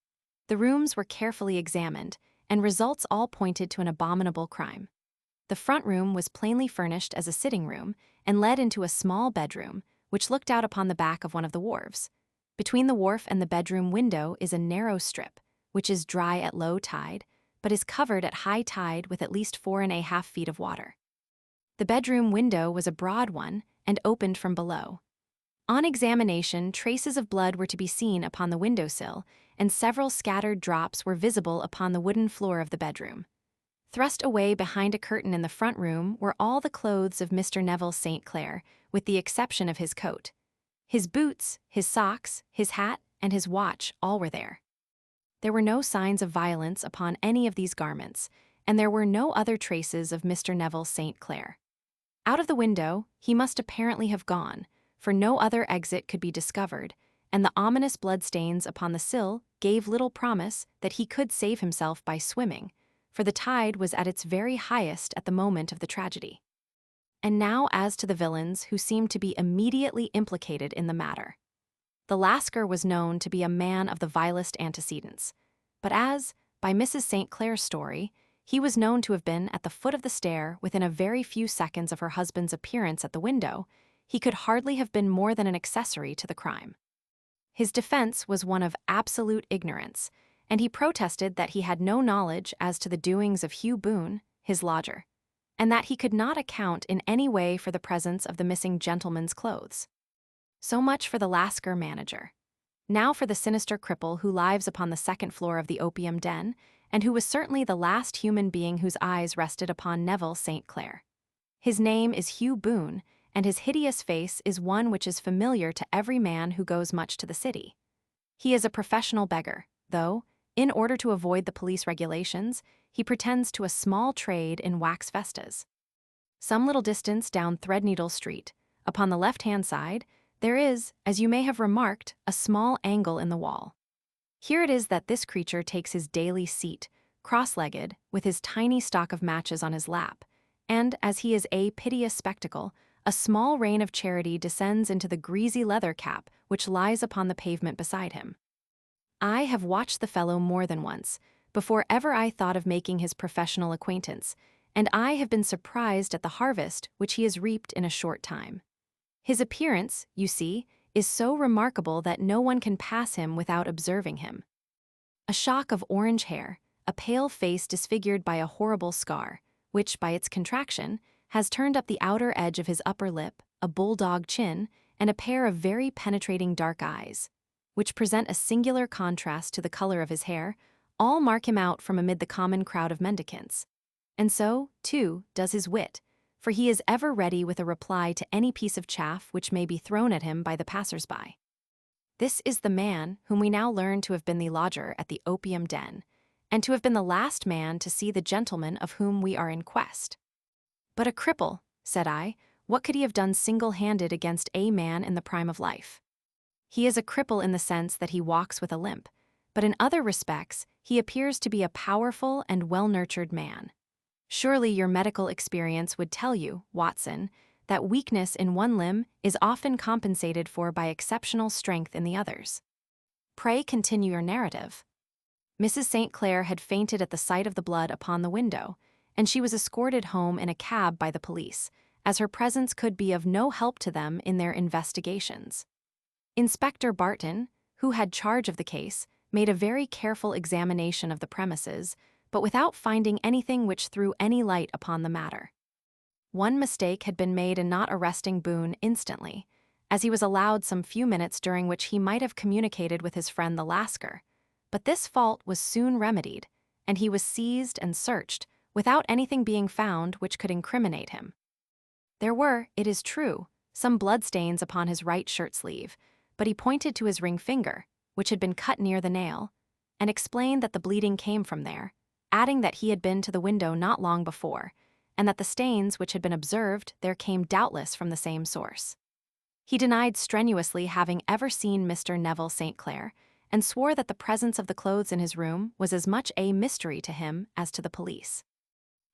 The rooms were carefully examined, and results all pointed to an abominable crime. The front room was plainly furnished as a sitting room, and led into a small bedroom, which looked out upon the back of one of the wharves. Between the wharf and the bedroom window is a narrow strip, which is dry at low tide, but is covered at high tide with at least 4½ feet of water. The bedroom window was a broad one, and opened from below. On examination, traces of blood were to be seen upon the windowsill, and several scattered drops were visible upon the wooden floor of the bedroom. Thrust away behind a curtain in the front room were all the clothes of Mr. Neville St. Clair, with the exception of his coat. His boots, his socks, his hat, and his watch all were there. There were no signs of violence upon any of these garments, and there were no other traces of Mr. Neville St. Clair. Out of the window he must apparently have gone, for no other exit could be discovered, and the ominous bloodstains upon the sill gave little promise that he could save himself by swimming, for the tide was at its very highest at the moment of the tragedy. And now as to the villains who seemed to be immediately implicated in the matter. The Lascar was known to be a man of the vilest antecedents, but as, by Mrs. St. Clair's story, he was known to have been at the foot of the stair within a very few seconds of her husband's appearance at the window, he could hardly have been more than an accessory to the crime. His defense was one of absolute ignorance, and he protested that he had no knowledge as to the doings of Hugh Boone, his lodger, and that he could not account in any way for the presence of the missing gentleman's clothes. So much for the Lascar manager. Now for the sinister cripple who lives upon the second floor of the opium den, and who was certainly the last human being whose eyes rested upon Neville St. Clair. His name is Hugh Boone, and his hideous face is one which is familiar to every man who goes much to the city. He is a professional beggar, though, in order to avoid the police regulations, he pretends to a small trade in wax vestas. Some little distance down Threadneedle Street, upon the left-hand side, there is, as you may have remarked, a small angle in the wall. Here it is that this creature takes his daily seat, cross-legged, with his tiny stock of matches on his lap, and, as he is a piteous spectacle, a small rain of charity descends into the greasy leather cap which lies upon the pavement beside him. I have watched the fellow more than once, before ever I thought of making his professional acquaintance, and I have been surprised at the harvest which he has reaped in a short time. His appearance, you see, is so remarkable that no one can pass him without observing him. A shock of orange hair, a pale face disfigured by a horrible scar, which, by its contraction, has turned up the outer edge of his upper lip, a bulldog chin, and a pair of very penetrating dark eyes, which present a singular contrast to the color of his hair, all mark him out from amid the common crowd of mendicants. And so, too, does his wit, for he is ever ready with a reply to any piece of chaff which may be thrown at him by the passers-by. This is the man whom we now learn to have been the lodger at the opium den, and to have been the last man to see the gentleman of whom we are in quest. But a cripple, said I, What could he have done single-handed against a man in the prime of life? He is a cripple in the sense that he walks with a limp, but in other respects, he appears to be a powerful and well-nurtured man. Surely your medical experience would tell you, Watson, that weakness in one limb is often compensated for by exceptional strength in the others. Pray continue your narrative. Mrs. St. Clair had fainted at the sight of the blood upon the window, and she was escorted home in a cab by the police, as her presence could be of no help to them in their investigations. Inspector Barton, who had charge of the case, made a very careful examination of the premises, but without finding anything which threw any light upon the matter. One mistake had been made in not arresting Boone instantly, as he was allowed some few minutes during which he might have communicated with his friend the Lascar, but this fault was soon remedied, and he was seized and searched, without anything being found which could incriminate him. There were, it is true, some bloodstains upon his right shirt sleeve, but he pointed to his ring finger, which had been cut near the nail, and explained that the bleeding came from there, adding that he had been to the window not long before, and that the stains which had been observed there came doubtless from the same source. He denied strenuously having ever seen Mr. Neville St. Clair, and swore that the presence of the clothes in his room was as much a mystery to him as to the police.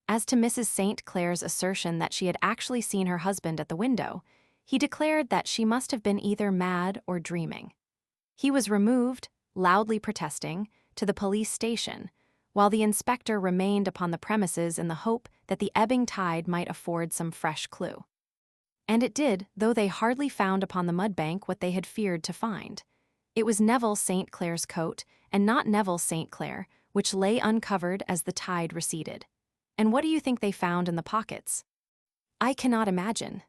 As to Mrs. St. Clair's assertion that she had actually seen her husband at the window, he declared that she must have been either mad or dreaming. He was removed, loudly protesting, to the police station, while the inspector remained upon the premises in the hope that the ebbing tide might afford some fresh clue. And it did, though they hardly found upon the mudbank what they had feared to find. It was Neville St. Clair's coat, and not Neville St. Clair, which lay uncovered as the tide receded. And what do you think they found in the pockets? I cannot imagine.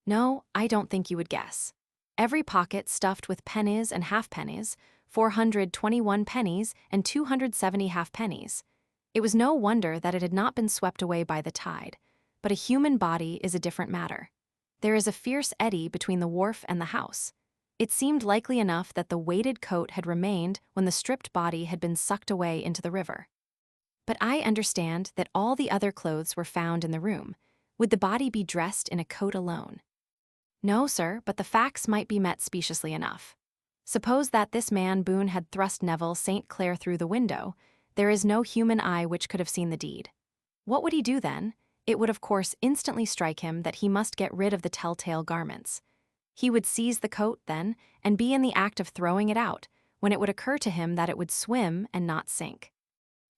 No, I don't think you would guess. Every pocket stuffed with pennies and halfpennies, 421 pennies and 270 halfpennies. It was no wonder that it had not been swept away by the tide, but a human body is a different matter. There is a fierce eddy between the wharf and the house. It seemed likely enough that the weighted coat had remained when the stripped body had been sucked away into the river. But I understand that all the other clothes were found in the room. Would the body be dressed in a coat alone? No, sir, but the facts might be met speciously enough. Suppose that this man Boone had thrust Neville St. Clair through the window. There is no human eye which could have seen the deed. What would he do then? It would of course instantly strike him that he must get rid of the telltale garments. He would seize the coat, then, and be in the act of throwing it out, when it would occur to him that it would swim and not sink.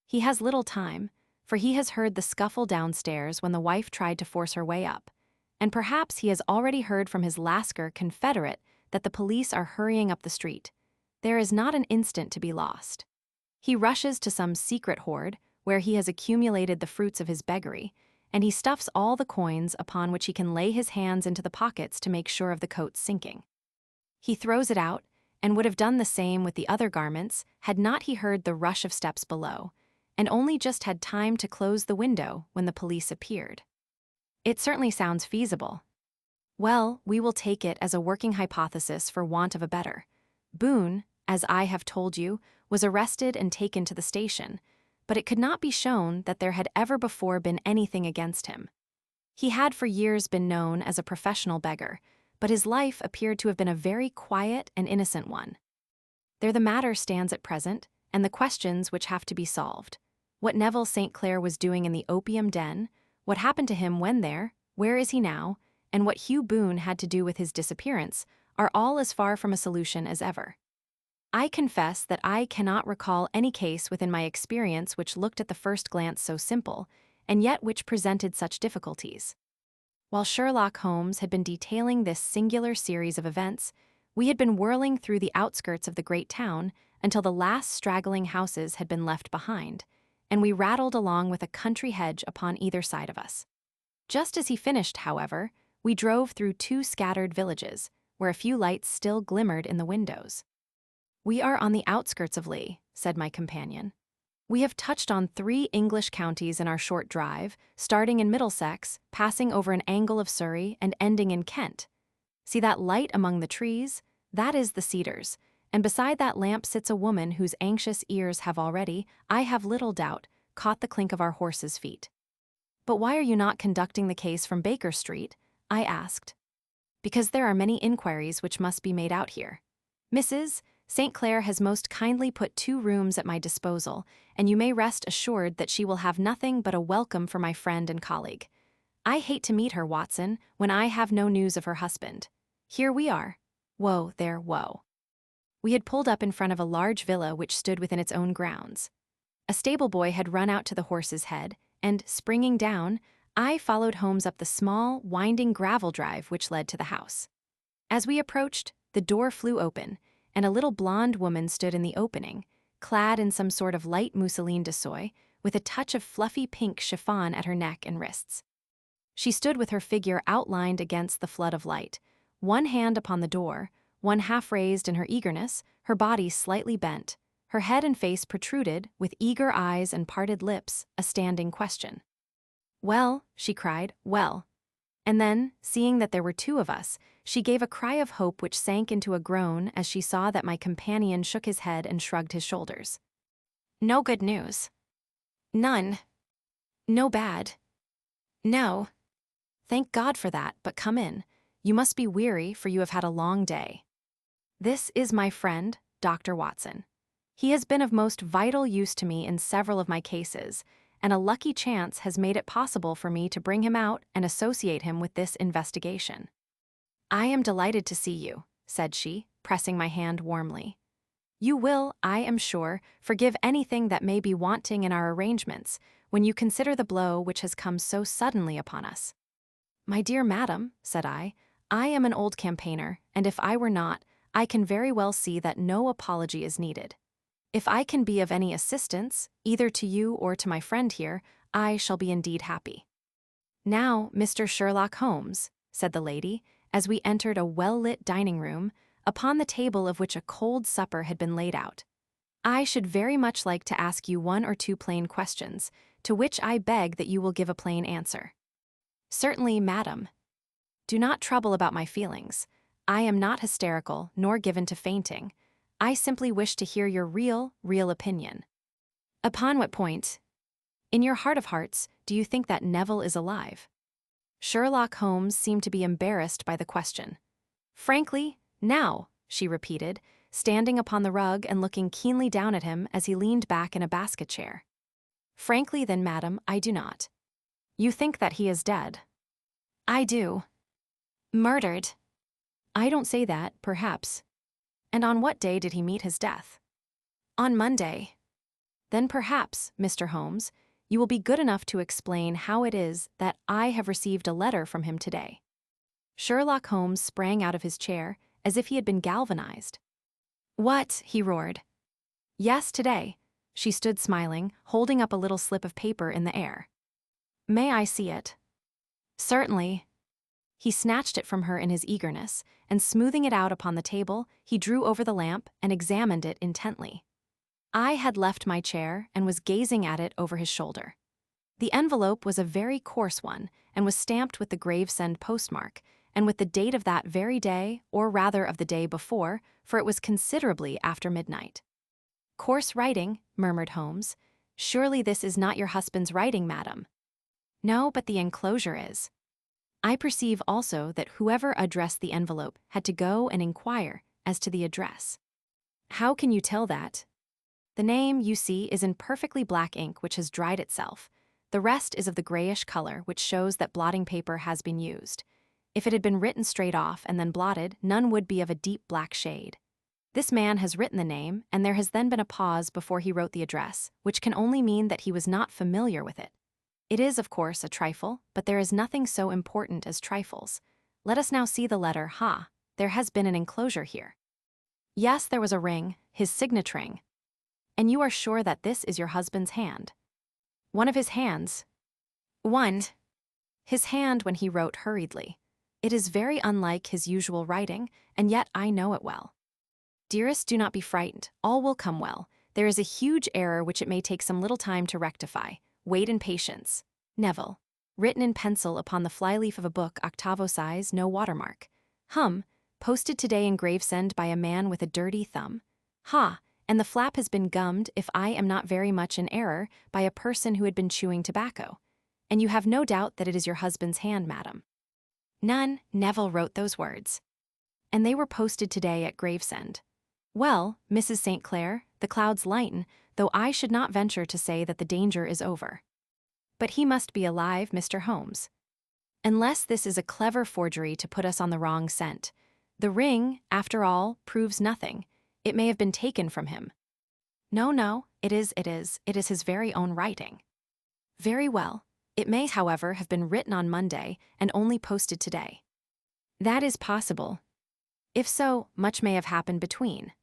He has little time, for he has heard the scuffle downstairs when the wife tried to force her way up, and perhaps he has already heard from his Lascar confederate that the police are hurrying up the street. There is not an instant to be lost. He rushes to some secret hoard, where he has accumulated the fruits of his beggary, and he stuffs all the coins upon which he can lay his hands into the pockets to make sure of the coat's sinking. He throws it out, and would have done the same with the other garments had not he heard the rush of steps below, and only just had time to close the window when the police appeared. It certainly sounds feasible. Well, we will take it as a working hypothesis for want of a better. Boone, as I have told you, was arrested and taken to the station, but it could not be shown that there had ever before been anything against him. He had for years been known as a professional beggar, but his life appeared to have been a very quiet and innocent one. There the matter stands at present, and the questions which have to be solved. What Neville St. Clair was doing in the opium den, what happened to him when there, where is he now, and what Hugh Boone had to do with his disappearance, are all as far from a solution as ever. I confess that I cannot recall any case within my experience which looked at the first glance so simple, and yet which presented such difficulties. While Sherlock Holmes had been detailing this singular series of events, we had been whirling through the outskirts of the great town until the last straggling houses had been left behind, and we rattled along with a country hedge upon either side of us. Just as he finished, however, we drove through 2 scattered villages, where a few lights still glimmered in the windows. "We are on the outskirts of Lee," said my companion. "We have touched on 3 English counties in our short drive, starting in Middlesex, passing over an angle of Surrey, and ending in Kent. See that light among the trees? That is the Cedars, and beside that lamp sits a woman whose anxious ears have already, I have little doubt, caught the clink of our horses' feet. But why are you not conducting the case from Baker Street? I asked. Because there are many inquiries which must be made out here. Mrs. St. Clair has most kindly put 2 rooms at my disposal, and you may rest assured that she will have nothing but a welcome for my friend and colleague. I hate to meet her, Watson, when I have no news of her husband. Here we are. Whoa, there, whoa. We had pulled up in front of a large villa which stood within its own grounds. A stable boy had run out to the horse's head, and, springing down, I followed Holmes up the small, winding gravel drive which led to the house. As we approached, the door flew open, and a little blonde woman stood in the opening, clad in some sort of light mousseline de soie, with a touch of fluffy pink chiffon at her neck and wrists. She stood with her figure outlined against the flood of light, one hand upon the door, one half raised in her eagerness, her body slightly bent, her head and face protruded, with eager eyes and parted lips, a standing question. "Well," she cried, "well." And then, seeing that there were 2 of us, she gave a cry of hope which sank into a groan as she saw that my companion shook his head and shrugged his shoulders. "No good news." "None." "No bad." "No." "Thank God for that, but come in. You must be weary, for you have had a long day. This is my friend, Dr. Watson. He has been of most vital use to me in several of my cases, and a lucky chance has made it possible for me to bring him out and associate him with this investigation." "I am delighted to see you," said she, pressing my hand warmly. "You will, I am sure, forgive anything that may be wanting in our arrangements when you consider the blow which has come so suddenly upon us." "My dear madam," said I am an old campaigner, and if I were not, I can very well see that no apology is needed. If I can be of any assistance, either to you or to my friend here, I shall be indeed happy." "Now, Mr. Sherlock Holmes," said the lady, as we entered a well-lit dining room, upon the table of which a cold supper had been laid out, "I should very much like to ask you 1 or 2 plain questions, to which I beg that you will give a plain answer." "Certainly, madam." "Do not trouble about my feelings. I am not hysterical, nor given to fainting. I simply wish to hear your real opinion." "Upon what point? In your heart of hearts, do you think that Neville is alive?" Sherlock Holmes seemed to be embarrassed by the question. "Frankly, now," she repeated, standing upon the rug and looking keenly down at him as he leaned back in a basket chair. "Frankly, then, madam, I do not." "You think that he is dead?" "I do." "Murdered?" "I don't say that, perhaps." "And on what day did he meet his death?" "On Monday." "Then perhaps, Mr. Holmes, you will be good enough to explain how it is that I have received a letter from him today." Sherlock Holmes sprang out of his chair as if he had been galvanized. "What?" he roared. "Yes, today." She stood smiling, holding up a little slip of paper in the air. "May I see it?" "Certainly." He snatched it from her in his eagerness, and smoothing it out upon the table, he drew over the lamp and examined it intently. I had left my chair and was gazing at it over his shoulder. The envelope was a very coarse one, and was stamped with the Gravesend postmark, and with the date of that very day, or rather of the day before, for it was considerably after midnight. "Coarse writing," murmured Holmes. "Surely this is not your husband's writing, madam." "No, but the enclosure is." I perceive also that whoever addressed the envelope had to go and inquire as to the address. "How can you tell that?" "The name, you see, is in perfectly black ink which has dried itself. The rest is of the grayish color, which shows that blotting paper has been used. If it had been written straight off and then blotted, none would be of a deep black shade. This man has written the name, and there has then been a pause before he wrote the address, which can only mean that he was not familiar with it. It is, of course, a trifle, but there is nothing so important as trifles. Let us now see the letter. Ha! There has been an enclosure here." "Yes, there was a ring, his signet ring." "And you are sure that this is your husband's hand?" "One of his hands." "One." "His hand when he wrote hurriedly. It is very unlike his usual writing, and yet I know it well." "Dearest, do not be frightened. All will come well. There is a huge error which it may take some little time to rectify. Wait in patience. Neville." Written in pencil upon the flyleaf of a book, octavo size, no watermark. Posted today in Gravesend by a man with a dirty thumb. Ha! And the flap has been gummed, if I am not very much in error, by a person who had been chewing tobacco. And you have no doubt that it is your husband's hand, madam." None, Neville wrote those words. And they were posted today at Gravesend. Well, Mrs. St. Clair, the clouds lighten, though I should not venture to say that the danger is over. But he must be alive, Mr. Holmes. Unless this is a clever forgery to put us on the wrong scent. The ring, after all, proves nothing. It may have been taken from him. No, it is his very own writing. Very well. It may, however, have been written on Monday and only posted today. That is possible. If so, much may have happened between.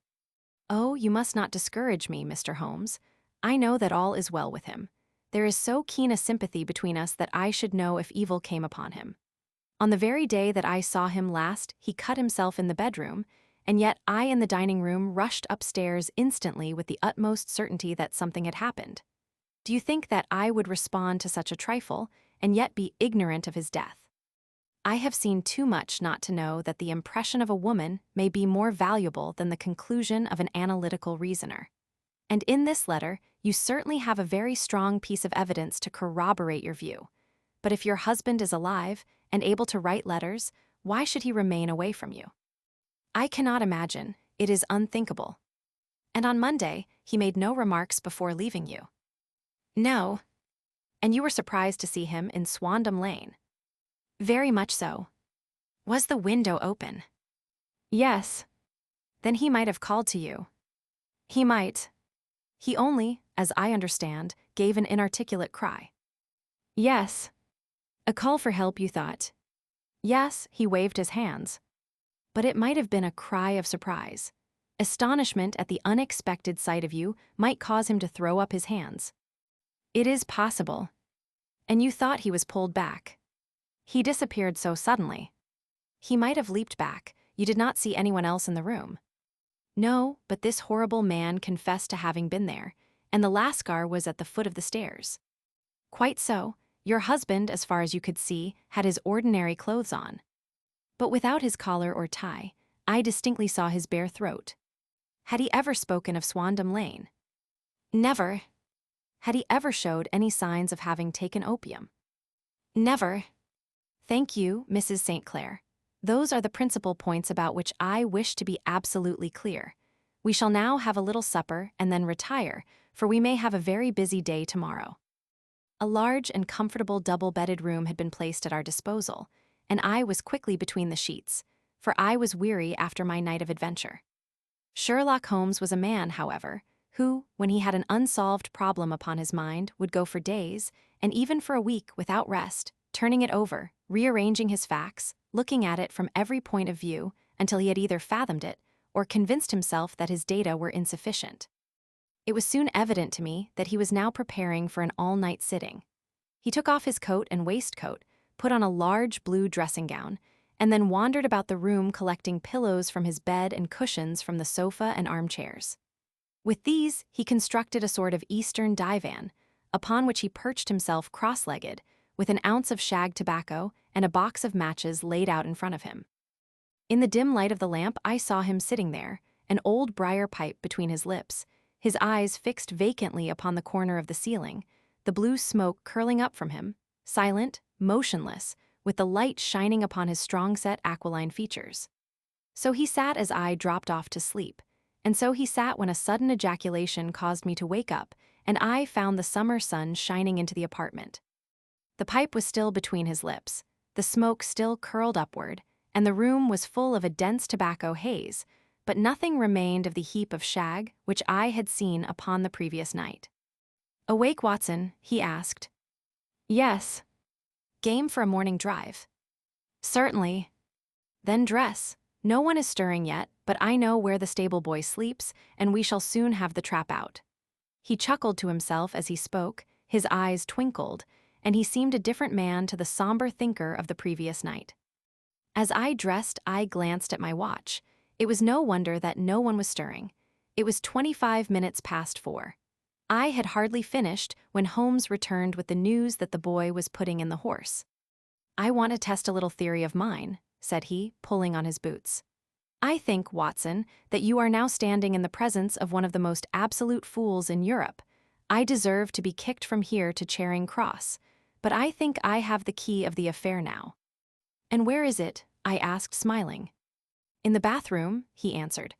Oh, you must not discourage me, Mr. Holmes. I know that all is well with him. There is so keen a sympathy between us that I should know if evil came upon him. On the very day that I saw him last, he cut himself in the bedroom, and yet I in the dining room rushed upstairs instantly with the utmost certainty that something had happened. Do you think that I would respond to such a trifle, and yet be ignorant of his death? I have seen too much not to know that the impression of a woman may be more valuable than the conclusion of an analytical reasoner. And in this letter, you certainly have a very strong piece of evidence to corroborate your view. But if your husband is alive and able to write letters, why should he remain away from you? I cannot imagine. It is unthinkable. And on Monday, he made no remarks before leaving you. No. And you were surprised to see him in Swandam Lane. Very much so. Was the window open? Yes. Then he might have called to you. He might. He only, as I understand, gave an inarticulate cry. Yes. A call for help, you thought? Yes, he waved his hands. But it might have been a cry of surprise. Astonishment at the unexpected sight of you might cause him to throw up his hands. It is possible. And you thought he was pulled back. He disappeared so suddenly. He might have leaped back. You did not see anyone else in the room. No, but this horrible man confessed to having been there, and the Lascar was at the foot of the stairs. Quite so. Your husband, as far as you could see, had his ordinary clothes on. But without his collar or tie, I distinctly saw his bare throat. Had he ever spoken of Swandam Lane? Never. Had he ever showed any signs of having taken opium? Never. Thank you, Mrs. St. Clair. Those are the principal points about which I wish to be absolutely clear. We shall now have a little supper and then retire, for we may have a very busy day tomorrow. A large and comfortable double-bedded room had been placed at our disposal, and I was quickly between the sheets, for I was weary after my night of adventure. Sherlock Holmes was a man, however, who, when he had an unsolved problem upon his mind, would go for days, and even for a week without rest, turning it over, rearranging his facts, looking at it from every point of view until he had either fathomed it or convinced himself that his data were insufficient. It was soon evident to me that he was now preparing for an all-night sitting. He took off his coat and waistcoat, put on a large blue dressing gown, and then wandered about the room collecting pillows from his bed and cushions from the sofa and armchairs. With these, he constructed a sort of Eastern divan, upon which he perched himself cross-legged, with an ounce of shag tobacco and a box of matches laid out in front of him. In the dim light of the lamp, I saw him sitting there, an old briar pipe between his lips, his eyes fixed vacantly upon the corner of the ceiling, the blue smoke curling up from him, silent, motionless, with the light shining upon his strong-set aquiline features. So he sat as I dropped off to sleep, and so he sat when a sudden ejaculation caused me to wake up, and I found the summer sun shining into the apartment. The pipe was still between his lips, the smoke still curled upward, and the room was full of a dense tobacco haze, but nothing remained of the heap of shag which I had seen upon the previous night. "Awake, Watson?" he asked. "Yes." "Game for a morning drive?" "Certainly." "Then dress. No one is stirring yet, but I know where the stable boy sleeps, and we shall soon have the trap out." He chuckled to himself as he spoke, his eyes twinkled, and he seemed a different man to the somber thinker of the previous night. As I dressed, I glanced at my watch. It was no wonder that no one was stirring. It was 25 minutes past 4. I had hardly finished when Holmes returned with the news that the boy was putting in the horse. "I want to test a little theory of mine," said he, pulling on his boots. "I think, Watson, that you are now standing in the presence of one of the most absolute fools in Europe. I deserve to be kicked from here to Charing Cross, but I think I have the key of the affair now." And where is it? I asked, smiling. In the bathroom, he answered.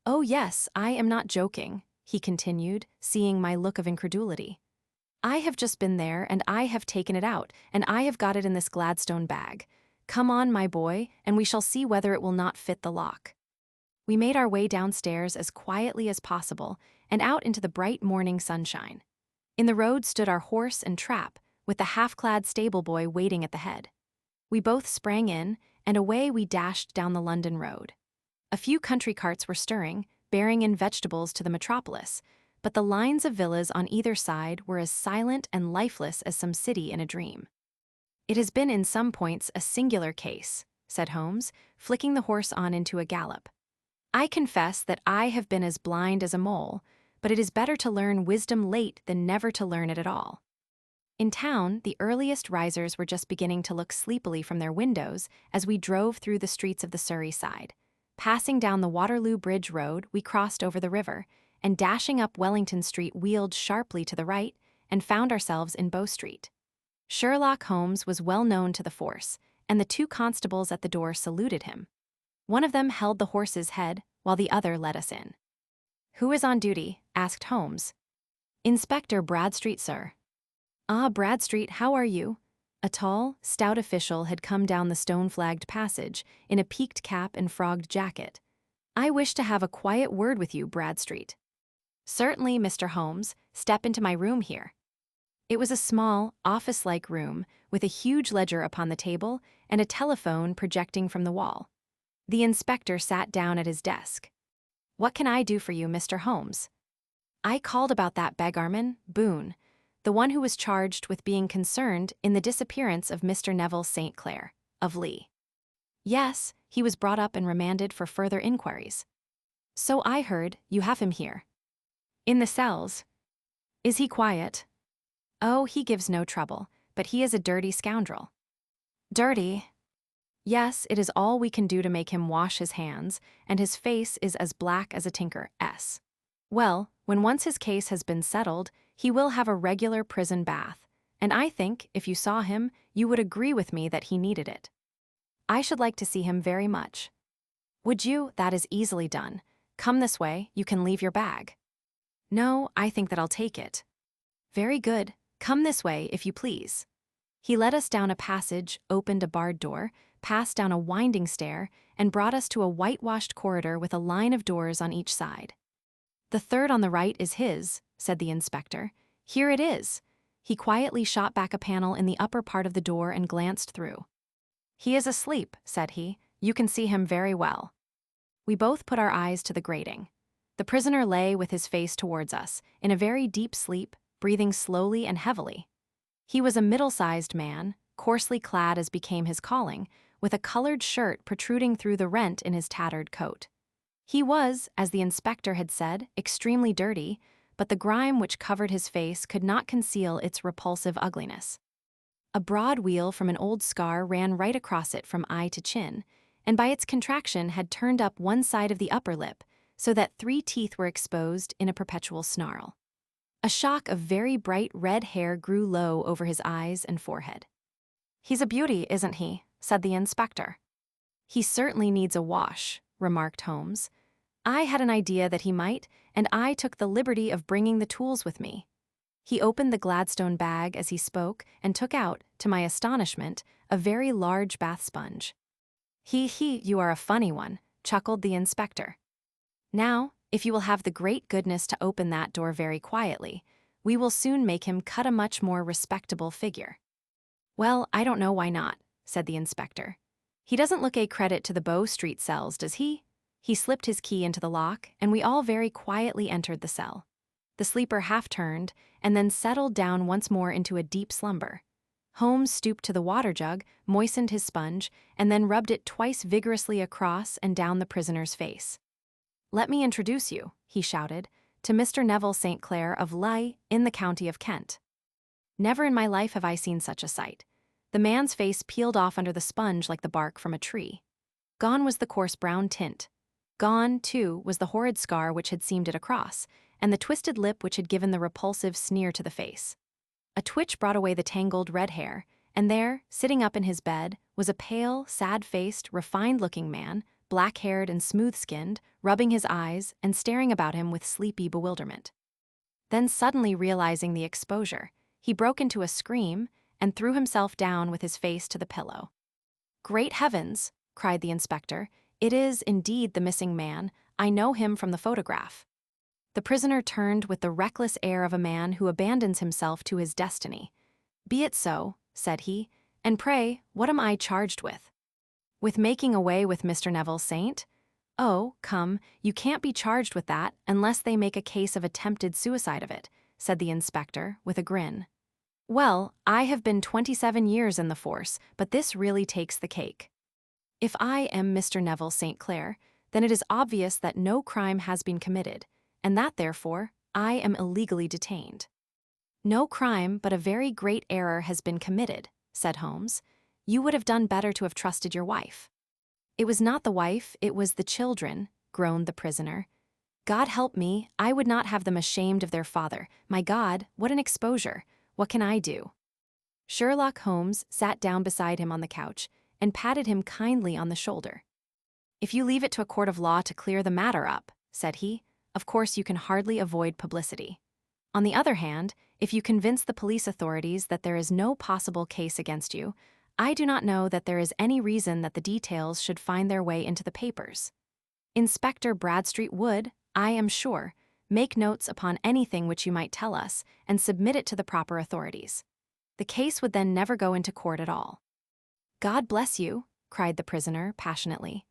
Oh yes, I am not joking, he continued, seeing my look of incredulity. I have just been there, and I have taken it out, and I have got it in this Gladstone bag. Come on, my boy, and we shall see whether it will not fit the lock. We made our way downstairs as quietly as possible and out into the bright morning sunshine. In the road stood our horse and trap, with the half-clad stable boy waiting at the head. We both sprang in, and away we dashed down the London road. A few country carts were stirring, bearing in vegetables to the metropolis, but the lines of villas on either side were as silent and lifeless as some city in a dream. It has been in some points a singular case, said Holmes, flicking the horse on into a gallop. I confess that I have been as blind as a mole, but it is better to learn wisdom late than never to learn it at all. In town, the earliest risers were just beginning to look sleepily from their windows as we drove through the streets of the Surrey side. Passing down the Waterloo Bridge Road, we crossed over the river, and dashing up Wellington Street wheeled sharply to the right and found ourselves in Bow Street. Sherlock Holmes was well known to the force, and the two constables at the door saluted him. One of them held the horse's head, while the other led us in. Who is on duty? Asked Holmes. Inspector Bradstreet, sir. Ah, Bradstreet, how are you? A tall, stout official had come down the stone-flagged passage in a peaked cap and frogged jacket. I wish to have a quiet word with you, Bradstreet. Certainly, Mr. Holmes, step into my room here. It was a small, office-like room with a huge ledger upon the table and a telephone projecting from the wall. The inspector sat down at his desk. What can I do for you, Mr. Holmes? I called about that beggarman, Boone, the one who was charged with being concerned in the disappearance of Mr. Neville St. Clair, of Lee. Yes, he was brought up and remanded for further inquiries. So I heard. You have him here. In the cells. Is he quiet? Oh, he gives no trouble, but he is a dirty scoundrel. Dirty? Yes, it is all we can do to make him wash his hands, and his face is as black as a tinker's. Well, when once his case has been settled, he will have a regular prison bath, and I think, if you saw him, you would agree with me that he needed it. I should like to see him very much. Would you? That is easily done. Come this way, you can leave your bag. No, I think that I'll take it. Very good. Come this way, if you please. He led us down a passage, opened a barred door, passed down a winding stair, and brought us to a whitewashed corridor with a line of doors on each side. The third on the right is his, said the inspector. Here it is. He quietly shot back a panel in the upper part of the door and glanced through. He is asleep, said he. You can see him very well. We both put our eyes to the grating. The prisoner lay with his face towards us, in a very deep sleep, breathing slowly and heavily. He was a middle-sized man, coarsely clad as became his calling, with a colored shirt protruding through the rent in his tattered coat. He was, as the inspector had said, extremely dirty, but the grime which covered his face could not conceal its repulsive ugliness. A broad wheal from an old scar ran right across it from eye to chin, and by its contraction had turned up one side of the upper lip, so that 3 teeth were exposed in a perpetual snarl. A shock of very bright red hair grew low over his eyes and forehead. He's a beauty, isn't he? Said the inspector. He certainly needs a wash, remarked Holmes. I had an idea that he might, and I took the liberty of bringing the tools with me. He opened the Gladstone bag as he spoke and took out, to my astonishment, a very large bath sponge. You are a funny one, chuckled the inspector. Now, if you will have the great goodness to open that door very quietly, we will soon make him cut a much more respectable figure. Well, I don't know why not, said the inspector. He doesn't look a credit to the Bow Street cells, does he? He slipped his key into the lock, and we all very quietly entered the cell. The sleeper half turned, and then settled down once more into a deep slumber. Holmes stooped to the water jug, moistened his sponge, and then rubbed it twice vigorously across and down the prisoner's face. Let me introduce you, he shouted, to Mr. Neville St. Clair of Lee in the county of Kent. Never in my life have I seen such a sight. The man's face peeled off under the sponge like the bark from a tree. Gone was the coarse brown tint. Gone, too, was the horrid scar which had seamed it across, and the twisted lip which had given the repulsive sneer to the face. A twitch brought away the tangled red hair, and there, sitting up in his bed, was a pale, sad-faced, refined-looking man, black-haired and smooth-skinned, rubbing his eyes and staring about him with sleepy bewilderment. Then suddenly realizing the exposure, he broke into a scream and threw himself down with his face to the pillow. "Great heavens!" cried the inspector. "It is, indeed, the missing man. I know him from the photograph." The prisoner turned with the reckless air of a man who abandons himself to his destiny. "Be it so," said he, "and pray, what am I charged with?" "With making away with Mr. Neville Saint? Oh, come, you can't be charged with that unless they make a case of attempted suicide of it," said the inspector, with a grin. "Well, I have been 27 years in the force, but this really takes the cake. If I am Mr. Neville St. Clair, then it is obvious that no crime has been committed, and that, therefore, I am illegally detained." "No crime, but a very great error has been committed," said Holmes. "You would have done better to have trusted your wife." "It was not the wife, it was the children," groaned the prisoner. "God help me, I would not have them ashamed of their father. My God, what an exposure! What can I do?" Sherlock Holmes sat down beside him on the couch and patted him kindly on the shoulder. "If you leave it to a court of law to clear the matter up," said he, "of course you can hardly avoid publicity. On the other hand, if you convince the police authorities that there is no possible case against you, I do not know that there is any reason that the details should find their way into the papers. Inspector Bradstreet would, I am sure, make notes upon anything which you might tell us and submit it to the proper authorities. The case would then never go into court at all." "God bless you," cried the prisoner passionately.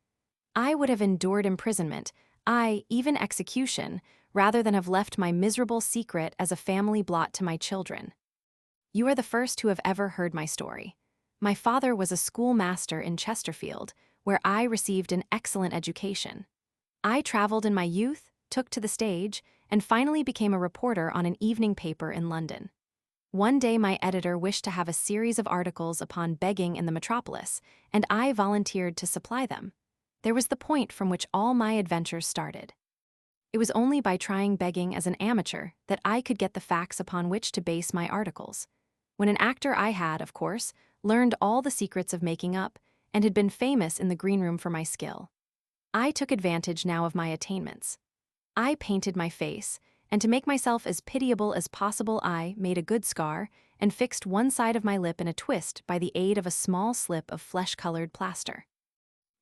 "I would have endured imprisonment, aye, even execution, rather than have left my miserable secret as a family blot to my children. You are the first who have ever heard my story. My father was a schoolmaster in Chesterfield, where I received an excellent education. I traveled in my youth, took to the stage, and finally became a reporter on an evening paper in London. One day my editor wished to have a series of articles upon begging in the metropolis, and I volunteered to supply them. There was the point from which all my adventures started. It was only by trying begging as an amateur that I could get the facts upon which to base my articles. When an actor I had, of course, learned all the secrets of making up, and had been famous in the green room for my skill. I took advantage now of my attainments. I painted my face, and to make myself as pitiable as possible I made a good scar and fixed one side of my lip in a twist by the aid of a small slip of flesh-colored plaster.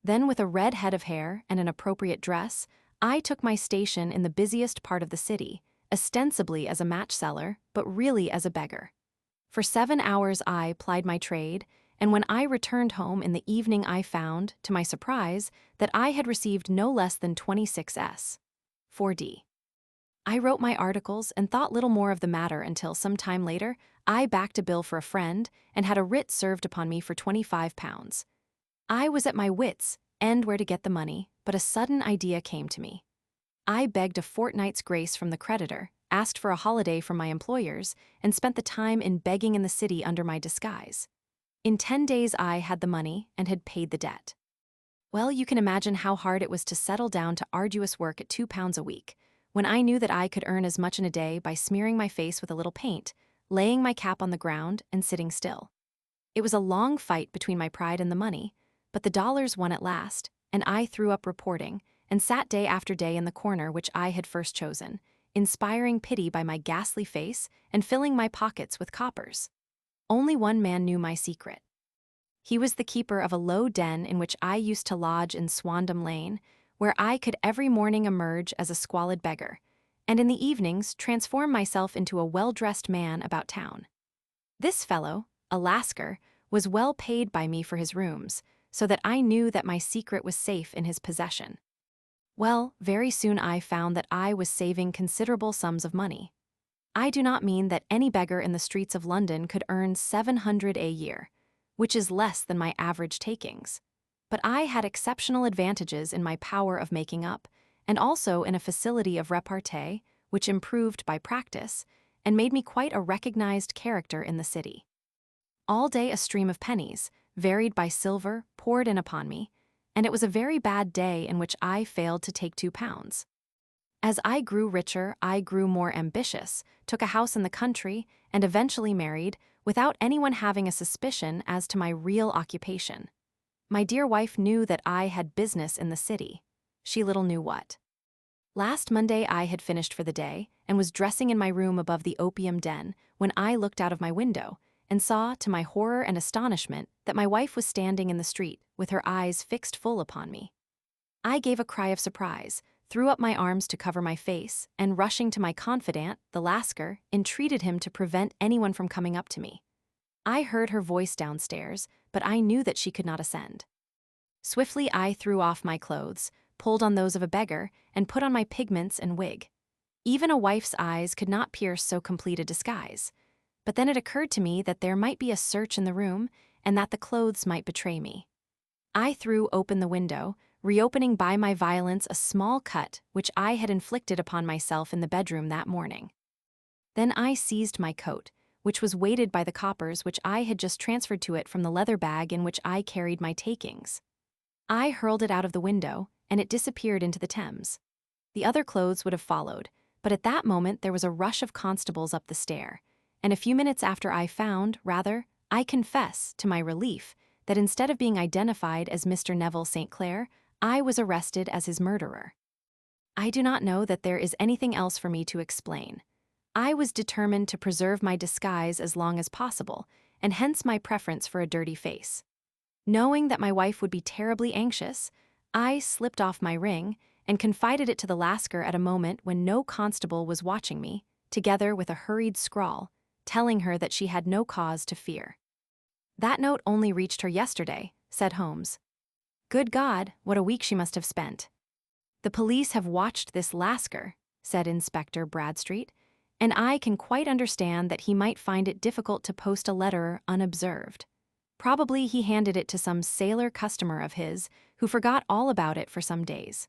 Then with a red head of hair and an appropriate dress, I took my station in the busiest part of the city, ostensibly as a match seller, but really as a beggar. For 7 hours I plied my trade, and when I returned home in the evening I found, to my surprise, that I had received no less than 26s. 4d. I wrote my articles and thought little more of the matter until some time later I backed a bill for a friend and had a writ served upon me for £25. I was at my wits' end where to get the money, but a sudden idea came to me. I begged a fortnight's grace from the creditor, asked for a holiday from my employers, and spent the time in begging in the city under my disguise. In 10 days I had the money and had paid the debt. Well, you can imagine how hard it was to settle down to arduous work at £2 a week, when I knew that I could earn as much in a day by smearing my face with a little paint, laying my cap on the ground, and sitting still. It was a long fight between my pride and the money, but the dollars won at last, and I threw up reporting, and sat day after day in the corner which I had first chosen, inspiring pity by my ghastly face and filling my pockets with coppers. Only one man knew my secret. He was the keeper of a low den in which I used to lodge in Swandam Lane, where I could every morning emerge as a squalid beggar, and in the evenings transform myself into a well-dressed man about town. This fellow, a Lascar, was well paid by me for his rooms, so that I knew that my secret was safe in his possession. Well, very soon I found that I was saving considerable sums of money. I do not mean that any beggar in the streets of London could earn 700 a year, which is less than my average takings. But I had exceptional advantages in my power of making up, and also in a facility of repartee, which improved by practice, and made me quite a recognized character in the city. All day a stream of pennies, varied by silver, poured in upon me, and it was a very bad day in which I failed to take £2. As I grew richer, I grew more ambitious, took a house in the country, and eventually married, without anyone having a suspicion as to my real occupation. My dear wife knew that I had business in the city. She little knew what. Last Monday I had finished for the day and was dressing in my room above the opium den when I looked out of my window and saw, to my horror and astonishment, that my wife was standing in the street with her eyes fixed full upon me. I gave a cry of surprise, threw up my arms to cover my face, and rushing to my confidant, the Lascar, entreated him to prevent anyone from coming up to me. I heard her voice downstairs, but I knew that she could not ascend. Swiftly I threw off my clothes, pulled on those of a beggar, and put on my pigments and wig. Even a wife's eyes could not pierce so complete a disguise. But then it occurred to me that there might be a search in the room, and that the clothes might betray me. I threw open the window, reopening by my violence a small cut which I had inflicted upon myself in the bedroom that morning. Then I seized my coat, which was weighted by the coppers which I had just transferred to it from the leather bag in which I carried my takings. I hurled it out of the window, and it disappeared into the Thames. The other clothes would have followed, but at that moment there was a rush of constables up the stair, and a few minutes after I found, I confess, to my relief, that instead of being identified as Mr. Neville St. Clair, I was arrested as his murderer. I do not know that there is anything else for me to explain. I was determined to preserve my disguise as long as possible, and hence my preference for a dirty face. Knowing that my wife would be terribly anxious, I slipped off my ring and confided it to the Lascar at a moment when no constable was watching me, together with a hurried scrawl, telling her that she had no cause to fear. "That note only reached her yesterday," said Holmes. "Good God, what a week she must have spent." "The police have watched this Lascar," said Inspector Bradstreet, "and I can quite understand that he might find it difficult to post a letter unobserved. Probably he handed it to some sailor customer of his who forgot all about it for some days."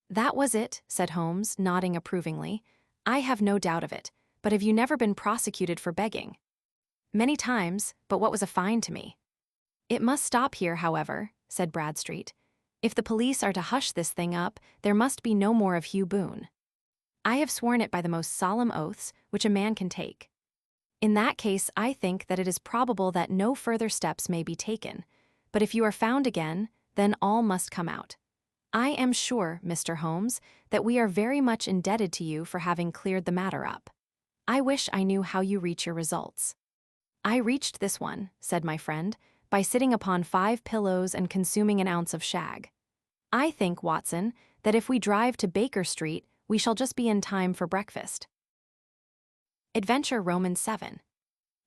"That was it," said Holmes, nodding approvingly. "I have no doubt of it, but have you never been prosecuted for begging?" "Many times, but what was a fine to me?" "It must stop here, however," said Bradstreet. "If the police are to hush this thing up, there must be no more of Hugh Boone. I have sworn it by the most solemn oaths which a man can take. In that case, I think that it is probable that no further steps may be taken, but if you are found again, then all must come out. I am sure, Mr. Holmes, that we are very much indebted to you for having cleared the matter up. I wish I knew how you reach your results." "I reached this one," said my friend, "by sitting upon 5 pillows and consuming an ounce of shag. I think, Watson, that if we drive to Baker Street, we shall just be in time for breakfast." Adventure Roman 7.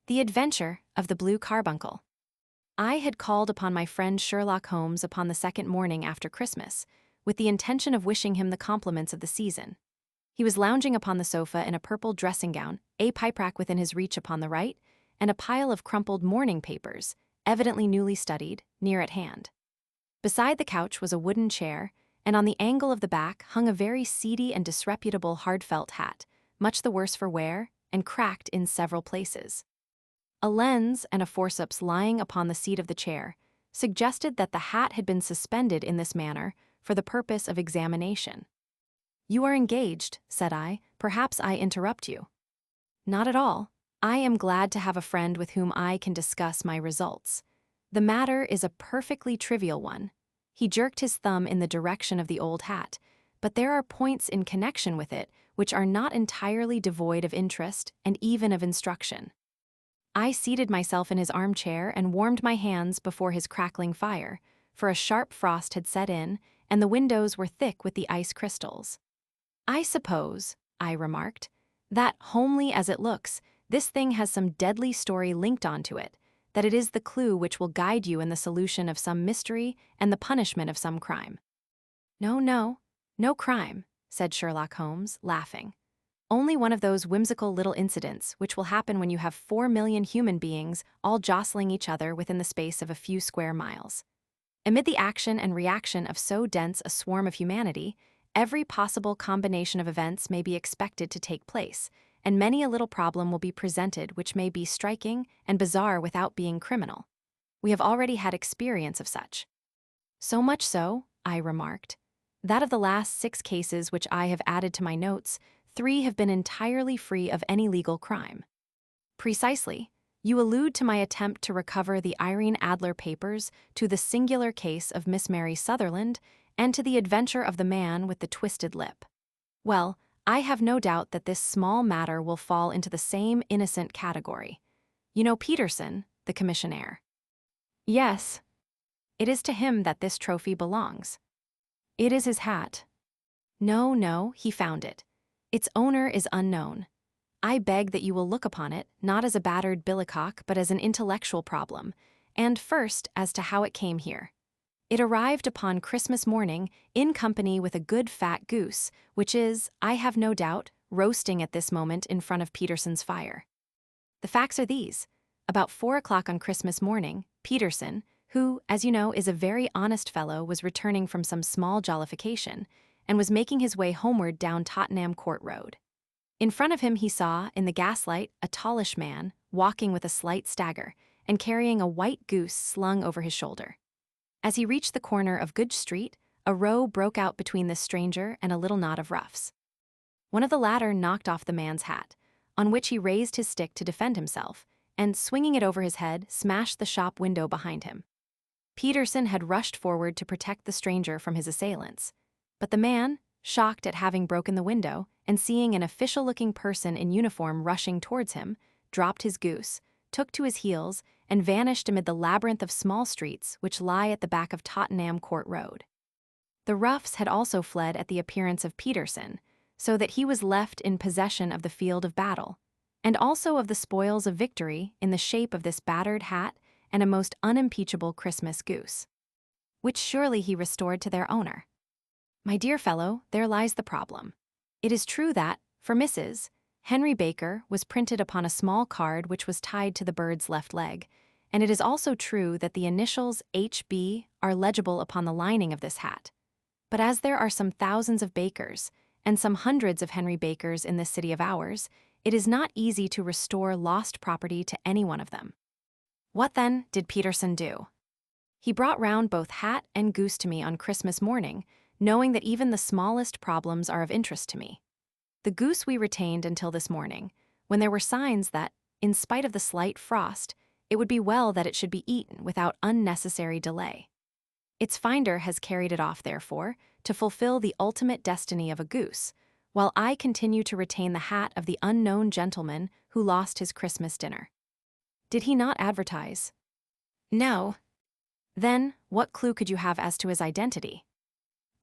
The Adventure of the Blue Carbuncle. I had called upon my friend Sherlock Holmes upon the second morning after Christmas, with the intention of wishing him the compliments of the season. He was lounging upon the sofa in a purple dressing gown, a pipe rack within his reach upon the right, and a pile of crumpled morning papers, evidently newly studied, near at hand. Beside the couch was a wooden chair, and on the angle of the back hung a very seedy and disreputable hard felt hat, much the worse for wear, and cracked in several places. A lens and a forceps lying upon the seat of the chair suggested that the hat had been suspended in this manner for the purpose of examination. "You are engaged," said I. "Perhaps I interrupt you." "Not at all. I am glad to have a friend with whom I can discuss my results. The matter is a perfectly trivial one." He jerked his thumb in the direction of the old hat, "but there are points in connection with it which are not entirely devoid of interest and even of instruction." I seated myself in his armchair and warmed my hands before his crackling fire, for a sharp frost had set in, and the windows were thick with the ice crystals. "I suppose," I remarked, "that, homely as it looks, this thing has some deadly story linked onto it, that it is the clue which will guide you in the solution of some mystery and the punishment of some crime." No crime," said Sherlock Holmes, laughing. "Only one of those whimsical little incidents which will happen when you have 4 million human beings all jostling each other within the space of a few square miles. Amid the action and reaction of so dense a swarm of humanity, every possible combination of events may be expected to take place, and many a little problem will be presented which may be striking and bizarre without being criminal. We have already had experience of such." "So much so," I remarked, That of the last 6 cases which I have added to my notes, 3 have been entirely free of any legal crime. Precisely. You allude to my attempt to recover the Irene Adler papers, to the singular case of Miss Mary Sutherland, and to the adventure of the man with the twisted lip. Well, I have no doubt that this small matter will fall into the same innocent category. You know Peterson, the commissionaire? Yes. It is to him that this trophy belongs. It is his hat. No, he found it. Its owner is unknown. I beg that you will look upon it, not as a battered billycock, but as an intellectual problem, and first as to how it came here. It arrived upon Christmas morning in company with a good fat goose, which is, I have no doubt, roasting at this moment in front of Peterson's fire. The facts are these. About 4 o'clock on Christmas morning, Peterson, who, as you know, is a very honest fellow, was returning from some small jollification, and was making his way homeward down Tottenham Court Road. In front of him he saw, in the gaslight, a tallish man, walking with a slight stagger, and carrying a white goose slung over his shoulder. As he reached the corner of Goodge Street, a row broke out between this stranger and a little knot of roughs. One of the latter knocked off the man's hat, on which he raised his stick to defend himself, and, swinging it over his head, smashed the shop window behind him. Peterson had rushed forward to protect the stranger from his assailants, but the man, shocked at having broken the window and seeing an official-looking person in uniform rushing towards him, dropped his goose, took to his heels, and vanished amid the labyrinth of small streets which lie at the back of Tottenham Court Road. The roughs had also fled at the appearance of Peterson, so that he was left in possession of the field of battle, and also of the spoils of victory in the shape of this battered hat and a most unimpeachable Christmas goose, which surely he restored to their owner. My dear fellow, there lies the problem. It is true that, for Mrs. Henry Baker was printed upon a small card which was tied to the bird's left leg, and it is also true that the initials H.B. are legible upon the lining of this hat. But as there are some thousands of Bakers, and some hundreds of Henry Bakers in this city of ours, it is not easy to restore lost property to any one of them. What then did Peterson do? He brought round both hat and goose to me on Christmas morning, knowing that even the smallest problems are of interest to me. The goose we retained until this morning, when there were signs that, in spite of the slight frost, it would be well that it should be eaten without unnecessary delay. Its finder has carried it off, therefore, to fulfill the ultimate destiny of a goose, while I continue to retain the hat of the unknown gentleman who lost his Christmas dinner. Did he not advertise? No. Then, what clue could you have as to his identity?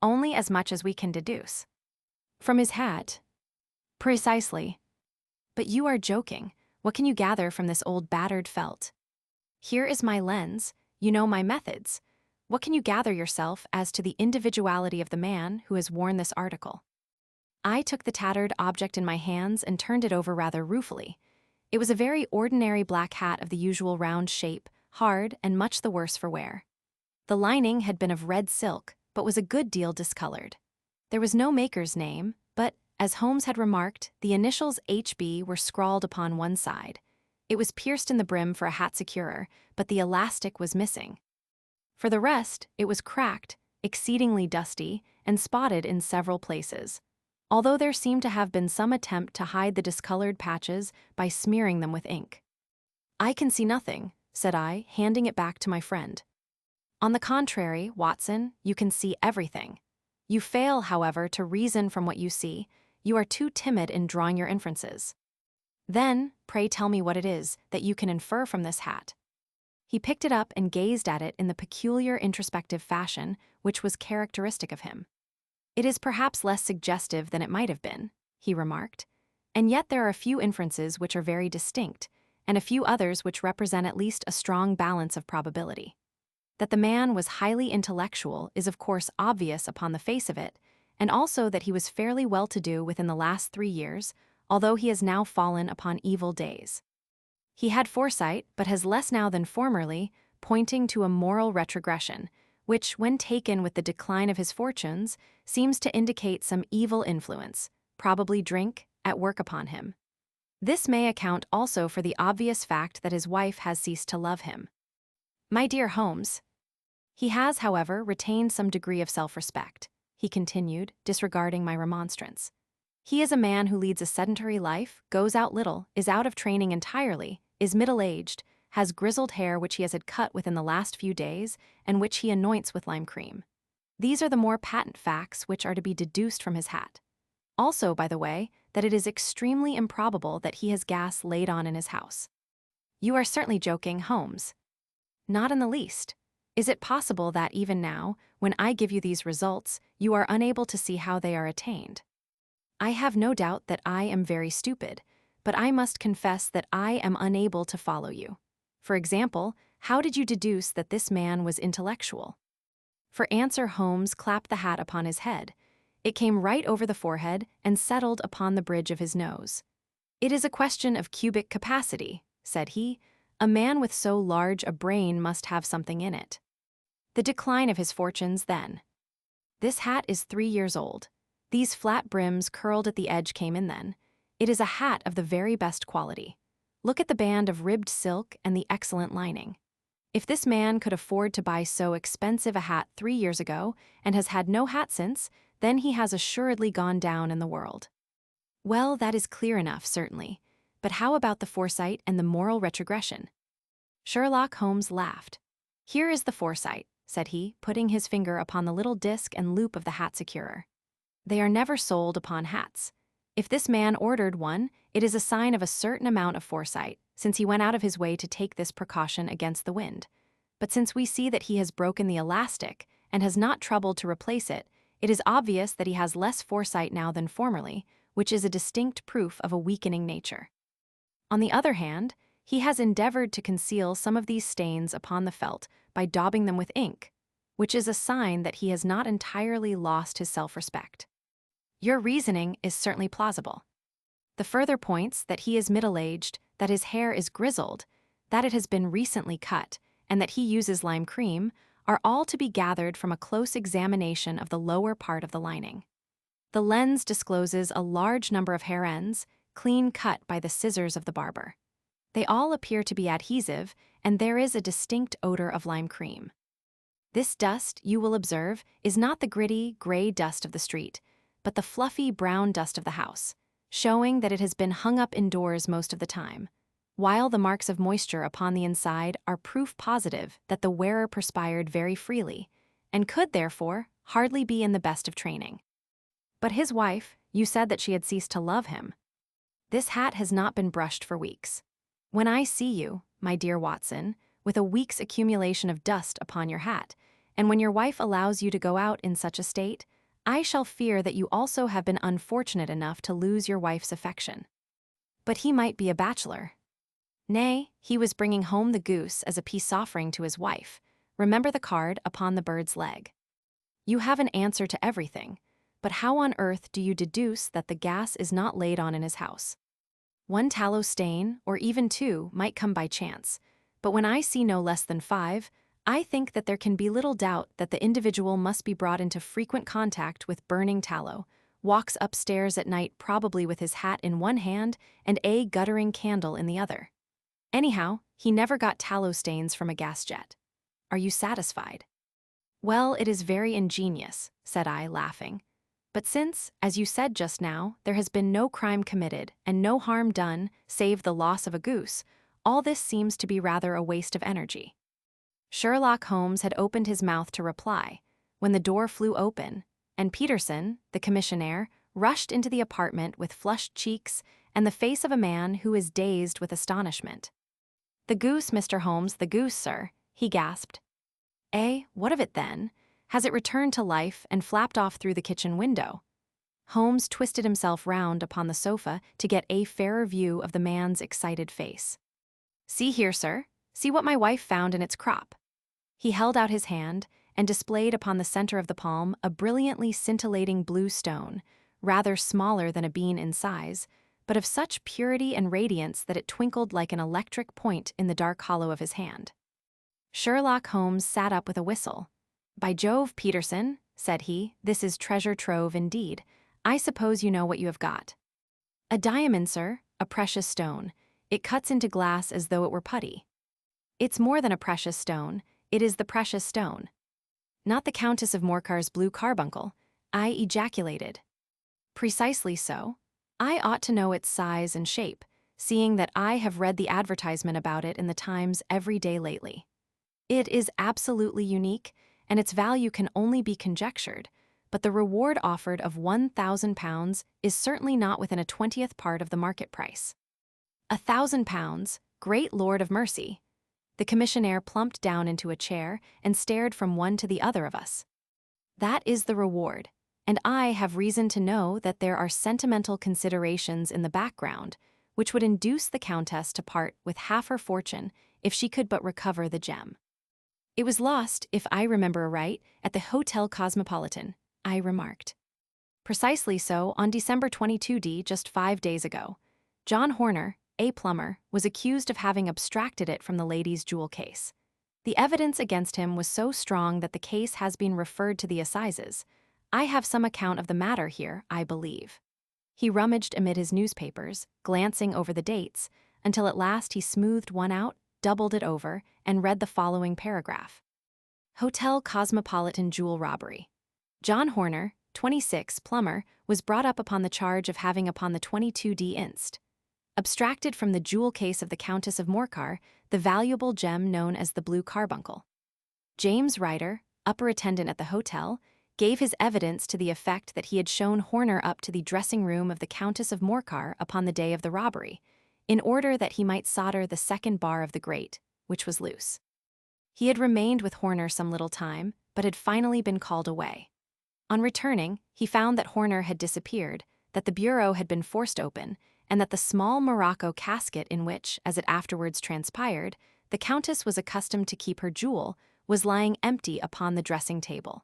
Only as much as we can deduce. From his hat? Precisely. But you are joking. What can you gather from this old battered felt? Here is my lens. You know my methods. What can you gather yourself as to the individuality of the man who has worn this article? I took the tattered object in my hands and turned it over rather ruefully. It was a very ordinary black hat of the usual round shape, hard and much the worse for wear. The lining had been of red silk, but was a good deal discolored. There was no maker's name, but, as Holmes had remarked, the initials H.B. were scrawled upon one side. It was pierced in the brim for a hat securer, but the elastic was missing. For the rest, it was cracked, exceedingly dusty, and spotted in several places, although there seemed to have been some attempt to hide the discolored patches by smearing them with ink. I can see nothing, said I, handing it back to my friend. On the contrary, Watson, you can see everything. You fail, however, to reason from what you see. You are too timid in drawing your inferences. Then, pray tell me what it is that you can infer from this hat. He picked it up and gazed at it in the peculiar introspective fashion which was characteristic of him. It is perhaps less suggestive than it might have been, he remarked, and yet there are a few inferences which are very distinct, and a few others which represent at least a strong balance of probability. That the man was highly intellectual is of course obvious upon the face of it, and also that he was fairly well-to-do within the last 3 years, although he has now fallen upon evil days. He had foresight, but has less now than formerly, pointing to a moral retrogression, which, when taken with the decline of his fortunes, seems to indicate some evil influence, probably drink, at work upon him. This may account also for the obvious fact that his wife has ceased to love him. My dear Holmes, he has, however, retained some degree of self-respect. he continued, disregarding my remonstrance. He is a man who leads a sedentary life, goes out little, is out of training entirely, is middle-aged, has grizzled hair which he has had cut within the last few days, and which he anoints with lime cream. These are the more patent facts which are to be deduced from his hat. Also, by the way, that it is extremely improbable that he has gas laid on in his house. You are certainly joking, Holmes. Not in the least. Is it possible that even now, when I give you these results, you are unable to see how they are attained? I have no doubt that I am very stupid, but I must confess that I am unable to follow you. For example, how did you deduce that this man was intellectual? For answer, Holmes clapped the hat upon his head. It came right over the forehead and settled upon the bridge of his nose. It is a question of cubic capacity, said he. A man with so large a brain must have something in it. The decline of his fortunes, then. This hat is 3 years old. These flat brims curled at the edge came in then. It is a hat of the very best quality. Look at the band of ribbed silk and the excellent lining. If this man could afford to buy so expensive a hat 3 years ago and has had no hat since, then he has assuredly gone down in the world. Well, that is clear enough, certainly. But how about the foresight and the moral retrogression? Sherlock Holmes laughed. Here is the foresight, said he, putting his finger upon the little disc and loop of the hat securer. They are never sold upon hats. If this man ordered one, it is a sign of a certain amount of foresight, since he went out of his way to take this precaution against the wind. But since we see that he has broken the elastic and has not troubled to replace it, it is obvious that he has less foresight now than formerly, which is a distinct proof of a weakening nature. On the other hand, he has endeavored to conceal some of these stains upon the felt by daubing them with ink, which is a sign that he has not entirely lost his self-respect. Your reasoning is certainly plausible. The further points that he is middle-aged, that his hair is grizzled, that it has been recently cut, and that he uses lime cream, are all to be gathered from a close examination of the lower part of the lining. The lens discloses a large number of hair ends, clean cut by the scissors of the barber. They all appear to be adhesive, and there is a distinct odor of lime cream. This dust, you will observe, is not the gritty, gray dust of the street, but the fluffy brown dust of the house, showing that it has been hung up indoors most of the time, while the marks of moisture upon the inside are proof positive that the wearer perspired very freely, and could, therefore, hardly be in the best of training. But his wife, you said that she had ceased to love him. This hat has not been brushed for weeks. When I see you, my dear Watson, with a week's accumulation of dust upon your hat, and when your wife allows you to go out in such a state, I shall fear that you also have been unfortunate enough to lose your wife's affection. But he might be a bachelor. Nay, he was bringing home the goose as a peace offering to his wife. Remember the card upon the bird's leg. You have an answer to everything, but how on earth do you deduce that the gas is not laid on in his house? One tallow stain, or even 2, might come by chance, but when I see no less than 5, I think that there can be little doubt that the individual must be brought into frequent contact with burning tallow, walks upstairs at night probably with his hat in one hand and a guttering candle in the other. Anyhow, he never got tallow stains from a gas jet. Are you satisfied? Well, it is very ingenious, said I, laughing. But since, as you said just now, there has been no crime committed and no harm done save the loss of a goose, all this seems to be rather a waste of energy. Sherlock Holmes had opened his mouth to reply, when the door flew open, and Peterson, the commissionaire, rushed into the apartment with flushed cheeks and the face of a man who is dazed with astonishment. The goose, Mr. Holmes, the goose, sir, he gasped. Eh, what of it then? Has it returned to life and flapped off through the kitchen window? Holmes twisted himself round upon the sofa to get a fairer view of the man's excited face. See here, sir, see what my wife found in its crop. He held out his hand and displayed upon the center of the palm a brilliantly scintillating blue stone, rather smaller than a bean in size, but of such purity and radiance that it twinkled like an electric point in the dark hollow of his hand. Sherlock Holmes sat up with a whistle. By Jove, Peterson, said he, this is treasure trove indeed. I suppose you know what you have got. A diamond, sir, a precious stone. It cuts into glass as though it were putty. It's more than a precious stone, it is the precious stone. Not the Countess of Morcar's blue carbuncle. I ejaculated. Precisely so. I ought to know its size and shape, seeing that I have read the advertisement about it in the Times every day lately. It is absolutely unique, and its value can only be conjectured, but the reward offered of £1,000 is certainly not within a 20th part of the market price. £1,000, great Lord of mercy! The commissionaire plumped down into a chair and stared from one to the other of us. That is the reward, and I have reason to know that there are sentimental considerations in the background which would induce the Countess to part with half her fortune if she could but recover the gem. It was lost, if I remember right, at the Hotel Cosmopolitan, I remarked. Precisely so, on December 22d, just 5 days ago. John Horner, a plumber, was accused of having abstracted it from the lady's jewel case. The evidence against him was so strong that the case has been referred to the assizes. I have some account of the matter here, I believe. He rummaged amid his newspapers, glancing over the dates, until at last he smoothed one out, doubled it over, and read the following paragraph. Hotel Cosmopolitan Jewel Robbery. John Horner, 26, plumber, was brought up upon the charge of having upon the 22d inst. Abstracted from the jewel case of the Countess of Morcar the valuable gem known as the blue carbuncle. James Ryder, upper attendant at the hotel, gave his evidence to the effect that he had shown Horner up to the dressing room of the Countess of Morcar upon the day of the robbery, in order that he might solder the second bar of the grate, which was loose. He had remained with Horner some little time, but had finally been called away. On returning, he found that Horner had disappeared, that the bureau had been forced open, and that the small morocco casket in which, as it afterwards transpired, the Countess was accustomed to keep her jewel, was lying empty upon the dressing table.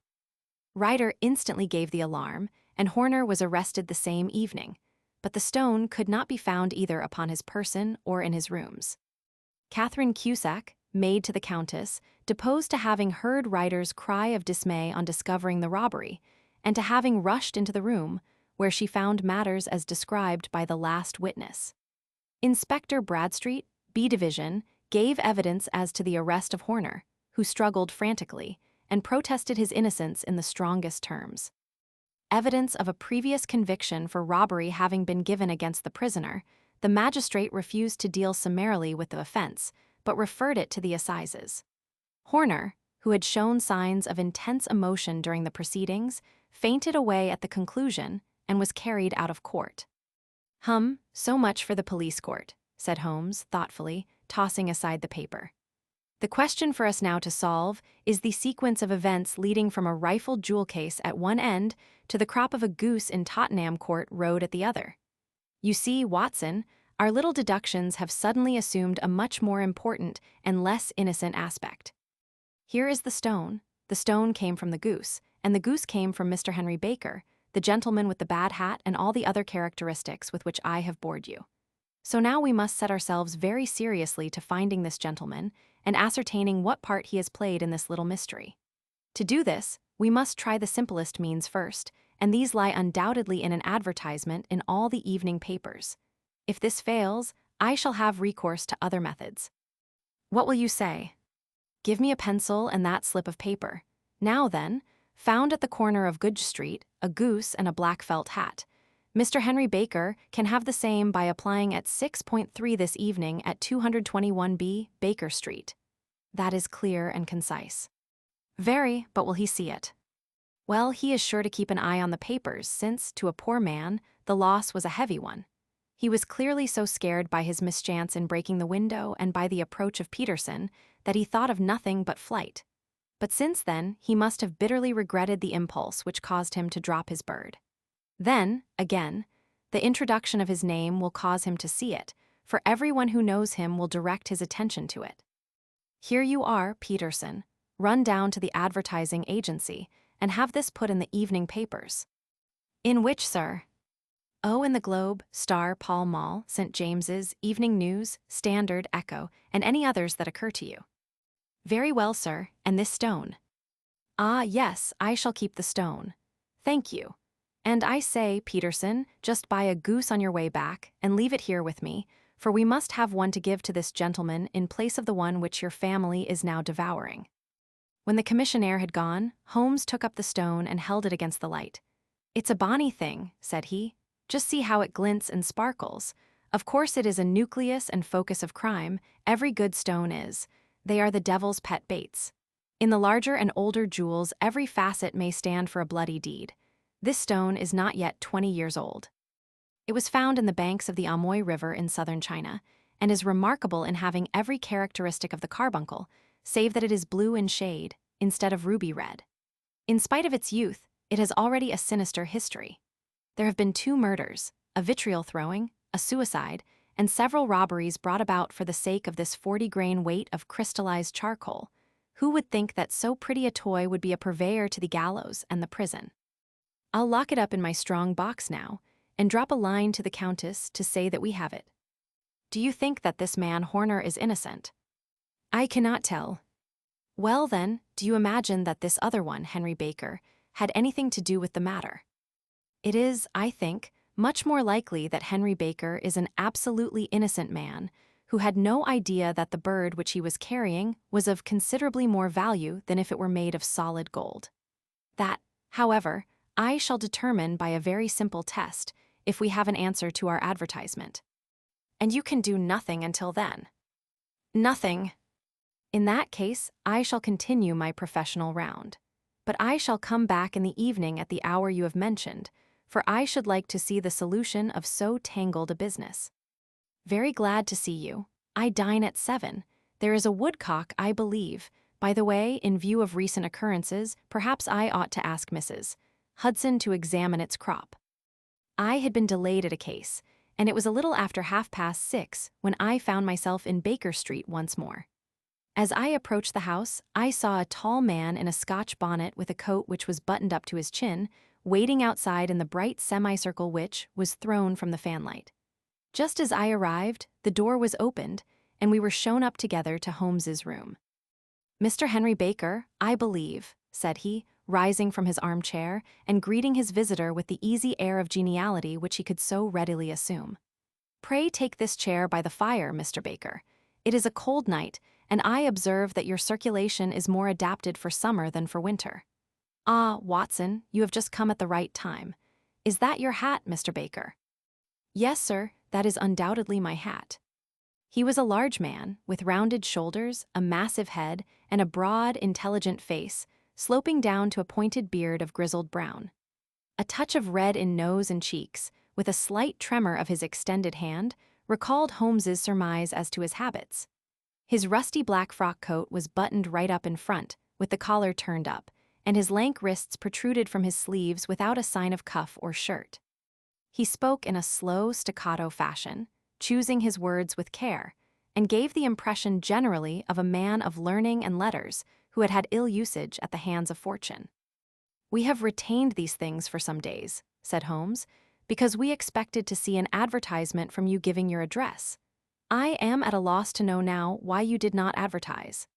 Ryder instantly gave the alarm, and Horner was arrested the same evening, but the stone could not be found either upon his person or in his rooms. Catherine Cusack, maid to the Countess, deposed to having heard Ryder's cry of dismay on discovering the robbery, and to having rushed into the room, where she found matters as described by the last witness. Inspector Bradstreet, B Division, gave evidence as to the arrest of Horner, who struggled frantically, and protested his innocence in the strongest terms. Evidence of a previous conviction for robbery having been given against the prisoner, the magistrate refused to deal summarily with the offense, but referred it to the assizes. Horner, who had shown signs of intense emotion during the proceedings, fainted away at the conclusion and was carried out of court. So much for the police court, said Holmes, thoughtfully, tossing aside the paper. The question for us now to solve is the sequence of events leading from a rifled jewel case at one end to the crop of a goose in Tottenham Court Road at the other. You see, Watson, our little deductions have suddenly assumed a much more important and less innocent aspect. Here is the stone came from the goose, and the goose came from Mr. Henry Baker, the gentleman with the bad hat and all the other characteristics with which I have bored you. So now we must set ourselves very seriously to finding this gentleman and ascertaining what part he has played in this little mystery. To do this, we must try the simplest means first, and these lie undoubtedly in an advertisement in all the evening papers. If this fails, I shall have recourse to other methods. What will you say? Give me a pencil and that slip of paper. Now then, found at the corner of Goodge Street, a goose and a black felt hat. Mr. Henry Baker can have the same by applying at 6.3 this evening at 221B Baker Street. That is clear and concise. Very, but will he see it? Well, he is sure to keep an eye on the papers, since, to a poor man, the loss was a heavy one. He was clearly so scared by his mischance in breaking the window and by the approach of Peterson that he thought of nothing but flight. But since then, he must have bitterly regretted the impulse which caused him to drop his bird. Then, again, the introduction of his name will cause him to see it, for everyone who knows him will direct his attention to it. Here you are, Peterson. Run down to the advertising agency and have this put in the evening papers. In which, sir? Oh, in the Globe, Star, Pall Mall, St. James's, Evening News, Standard, Echo, and any others that occur to you. Very well, sir, and this stone? Ah, yes, I shall keep the stone. Thank you. And I say, Peterson, just buy a goose on your way back, and leave it here with me, for we must have one to give to this gentleman in place of the one which your family is now devouring. When the commissionaire had gone, Holmes took up the stone and held it against the light. "It's a bonny thing," said he. "Just see how it glints and sparkles. Of course it is a nucleus and focus of crime, every good stone is. They are the devil's pet baits. In the larger and older jewels, every facet may stand for a bloody deed. This stone is not yet 20 years old. It was found in the banks of the Amoy River in southern China, and is remarkable in having every characteristic of the carbuncle, save that it is blue in shade, instead of ruby red. In spite of its youth, it has already a sinister history. There have been 2 murders, a vitriol throwing, a suicide, and several robberies brought about for the sake of this 40-grain weight of crystallized charcoal. Who would think that so pretty a toy would be a purveyor to the gallows and the prison? I'll lock it up in my strong box now, and drop a line to the Countess to say that we have it. Do you think that this man Horner is innocent?" "I cannot tell." "Well then, do you imagine that this other one, Henry Baker, had anything to do with the matter?" "It is, I think, much more likely that Henry Baker is an absolutely innocent man who had no idea that the bird which he was carrying was of considerably more value than if it were made of solid gold. That, however, I shall determine by a very simple test if we have an answer to our advertisement." "And you can do nothing until then?" "Nothing." "In that case, I shall continue my professional round. But I shall come back in the evening at the hour you have mentioned, for I should like to see the solution of so tangled a business." "Very glad to see you. I dine at 7. There is a woodcock, I believe. By the way, in view of recent occurrences, perhaps I ought to ask Mrs. Hudson to examine its crop." I had been delayed at a case, and it was a little after 6:30 when I found myself in Baker Street once more. As I approached the house, I saw a tall man in a Scotch bonnet with a coat which was buttoned up to his chin, waiting outside in the bright semicircle which was thrown from the fanlight. Just as I arrived, the door was opened, and we were shown up together to Holmes's room. "Mr. Henry Baker, I believe," said he, rising from his armchair and greeting his visitor with the easy air of geniality which he could so readily assume. "Pray take this chair by the fire, Mr. Baker. It is a cold night, and I observe that your circulation is more adapted for summer than for winter. Ah, Watson, you have just come at the right time. Is that your hat, Mr. Baker?" "Yes, sir, that is undoubtedly my hat." He was a large man, with rounded shoulders, a massive head, and a broad, intelligent face, sloping down to a pointed beard of grizzled brown. A touch of red in nose and cheeks, with a slight tremor of his extended hand, recalled Holmes's surmise as to his habits. His rusty black frock coat was buttoned right up in front, with the collar turned up, and his lank wrists protruded from his sleeves without a sign of cuff or shirt. He spoke in a slow, staccato fashion, choosing his words with care, and gave the impression generally of a man of learning and letters who had had ill usage at the hands of fortune. "We have retained these things for some days," said Holmes, "because we expected to see an advertisement from you giving your address. I am at a loss to know now why you did not advertise."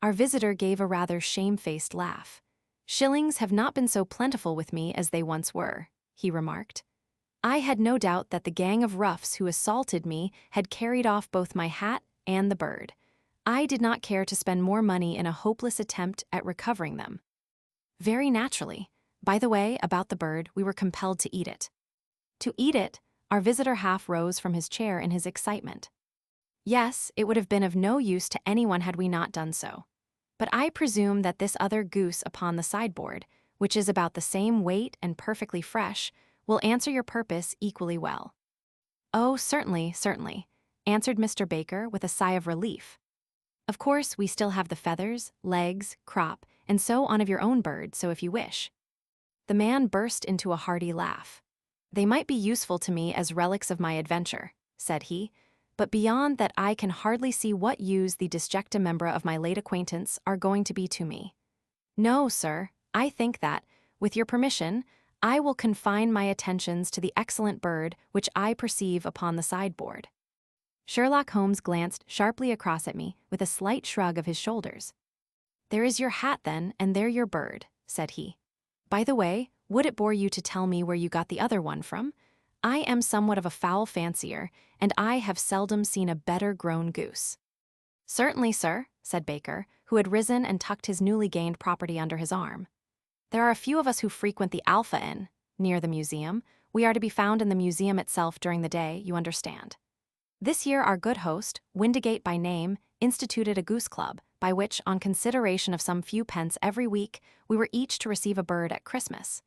Our visitor gave a rather shamefaced laugh. "Shillings have not been so plentiful with me as they once were," he remarked. "I had no doubt that the gang of roughs who assaulted me had carried off both my hat and the bird. I did not care to spend more money in a hopeless attempt at recovering them." "Very naturally. By the way, about the bird, we were compelled to eat it." "To eat it?" Our visitor half rose from his chair in his excitement. "Yes, it would have been of no use to anyone had we not done so. But I presume that this other goose upon the sideboard, which is about the same weight and perfectly fresh, will answer your purpose equally well." "Oh, certainly, certainly," answered Mr. Baker with a sigh of relief. "Of course, we still have the feathers, legs, crop, and so on of your own bird, so if you wish." The man burst into a hearty laugh. "They might be useful to me as relics of my adventure," said he, "but beyond that I can hardly see what use the disjecta membra of my late acquaintance are going to be to me. No, sir, I think that, with your permission, I will confine my attentions to the excellent bird which I perceive upon the sideboard." Sherlock Holmes glanced sharply across at me with a slight shrug of his shoulders. "There is your hat, then, and there your bird," said he. "By the way, would it bore you to tell me where you got the other one from? I am somewhat of a fowl fancier, and I have seldom seen a better grown goose." "Certainly, sir," said Baker, who had risen and tucked his newly gained property under his arm. "There are a few of us who frequent the Alpha Inn. near the museum. We are to be found in the museum itself during the day, you understand. This year our good host, Windigate by name, instituted a goose club, by which, on consideration of some few pence every week, we were each to receive a bird at Christmas.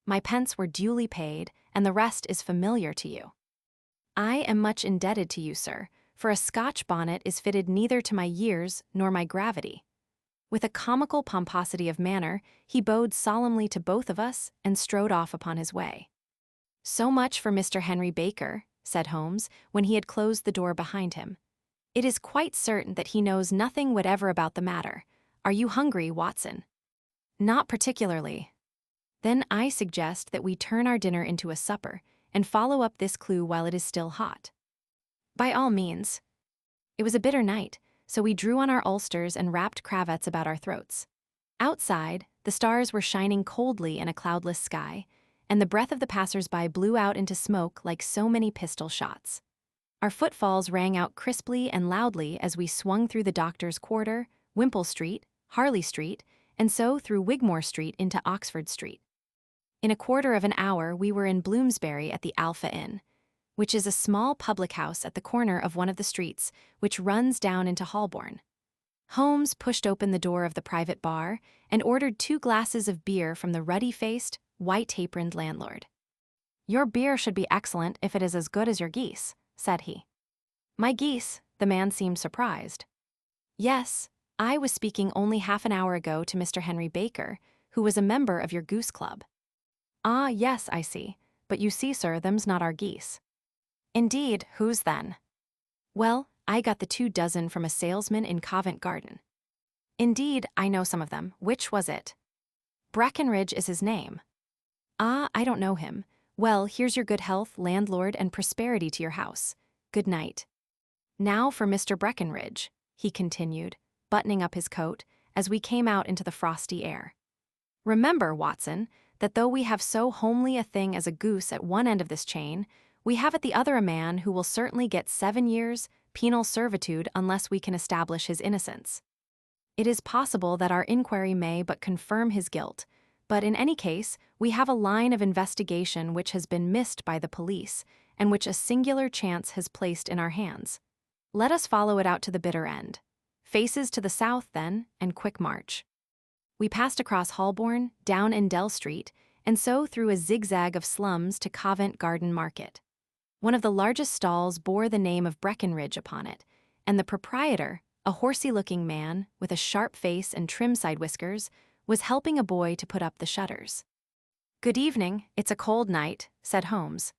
My pence were duly paid, and the rest is familiar to you. I am much indebted to you, sir, for a Scotch bonnet is fitted neither to my years nor my gravity. With a comical pomposity of manner, he bowed solemnly to both of us and strode off upon his way. So much for Mr. Henry Baker, said Holmes, when he had closed the door behind him. It is quite certain that he knows nothing whatever about the matter. Are you hungry, Watson? Not particularly. Then I suggest that we turn our dinner into a supper and follow up this clue while it is still hot. By all means. It was a bitter night, so we drew on our ulsters and wrapped cravats about our throats. Outside, the stars were shining coldly in a cloudless sky, and the breath of the passers-by blew out into smoke like so many pistol shots. Our footfalls rang out crisply and loudly as we swung through the Doctor's Quarter, Wimpole Street, Harley Street, and so through Wigmore Street into Oxford Street. In a quarter of an hour we were in Bloomsbury at the Alpha Inn, which is a small public house at the corner of one of the streets which runs down into Holborn. Holmes pushed open the door of the private bar and ordered 2 glasses of beer from the ruddy-faced, white-aproned landlord. Your beer should be excellent if it is as good as your geese, said he. My geese? The man seemed surprised. Yes, I was speaking only half an hour ago to Mr. Henry Baker, who was a member of your goose club. Ah, yes, I see, but you see, sir, them's not our geese. Indeed, whose then? Well, I got the 2 dozen from a salesman in Covent Garden. Indeed, I know some of them. Which was it? Breckenridge is his name. Ah, I don't know him. Well, here's your good health, landlord, and prosperity to your house. Good night. Now for Mr. Breckenridge, he continued, buttoning up his coat, as we came out into the frosty air. Remember, Watson, that though we have so homely a thing as a goose at one end of this chain, we have at the other a man who will certainly get 7 years penal servitude unless we can establish his innocence. It is possible that our inquiry may but confirm his guilt, but in any case, we have a line of investigation which has been missed by the police, and which a singular chance has placed in our hands. Let us follow it out to the bitter end. Faces to the south, then, and quick march. We passed across Holborn, down Endell Street, and so through a zigzag of slums to Covent Garden Market. One of the largest stalls bore the name of Breckenridge upon it, and the proprietor, a horsey-looking man with a sharp face and trim side whiskers, was helping a boy to put up the shutters. Good evening, it's a cold night, said Holmes.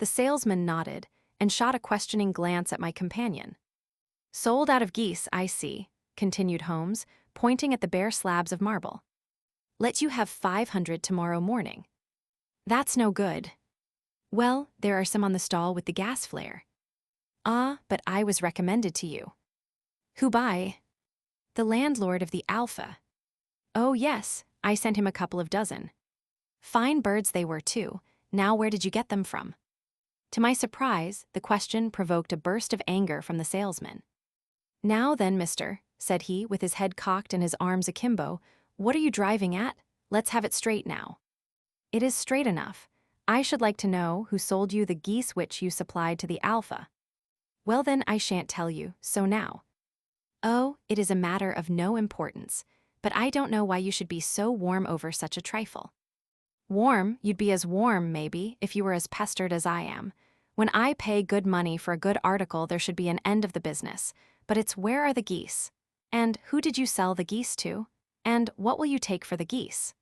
The salesman nodded and shot a questioning glance at my companion. Sold out of geese, I see, continued Holmes, pointing at the bare slabs of marble. Let you have 500 tomorrow morning. That's no good. Well, there are some on the stall with the gas flare. Ah, but I was recommended to you. Who by? The landlord of the Alpha. Oh yes, I sent him a couple of dozen. Fine birds they were too. Now where did you get them from? To my surprise, the question provoked a burst of anger from the salesman. Now then, mister, said he, with his head cocked and his arms akimbo, what are you driving at? Let's have it straight now. It is straight enough. I should like to know who sold you the geese which you supplied to the Alpha. Well then, I shan't tell you, so now. Oh, it is a matter of no importance, but I don't know why you should be so warm over such a trifle. Warm? You'd be as warm, maybe, if you were as pestered as I am. When I pay good money for a good article, there should be an end of the business, but it's where are the geese? And who did you sell the geese to? And what will you take for the geese?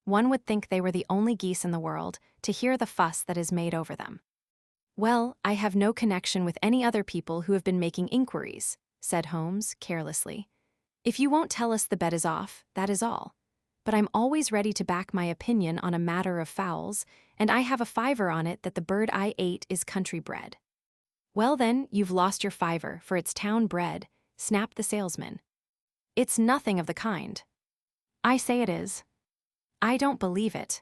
One would think they were the only geese in the world, to hear the fuss that is made over them. Well, I have no connection with any other people who have been making inquiries, said Holmes, carelessly. If you won't tell us the bet is off, that is all. But I'm always ready to back my opinion on a matter of fowls, and I have a fiver on it that the bird I ate is country bred. Well then, you've lost your fiver, for it's town bred, snapped the salesman. It's nothing of the kind. I say it is. I don't believe it.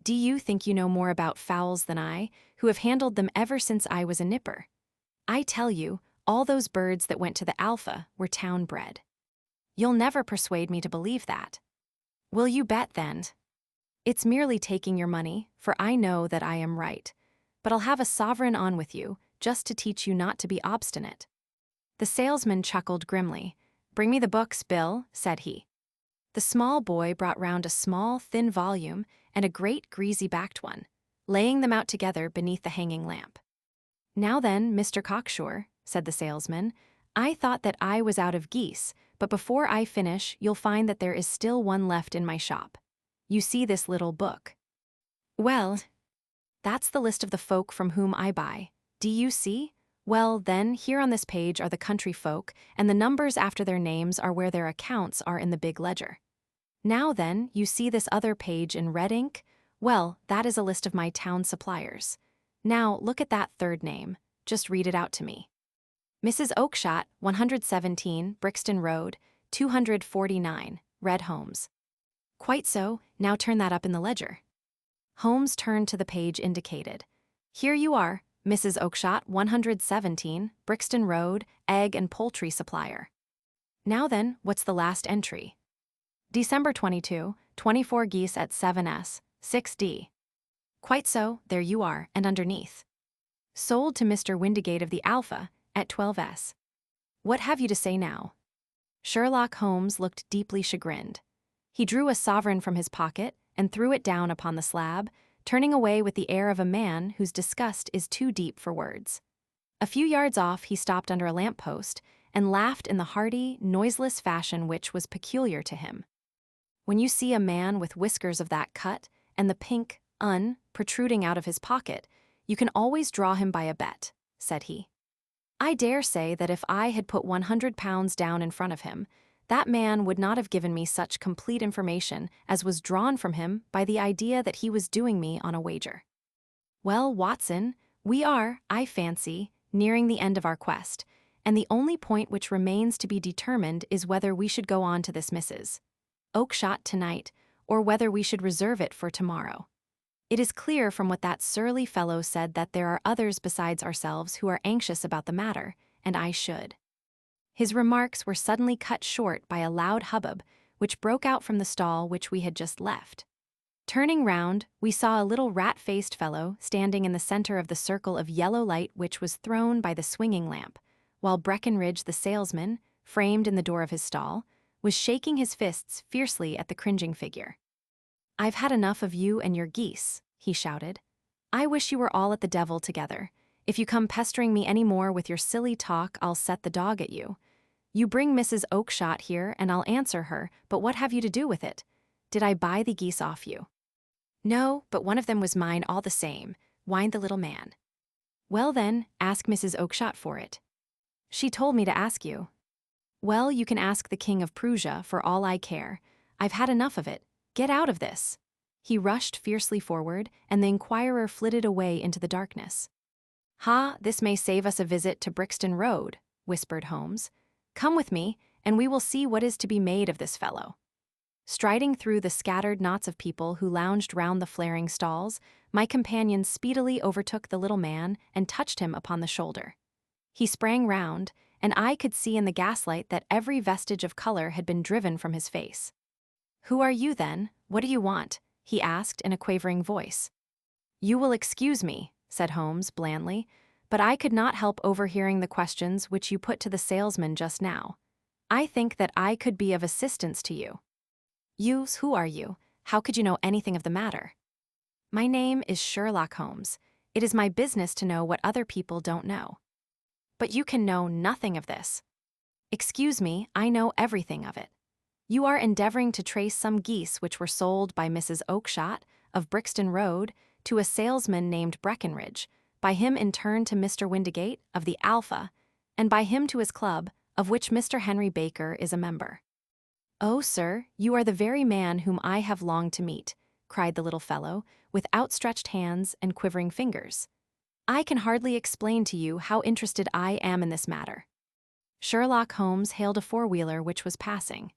Do you think you know more about fowls than I, who have handled them ever since I was a nipper? I tell you, all those birds that went to the Alpha were town bred. You'll never persuade me to believe that. Will you bet then? It's merely taking your money, for I know that I am right. But I'll have a sovereign on with you, just to teach you not to be obstinate." The salesman chuckled grimly. "Bring me the books, Bill," said he. The small boy brought round a small, thin volume and a great, greasy-backed one, laying them out together beneath the hanging lamp. "Now then, Mr. Cocksure," said the salesman, "I thought that I was out of geese, but before I finish, you'll find that there is still one left in my shop. You see this little book? Well, that's the list of the folk from whom I buy. Do you see? Well, then, here on this page are the country folk, and the numbers after their names are where their accounts are in the big ledger. Now then, you see this other page in red ink? Well, that is a list of my town suppliers. Now, look at that third name. Just read it out to me. Mrs. Oakshott, 117, Brixton Road, 249, Red Holmes. Quite so, now turn that up in the ledger." Holmes turned to the page indicated. "Here you are, Mrs. Oakshott, 117, Brixton Road, egg and poultry supplier. Now then, what's the last entry? December 22, 24 geese at 7s, 6d. Quite so, there you are, and underneath. Sold to Mr. Windigate of the Alpha, at 12s. What have you to say now?" Sherlock Holmes looked deeply chagrined. He drew a sovereign from his pocket and threw it down upon the slab, turning away with the air of a man whose disgust is too deep for words. A few yards off, he stopped under a lamp-post and laughed in the hearty, noiseless fashion which was peculiar to him. "When you see a man with whiskers of that cut and the pink protruding out of his pocket, you can always draw him by a bet," said he. "I dare say that if I had put £100 down in front of him, that man would not have given me such complete information as was drawn from him by the idea that he was doing me on a wager. Well, Watson, we are, I fancy, nearing the end of our quest, and the only point which remains to be determined is whether we should go on to this Mrs. Oakshott tonight, or whether we should reserve it for tomorrow. It is clear from what that surly fellow said that there are others besides ourselves who are anxious about the matter, and I should." His remarks were suddenly cut short by a loud hubbub, which broke out from the stall which we had just left. Turning round, we saw a little rat-faced fellow standing in the center of the circle of yellow light which was thrown by the swinging lamp, while Breckenridge the salesman, framed in the door of his stall, was shaking his fists fiercely at the cringing figure. "I've had enough of you and your geese," he shouted. "I wish you were all at the devil together. If you come pestering me any more with your silly talk, I'll set the dog at you. You bring Mrs. Oakshott here and I'll answer her, but what have you to do with it? Did I buy the geese off you?" "No, but one of them was mine all the same," whined the little man. "Well then, ask Mrs. Oakshott for it." "She told me to ask you." "Well, you can ask the King of Prussia for all I care. I've had enough of it. Get out of this." He rushed fiercely forward, and the inquirer flitted away into the darkness. "Ha, this may save us a visit to Brixton Road," whispered Holmes. "Come with me, and we will see what is to be made of this fellow." Striding through the scattered knots of people who lounged round the flaring stalls, my companion speedily overtook the little man and touched him upon the shoulder. He sprang round, and I could see in the gaslight that every vestige of color had been driven from his face. "Who are you, then? What do you want?" he asked in a quavering voice. "You will excuse me," said Holmes blandly, "but I could not help overhearing the questions which you put to the salesman just now. I think that I could be of assistance to you." Who are you? How could you know anything of the matter?" "My name is Sherlock Holmes. It is my business to know what other people don't know." "But you can know nothing of this." "Excuse me, I know everything of it. You are endeavoring to trace some geese which were sold by Mrs. Oakshott, of Brixton Road, to a salesman named Breckenridge, by him in turn to Mr. Windigate, of the Alpha, and by him to his club, of which Mr. Henry Baker is a member." "Oh, sir, you are the very man whom I have longed to meet," cried the little fellow, with outstretched hands and quivering fingers. "I can hardly explain to you how interested I am in this matter." Sherlock Holmes hailed a four-wheeler which was passing.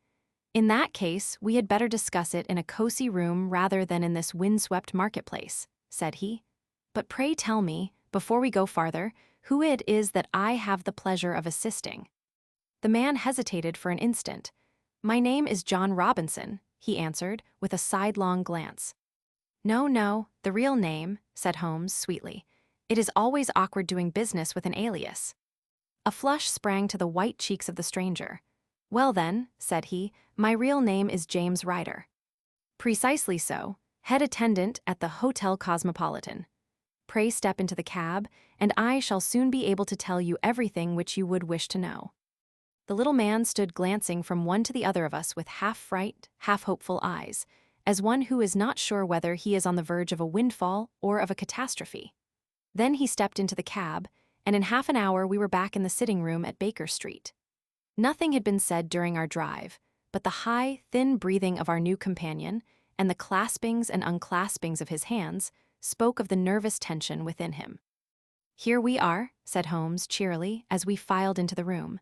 "In that case, we had better discuss it in a cosy room rather than in this windswept marketplace," said he. "But pray tell me, before we go farther, who it is that I have the pleasure of assisting." The man hesitated for an instant. "My name is John Robinson," he answered, with a sidelong glance. No, no, the real name, said Holmes sweetly. It is always awkward doing business with an alias. A flush sprang to the white cheeks of the stranger. Well then, said he, my real name is James Ryder. Precisely so, head attendant at the Hotel Cosmopolitan. Pray step into the cab, and I shall soon be able to tell you everything which you would wish to know. The little man stood glancing from one to the other of us with half-fright, half-hopeful eyes, as one who is not sure whether he is on the verge of a windfall or of a catastrophe. Then he stepped into the cab, and in half an hour we were back in the sitting room at Baker Street. Nothing had been said during our drive, but the high, thin breathing of our new companion, and the claspings and unclaspings of his hands, spoke of the nervous tension within him. Here we are, said Holmes cheerily as we filed into the room.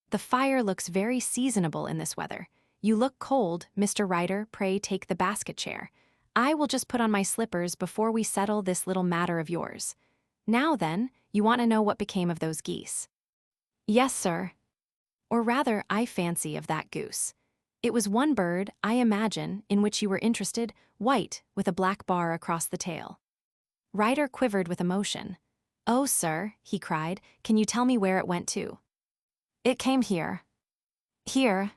The fire looks very seasonable in this weather. You look cold, Mr. Ryder, pray take the basket chair. I will just put on my slippers before we settle this little matter of yours. Now then, you want to know what became of those geese. Yes, sir. Or rather, I fancy of that goose. It was one bird, I imagine, in which you were interested, white, with a black bar across the tail. Ryder quivered with emotion. Oh, sir, he cried, can you tell me where it went to? It came here. Here?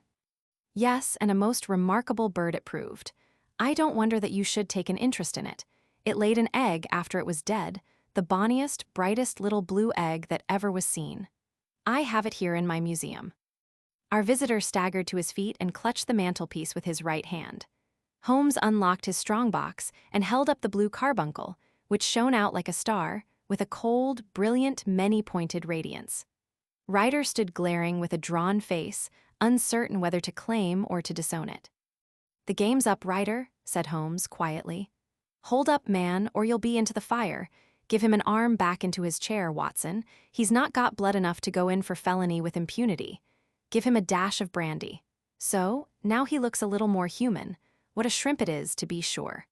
Yes, and a most remarkable bird it proved. I don't wonder that you should take an interest in it. It laid an egg after it was dead, the bonniest, brightest little blue egg that ever was seen. I have it here in my museum. Our visitor staggered to his feet and clutched the mantelpiece with his right hand. Holmes unlocked his strongbox and held up the blue carbuncle, which shone out like a star, with a cold, brilliant, many-pointed radiance. Ryder stood glaring with a drawn face, uncertain whether to claim or to disown it. The game's up, Ryder, said Holmes quietly. Hold up, man, or you'll be into the fire. Give him an arm back into his chair, Watson. He's not got blood enough to go in for felony with impunity. Give him a dash of brandy. So, now he looks a little more human. What a shrimp it is, to be sure.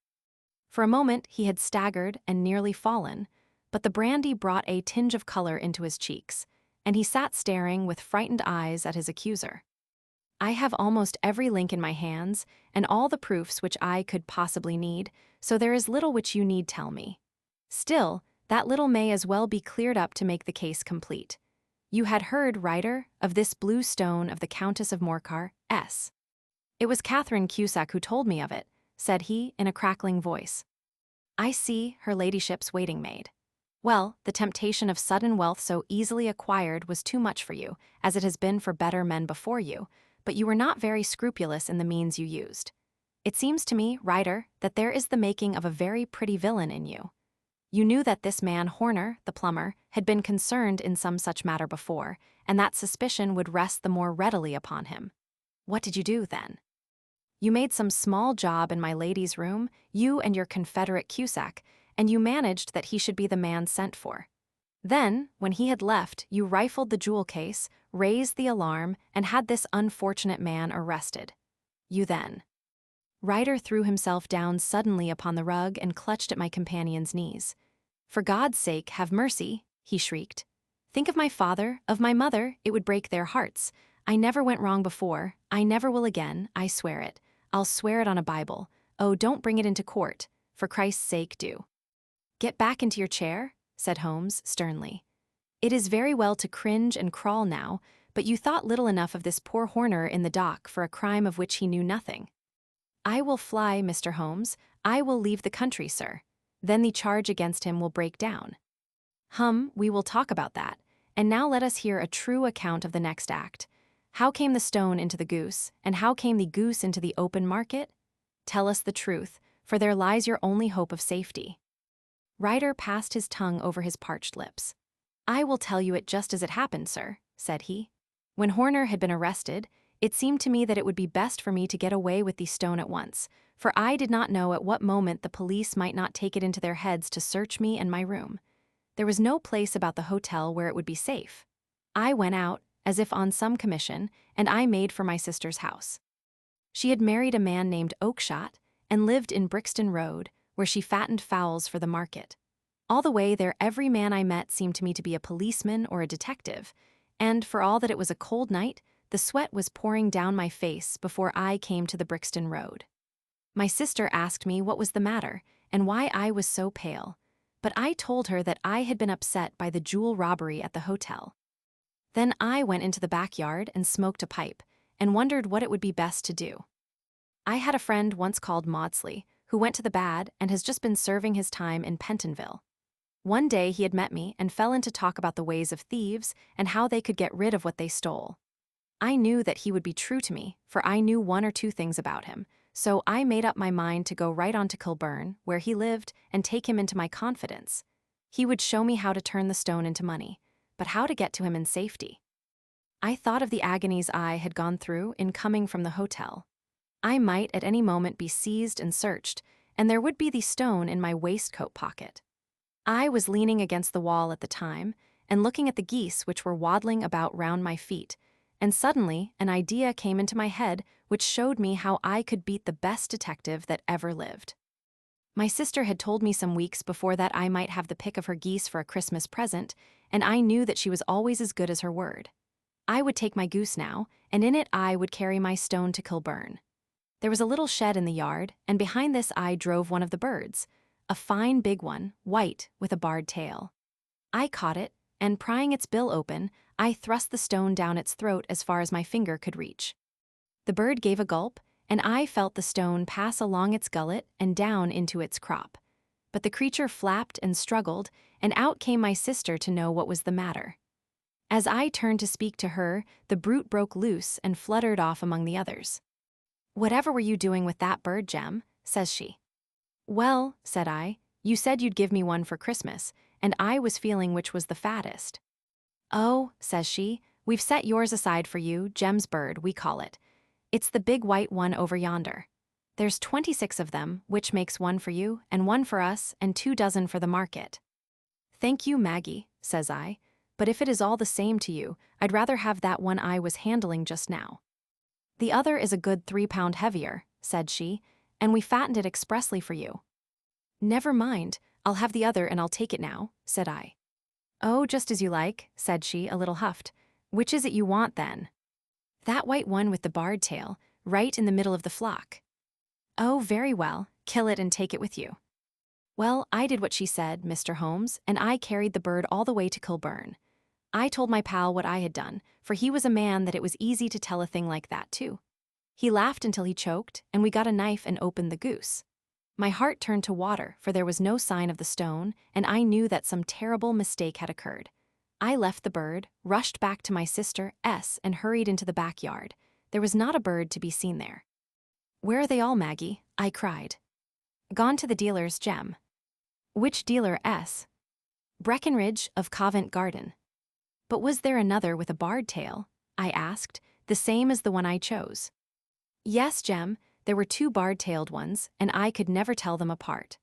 For a moment he had staggered and nearly fallen, but the brandy brought a tinge of color into his cheeks, and he sat staring with frightened eyes at his accuser. I have almost every link in my hands, and all the proofs which I could possibly need, so there is little which you need tell me. Still, that little may as well be cleared up to make the case complete. You had heard, Ryder, of this blue stone of the Countess of Morcar, S. It was Catherine Cusack who told me of it, said he in a crackling voice. I see, her ladyship's waiting maid. Well, the temptation of sudden wealth so easily acquired was too much for you, as it has been for better men before you, but you were not very scrupulous in the means you used. It seems to me, Ryder, that there is the making of a very pretty villain in you. You knew that this man Horner, the plumber, had been concerned in some such matter before, and that suspicion would rest the more readily upon him. What did you do, then? You made some small job in my lady's room, you and your confederate Cusack, and you managed that he should be the man sent for. Then, when he had left, you rifled the jewel case, raised the alarm, and had this unfortunate man arrested. You then. Ryder threw himself down suddenly upon the rug and clutched at my companion's knees. For God's sake, have mercy, he shrieked. Think of my father, of my mother, it would break their hearts. I never went wrong before, I never will again, I swear it. I'll swear it on a Bible. Oh, don't bring it into court. For Christ's sake, do. Get back into your chair, said Holmes sternly. It is very well to cringe and crawl now, but you thought little enough of this poor Horner in the dock for a crime of which he knew nothing. I will fly, Mr. Holmes. I will leave the country, sir. Then the charge against him will break down. We will talk about that. And now let us hear a true account of the next act. How came the stone into the goose, and how came the goose into the open market? Tell us the truth, for there lies your only hope of safety. Ryder passed his tongue over his parched lips. I will tell you it just as it happened, sir, said he. When Horner had been arrested, it seemed to me that it would be best for me to get away with the stone at once, for I did not know at what moment the police might not take it into their heads to search me and my room. There was no place about the hotel where it would be safe. I went out, as if on some commission, and I made for my sister's house. She had married a man named Oakshott, and lived in Brixton Road, where she fattened fowls for the market. All the way there every man I met seemed to me to be a policeman or a detective, and for all that it was a cold night, the sweat was pouring down my face before I came to the Brixton Road. My sister asked me what was the matter, and why I was so pale. But I told her that I had been upset by the jewel robbery at the hotel. Then I went into the backyard and smoked a pipe, and wondered what it would be best to do. I had a friend once called Maudsley, who went to the bad and has just been serving his time in Pentonville. One day he had met me and fell into talk about the ways of thieves and how they could get rid of what they stole. I knew that he would be true to me, for I knew one or two things about him, so I made up my mind to go right on to Kilburn, where he lived, and take him into my confidence. He would show me how to turn the stone into money, but how to get to him in safety. I thought of the agonies I had gone through in coming from the hotel. I might at any moment be seized and searched, and there would be the stone in my waistcoat pocket. I was leaning against the wall at the time, and looking at the geese which were waddling about round my feet, and suddenly an idea came into my head which showed me how I could beat the best detective that ever lived. My sister had told me some weeks before that I might have the pick of her geese for a Christmas present, and I knew that she was always as good as her word. I would take my goose now, and in it I would carry my stone to Kilburn. There was a little shed in the yard, and behind this I drove one of the birds, a fine big one, white, with a barred tail. I caught it, and prying its bill open, I thrust the stone down its throat as far as my finger could reach. The bird gave a gulp, and I felt the stone pass along its gullet and down into its crop. But the creature flapped and struggled, and out came my sister to know what was the matter. As I turned to speak to her, the brute broke loose and fluttered off among the others. "Whatever were you doing with that bird, Jem?" says she. "Well," said I, "you said you'd give me one for Christmas, and I was feeling which was the fattest." "Oh," says she, "we've set yours aside for you, Jem's bird, we call it. It's the big white one over yonder. There's 26 of them, which makes one for you, and one for us, and 2 dozen for the market." "Thank you, Maggie," says I, "but if it is all the same to you, I'd rather have that one I was handling just now." "The other is a good 3 pound heavier," said she, "and we fattened it expressly for you." "Never mind, I'll have the other and I'll take it now," said I. "Oh, just as you like," said she, a little huffed. "Which is it you want, then?" "That white one with the barred tail, right in the middle of the flock." "Oh, very well, kill it and take it with you." Well, I did what she said, Mr. Holmes, and I carried the bird all the way to Kilburn. I told my pal what I had done, for he was a man that it was easy to tell a thing like that to. He laughed until he choked, and we got a knife and opened the goose. My heart turned to water, for there was no sign of the stone, and I knew that some terrible mistake had occurred. I left the bird, rushed back to my sister, S., and hurried into the backyard. There was not a bird to be seen there. "Where are they all, Maggie?" I cried. "Gone to the dealer's, Jem." "Which dealer, S.?" "Breckenridge, of Covent Garden." "But was there another with a barred tail?" I asked, "the same as the one I chose?" "Yes, Jem, there were 2 barred-tailed ones, and I could never tell them apart."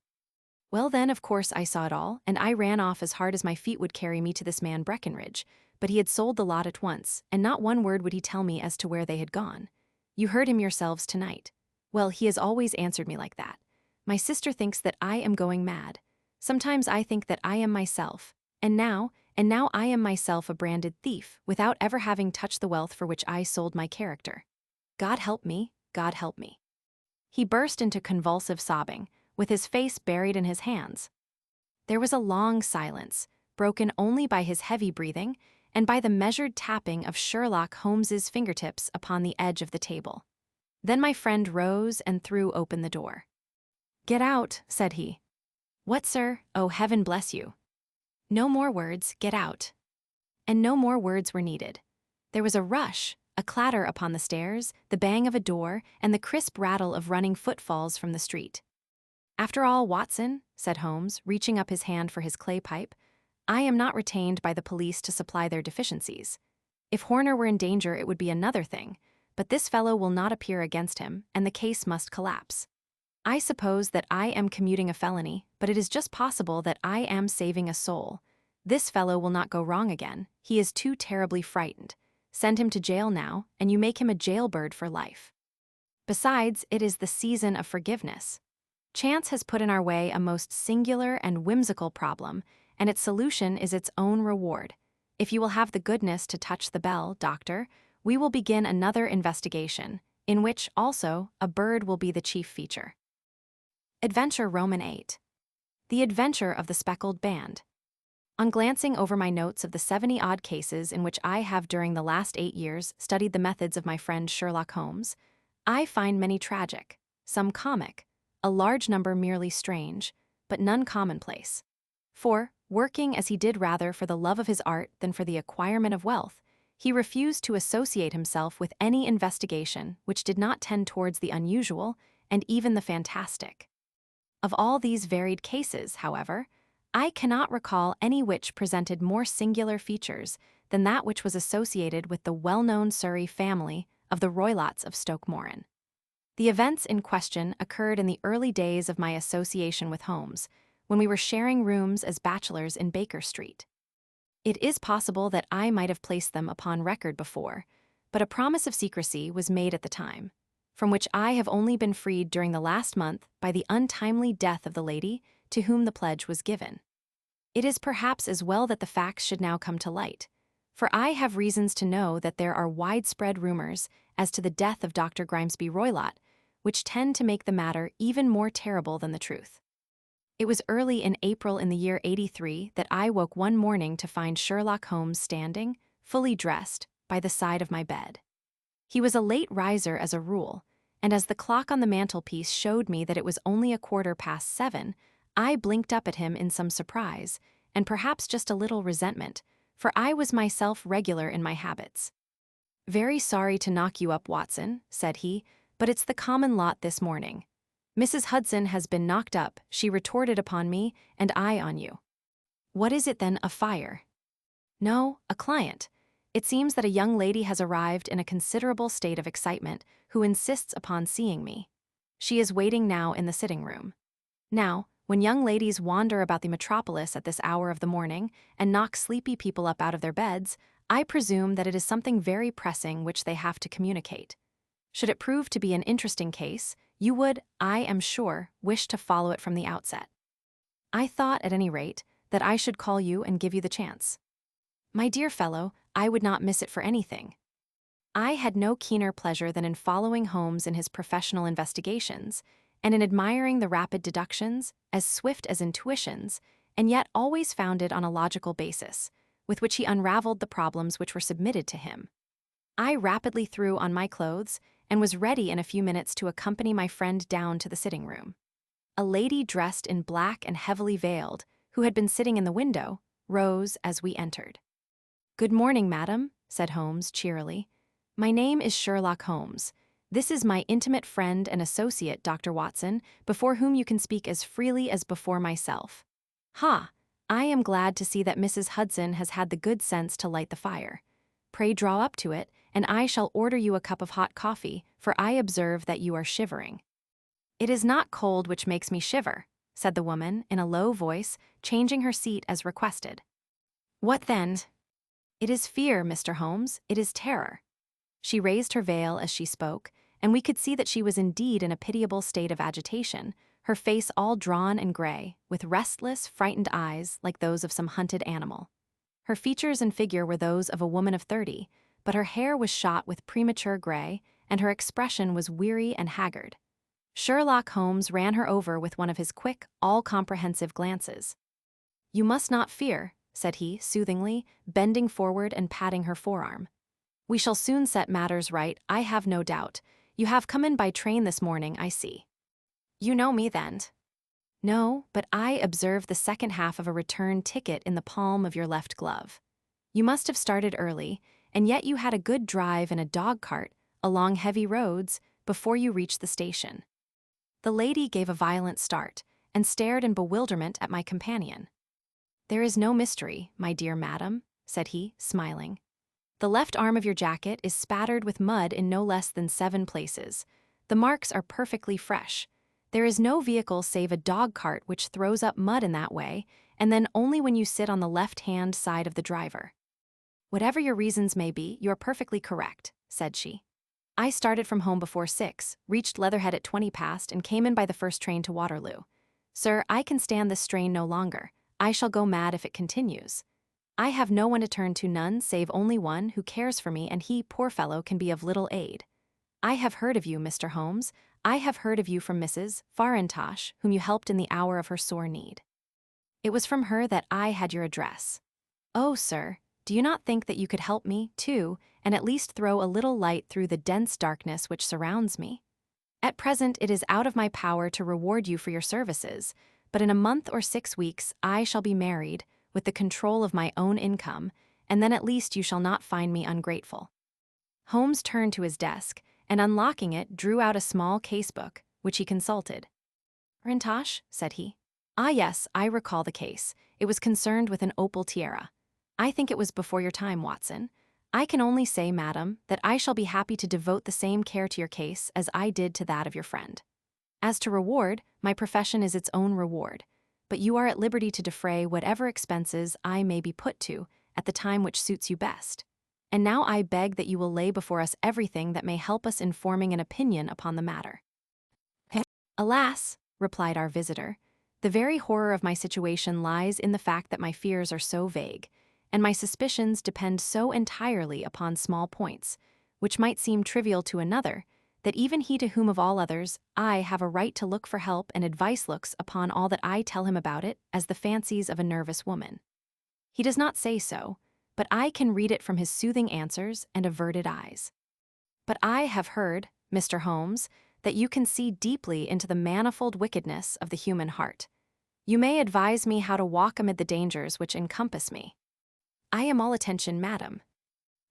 Well then, of course I saw it all, and I ran off as hard as my feet would carry me to this man Breckenridge, but he had sold the lot at once, and not one word would he tell me as to where they had gone. You heard him yourselves tonight. Well, he has always answered me like that. My sister thinks that I am going mad. Sometimes I think that I am myself, and now I am myself a branded thief, without ever having touched the wealth for which I sold my character. God help me, God help me. He burst into convulsive sobbing, with his face buried in his hands. There was a long silence, broken only by his heavy breathing and by the measured tapping of Sherlock Holmes's fingertips upon the edge of the table. Then my friend rose and threw open the door. "Get out," said he. "What, sir? Oh, heaven bless you." "No more words, get out." And no more words were needed. There was a rush, a clatter upon the stairs, the bang of a door, and the crisp rattle of running footfalls from the street. "After all, Watson," said Holmes, reaching up his hand for his clay pipe, "I am not retained by the police to supply their deficiencies. If Horner were in danger it would be another thing, but this fellow will not appear against him, and the case must collapse. I suppose that I am commuting a felony, but it is just possible that I am saving a soul. This fellow will not go wrong again, he is too terribly frightened. Send him to jail now, and you make him a jailbird for life. Besides, it is the season of forgiveness. Chance has put in our way a most singular and whimsical problem, and its solution is its own reward. If you will have the goodness to touch the bell, doctor, we will begin another investigation, in which, also, a bird will be the chief feature." Adventure Roman 8. The Adventure of the Speckled Band. On glancing over my notes of the 70-odd cases in which I have during the last 8 years studied the methods of my friend Sherlock Holmes, I find many tragic, some comic, a large number merely strange, but none commonplace. For, working as he did rather for the love of his art than for the acquirement of wealth, he refused to associate himself with any investigation which did not tend towards the unusual and even the fantastic. Of all these varied cases, however, I cannot recall any which presented more singular features than that which was associated with the well-known Surrey family of the Roylotts of Stoke Moran. The events in question occurred in the early days of my association with Holmes, when we were sharing rooms as bachelors in Baker Street. It is possible that I might have placed them upon record before, but a promise of secrecy was made at the time, from which I have only been freed during the last month by the untimely death of the lady to whom the pledge was given. It is perhaps as well that the facts should now come to light, for I have reasons to know that there are widespread rumors as to the death of Dr. Grimesby Roylott, which tend to make the matter even more terrible than the truth. It was early in April in the year 83 that I woke one morning to find Sherlock Holmes standing, fully dressed, by the side of my bed. He was a late riser as a rule, and as the clock on the mantelpiece showed me that it was only 7:15, I blinked up at him in some surprise, and perhaps just a little resentment, for I was myself regular in my habits. "Very sorry to knock you up, Watson," said he, "but it's the common lot this morning. Mrs. Hudson has been knocked up," she retorted, upon me, "and I on you." "What is it then, a fire?" "No, a client. It seems that a young lady has arrived in a considerable state of excitement who insists upon seeing me. She is waiting now in the sitting-room. Now, when young ladies wander about the metropolis at this hour of the morning and knock sleepy people up out of their beds, I presume that it is something very pressing which they have to communicate. Should it prove to be an interesting case, you would, I am sure, wish to follow it from the outset. I thought, at any rate, that I should call you and give you the chance." "My dear fellow, I would not miss it for anything." I had no keener pleasure than in following Holmes in his professional investigations, and in admiring the rapid deductions, as swift as intuitions, and yet always founded on a logical basis, with which he unraveled the problems which were submitted to him. I rapidly threw on my clothes, and was ready in a few minutes to accompany my friend down to the sitting-room. A lady dressed in black and heavily veiled, who had been sitting in the window, rose as we entered. "Good morning, madam," said Holmes cheerily. "My name is Sherlock Holmes. This is my intimate friend and associate, Dr. Watson, before whom you can speak as freely as before myself. Ha! I am glad to see that Mrs. Hudson has had the good sense to light the fire. Pray draw up to it, and I shall order you a cup of hot coffee, for I observe that you are shivering." "It is not cold which makes me shiver," said the woman in a low voice, changing her seat as requested. "What then?" "It is fear, Mr. Holmes, it is terror." She raised her veil as she spoke, and we could see that she was indeed in a pitiable state of agitation, her face all drawn and gray, with restless, frightened eyes like those of some hunted animal. Her features and figure were those of a woman of 30, but her hair was shot with premature gray, and her expression was weary and haggard. Sherlock Holmes ran her over with one of his quick, all-comprehensive glances. "You must not fear," said he, soothingly, bending forward and patting her forearm. "We shall soon set matters right, I have no doubt. You have come in by train this morning, I see." "You know me, then?" "No, but I observed the second half of a return ticket in the palm of your left glove. You must have started early, and yet you had a good drive in a dog-cart, along heavy roads, before you reached the station." The lady gave a violent start, and stared in bewilderment at my companion. "There is no mystery, my dear madam," said he, smiling. "The left arm of your jacket is spattered with mud in no less than 7 places. The marks are perfectly fresh. There is no vehicle save a dog-cart which throws up mud in that way, and then only when you sit on the left-hand side of the driver." "Whatever your reasons may be, you are perfectly correct," said she. "I started from home before 6, reached Leatherhead at 20 past, and came in by the first train to Waterloo. Sir, I can stand this strain no longer. I shall go mad if it continues. I have no one to turn to, none save only one who cares for me, and he, poor fellow, can be of little aid. I have heard of you, Mr. Holmes. I have heard of you from Mrs. Farintosh, whom you helped in the hour of her sore need. It was from her that I had your address. Oh, sir, do you not think that you could help me, too, and at least throw a little light through the dense darkness which surrounds me? At present, it is out of my power to reward you for your services, but in a month or 6 weeks I shall be married, with the control of my own income, and then at least you shall not find me ungrateful. Holmes turned to his desk, and unlocking it, drew out a small casebook, which he consulted. "Farintosh," said he. "Ah, yes, I recall the case. It was concerned with an opal tiara. I think it was before your time, Watson. I can only say, madam, that I shall be happy to devote the same care to your case as I did to that of your friend. As to reward, my profession is its own reward, but you are at liberty to defray whatever expenses I may be put to at the time which suits you best. And now I beg that you will lay before us everything that may help us in forming an opinion upon the matter." "Alas," replied our visitor, "the very horror of my situation lies in the fact that my fears are so vague, and my suspicions depend so entirely upon small points, which might seem trivial to another, that even he to whom of all others I have a right to look for help and advice looks upon all that I tell him about it as the fancies of a nervous woman. He does not say so, but I can read it from his soothing answers and averted eyes. But I have heard, Mr. Holmes, that you can see deeply into the manifold wickedness of the human heart. You may advise me how to walk amid the dangers which encompass me." "I am all attention, madam."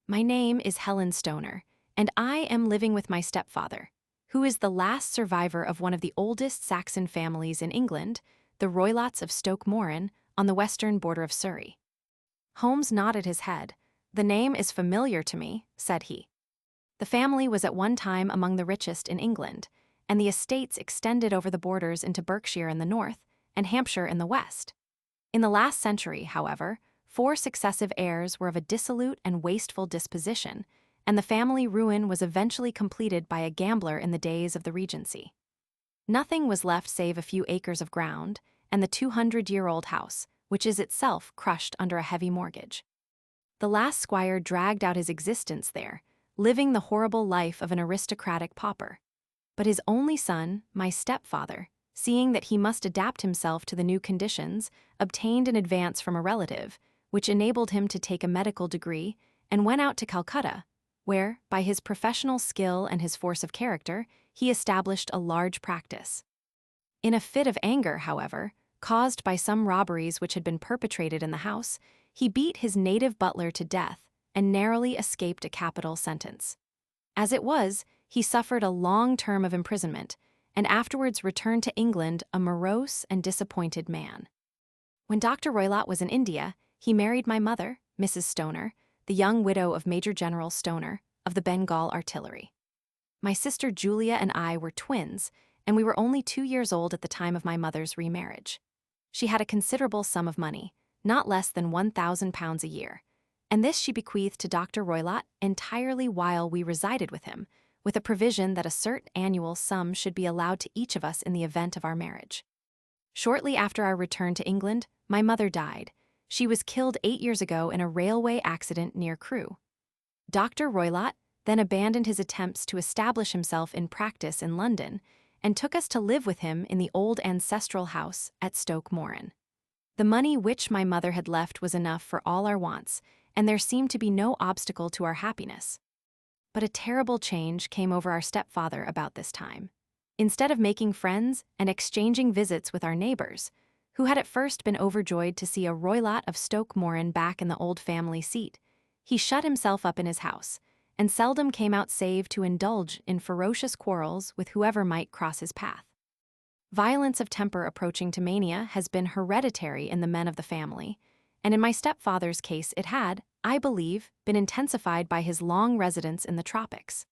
"My name is Helen Stoner, and I am living with my stepfather, who is the last survivor of one of the oldest Saxon families in England, the Roylotts of Stoke Moran, on the western border of Surrey." Holmes nodded his head. "The name is familiar to me," said he. "The family was at one time among the richest in England, and the estates extended over the borders into Berkshire in the north and Hampshire in the west. In the last century, however, 4 successive heirs were of a dissolute and wasteful disposition, and the family ruin was eventually completed by a gambler in the days of the Regency. Nothing was left save a few acres of ground and the 200-year-old house, which is itself crushed under a heavy mortgage. The last squire dragged out his existence there, living the horrible life of an aristocratic pauper. But his only son, my stepfather, seeing that he must adapt himself to the new conditions, obtained an advance from a relative, which enabled him to take a medical degree, and went out to Calcutta, where, by his professional skill and his force of character, he established a large practice. In a fit of anger, however, caused by some robberies which had been perpetrated in the house, he beat his native butler to death and narrowly escaped a capital sentence. As it was, he suffered a long term of imprisonment, and afterwards returned to England a morose and disappointed man. When Dr. Roylott was in India, he married my mother, Mrs. Stoner, the young widow of Major General Stoner, of the Bengal Artillery. My sister Julia and I were twins, and we were only 2 years old at the time of my mother's remarriage. She had a considerable sum of money, not less than £1,000 a year, and this she bequeathed to Dr. Roylott entirely while we resided with him, with a provision that a certain annual sum should be allowed to each of us in the event of our marriage. Shortly after our return to England, my mother died. She was killed 8 years ago in a railway accident near Crewe. Dr. Roylott then abandoned his attempts to establish himself in practice in London and took us to live with him in the old ancestral house at Stoke Moran. The money which my mother had left was enough for all our wants, and there seemed to be no obstacle to our happiness. But a terrible change came over our stepfather about this time. Instead of making friends and exchanging visits with our neighbors, who had at first been overjoyed to see a Roylott of Stoke Moran back in the old family seat, he shut himself up in his house, and seldom came out save to indulge in ferocious quarrels with whoever might cross his path. Violence of temper approaching to mania has been hereditary in the men of the family, and in my stepfather's case it had, I believe, been intensified by his long residence in the tropics.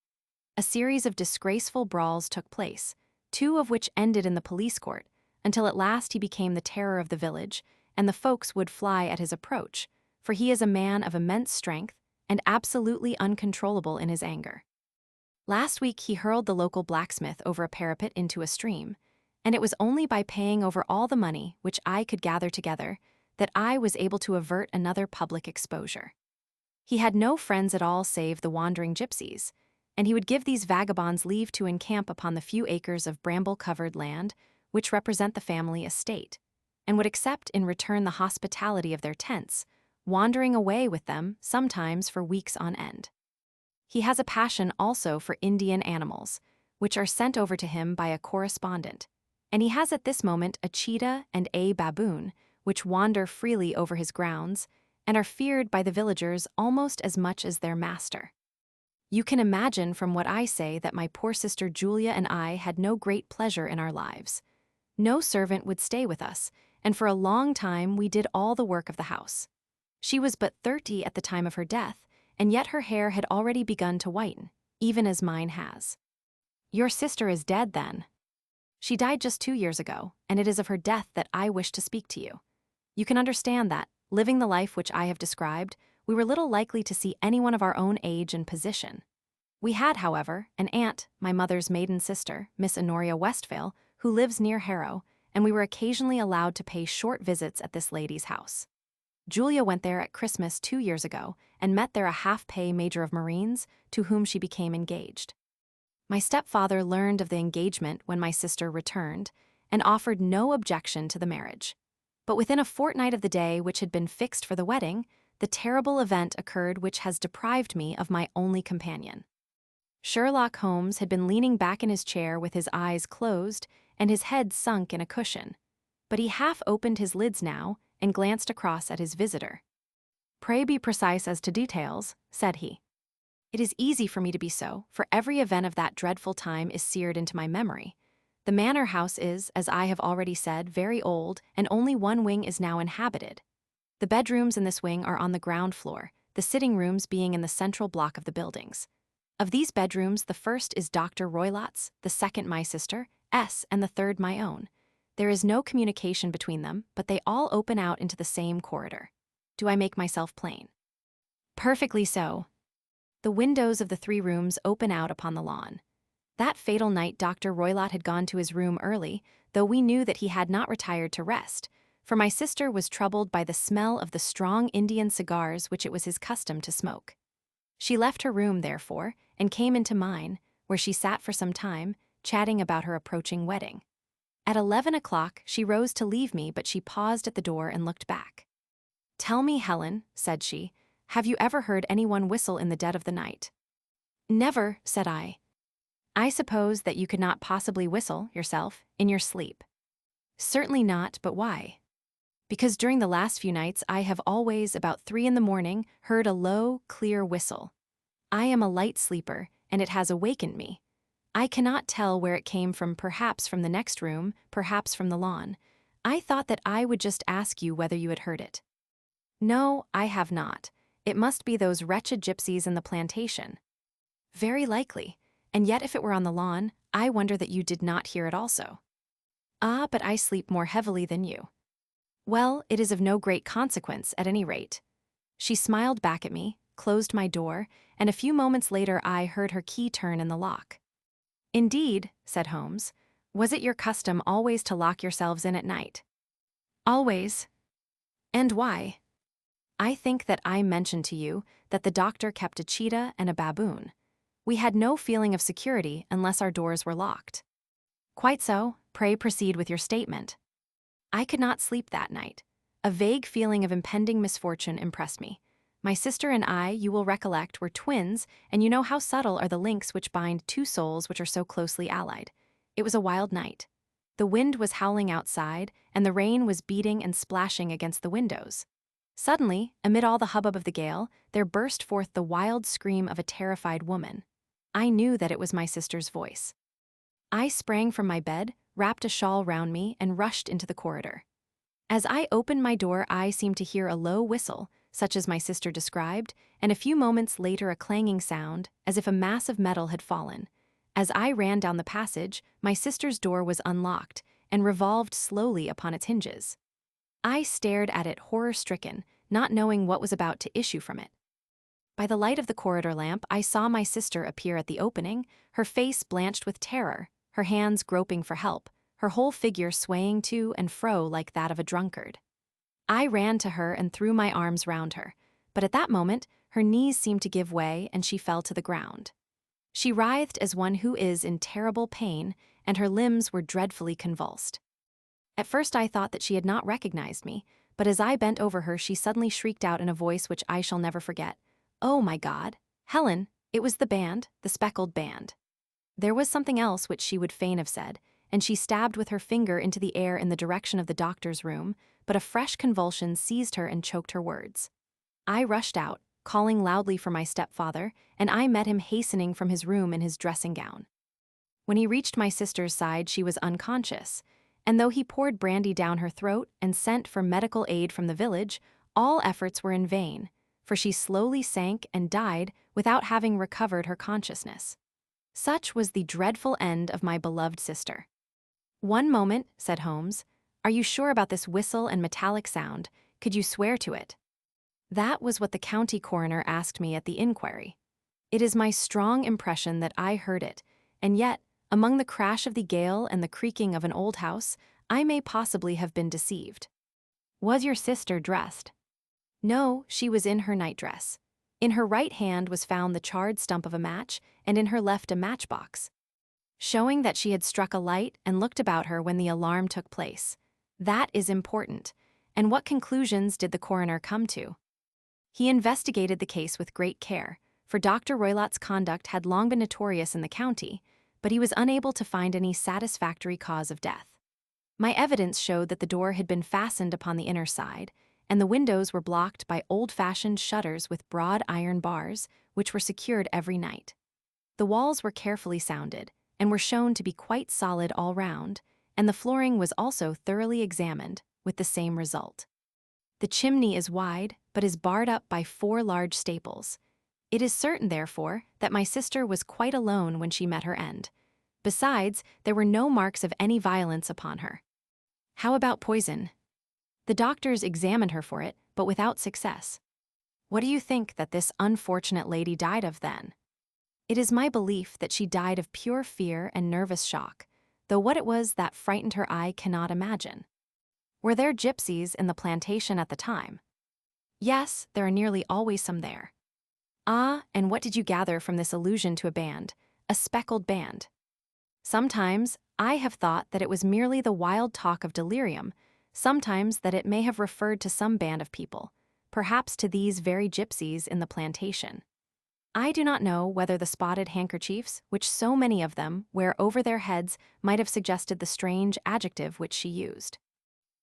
A series of disgraceful brawls took place, 2 of which ended in the police court, until at last he became the terror of the village, and the folks would fly at his approach, for he is a man of immense strength and absolutely uncontrollable in his anger. Last week he hurled the local blacksmith over a parapet into a stream, and it was only by paying over all the money which I could gather together that I was able to avert another public exposure. He had no friends at all save the wandering gypsies, and he would give these vagabonds leave to encamp upon the few acres of bramble-covered land which represent the family estate, and would accept in return the hospitality of their tents, wandering away with them sometimes for weeks on end. He has a passion also for Indian animals, which are sent over to him by a correspondent, and he has at this moment a cheetah and a baboon, which wander freely over his grounds and are feared by the villagers almost as much as their master. You can imagine from what I say that my poor sister Julia and I had no great pleasure in our lives. No servant would stay with us, and for a long time we did all the work of the house. She was but 30 at the time of her death, and yet her hair had already begun to whiten, even as mine has. Your sister is dead, then? She died just 2 years ago, and it is of her death that I wish to speak to you. You can understand that, living the life which I have described, we were little likely to see anyone of our own age and position. We had, however, an aunt, my mother's maiden sister, Miss Honoria Westphale, who lives near Harrow, and we were occasionally allowed to pay short visits at this lady's house. Julia went there at Christmas 2 years ago and met there a half-pay major of Marines, to whom she became engaged. My stepfather learned of the engagement when my sister returned, and offered no objection to the marriage. But within a fortnight of the day which had been fixed for the wedding, the terrible event occurred which has deprived me of my only companion. Sherlock Holmes had been leaning back in his chair with his eyes closed and his head sunk in a cushion, but he half opened his lids now and glanced across at his visitor. "Pray be precise as to details," said he. "It is easy for me to be so, for every event of that dreadful time is seared into my memory. The manor house is, as I have already said, very old, and only one wing is now inhabited. The bedrooms in this wing are on the ground floor, the sitting rooms being in the central block of the buildings. Of these bedrooms, the first is Dr. Roylott's, the second my sister, S., and the third my own. There is no communication between them, but they all open out into the same corridor. Do I make myself plain?" "Perfectly so." The windows of the 3 rooms open out upon the lawn. That fatal night Dr. Roylott had gone to his room early, though we knew that he had not retired to rest, for my sister was troubled by the smell of the strong Indian cigars which it was his custom to smoke. She left her room, therefore, and came into mine, where she sat for some time, chatting about her approaching wedding. At 11 o'clock she rose to leave me, but she paused at the door and looked back. "Tell me, Helen," said she, "have you ever heard anyone whistle in the dead of the night?" "Never," said I. "I suppose that you could not possibly whistle, yourself, in your sleep." "Certainly not, but why?" "Because during the last few nights I have always, about 3 in the morning, heard a low, clear whistle. I am a light sleeper, and it has awakened me. I cannot tell where it came from, perhaps from the next room, perhaps from the lawn. I thought that I would just ask you whether you had heard it." "No, I have not. It must be those wretched gypsies in the plantation." "Very likely, and yet if it were on the lawn, I wonder that you did not hear it also." "Ah, but I sleep more heavily than you." "Well, it is of no great consequence, at any rate." She smiled back at me, closed my door, and a few moments later I heard her key turn in the lock. "Indeed," said Holmes. "Was it your custom always to lock yourselves in at night?" "Always." "And why?" "I think that I mentioned to you that the doctor kept a cheetah and a baboon. We had no feeling of security unless our doors were locked." "Quite so. Pray proceed with your statement." "I could not sleep that night. A vague feeling of impending misfortune impressed me. My sister and I, you will recollect, were twins, and you know how subtle are the links which bind 2 souls which are so closely allied. It was a wild night. The wind was howling outside, and the rain was beating and splashing against the windows. Suddenly, amid all the hubbub of the gale, there burst forth the wild scream of a terrified woman. I knew that it was my sister's voice. I sprang from my bed, wrapped a shawl round me, and rushed into the corridor. As I opened my door, I seemed to hear a low whistle, such as my sister described, and a few moments later a clanging sound, as if a mass of metal had fallen. As I ran down the passage, my sister's door was unlocked and revolved slowly upon its hinges. I stared at it horror-stricken, not knowing what was about to issue from it. By the light of the corridor lamp, I saw my sister appear at the opening, her face blanched with terror, her hands groping for help, her whole figure swaying to and fro like that of a drunkard. I ran to her and threw my arms round her, but at that moment her knees seemed to give way and she fell to the ground. She writhed as one who is in terrible pain, and her limbs were dreadfully convulsed. At first I thought that she had not recognized me, but as I bent over her she suddenly shrieked out in a voice which I shall never forget, "Oh my God, Helen, it was the band, the speckled band." There was something else which she would fain have said, and she stabbed with her finger into the air in the direction of the doctor's room, but a fresh convulsion seized her and choked her words. I rushed out, calling loudly for my stepfather, and I met him hastening from his room in his dressing gown. When he reached my sister's side, she was unconscious, and though he poured brandy down her throat and sent for medical aid from the village, all efforts were in vain, for she slowly sank and died without having recovered her consciousness. Such was the dreadful end of my beloved sister. "One moment," said Holmes. "Are you sure about this whistle and metallic sound? Could you swear to it?" That was what the county coroner asked me at the inquiry. It is my strong impression that I heard it, and yet, among the crash of the gale and the creaking of an old house, I may possibly have been deceived. "Was your sister dressed?" "No, she was in her nightdress. In her right hand was found the charred stump of a match, and in her left a matchbox, showing that she had struck a light and looked about her when the alarm took place. That is important. And what conclusions did the coroner come to?" He investigated the case with great care, for Dr. Roylott's conduct had long been notorious in the county, but he was unable to find any satisfactory cause of death. My evidence showed that the door had been fastened upon the inner side, and the windows were blocked by old-fashioned shutters with broad iron bars, which were secured every night. The walls were carefully sounded, and were shown to be quite solid all round, and the flooring was also thoroughly examined, with the same result. The chimney is wide, but is barred up by 4 large staples. It is certain, therefore, that my sister was quite alone when she met her end. Besides, there were no marks of any violence upon her. How about poison? The doctors examined her for it, but without success. What do you think that this unfortunate lady died of then? It is my belief that she died of pure fear and nervous shock, though what it was that frightened her I cannot imagine. Were there gypsies in the plantation at the time? Yes, there are nearly always some there. Ah, and what did you gather from this allusion to a band, a speckled band? Sometimes I have thought that it was merely the wild talk of delirium, sometimes that it may have referred to some band of people, perhaps to these very gypsies in the plantation. I do not know whether the spotted handkerchiefs, which so many of them wear over their heads, might have suggested the strange adjective which she used.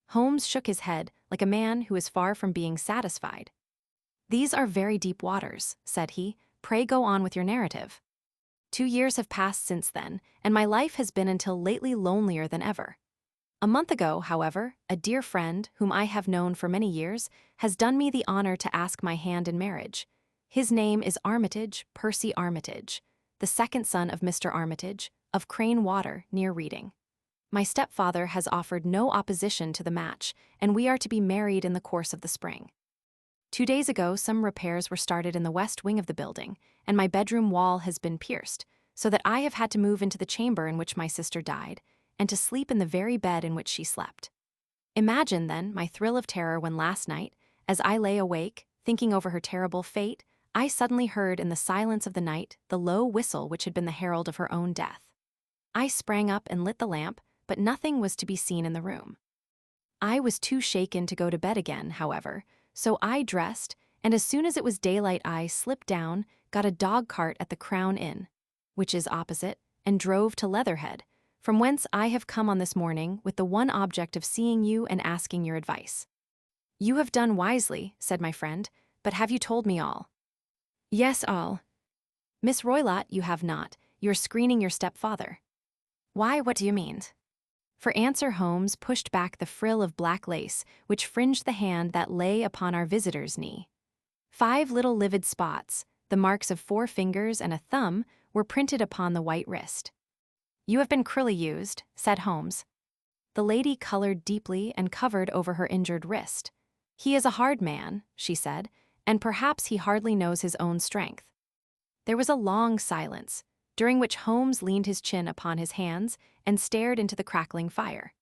Holmes shook his head like a man who is far from being satisfied. "These are very deep waters," said he. "Pray go on with your narrative." 2 years have passed since then, and my life has been until lately lonelier than ever. A month ago, however, a dear friend, whom I have known for many years, has done me the honor to ask my hand in marriage. His name is Armitage, Percy Armitage, the second son of Mr. Armitage, of Crane Water, near Reading. My stepfather has offered no opposition to the match, and we are to be married in the course of the spring. 2 days ago, some repairs were started in the west wing of the building, and my bedroom wall has been pierced, so that I have had to move into the chamber in which my sister died, and to sleep in the very bed in which she slept. Imagine, then, my thrill of terror when last night, as I lay awake, thinking over her terrible fate, I suddenly heard in the silence of the night the low whistle which had been the herald of her own death. I sprang up and lit the lamp, but nothing was to be seen in the room. I was too shaken to go to bed again, however, so I dressed, and as soon as it was daylight I slipped down, got a dog-cart at the Crown Inn, which is opposite, and drove to Leatherhead, from whence I have come on this morning with the one object of seeing you and asking your advice. "You have done wisely," said my friend, "but have you told me all?" "Yes, all." "Miss Roylott, you have not. You're screening your stepfather." "Why, what do you mean?" For answer, Holmes pushed back the frill of black lace which fringed the hand that lay upon our visitor's knee. 5 little livid spots, the marks of 4 fingers and a thumb, were printed upon the white wrist. "You have been cruelly used," said Holmes. The lady colored deeply and covered over her injured wrist. "He is a hard man," she said, "and perhaps he hardly knows his own strength." There was a long silence, during which Holmes leaned his chin upon his hands and stared into the crackling fire.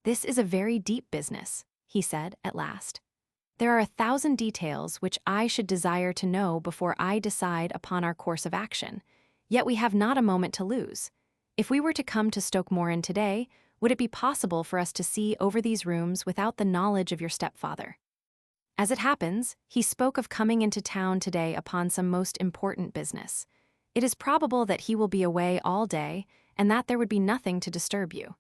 "This is a very deep business," he said at last. "There are 1,000 details which I should desire to know before I decide upon our course of action. Yet we have not a moment to lose. If we were to come to Stoke Moran today, would it be possible for us to see over these rooms without the knowledge of your stepfather? As it happens, he spoke of coming into town today upon some most important business. It is probable that he will be away all day, and that there would be nothing to disturb you.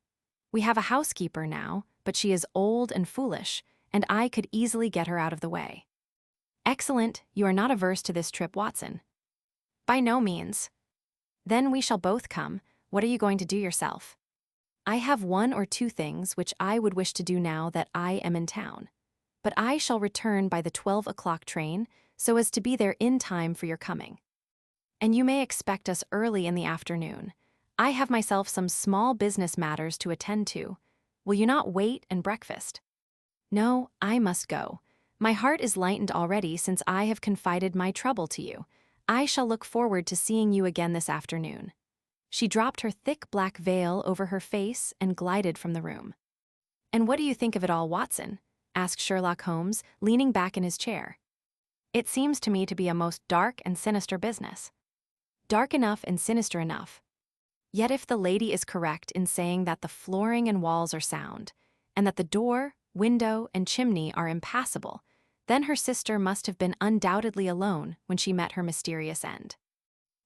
We have a housekeeper now, but she is old and foolish, and I could easily get her out of the way. Excellent, you are not averse to this trip, Watson. By no means. Then we shall both come. What are you going to do yourself? I have one or two things which I would wish to do now that I am in town. But I shall return by the 12 o'clock train, so as to be there in time for your coming. And you may expect us early in the afternoon. I have myself some small business matters to attend to. Will you not wait and breakfast? No, I must go. My heart is lightened already since I have confided my trouble to you. I shall look forward to seeing you again this afternoon. She dropped her thick black veil over her face and glided from the room. And what do you think of it all, Watson? Asked Sherlock Holmes, leaning back in his chair. It seems to me to be a most dark and sinister business. Dark enough and sinister enough. Yet if the lady is correct in saying that the flooring and walls are sound, and that the door, window, and chimney are impassable, then her sister must have been undoubtedly alone when she met her mysterious end.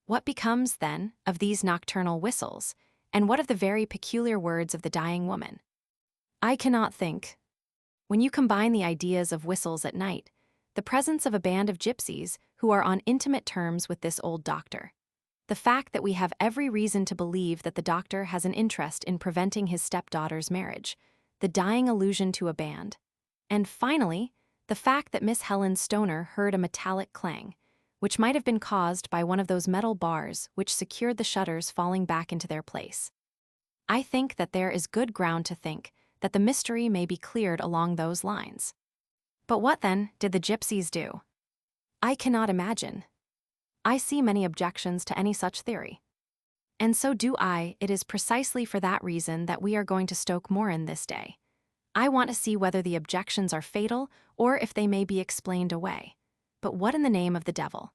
What becomes, then, of these nocturnal whistles, and what of the very peculiar words of the dying woman? I cannot think. When you combine the ideas of whistles at night, the presence of a band of gypsies who are on intimate terms with this old doctor, the fact that we have every reason to believe that the doctor has an interest in preventing his stepdaughter's marriage, the dying allusion to a band, and finally, the fact that Miss Helen Stoner heard a metallic clang, which might have been caused by one of those metal bars which secured the shutters falling back into their place. I think that there is good ground to think that the mystery may be cleared along those lines. But what, then, did the gypsies do? I cannot imagine. I see many objections to any such theory. And so do I. It is precisely for that reason that we are going to Stoke Moran this day. I want to see whether the objections are fatal or if they may be explained away. But what in the name of the devil?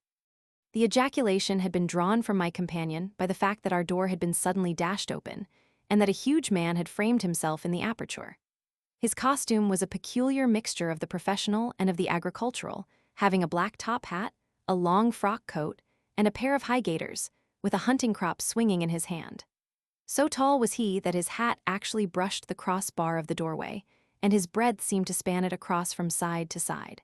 The ejaculation had been drawn from my companion by the fact that our door had been suddenly dashed open, and that a huge man had framed himself in the aperture. His costume was a peculiar mixture of the professional and of the agricultural, having a black top hat, a long frock coat, and a pair of high gaiters, with a hunting crop swinging in his hand. So tall was he that his hat actually brushed the crossbar of the doorway, and his breadth seemed to span it across from side to side.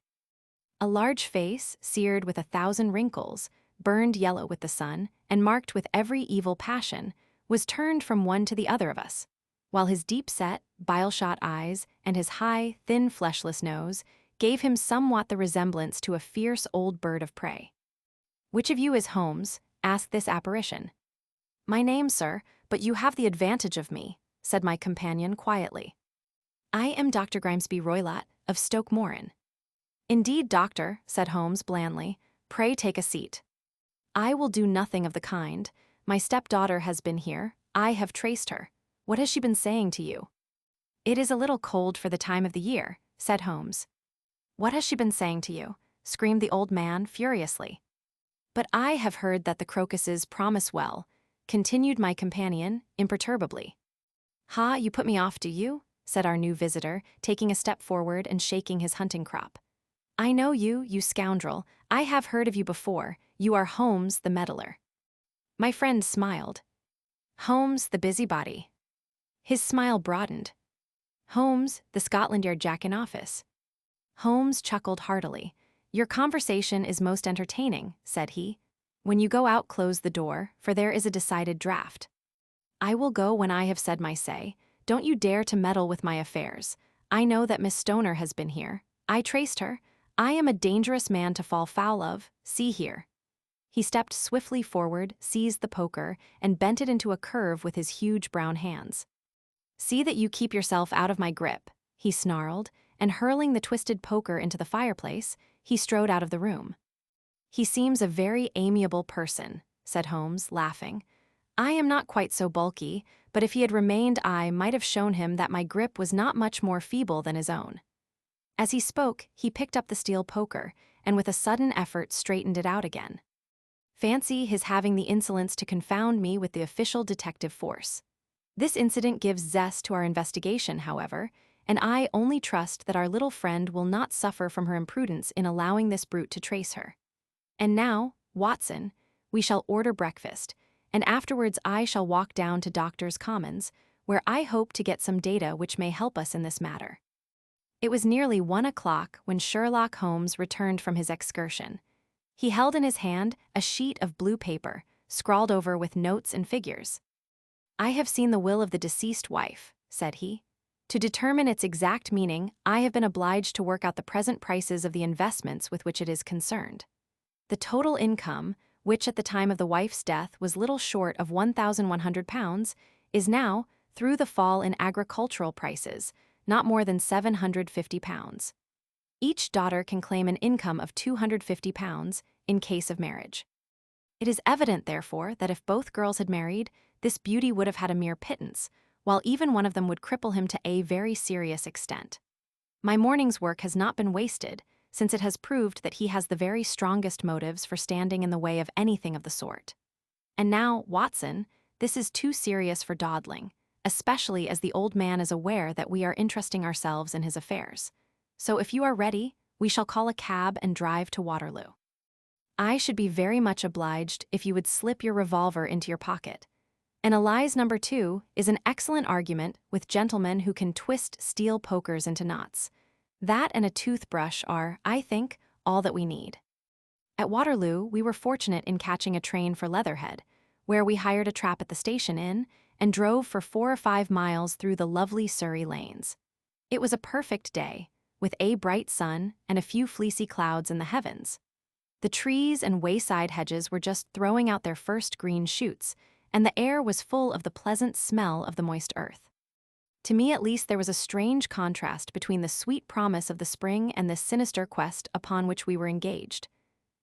A large face, seared with 1,000 wrinkles, burned yellow with the sun, and marked with every evil passion, was turned from one to the other of us, while his deep-set, bile-shot eyes and his high, thin, fleshless nose gave him somewhat the resemblance to a fierce old bird of prey. "Which of you is Holmes?" asked this apparition. "My name, sir, but you have the advantage of me," said my companion quietly. "I am Dr. Grimesby Roylott, of Stoke Moran." "Indeed, doctor," said Holmes blandly, "pray take a seat." "I will do nothing of the kind. My stepdaughter has been here. I have traced her. What has she been saying to you?" "It is a little cold for the time of the year," said Holmes. "What has she been saying to you?" screamed the old man furiously. "But I have heard that the crocuses promise well," continued my companion imperturbably. "Ha, you put me off, do you?" said our new visitor, taking a step forward and shaking his hunting crop. "I know you, you scoundrel. I have heard of you before. You are Holmes the meddler." My friend smiled. "Holmes the busybody." His smile broadened. "Holmes, the Scotland Yard Jack in office." Holmes chuckled heartily. "Your conversation is most entertaining," said he. "When you go out, close the door, for there is a decided draught." "I will go when I have said my say. Don't you dare to meddle with my affairs. I know that Miss Stoner has been here. I traced her. I am a dangerous man to fall foul of. See here." He stepped swiftly forward, seized the poker, and bent it into a curve with his huge brown hands. "See that you keep yourself out of my grip," he snarled, and hurling the twisted poker into the fireplace, he strode out of the room. "He seems a very amiable person," said Holmes, laughing. "I am not quite so bulky, but if he had remained I might have shown him that my grip was not much more feeble than his own." As he spoke, he picked up the steel poker, and with a sudden effort straightened it out again. Fancy his having the insolence to confound me with the official detective force. This incident gives zest to our investigation, however, and I only trust that our little friend will not suffer from her imprudence in allowing this brute to trace her. And now, Watson, we shall order breakfast, and afterwards I shall walk down to Doctors' Commons, where I hope to get some data which may help us in this matter. It was nearly 1 o'clock when Sherlock Holmes returned from his excursion. He held in his hand a sheet of blue paper, scrawled over with notes and figures. "I have seen the will of the deceased wife," said he. "To determine its exact meaning, I have been obliged to work out the present prices of the investments with which it is concerned. The total income, which at the time of the wife's death was little short of £1,100, is now, through the fall in agricultural prices, not more than £750. Each daughter can claim an income of £250 in case of marriage. It is evident, therefore, that if both girls had married, this beauty would have had a mere pittance, while even one of them would cripple him to a very serious extent. My morning's work has not been wasted, since it has proved that he has the very strongest motives for standing in the way of anything of the sort. And now, Watson, this is too serious for dawdling, especially as the old man is aware that we are interesting ourselves in his affairs. So if you are ready, we shall call a cab and drive to Waterloo. I should be very much obliged if you would slip your revolver into your pocket. Analyze number 2 is an excellent argument with gentlemen who can twist steel pokers into knots. That and a toothbrush are, I think, all that we need." At Waterloo, we were fortunate in catching a train for Leatherhead, where we hired a trap at the station inn and drove for 4 or 5 miles through the lovely Surrey lanes. It was a perfect day, with a bright sun and a few fleecy clouds in the heavens. The trees and wayside hedges were just throwing out their first green shoots, and the air was full of the pleasant smell of the moist earth. To me at least there was a strange contrast between the sweet promise of the spring and this sinister quest upon which we were engaged.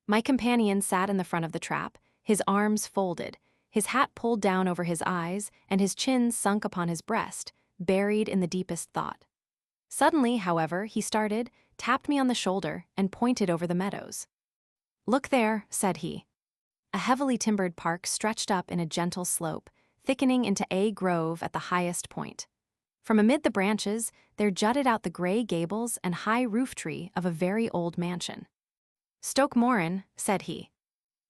My companion sat in the front of the trap, his arms folded, his hat pulled down over his eyes, and his chin sunk upon his breast, buried in the deepest thought. Suddenly, however, he started, tapped me on the shoulder, and pointed over the meadows. "Look there," said he. A heavily timbered park stretched up in a gentle slope, thickening into a grove at the highest point. From amid the branches, there jutted out the gray gables and high roof tree of a very old mansion. "Stoke Moran," said he.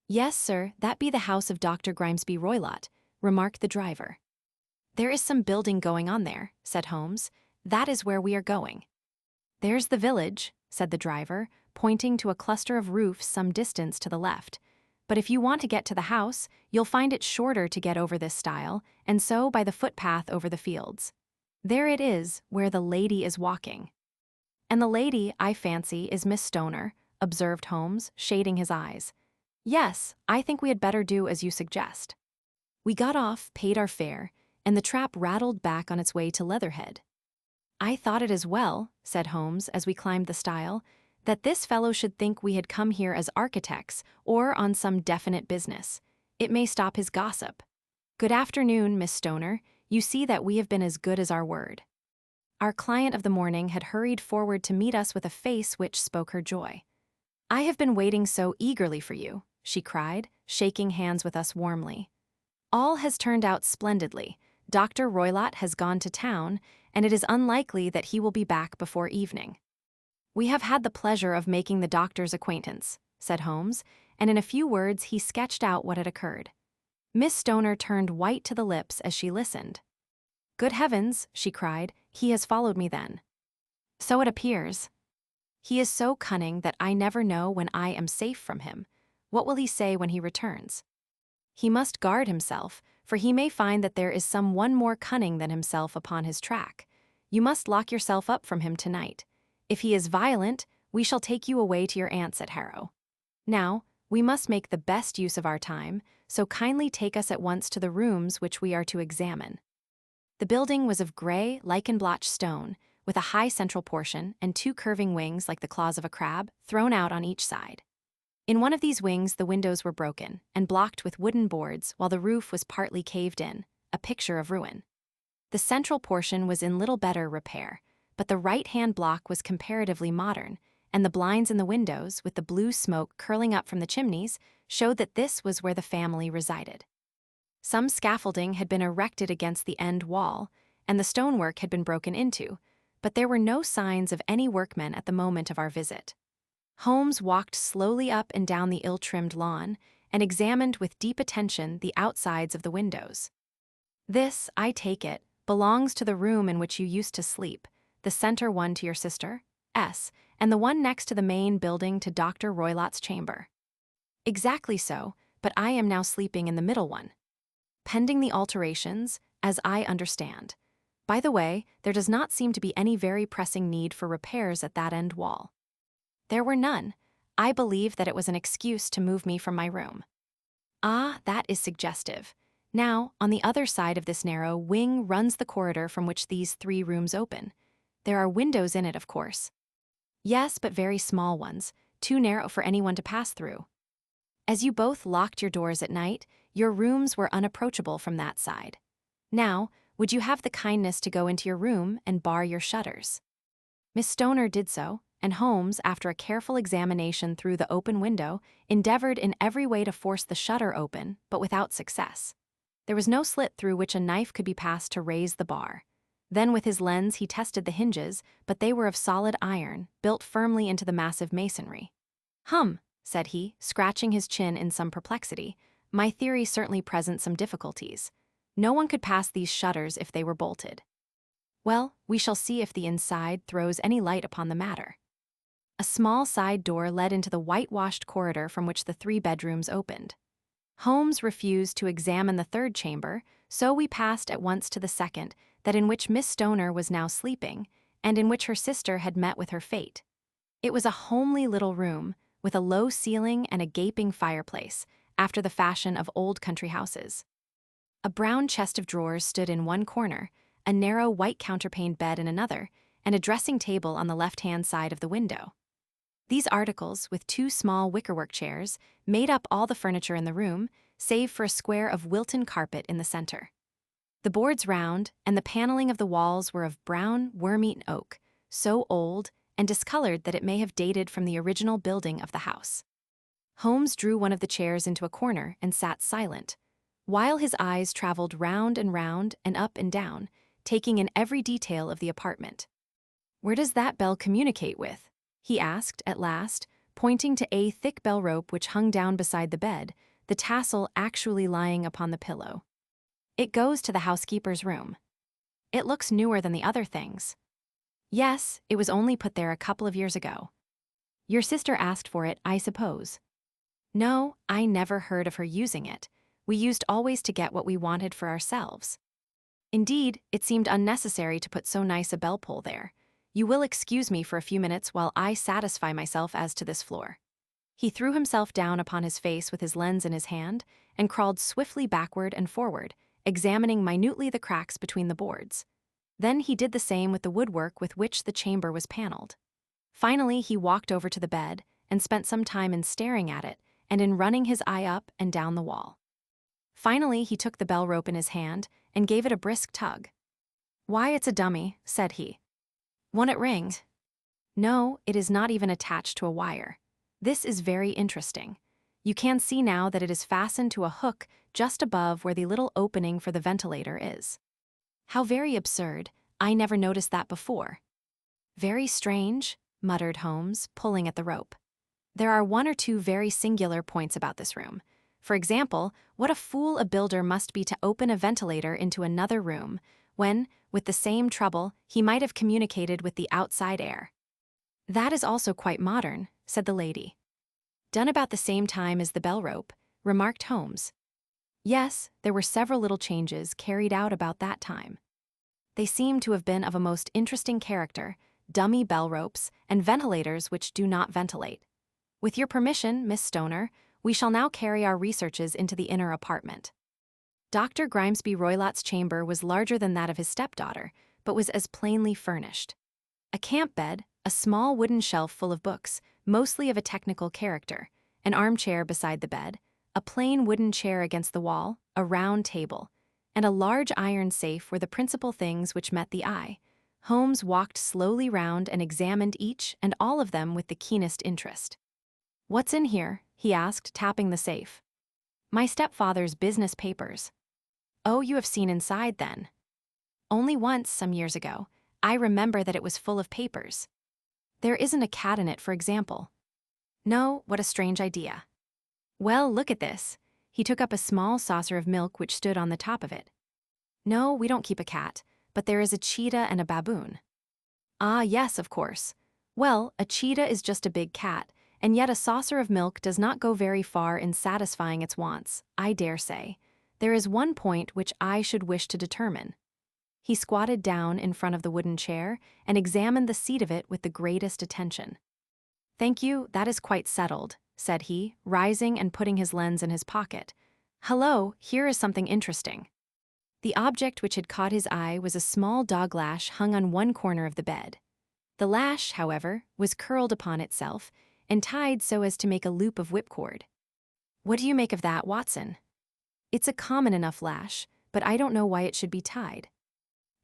"Yes, sir, that be the house of Dr. Grimesby Roylott," remarked the driver. "There is some building going on there," said Holmes. "That is where we are going." "There's the village," said the driver, pointing to a cluster of roofs some distance to the left. "But if you want to get to the house, you'll find it shorter to get over this stile, and so by the footpath over the fields. There it is, where the lady is walking." "And the lady, I fancy, is Miss Stoner," observed Holmes, shading his eyes. "Yes, I think we had better do as you suggest." We got off, paid our fare, and the trap rattled back on its way to Leatherhead. "I thought it as well," said Holmes as we climbed the stile, "that this fellow should think we had come here as architects or on some definite business. It may stop his gossip. Good afternoon, Miss Stoner. You see that we have been as good as our word." Our client of the morning had hurried forward to meet us with a face which spoke her joy. "I have been waiting so eagerly for you," she cried, shaking hands with us warmly. "All has turned out splendidly. Dr. Roylott has gone to town, and it is unlikely that he will be back before evening." "We have had the pleasure of making the doctor's acquaintance," said Holmes, and in a few words he sketched out what had occurred. Miss Stoner turned white to the lips as she listened. "Good heavens," she cried, "he has followed me then." "So it appears. He is so cunning that I never know when I am safe from him. What will he say when he returns? He must guard himself, for he may find that there is some one more cunning than himself upon his track. You must lock yourself up from him tonight. If he is violent, we shall take you away to your aunt's at Harrow. Now, we must make the best use of our time, so kindly take us at once to the rooms which we are to examine." The building was of gray, lichen-blotched stone, with a high central portion and 2 curving wings like the claws of a crab, thrown out on each side. In one of these wings the windows were broken and blocked with wooden boards, while the roof was partly caved in, a picture of ruin. The central portion was in little better repair, but the right-hand block was comparatively modern, and the blinds in the windows, with the blue smoke curling up from the chimneys, showed that this was where the family resided. Some scaffolding had been erected against the end wall, and the stonework had been broken into, but there were no signs of any workmen at the moment of our visit. Holmes walked slowly up and down the ill-trimmed lawn and examined with deep attention the outsides of the windows. "This, I take it, belongs to the room in which you used to sleep, the center one to your sister, S, and the one next to the main building to Dr. Roylott's chamber." "Exactly so, but I am now sleeping in the middle one. Pending the alterations, as I understand. By the way, there does not seem to be any very pressing need for repairs at that end wall." "There were none. I believe that it was an excuse to move me from my room." "Ah, that is suggestive. Now, on the other side of this narrow wing runs the corridor from which these 3 rooms open. There are windows in it, of course." "Yes, but very small ones, too narrow for anyone to pass through." "As you both locked your doors at night, your rooms were unapproachable from that side. Now, would you have the kindness to go into your room and bar your shutters?" Miss Stoner did so, and Holmes, after a careful examination through the open window, endeavored in every way to force the shutter open, but without success. There was no slit through which a knife could be passed to raise the bar. Then with his lens he tested the hinges, but they were of solid iron, built firmly into the massive masonry. "Hum," said he, scratching his chin in some perplexity, "my theory certainly presents some difficulties. No one could pass these shutters if they were bolted." "Well, we shall see if the inside throws any light upon the matter." A small side door led into the whitewashed corridor from which the 3 bedrooms opened. Holmes refused to examine the 3rd chamber, so we passed at once to the 2nd, that in which Miss Stoner was now sleeping, and in which her sister had met with her fate. It was a homely little room, with a low ceiling and a gaping fireplace, after the fashion of old country houses. A brown chest of drawers stood in one corner, a narrow white counterpaned bed in another, and a dressing table on the left-hand side of the window. These articles, with 2 small wickerwork chairs, made up all the furniture in the room, save for a square of Wilton carpet in the center. The boards round, and the paneling of the walls were of brown, worm-eaten oak, so old and discolored that it may have dated from the original building of the house. Holmes drew one of the chairs into a corner and sat silent, while his eyes traveled round and up and down, taking in every detail of the apartment. "Where does that bell communicate with?" he asked at last, pointing to a thick bell rope which hung down beside the bed, the tassel actually lying upon the pillow. "It goes to the housekeeper's room." "It looks newer than the other things." "Yes, it was only put there a couple of years ago." "Your sister asked for it, I suppose?" "No, I never heard of her using it. We used always to get what we wanted for ourselves." "Indeed, it seemed unnecessary to put so nice a bell pull there. You will excuse me for a few minutes while I satisfy myself as to this floor." He threw himself down upon his face with his lens in his hand and crawled swiftly backward and forward, examining minutely the cracks between the boards. Then he did the same with the woodwork with which the chamber was paneled. Finally, he walked over to the bed and spent some time in staring at it and in running his eye up and down the wall. Finally, he took the bell rope in his hand and gave it a brisk tug. "Why, it's a dummy," said he. "Won't it ring?" "No, it is not even attached to a wire. This is very interesting. You can see now that it is fastened to a hook just above where the little opening for the ventilator is." "How very absurd. I never noticed that before." "Very strange," muttered Holmes, pulling at the rope. "There are 1 or 2 very singular points about this room. For example, what a fool a builder must be to open a ventilator into another room, when, with the same trouble, he might have communicated with the outside air." "That is also quite modern," said the lady. "Done about the same time as the bell rope," remarked Holmes. "Yes, there were several little changes carried out about that time. They seem to have been of a most interesting character, dummy bell ropes, and ventilators which do not ventilate. With your permission, Miss Stoner, we shall now carry our researches into the inner apartment." Dr. Grimesby Roylott's chamber was larger than that of his stepdaughter, but was as plainly furnished. A camp bed, a small wooden shelf full of books, mostly of a technical character, an armchair beside the bed, a plain wooden chair against the wall, a round table, and a large iron safe were the principal things which met the eye. Holmes walked slowly round and examined each and all of them with the keenest interest. "What's in here?" he asked, tapping the safe. "My stepfather's business papers." "Oh, you have seen inside, then?" "Only once, some years ago. I remember that it was full of papers." "There isn't a cat in it, for example." "No, what a strange idea." "Well, look at this." He took up a small saucer of milk which stood on the top of it. "No, we don't keep a cat, but there is a cheetah and a baboon." "Ah, yes, of course. Well, a cheetah is just a big cat, and yet a saucer of milk does not go very far in satisfying its wants, I dare say. There is one point which I should wish to determine." He squatted down in front of the wooden chair and examined the seat of it with the greatest attention. "Thank you, that is quite settled," said he, rising and putting his lens in his pocket. "Hello, here is something interesting." The object which had caught his eye was a small dog lash hung on one corner of the bed. The lash, however, was curled upon itself and tied so as to make a loop of whipcord. "What do you make of that, Watson?" "It's a common enough lash, but I don't know why it should be tied."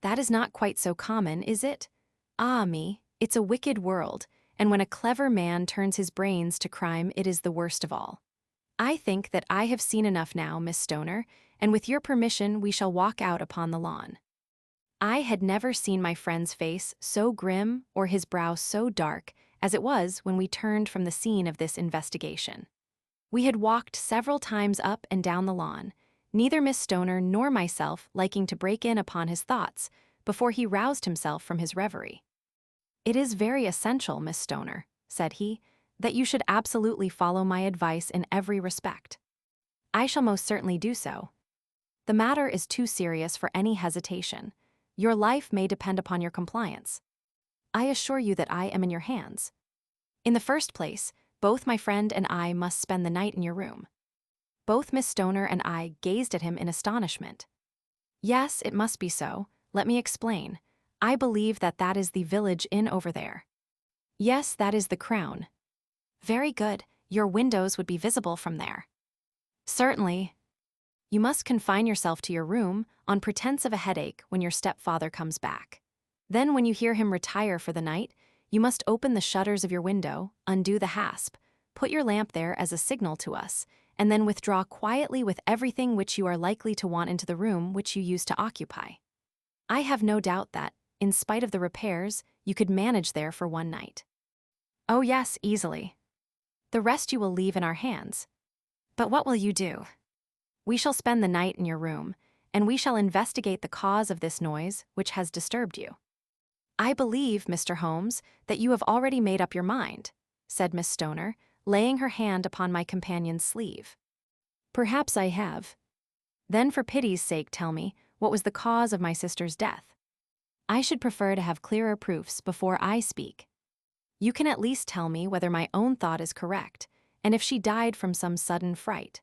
"That is not quite so common, is it? Ah me, it's a wicked world, and when a clever man turns his brains to crime, it is the worst of all. I think that I have seen enough now, Miss Stoner, and with your permission we shall walk out upon the lawn." I had never seen my friend's face so grim or his brow so dark as it was when we turned from the scene of this investigation. We had walked several times up and down the lawn, neither Miss Stoner nor myself liking to break in upon his thoughts before he roused himself from his reverie. "It is very essential, Miss Stoner," said he, "that you should absolutely follow my advice in every respect." "I shall most certainly do so. The matter is too serious for any hesitation. Your life may depend upon your compliance. I assure you that I am in your hands. In the first place, both my friend and I must spend the night in your room." Both Miss Stoner and I gazed at him in astonishment. "Yes, it must be so. Let me explain. I believe that that is the village inn over there." "Yes, that is the Crown." "Very good. Your windows would be visible from there." "Certainly." "You must confine yourself to your room on pretense of a headache when your stepfather comes back. Then when you hear him retire for the night, you must open the shutters of your window, undo the hasp, put your lamp there as a signal to us, and then withdraw quietly with everything which you are likely to want into the room which you used to occupy. I have no doubt that, in spite of the repairs, you could manage there for one night." "Oh yes, easily." "The rest you will leave in our hands." "But what will you do?" "We shall spend the night in your room, and we shall investigate the cause of this noise which has disturbed you." "I believe, Mr. Holmes, that you have already made up your mind," said Miss Stoner, laying her hand upon my companion's sleeve. "Perhaps I have." "Then for pity's sake tell me, what was the cause of my sister's death?" "I should prefer to have clearer proofs before I speak." "You can at least tell me whether my own thought is correct, and if she died from some sudden fright."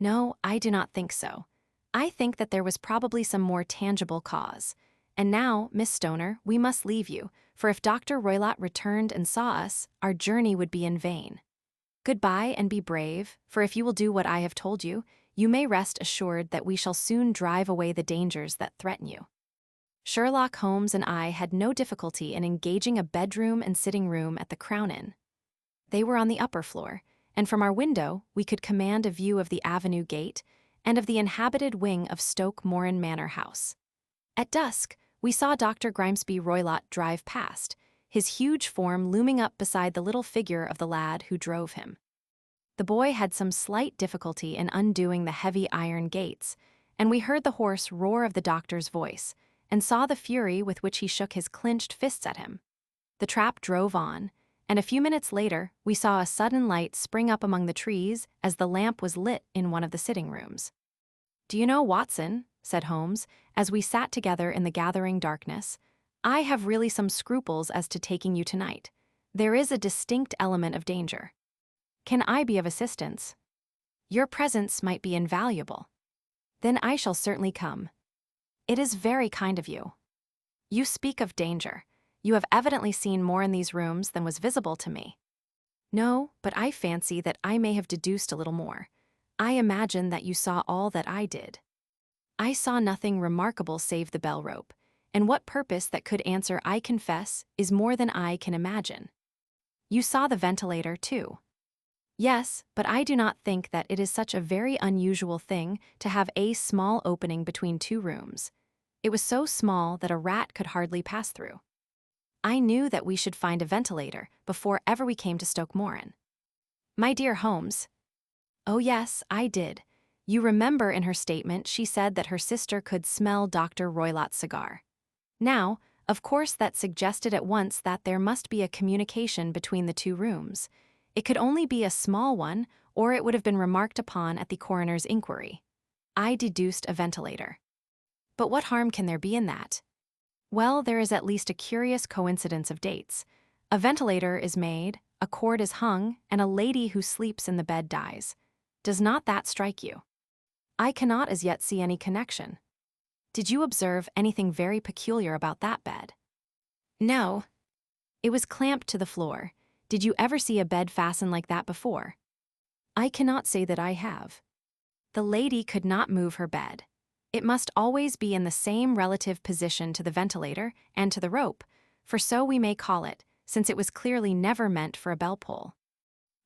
"No, I do not think so. I think that there was probably some more tangible cause. And now, Miss Stoner, we must leave you, for if Dr. Roylott returned and saw us, our journey would be in vain. Goodbye and be brave, for if you will do what I have told you, you may rest assured that we shall soon drive away the dangers that threaten you." Sherlock Holmes and I had no difficulty in engaging a bedroom and sitting room at the Crown Inn. They were on the upper floor, and from our window we could command a view of the avenue gate and of the inhabited wing of Stoke Moran Manor House. At dusk, we saw Dr. Grimesby Roylott drive past, his huge form looming up beside the little figure of the lad who drove him. The boy had some slight difficulty in undoing the heavy iron gates, and we heard the hoarse roar of the doctor's voice, and saw the fury with which he shook his clenched fists at him. The trap drove on, and a few minutes later we saw a sudden light spring up among the trees as the lamp was lit in one of the sitting rooms. "Do you know, Watson," said Holmes, as we sat together in the gathering darkness, "I have really some scruples as to taking you tonight. There is a distinct element of danger. Can I be of assistance? Your presence might be invaluable. Then I shall certainly come." "It is very kind of you." "You speak of danger. You have evidently seen more in these rooms than was visible to me." "No, but I fancy that I may have deduced a little more. I imagine that you saw all that I did." "I saw nothing remarkable save the bell rope, and what purpose that could answer I confess is more than I can imagine. You saw the ventilator, too. Yes, but I do not think that it is such a very unusual thing to have a small opening between two rooms. It was so small that a rat could hardly pass through. I knew that we should find a ventilator before ever we came to Stoke Moran. My dear Holmes. Oh yes, I did. You remember in her statement she said that her sister could smell Dr. Roylott's cigar. Now, of course that suggested at once that there must be a communication between the two rooms. It could only be a small one, or it would have been remarked upon at the coroner's inquiry. I deduced a ventilator. But what harm can there be in that? Well, there is at least a curious coincidence of dates. A ventilator is made, a cord is hung, and a lady who sleeps in the bed dies. Does not that strike you? I cannot as yet see any connection. Did you observe anything very peculiar about that bed? No. It was clamped to the floor. Did you ever see a bed fastened like that before? I cannot say that I have. The lady could not move her bed. It must always be in the same relative position to the ventilator and to the rope, for so we may call it, since it was clearly never meant for a bell pull.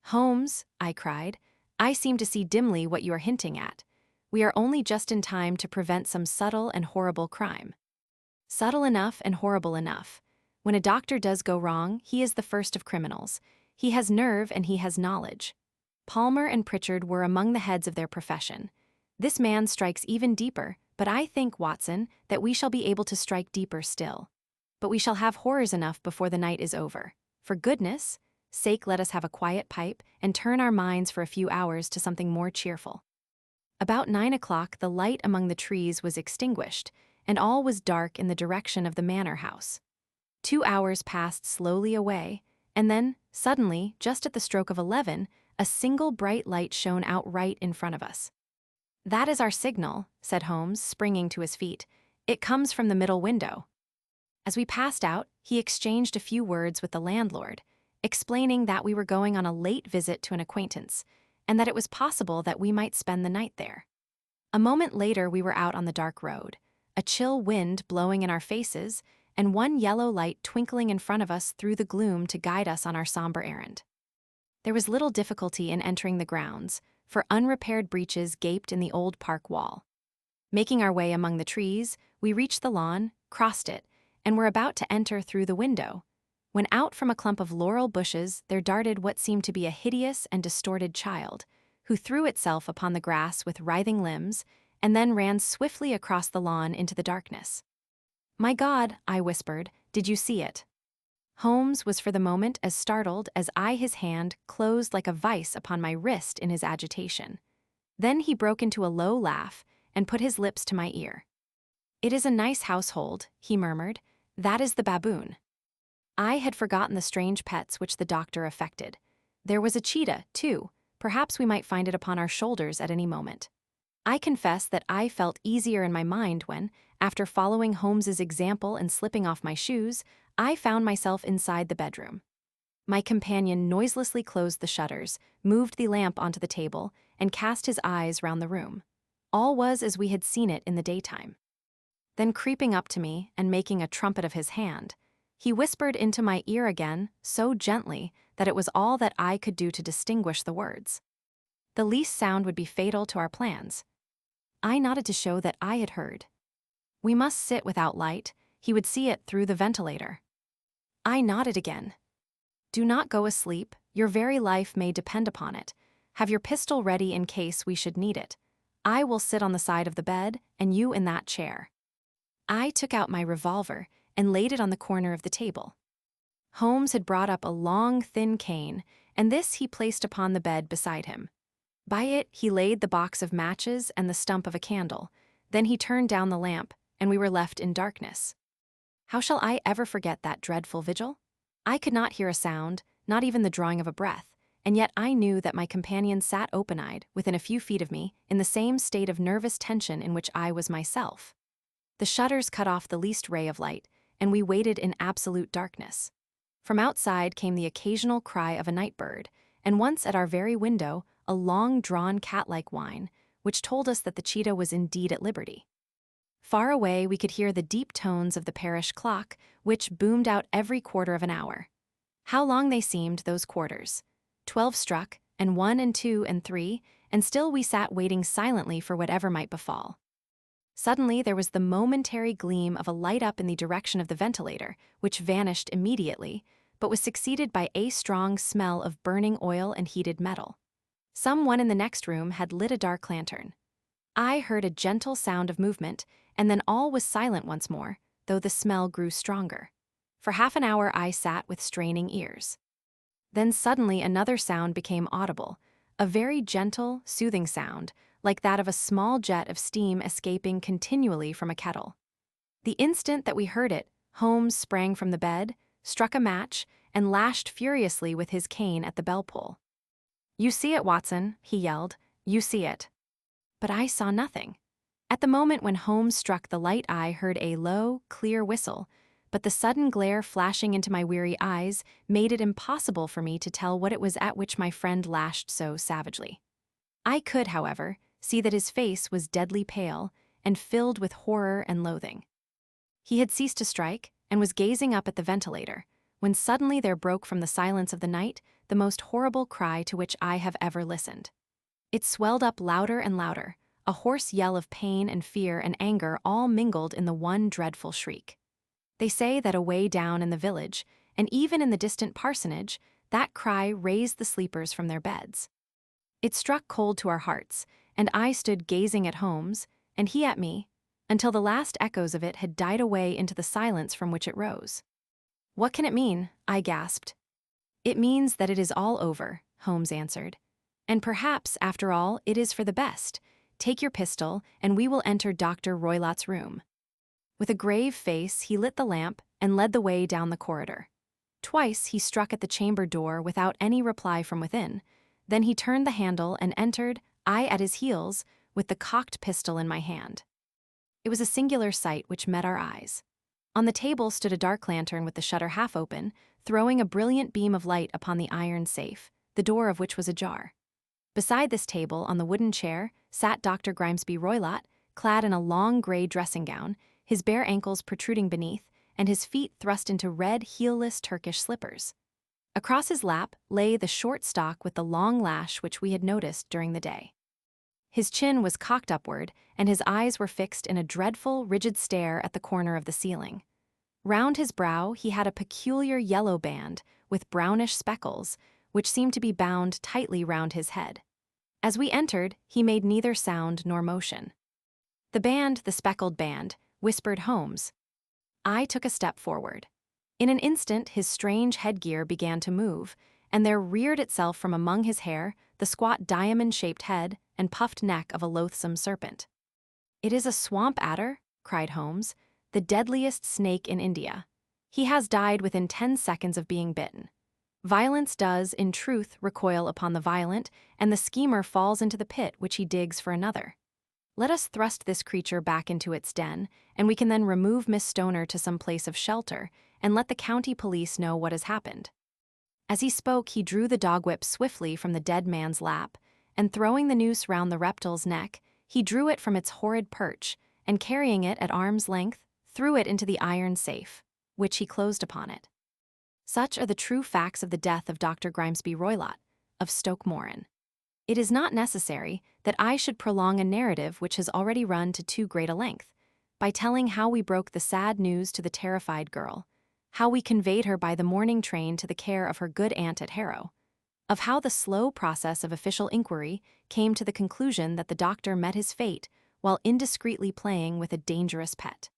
Holmes, I cried, I seem to see dimly what you are hinting at. We are only just in time to prevent some subtle and horrible crime. Subtle enough and horrible enough. When a doctor does go wrong, he is the first of criminals. He has nerve and he has knowledge. Palmer and Pritchard were among the heads of their profession. This man strikes even deeper, but I think, Watson, that we shall be able to strike deeper still. But we shall have horrors enough before the night is over. For goodness' sake, let us have a quiet pipe and turn our minds for a few hours to something more cheerful. About 9 o'clock, the light among the trees was extinguished, and all was dark in the direction of the manor house. 2 hours passed slowly away, and then, suddenly, just at the stroke of 11, a single bright light shone out right in front of us. That is our signal, said Holmes, springing to his feet. It comes from the middle window. As we passed out, he exchanged a few words with the landlord, explaining that we were going on a late visit to an acquaintance, and that it was possible that we might spend the night there. A moment later we were out on the dark road, a chill wind blowing in our faces, and one yellow light twinkling in front of us through the gloom to guide us on our somber errand. There was little difficulty in entering the grounds, for unrepaired breaches gaped in the old park wall. Making our way among the trees, we reached the lawn, crossed it, and were about to enter through the window, when out from a clump of laurel bushes there darted what seemed to be a hideous and distorted child, who threw itself upon the grass with writhing limbs, and then ran swiftly across the lawn into the darkness. My God, I whispered, did you see it? Holmes was for the moment as startled as I. His hand closed like a vice upon my wrist in his agitation. Then he broke into a low laugh and put his lips to my ear. It is a nice household, he murmured. That is the baboon. I had forgotten the strange pets which the doctor affected. There was a cheetah, too. Perhaps we might find it upon our shoulders at any moment. I confess that I felt easier in my mind when, after following Holmes's example and slipping off my shoes, I found myself inside the bedroom. My companion noiselessly closed the shutters, moved the lamp onto the table, and cast his eyes round the room. All was as we had seen it in the daytime. Then creeping up to me and making a trumpet of his hand, he whispered into my ear again so gently that it was all that I could do to distinguish the words. The least sound would be fatal to our plans. I nodded to show that I had heard. We must sit without light. He would see it through the ventilator. I nodded again. Do not go asleep. Your very life may depend upon it. Have your pistol ready in case we should need it. I will sit on the side of the bed, and you in that chair. I took out my revolver and laid it on the corner of the table. Holmes had brought up a long, thin cane, and this he placed upon the bed beside him. By it he laid the box of matches and the stump of a candle. Then he turned down the lamp, and we were left in darkness. How shall I ever forget that dreadful vigil? I could not hear a sound, not even the drawing of a breath, and yet I knew that my companion sat open-eyed, within a few feet of me, in the same state of nervous tension in which I was myself. The shutters cut off the least ray of light, and we waited in absolute darkness. From outside came the occasional cry of a night bird, and once at our very window, a long-drawn cat-like whine, which told us that the cheetah was indeed at liberty. Far away, we could hear the deep tones of the parish clock, which boomed out every quarter of an hour. How long they seemed, those quarters. 12 struck, and 1 and 2 and 3, and still we sat waiting silently for whatever might befall. Suddenly there was the momentary gleam of a light up in the direction of the ventilator, which vanished immediately, but was succeeded by a strong smell of burning oil and heated metal. Someone in the next room had lit a dark lantern. I heard a gentle sound of movement, and then all was silent once more, though the smell grew stronger. For half an hour I sat with straining ears. Then suddenly another sound became audible, a very gentle, soothing sound, like that of a small jet of steam escaping continually from a kettle. The instant that we heard it, Holmes sprang from the bed, struck a match, and lashed furiously with his cane at the bell-pull. "You see it, Watson," he yelled. "You see it." But I saw nothing. At the moment when Holmes struck the light, I heard a low, clear whistle, but the sudden glare flashing into my weary eyes made it impossible for me to tell what it was at which my friend lashed so savagely. I could, however, see that his face was deadly pale and filled with horror and loathing. He had ceased to strike and was gazing up at the ventilator, when suddenly there broke from the silence of the night the most horrible cry to which I have ever listened. It swelled up louder and louder, a hoarse yell of pain and fear and anger all mingled in the one dreadful shriek. They say that away down in the village, and even in the distant parsonage, that cry raised the sleepers from their beds. It struck cold to our hearts, and I stood gazing at Holmes, and he at me, until the last echoes of it had died away into the silence from which it rose. "What can it mean?" I gasped. "It means that it is all over," Holmes answered. "And perhaps, after all, it is for the best. Take your pistol, and we will enter Dr. Roylott's room." With a grave face, he lit the lamp and led the way down the corridor. Twice he struck at the chamber door without any reply from within. Then he turned the handle and entered, I at his heels, with the cocked pistol in my hand. It was a singular sight which met our eyes. On the table stood a dark lantern with the shutter half open, throwing a brilliant beam of light upon the iron safe, the door of which was ajar. Beside this table, on the wooden chair, sat Dr. Grimesby Roylott, clad in a long gray dressing gown, his bare ankles protruding beneath, and his feet thrust into red, heelless Turkish slippers. Across his lap lay the short stock with the long lash which we had noticed during the day. His chin was cocked upward, and his eyes were fixed in a dreadful, rigid stare at the corner of the ceiling. Round his brow he had a peculiar yellow band, with brownish speckles, which seemed to be bound tightly round his head. As we entered, he made neither sound nor motion. "The band, the speckled band," whispered Holmes. I took a step forward. In an instant his strange headgear began to move, and there reared itself from among his hair the squat diamond-shaped head and puffed neck of a loathsome serpent. "It is a swamp adder," cried Holmes, "the deadliest snake in India. He has died within 10 seconds of being bitten. Violence does, in truth, recoil upon the violent, and the schemer falls into the pit which he digs for another. Let us thrust this creature back into its den, and we can then remove Miss Stoner to some place of shelter, and let the county police know what has happened." As he spoke, he drew the dog whip swiftly from the dead man's lap, and throwing the noose round the reptile's neck, he drew it from its horrid perch, and carrying it at arm's length, threw it into the iron safe, which he closed upon it. Such are the true facts of the death of Dr. Grimesby Roylott, of Stoke Moran. It is not necessary that I should prolong a narrative which has already run to too great a length, by telling how we broke the sad news to the terrified girl, how we conveyed her by the morning train to the care of her good aunt at Harrow, of how the slow process of official inquiry came to the conclusion that the doctor met his fate while indiscreetly playing with a dangerous pet.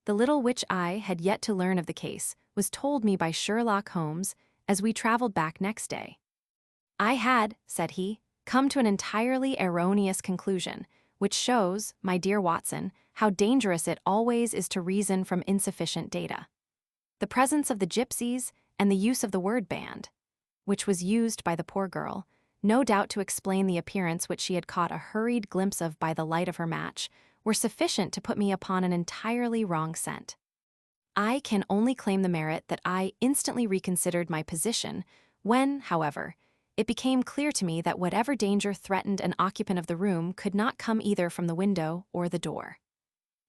The little which I had yet to learn of the case was told me by Sherlock Holmes as we traveled back next day. "I had," said he, "come to an entirely erroneous conclusion, which shows, my dear Watson, how dangerous it always is to reason from insufficient data. The presence of the gypsies and the use of the word band, which was used by the poor girl, no doubt to explain the appearance which she had caught a hurried glimpse of by the light of her match, were sufficient to put me upon an entirely wrong scent. I can only claim the merit that I instantly reconsidered my position when, however, it became clear to me that whatever danger threatened an occupant of the room could not come either from the window or the door.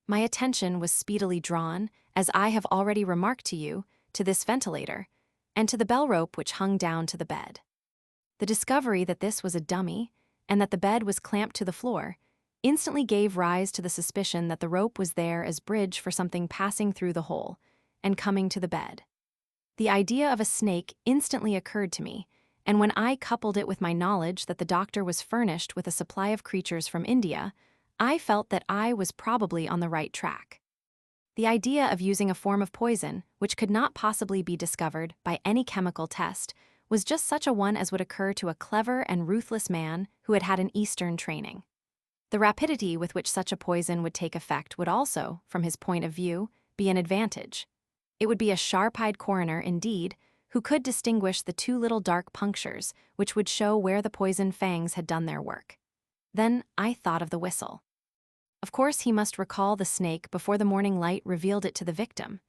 My attention was speedily drawn, as I have already remarked to you, to this ventilator, and to the bell rope which hung down to the bed. The discovery that this was a dummy, and that the bed was clamped to the floor, instantly gave rise to the suspicion that the rope was there as bridge for something passing through the hole and coming to the bed. The idea of a snake instantly occurred to me, and when I coupled it with my knowledge that the doctor was furnished with a supply of creatures from India, I felt that I was probably on the right track. The idea of using a form of poison, which could not possibly be discovered by any chemical test, was just such a one as would occur to a clever and ruthless man who had had an Eastern training. The rapidity with which such a poison would take effect would also, from his point of view, be an advantage. It would be a sharp-eyed coroner, indeed, who could distinguish the two little dark punctures which would show where the poison fangs had done their work. Then I thought of the whistle. Of course, he must recall the snake before the morning light revealed it to the victim.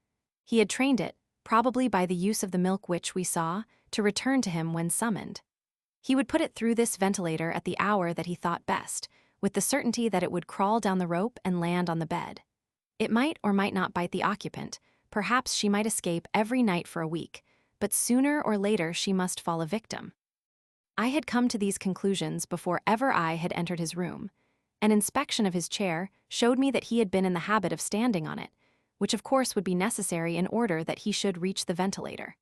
He had trained it, probably by the use of the milk which we saw, to return to him when summoned. He would put it through this ventilator at the hour that he thought best, with the certainty that it would crawl down the rope and land on the bed. It might or might not bite the occupant. Perhaps she might escape every night for a week, but sooner or later she must fall a victim. I had come to these conclusions before ever I had entered his room. An inspection of his chair showed me that he had been in the habit of standing on it, which of course would be necessary in order that he should reach the ventilator.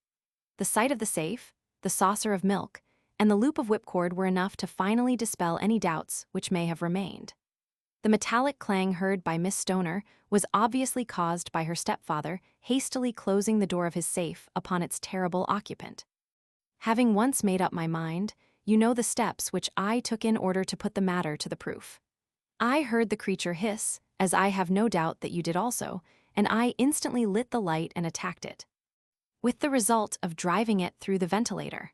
The sight of the safe, the saucer of milk, and the loop of whipcord were enough to finally dispel any doubts which may have remained. The metallic clang heard by Miss Stoner was obviously caused by her stepfather hastily closing the door of his safe upon its terrible occupant. Having once made up my mind, you know the steps which I took in order to put the matter to the proof. I heard the creature hiss, as I have no doubt that you did also, and I instantly lit the light and attacked it, with the result of driving it through the ventilator,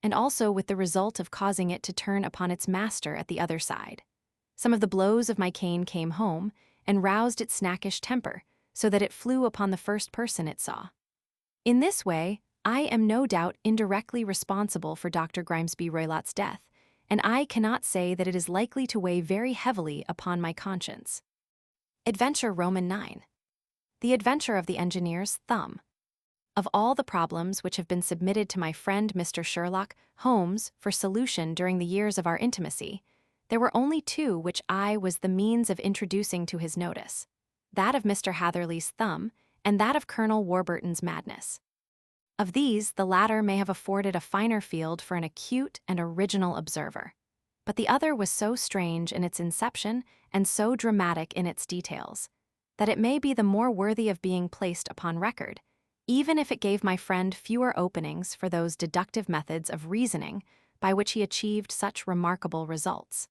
and also with the result of causing it to turn upon its master at the other side. Some of the blows of my cane came home and roused its snackish temper, so that it flew upon the first person it saw. In this way, I am no doubt indirectly responsible for Dr. Grimesby Roylott's death, and I cannot say that it is likely to weigh very heavily upon my conscience. Adventure Roman 9. The Adventure of the Engineer's Thumb. Of all the problems which have been submitted to my friend Mr. Sherlock Holmes for solution during the years of our intimacy, there were only two which I was the means of introducing to his notice, that of Mr. Hatherley's thumb and that of Colonel Warburton's madness. Of these, the latter may have afforded a finer field for an acute and original observer, but the other was so strange in its inception and so dramatic in its details, that it may be the more worthy of being placed upon record, even if it gave my friend fewer openings for those deductive methods of reasoning by which he achieved such remarkable results.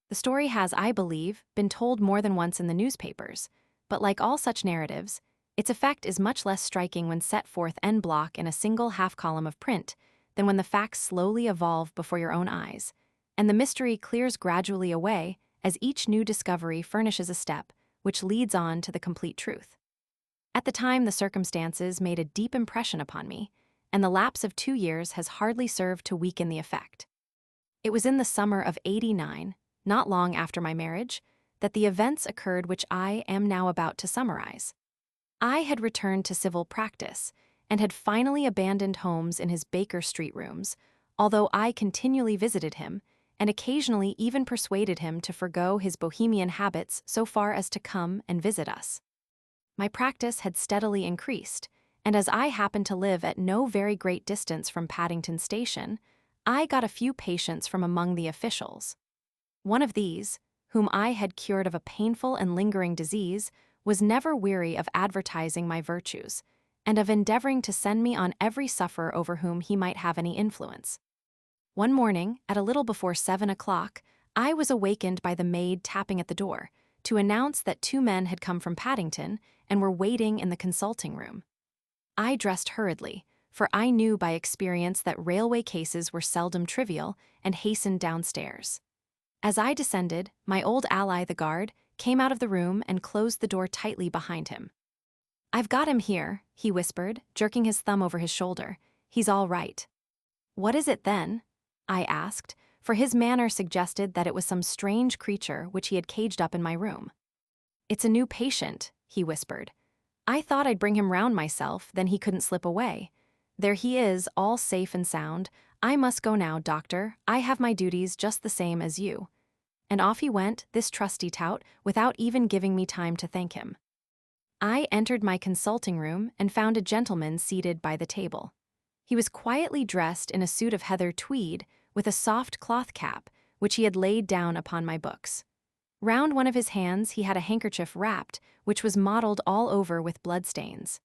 The story has, I believe, been told more than once in the newspapers, but like all such narratives, its effect is much less striking when set forth en bloc in a single half-column of print than when the facts slowly evolve before your own eyes, and the mystery clears gradually away as each new discovery furnishes a step which leads on to the complete truth. At the time, the circumstances made a deep impression upon me, and the lapse of 2 years has hardly served to weaken the effect. It was in the summer of '89, not long after my marriage, that the events occurred which I am now about to summarize. I had returned to civil practice and had finally abandoned Holmes in his Baker Street rooms, although I continually visited him and occasionally even persuaded him to forgo his Bohemian habits so far as to come and visit us. My practice had steadily increased, and as I happened to live at no very great distance from Paddington Station, I got a few patients from among the officials. One of these, whom I had cured of a painful and lingering disease, was never weary of advertising my virtues, and of endeavoring to send me on every sufferer over whom he might have any influence. One morning, at a little before 7 o'clock, I was awakened by the maid tapping at the door, to announce that 2 men had come from Paddington and were waiting in the consulting room. I dressed hurriedly, for I knew by experience that railway cases were seldom trivial, and hastened downstairs. As I descended, my old ally, the guard, came out of the room and closed the door tightly behind him. "I've got him here," he whispered, jerking his thumb over his shoulder. "He's all right." "What is it, then?" I asked, for his manner suggested that it was some strange creature which he had caged up in my room. "It's a new patient," he whispered. I thought I'd bring him round myself, then he couldn't slip away. There he is, all safe and sound. I must go now, doctor. I have my duties just the same as you. And off he went, this trusty tout, without even giving me time to thank him. I entered my consulting room and found a gentleman seated by the table. He was quietly dressed in a suit of heather tweed with a soft cloth cap, which he had laid down upon my books. Round one of his hands he had a handkerchief wrapped, which was mottled all over with bloodstains.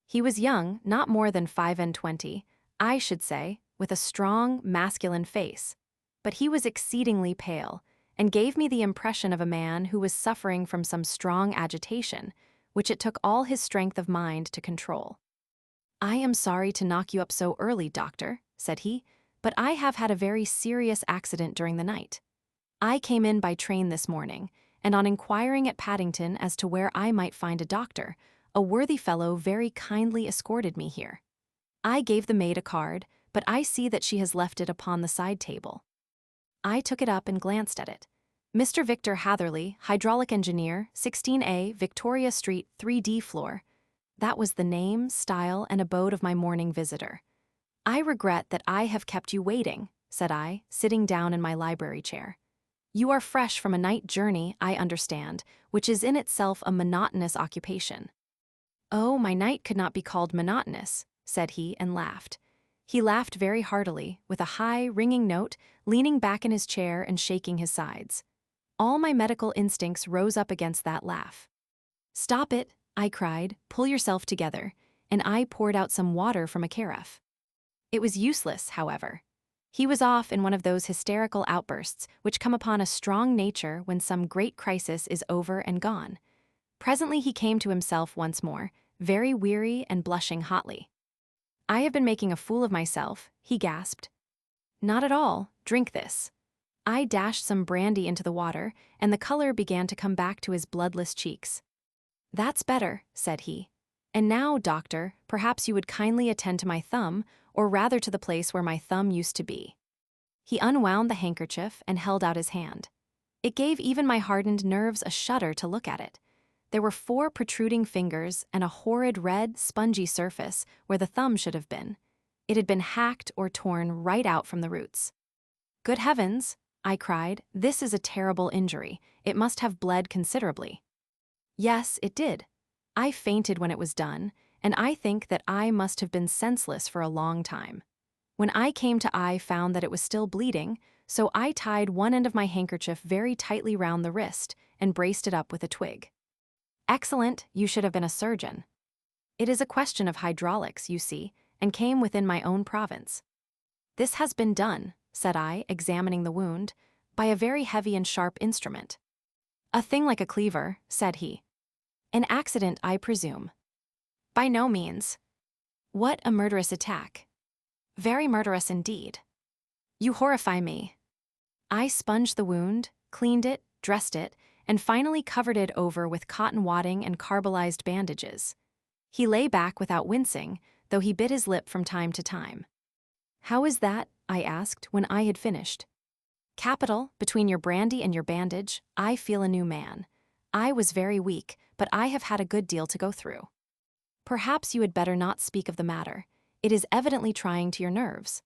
He was young, not more than 25, I should say, with a strong, masculine face. But he was exceedingly pale, and gave me the impression of a man who was suffering from some strong agitation, which it took all his strength of mind to control. "I am sorry to knock you up so early, doctor," said he, "but I have had a very serious accident during the night. I came in by train this morning, and on inquiring at Paddington as to where I might find a doctor, a worthy fellow very kindly escorted me here. I gave the maid a card, but I see that she has left it upon the side table." I took it up and glanced at it. "Mr. Victor Hatherley, hydraulic engineer, 16A, Victoria Street, 3D floor." That was the name, style, and abode of my morning visitor. "I regret that I have kept you waiting," said I, sitting down in my library chair. "You are fresh from a night journey, I understand, which is in itself a monotonous occupation." "Oh, my night could not be called monotonous," said he, and laughed. He laughed very heartily, with a high, ringing note, leaning back in his chair and shaking his sides. All my medical instincts rose up against that laugh. "Stop it," I cried, "pull yourself together," and I poured out some water from a carafe. It was useless, however. He was off in one of those hysterical outbursts which come upon a strong nature when some great crisis is over and gone. Presently he came to himself once more, very weary and blushing hotly. "I have been making a fool of myself," he gasped. "Not at all. Drink this." I dashed some brandy into the water, and the color began to come back to his bloodless cheeks. "That's better," said he. "And now, doctor, perhaps you would kindly attend to my thumb, or rather to the place where my thumb used to be." He unwound the handkerchief and held out his hand. It gave even my hardened nerves a shudder to look at it. There were 4 protruding fingers and a horrid red, spongy surface where the thumb should have been. It had been hacked or torn right out from the roots. "Good heavens!" I cried. "This is a terrible injury. It must have bled considerably." Yes, it did. I fainted when it was done, and I think that I must have been senseless for a long time. When I came to, I found that it was still bleeding, so I tied one end of my handkerchief very tightly round the wrist and braced it up with a twig. "Excellent, you should have been a surgeon." "It is a question of hydraulics, you see, and came within my own province." "This has been done," said I, examining the wound, "by a very heavy and sharp instrument." "A thing like a cleaver," said he. "An accident, I presume." "By no means." "What a murderous attack." "Very murderous indeed." "You horrify me." I sponged the wound, cleaned it, dressed it, and finally covered it over with cotton wadding and carbolized bandages. He lay back without wincing, though he bit his lip from time to time. "How is that?" I asked when I had finished. "Capital. Between your brandy and your bandage, I feel a new man. I was very weak, but I have had a good deal to go through." "Perhaps you had better not speak of the matter. It is evidently trying to your nerves."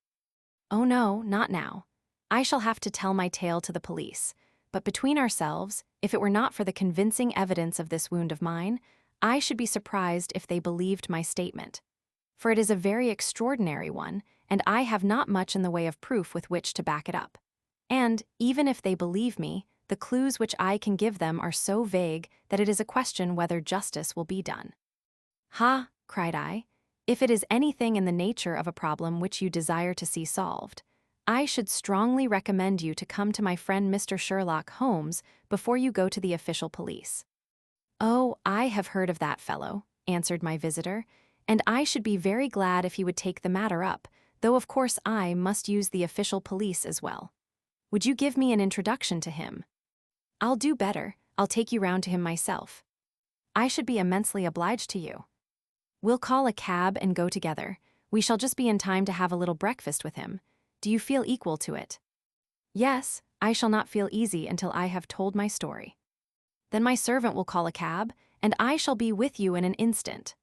"Oh no, not now. I shall have to tell my tale to the police, but between ourselves, if it were not for the convincing evidence of this wound of mine, I should be surprised if they believed my statement. For it is a very extraordinary one, and I have not much in the way of proof with which to back it up. And, even if they believe me, the clues which I can give them are so vague that it is a question whether justice will be done." "Ha!" cried I. "If it is anything in the nature of a problem which you desire to see solved, I should strongly recommend you to come to my friend Mr. Sherlock Holmes before you go to the official police." "Oh, I have heard of that fellow," answered my visitor, "and I should be very glad if he would take the matter up, though of course I must use the official police as well. Would you give me an introduction to him?" "I'll do better. I'll take you round to him myself." "I should be immensely obliged to you." "We'll call a cab and go together. We shall just be in time to have a little breakfast with him. Do you feel equal to it?" "Yes, I shall not feel easy until I have told my story." Then my servant will call a cab, and I shall be with you in an instant."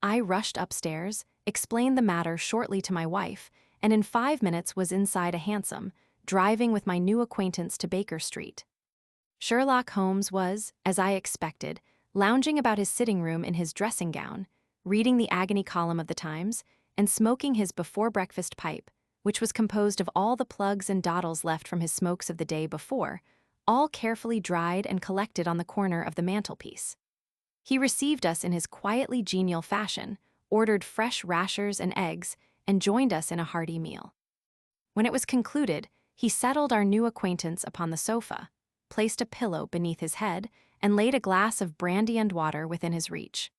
I rushed upstairs, explained the matter shortly to my wife, and in 5 minutes was inside a hansom, driving with my new acquaintance to Baker Street. Sherlock Holmes was, as I expected, lounging about his sitting room in his dressing gown, reading the agony column of the Times, and smoking his before-breakfast pipe, which was composed of all the plugs and dottles left from his smokes of the day before, all carefully dried and collected on the corner of the mantelpiece. He received us in his quietly genial fashion, ordered fresh rashers and eggs, and joined us in a hearty meal. When it was concluded, he settled our new acquaintance upon the sofa, placed a pillow beneath his head, and laid a glass of brandy and water within his reach.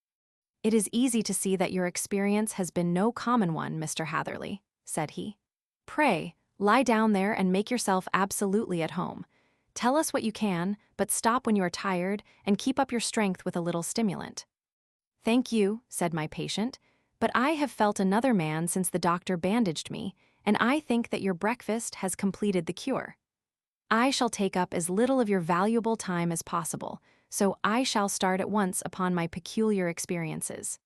"It is easy to see that your experience has been no common one, Mr. Hatherley," said he. "Pray, lie down there and make yourself absolutely at home. Tell us what you can, but stop when you are tired, and keep up your strength with a little stimulant." "Thank you," said my patient, "but I have felt another man since the doctor bandaged me, and I think that your breakfast has completed the cure. I shall take up as little of your valuable time as possible, so I shall start at once upon my peculiar experiences."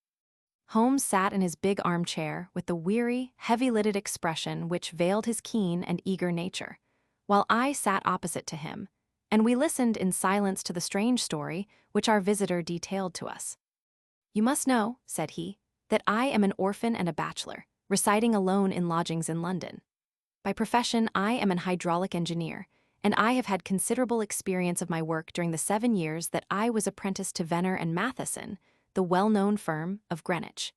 Holmes sat in his big armchair with the weary, heavy-lidded expression which veiled his keen and eager nature, while I sat opposite to him, and we listened in silence to the strange story which our visitor detailed to us. "You must know," said he, "that I am an orphan and a bachelor, residing alone in lodgings in London. By profession, I am an hydraulic engineer, and I have had considerable experience of my work during the 7 years that I was apprenticed to Venner and Matheson, the well-known firm of Greenwich.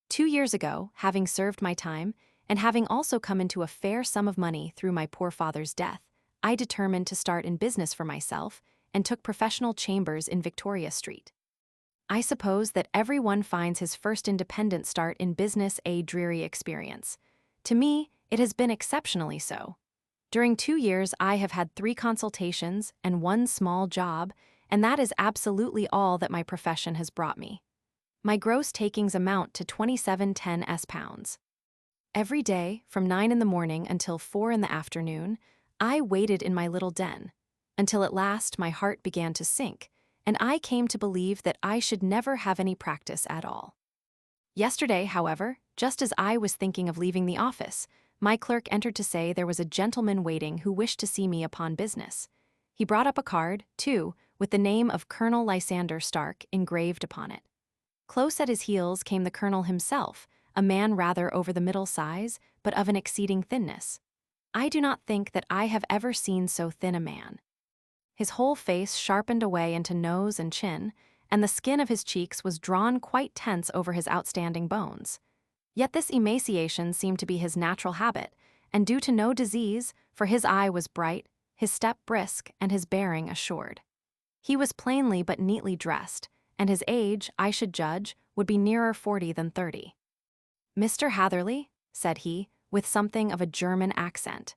2 years ago, having served my time, and having also come into a fair sum of money through my poor father's death, I determined to start in business for myself and took professional chambers in Victoria Street. I suppose that everyone finds his first independent start in business a dreary experience. To me, it has been exceptionally so. During 2 years, I have had 3 consultations and 1 small job, and that is absolutely all that my profession has brought me. My gross takings amount to £27.10. Every day, from 9 in the morning until 4 in the afternoon, I waited in my little den, until at last my heart began to sink, and I came to believe that I should never have any practice at all. Yesterday, however, just as I was thinking of leaving the office, my clerk entered to say there was a gentleman waiting who wished to see me upon business. He brought up a card, too, with the name of Colonel Lysander Stark engraved upon it. Close at his heels came the colonel himself, a man rather over the middle size, but of an exceeding thinness. I do not think that I have ever seen so thin a man. His whole face sharpened away into nose and chin, and the skin of his cheeks was drawn quite tense over his outstanding bones. Yet this emaciation seemed to be his natural habit, and due to no disease, for his eye was bright, his step brisk, and his bearing assured. He was plainly but neatly dressed, and his age, I should judge, would be nearer 40 than 30. "Mr. Hatherley," said he, with something of a German accent,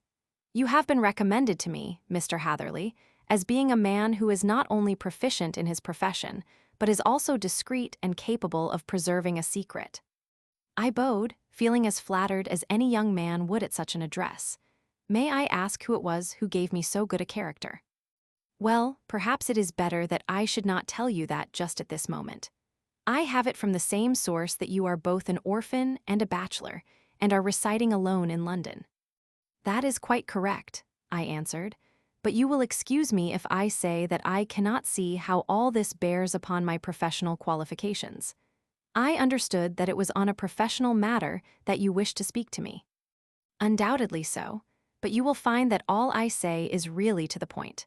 "you have been recommended to me, Mr. Hatherley, as being a man who is not only proficient in his profession, but is also discreet and capable of preserving a secret." I bowed, feeling as flattered as any young man would at such an address. "May I ask who it was who gave me so good a character?" "Well, perhaps it is better that I should not tell you that just at this moment. I have it from the same source that you are both an orphan and a bachelor, and are residing alone in London." "That is quite correct," I answered, "but you will excuse me if I say that I cannot see how all this bears upon my professional qualifications. I understood that it was on a professional matter that you wished to speak to me." "Undoubtedly so, but you will find that all I say is really to the point.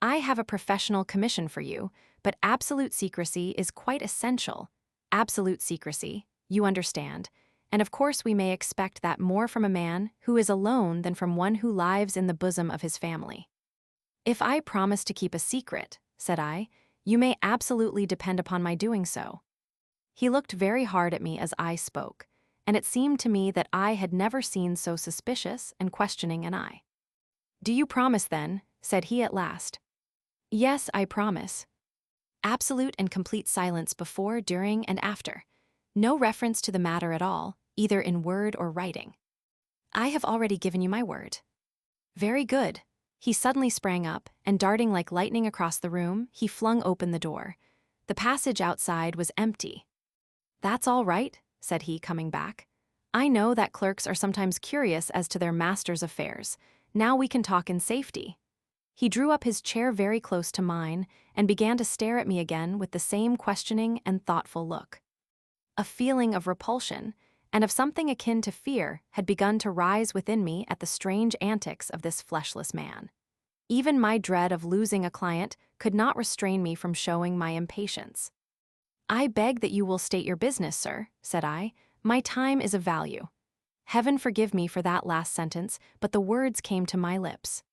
I have a professional commission for you, but absolute secrecy is quite essential. Absolute secrecy, you understand, and of course we may expect that more from a man who is alone than from one who lives in the bosom of his family." "If I promise to keep a secret," said I, "you may absolutely depend upon my doing so." He looked very hard at me as I spoke, and it seemed to me that I had never seen so suspicious and questioning an eye. "Do you promise, then?" said he at last. "Yes, I promise. Absolute and complete silence before, during, and after. No reference to the matter at all, either in word or writing." "I have already given you my word." "Very good. He suddenly sprang up, and darting like lightning across the room, he flung open the door. The passage outside was empty. "That's all right," said he, coming back. "I know that clerks are sometimes curious as to their master's affairs. Now we can talk in safety." He drew up his chair very close to mine and began to stare at me again with the same questioning and thoughtful look. A feeling of repulsion, and of something akin to fear, had begun to rise within me at the strange antics of this fleshless man. Even my dread of losing a client could not restrain me from showing my impatience. "I beg that you will state your business, sir," said I. "My time is of value." Heaven forgive me for that last sentence, but the words came to my lips.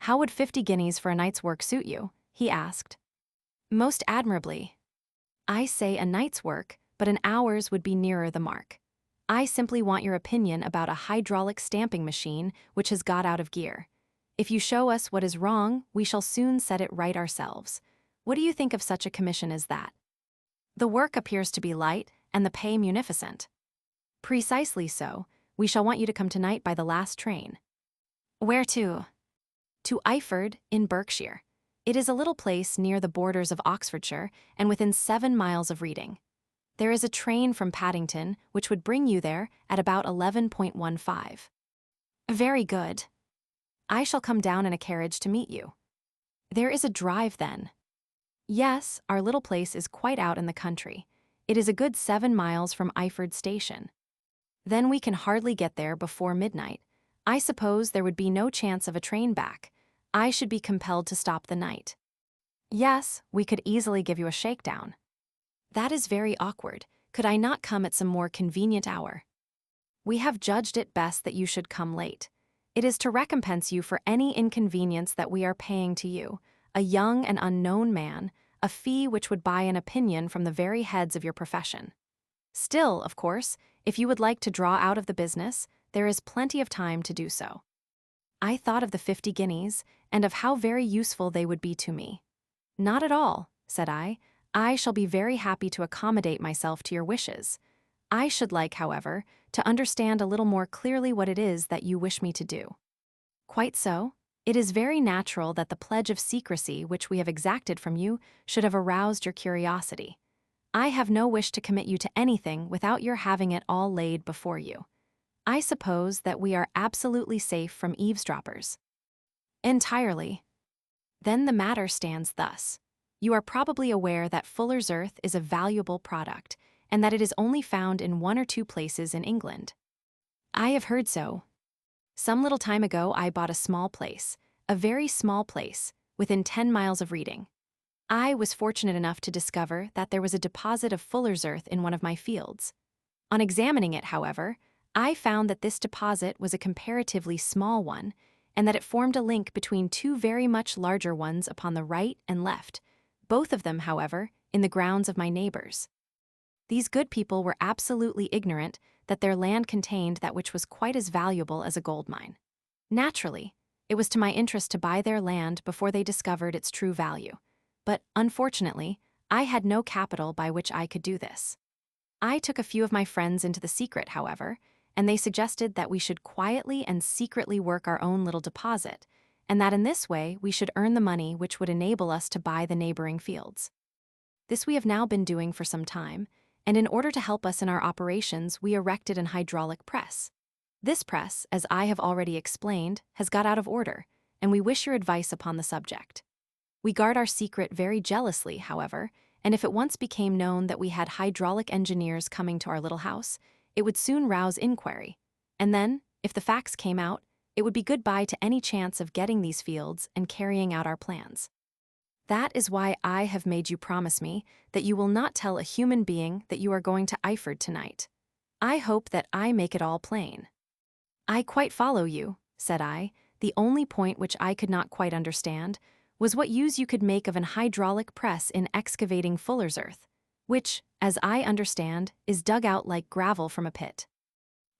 "How would 50 guineas for a night's work suit you?" he asked. "Most admirably." "I say a night's work, but an hour's would be nearer the mark. I simply want your opinion about a hydraulic stamping machine which has got out of gear. If you show us what is wrong, we shall soon set it right ourselves. What do you think of such a commission as that? The work appears to be light, and the pay munificent." "Precisely so. We shall want you to come tonight by the last train." "Where to?" "To Iford, in Berkshire. It is a little place near the borders of Oxfordshire, and within 7 miles of Reading. There is a train from Paddington which would bring you there at about 11:15. "Very good. I shall come down in a carriage to meet you." "There is a drive, then?" "Yes, our little place is quite out in the country. It is a good 7 miles from Iford station." "Then we can hardly get there before midnight. I suppose there would be no chance of a train back. I should be compelled to stop the night." "Yes, we could easily give you a shakedown." "That is very awkward. Could I not come at some more convenient hour?" "We have judged it best that you should come late. It is to recompense you for any inconvenience that we are paying to you, a young and unknown man, a fee which would buy an opinion from the very heads of your profession. Still, of course, if you would like to draw out of the business, there is plenty of time to do so." I thought of the 50 guineas, and of how very useful they would be to me. "Not at all," said I. "I shall be very happy to accommodate myself to your wishes. I should like, however, to understand a little more clearly what it is that you wish me to do." "Quite so. It is very natural that the pledge of secrecy which we have exacted from you should have aroused your curiosity. I have no wish to commit you to anything without your having it all laid before you. I suppose that we are absolutely safe from eavesdroppers." "Entirely." "Then the matter stands thus. You are probably aware that fuller's earth is a valuable product, and that it is only found in 1 or 2 places in England." "I have heard so. Some little time ago I bought a small place, a very small place, within 10 miles of Reading. I was fortunate enough to discover that there was a deposit of fuller's earth in one of my fields. On examining it, however, I found that this deposit was a comparatively small one, and that it formed a link between 2 very much larger ones upon the right and left, both of them, however, in the grounds of my neighbors. These good people were absolutely ignorant that their land contained that which was quite as valuable as a gold mine. Naturally, it was to my interest to buy their land before they discovered its true value, but unfortunately, I had no capital by which I could do this. I took a few of my friends into the secret, however, and they suggested that we should quietly and secretly work our own little deposit, and that in this way we should earn the money which would enable us to buy the neighboring fields. This we have now been doing for some time, and in order to help us in our operations, we erected an hydraulic press. This press, as I have already explained, has got out of order, and we wish your advice upon the subject. We guard our secret very jealously, however, and if it once became known that we had hydraulic engineers coming to our little house, it would soon rouse inquiry, and then, if the facts came out, it would be goodbye to any chance of getting these fields and carrying out our plans. That is why I have made you promise me that you will not tell a human being that you are going to Iford tonight. I hope that I make it all plain." "I quite follow you," said I. "The only point which I could not quite understand was what use you could make of an hydraulic press in excavating fuller's earth, which, as I understand, is dug out like gravel from a pit."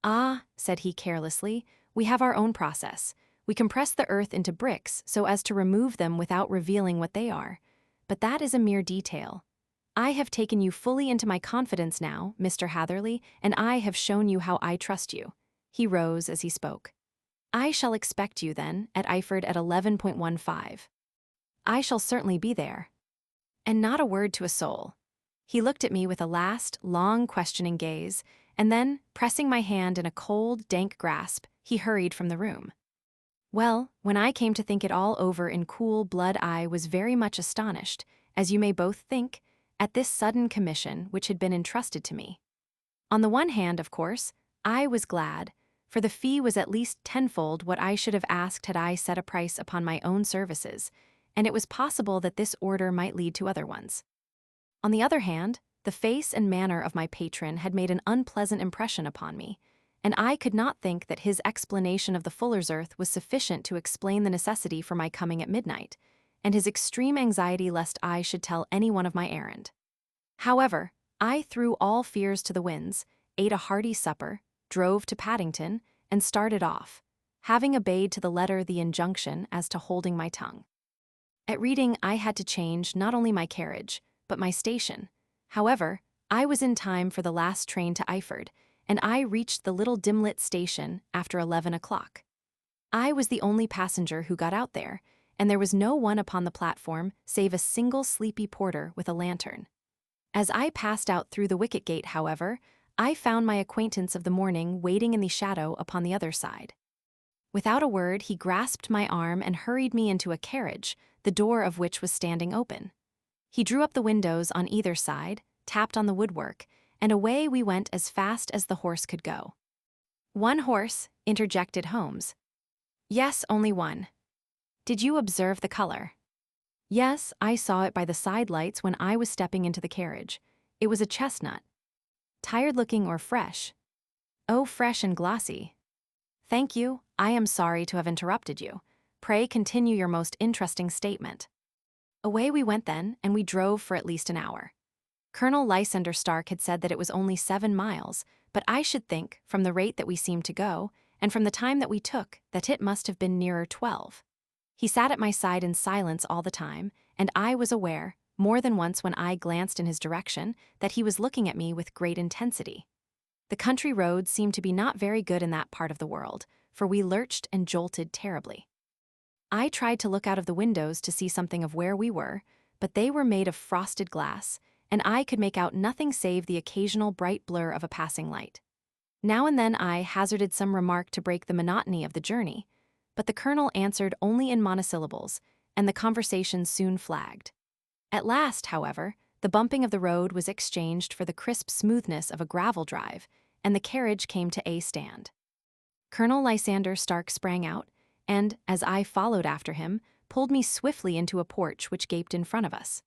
"Ah," said he carelessly, "we have our own process. We compress the earth into bricks so as to remove them without revealing what they are. But that is a mere detail. I have taken you fully into my confidence now, Mr. Hatherley, and I have shown you how I trust you." He rose as he spoke. I shall expect you, then, at Iford at 11:15. I shall certainly be there. And not a word to a soul. He looked at me with a last, long, questioning gaze, and then, pressing my hand in a cold, dank grasp, he hurried from the room. Well, when I came to think it all over in cool blood, I was very much astonished, as you may both think, at this sudden commission which had been entrusted to me. On the one hand, of course, I was glad, for the fee was at least tenfold what I should have asked had I set a price upon my own services, and it was possible that this order might lead to other ones. On the other hand, the face and manner of my patron had made an unpleasant impression upon me, and I could not think that his explanation of the fuller's earth was sufficient to explain the necessity for my coming at midnight, and his extreme anxiety lest I should tell anyone of my errand. However, I threw all fears to the winds, ate a hearty supper, drove to Paddington, and started off, having obeyed to the letter the injunction as to holding my tongue. At Reading I had to change not only my carriage, but my station. However, I was in time for the last train to Iford, and I reached the little dim-lit station after 11 o'clock. I was the only passenger who got out there, and there was no one upon the platform save a single sleepy porter with a lantern. As I passed out through the wicket gate, however, I found my acquaintance of the morning waiting in the shadow upon the other side. Without a word, he grasped my arm and hurried me into a carriage, the door of which was standing open. He drew up the windows on either side, tapped on the woodwork, and away we went as fast as the horse could go. "One horse," interjected Holmes. "Yes, only one." "Did you observe the color?" "Yes, I saw it by the side lights when I was stepping into the carriage. It was a chestnut." "Tired-looking or fresh?" "Oh, fresh and glossy." "Thank you, I am sorry to have interrupted you. Pray continue your most interesting statement." Away we went then, and we drove for at least an hour. Colonel Lysander Stark had said that it was only 7 miles, but I should think, from the rate that we seemed to go, and from the time that we took, that it must have been nearer 12. He sat at my side in silence all the time, and I was aware, more than once when I glanced in his direction, that he was looking at me with great intensity. The country roads seemed to be not very good in that part of the world, for we lurched and jolted terribly. I tried to look out of the windows to see something of where we were, but they were made of frosted glass, and I could make out nothing save the occasional bright blur of a passing light. Now and then I hazarded some remark to break the monotony of the journey, but the colonel answered only in monosyllables, and the conversation soon flagged. At last, however, the bumping of the road was exchanged for the crisp smoothness of a gravel drive, and the carriage came to a stand. Colonel Lysander Stark sprang out, and, as I followed after him, pulled me swiftly into a porch which gaped in front of us.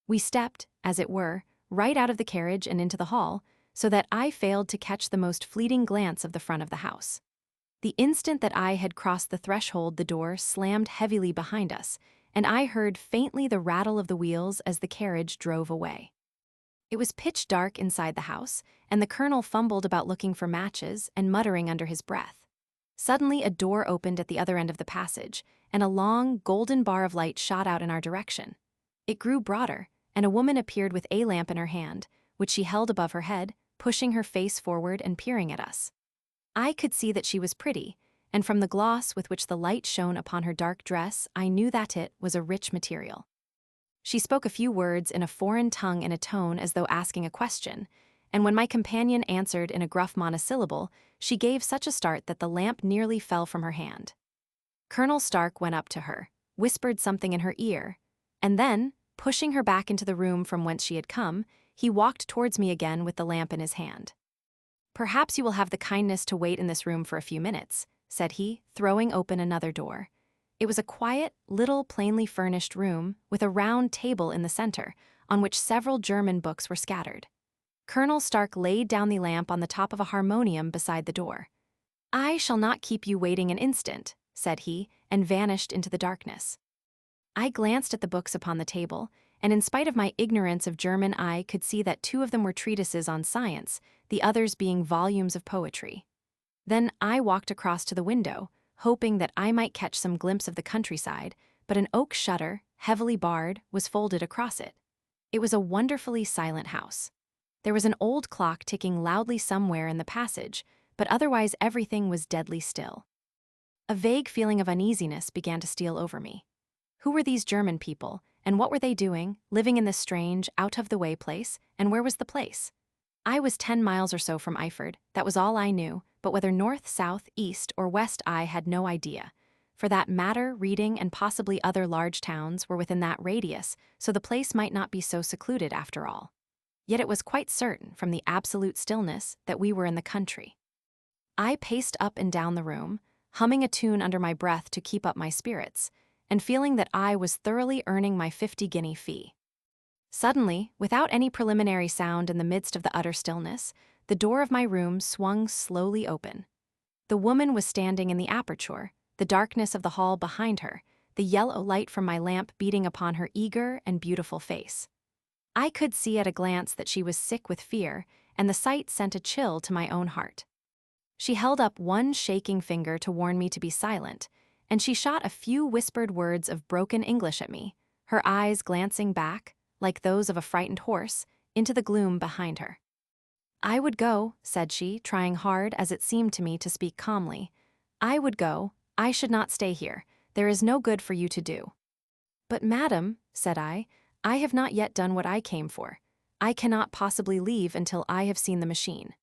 We stepped, as it were, right out of the carriage and into the hall, so that I failed to catch the most fleeting glance of the front of the house. The instant that I had crossed the threshold, the door slammed heavily behind us, and I heard faintly the rattle of the wheels as the carriage drove away. It was pitch dark inside the house, and the colonel fumbled about looking for matches and muttering under his breath. Suddenly a door opened at the other end of the passage, and a long, golden bar of light shot out in our direction. It grew broader, and a woman appeared with a lamp in her hand, which she held above her head, pushing her face forward and peering at us. I could see that she was pretty, and from the gloss with which the light shone upon her dark dress, I knew that it was a rich material. She spoke a few words in a foreign tongue in a tone as though asking a question, and when my companion answered in a gruff monosyllable, she gave such a start that the lamp nearly fell from her hand. Colonel Stark went up to her, whispered something in her ear, and then, pushing her back into the room from whence she had come, he walked towards me again with the lamp in his hand. "Perhaps you will have the kindness to wait in this room for a few minutes," said he, throwing open another door. It was a quiet, little, plainly furnished room, with a round table in the center, on which several German books were scattered. Colonel Stark laid down the lamp on the top of a harmonium beside the door. "I shall not keep you waiting an instant," said he, and vanished into the darkness. I glanced at the books upon the table, and in spite of my ignorance of German, I could see that 2 of them were treatises on science, the others being volumes of poetry. Then I walked across to the window, hoping that I might catch some glimpse of the countryside, but an oak shutter, heavily barred, was folded across it. It was a wonderfully silent house. There was an old clock ticking loudly somewhere in the passage, but otherwise everything was deadly still. A vague feeling of uneasiness began to steal over me. Who were these German people, and what were they doing, living in this strange, out-of-the-way place, and where was the place? I was 10 miles or so from Eiford, that was all I knew, but whether north, south, east, or west I had no idea. For that matter, Reading and possibly other large towns were within that radius, so the place might not be so secluded after all. Yet it was quite certain, from the absolute stillness, that we were in the country. I paced up and down the room, humming a tune under my breath to keep up my spirits, and feeling that I was thoroughly earning my 50-guinea fee. Suddenly, without any preliminary sound in the midst of the utter stillness, the door of my room swung slowly open. The woman was standing in the aperture, the darkness of the hall behind her, the yellow light from my lamp beating upon her eager and beautiful face. I could see at a glance that she was sick with fear, and the sight sent a chill to my own heart. She held up one shaking finger to warn me to be silent, and she shot a few whispered words of broken English at me, her eyes glancing back, like those of a frightened horse, into the gloom behind her. "I would go," said she, trying hard, as it seemed to me, to speak calmly. "I would go. I should not stay here. There is no good for you to do." "But madam," said I have not yet done what I came for. I cannot possibly leave until I have seen the machine."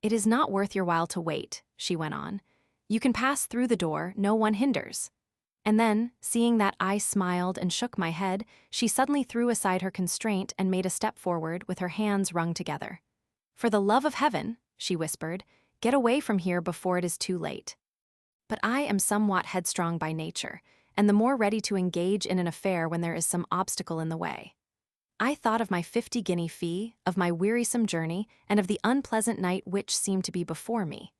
"It is not worth your while to wait," she went on. "You can pass through the door, no one hinders." And then, seeing that I smiled and shook my head, she suddenly threw aside her constraint and made a step forward with her hands wrung together. "For the love of heaven," she whispered, "get away from here before it is too late." But I am somewhat headstrong by nature, and the more ready to engage in an affair when there is some obstacle in the way. I thought of my 50-guinea fee, of my wearisome journey, and of the unpleasant night which seemed to be before me.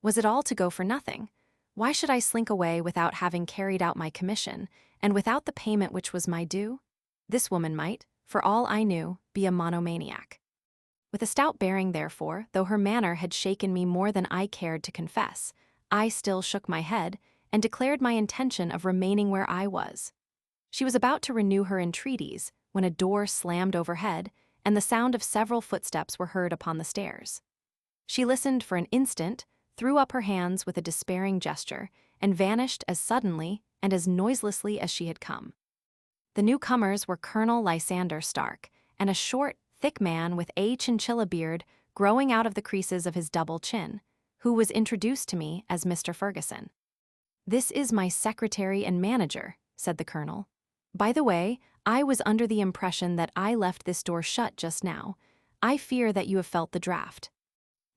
Was it all to go for nothing? Why should I slink away without having carried out my commission, and without the payment which was my due? This woman might, for all I knew, be a monomaniac. With a stout bearing, therefore, though her manner had shaken me more than I cared to confess, I still shook my head, and declared my intention of remaining where I was. She was about to renew her entreaties, when a door slammed overhead, and the sound of several footsteps were heard upon the stairs. She listened for an instant, threw up her hands with a despairing gesture, and vanished as suddenly and as noiselessly as she had come. The newcomers were Colonel Lysander Stark, and a short, thick man with a chinchilla beard growing out of the creases of his double chin, who was introduced to me as Mr. Ferguson. "This is my secretary and manager," said the colonel. "By the way, I was under the impression that I left this door shut just now. I fear that you have felt the draught."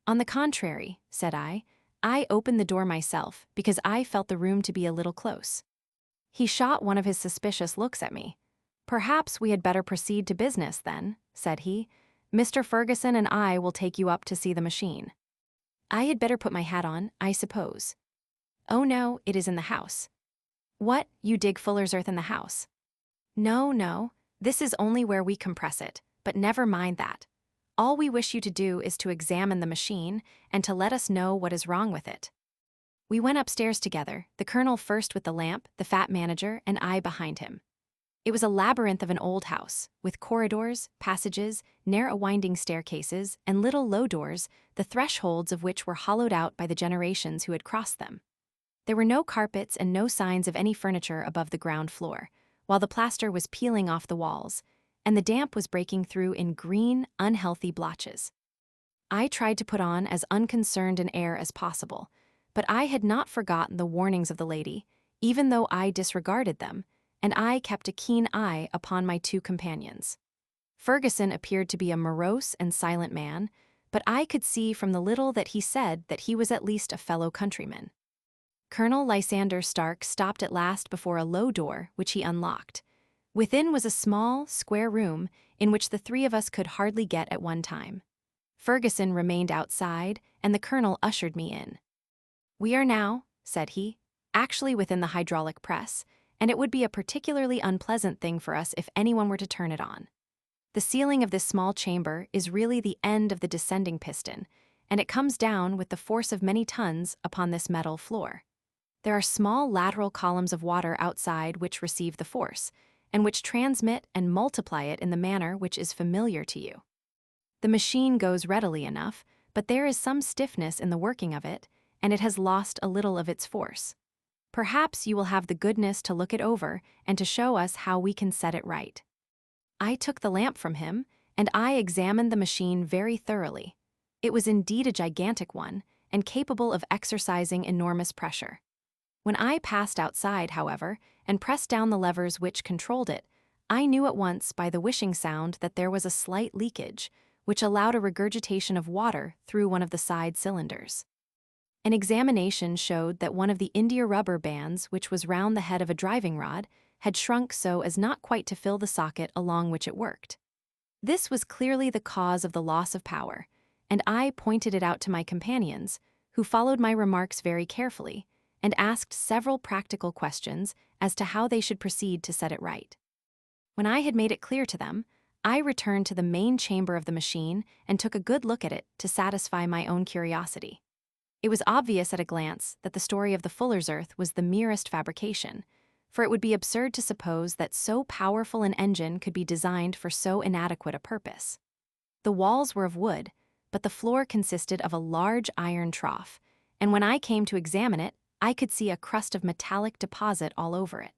"On the contrary," said I opened the door myself because I felt the room to be a little close." He shot one of his suspicious looks at me. "Perhaps we had better proceed to business, then," said he. "Mr. Ferguson and I will take you up to see the machine." "I had better put my hat on, I suppose." "Oh no, it is in the house." "What, you dig fuller's earth in the house?" No, this is only where we compress it, but never mind that. All we wish you to do is to examine the machine and to let us know what is wrong with it." We went upstairs together, the colonel first with the lamp, the fat manager, and I behind him. It was a labyrinth of an old house, with corridors, passages, narrow winding staircases, and little low doors, the thresholds of which were hollowed out by the generations who had crossed them. There were no carpets and no signs of any furniture above the ground floor, while the plaster was peeling off the walls, and the damp was breaking through in green, unhealthy blotches. I tried to put on as unconcerned an air as possible, but I had not forgotten the warnings of the lady, even though I disregarded them, and I kept a keen eye upon my two companions. Ferguson appeared to be a morose and silent man, but I could see from the little that he said that he was at least a fellow countryman. Colonel Lysander Stark stopped at last before a low door, which he unlocked. Within was a small, square room in which the three of us could hardly get at one time. Ferguson remained outside, and the colonel ushered me in. "We are now," said he, "actually within the hydraulic press, and it would be a particularly unpleasant thing for us if anyone were to turn it on. The ceiling of this small chamber is really the end of the descending piston, and it comes down with the force of many tons upon this metal floor. There are small lateral columns of water outside which receive the force, and which transmit and multiply it in the manner which is familiar to you. The machine goes readily enough, but there is some stiffness in the working of it, and it has lost a little of its force. Perhaps you will have the goodness to look it over and to show us how we can set it right." I took the lamp from him, and I examined the machine very thoroughly. It was indeed a gigantic one, and capable of exercising enormous pressure. When I passed outside, however, and pressed down the levers which controlled it, I knew at once by the whooshing sound that there was a slight leakage, which allowed a regurgitation of water through one of the side cylinders. An examination showed that one of the india rubber bands, which was round the head of a driving rod, had shrunk so as not quite to fill the socket along which it worked. This was clearly the cause of the loss of power, and I pointed it out to my companions, who followed my remarks very carefully, and asked several practical questions as to how they should proceed to set it right. When I had made it clear to them, I returned to the main chamber of the machine and took a good look at it to satisfy my own curiosity. It was obvious at a glance that the story of the fuller's earth was the merest fabrication, for it would be absurd to suppose that so powerful an engine could be designed for so inadequate a purpose. The walls were of wood, but the floor consisted of a large iron trough, and when I came to examine it, I could see a crust of metallic deposit all over it.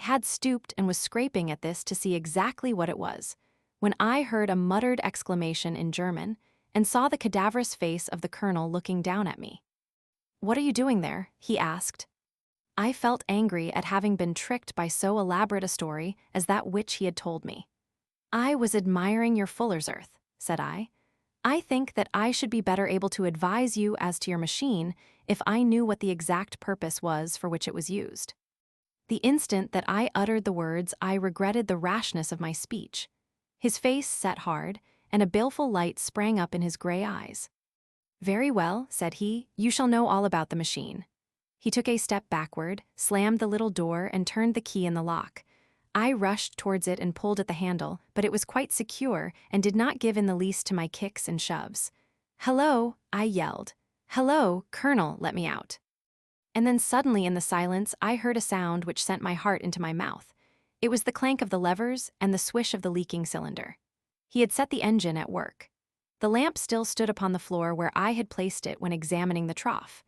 I had stooped and was scraping at this to see exactly what it was, when I heard a muttered exclamation in German and saw the cadaverous face of the colonel looking down at me. "What are you doing there?" he asked. I felt angry at having been tricked by so elaborate a story as that which he had told me. "I was admiring your fuller's earth," said I. "I think that I should be better able to advise you as to your machine if I knew what the exact purpose was for which it was used." The instant that I uttered the words, I regretted the rashness of my speech. His face set hard, and a baleful light sprang up in his gray eyes. "Very well," said he, "you shall know all about the machine." He took a step backward, slammed the little door, and turned the key in the lock. I rushed towards it and pulled at the handle, but it was quite secure and did not give in the least to my kicks and shoves. "Hello," I yelled. "Hello, Colonel, let me out." And then suddenly in the silence I heard a sound which sent my heart into my mouth. It was the clank of the levers and the swish of the leaking cylinder. He had set the engine at work. The lamp still stood upon the floor where I had placed it when examining the trough.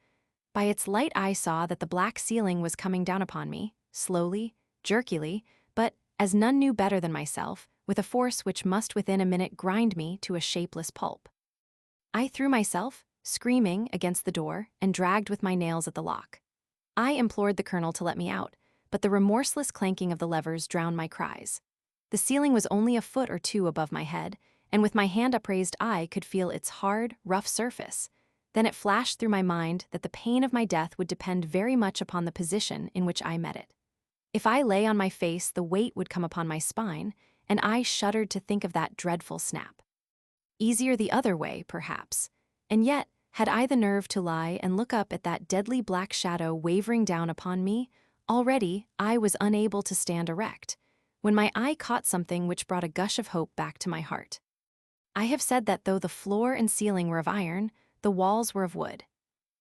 By its light I saw that the black ceiling was coming down upon me, slowly, jerkily, but, as none knew better than myself, with a force which must within a minute grind me to a shapeless pulp. I threw myself, screaming, against the door and dragged with my nails at the lock. I implored the colonel to let me out, but the remorseless clanking of the levers drowned my cries. The ceiling was only a foot or two above my head, and with my hand upraised I could feel its hard, rough surface. Then it flashed through my mind that the pain of my death would depend very much upon the position in which I met it. If I lay on my face, the weight would come upon my spine, and I shuddered to think of that dreadful snap. Easier the other way, perhaps, and yet, had I the nerve to lie and look up at that deadly black shadow wavering down upon me, already I was unable to stand erect, when my eye caught something which brought a gush of hope back to my heart. I have said that though the floor and ceiling were of iron, the walls were of wood.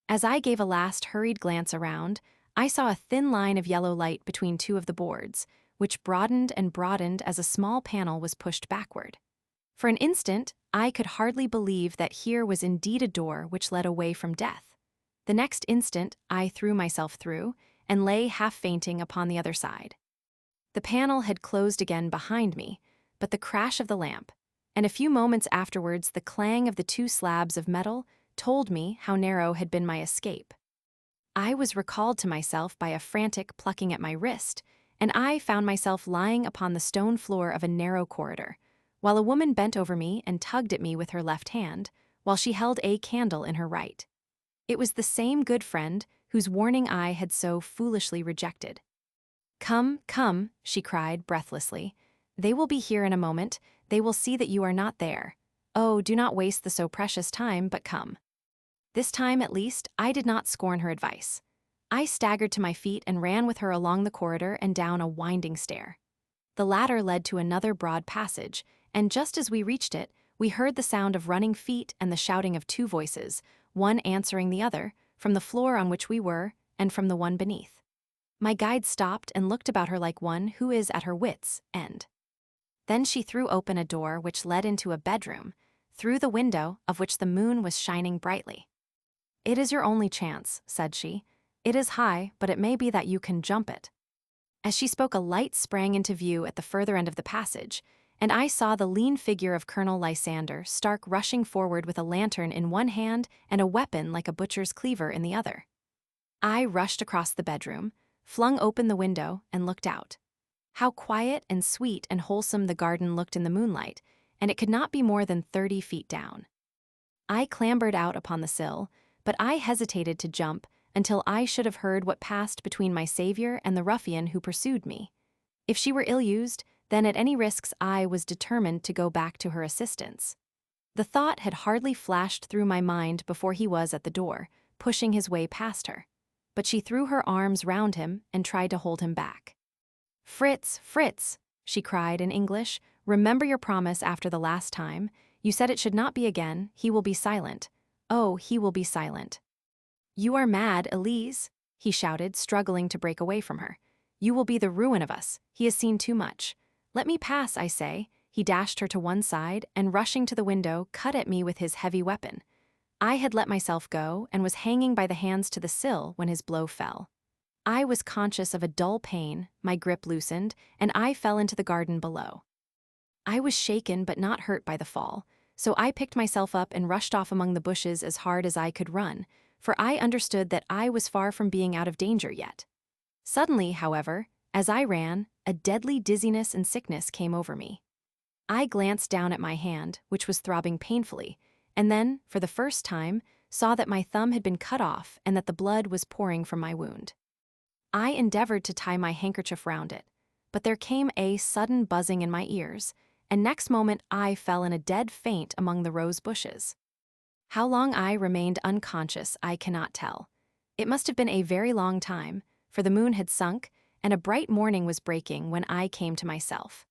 As I gave a last hurried glance around, I saw a thin line of yellow light between two of the boards, which broadened and broadened as a small panel was pushed backward. For an instant, I could hardly believe that here was indeed a door which led away from death. The next instant, I threw myself through, and lay half fainting upon the other side. The panel had closed again behind me, but the crash of the lamp, and a few moments afterwards the clang of the two slabs of metal, told me how narrow had been my escape. I was recalled to myself by a frantic plucking at my wrist, and I found myself lying upon the stone floor of a narrow corridor, while a woman bent over me and tugged at me with her left hand, while she held a candle in her right. It was the same good friend whose warning I had so foolishly rejected. "Come, come," she cried breathlessly. "They will be here in a moment. They will see that you are not there. Oh, do not waste the so precious time, but come." This time, at least, I did not scorn her advice. I staggered to my feet and ran with her along the corridor and down a winding stair. The latter led to another broad passage, and just as we reached it, we heard the sound of running feet and the shouting of two voices, one answering the other, from the floor on which we were and from the one beneath. My guide stopped and looked about her like one who is at her wits' end. Then she threw open a door which led into a bedroom, through the window of which the moon was shining brightly. "It is your only chance," said she. It is high, but it may be that you can jump it." As she spoke, a light sprang into view at the further end of the passage, and I saw the lean figure of Colonel Lysander Stark rushing forward with a lantern in one hand and a weapon like a butcher's cleaver in the other. I rushed across the bedroom, flung open the window, and looked out. How quiet and sweet and wholesome the garden looked in the moonlight, and it could not be more than 30 feet down. I clambered out upon the sill, but I hesitated to jump until I should have heard what passed between my savior and the ruffian who pursued me. If she were ill-used, then at any risks I was determined to go back to her assistance. The thought had hardly flashed through my mind before he was at the door, pushing his way past her. But she threw her arms round him and tried to hold him back. "Fritz, Fritz," she cried in English, "remember your promise after the last time. You said it should not be again. He will be silent. Oh, he will be silent." "You are mad, Elise," he shouted, struggling to break away from her. "You will be the ruin of us. He has seen too much. Let me pass, I say." He dashed her to one side and, rushing to the window, cut at me with his heavy weapon. I had let myself go and was hanging by the hands to the sill when his blow fell. I was conscious of a dull pain, my grip loosened, and I fell into the garden below. I was shaken but not hurt by the fall, so I picked myself up and rushed off among the bushes as hard as I could run, for I understood that I was far from being out of danger yet. Suddenly, however, as I ran, a deadly dizziness and sickness came over me. I glanced down at my hand, which was throbbing painfully, and then, for the first time, saw that my thumb had been cut off and that the blood was pouring from my wound. I endeavored to tie my handkerchief round it, but there came a sudden buzzing in my ears, and next moment I fell in a dead faint among the rose bushes. How long I remained unconscious I cannot tell. It must have been a very long time, for the moon had sunk, and a bright morning was breaking when I came to myself.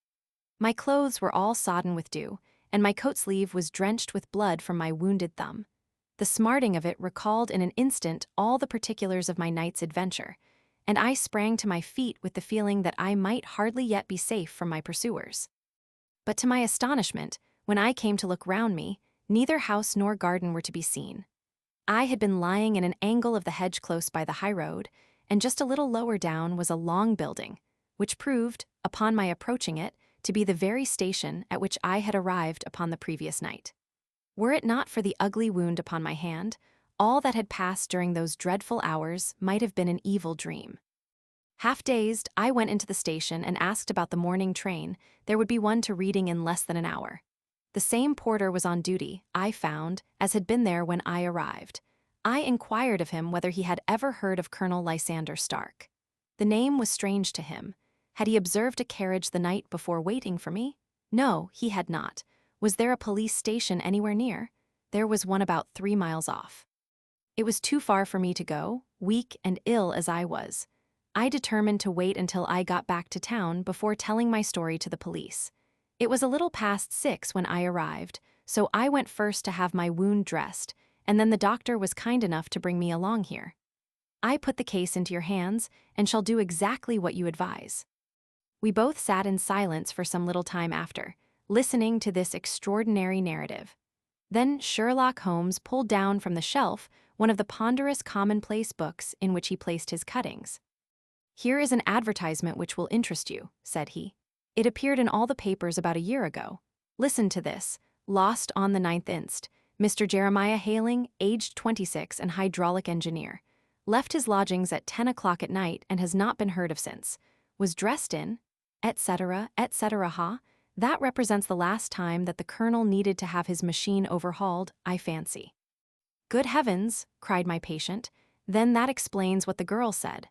My clothes were all sodden with dew, and my coat sleeve was drenched with blood from my wounded thumb. The smarting of it recalled in an instant all the particulars of my night's adventure, and I sprang to my feet with the feeling that I might hardly yet be safe from my pursuers. But to my astonishment, when I came to look round me, neither house nor garden were to be seen. I had been lying in an angle of the hedge close by the high road, and just a little lower down was a long building, which proved, upon my approaching it, to be the very station at which I had arrived upon the previous night. Were it not for the ugly wound upon my hand, all that had passed during those dreadful hours might have been an evil dream. Half dazed, I went into the station and asked about the morning train. There would be one to Reading in less than an hour. The same porter was on duty, I found, as had been there when I arrived. I inquired of him whether he had ever heard of Colonel Lysander Stark. The name was strange to him. Had he observed a carriage the night before waiting for me? No, he had not. Was there a police station anywhere near? There was one about 3 miles off. It was too far for me to go, weak and ill as I was. I determined to wait until I got back to town before telling my story to the police. It was a little past 6 when I arrived, so I went first to have my wound dressed, and then the doctor was kind enough to bring me along here. I put the case into your hands and shall do exactly what you advise." We both sat in silence for some little time after, listening to this extraordinary narrative. Then Sherlock Holmes pulled down from the shelf one of the ponderous commonplace books in which he placed his cuttings. "Here is an advertisement which will interest you," said he. "It appeared in all the papers about a year ago. Listen to this. Lost on the 9th inst. Mr. Jeremiah Haling, aged 26 and hydraulic engineer. Left his lodgings at 10 o'clock at night and has not been heard of since. Was dressed in, etc., etc. Ha! That represents the last time that the colonel needed to have his machine overhauled, I fancy." "Good heavens," cried my patient, "then that explains what the girl said."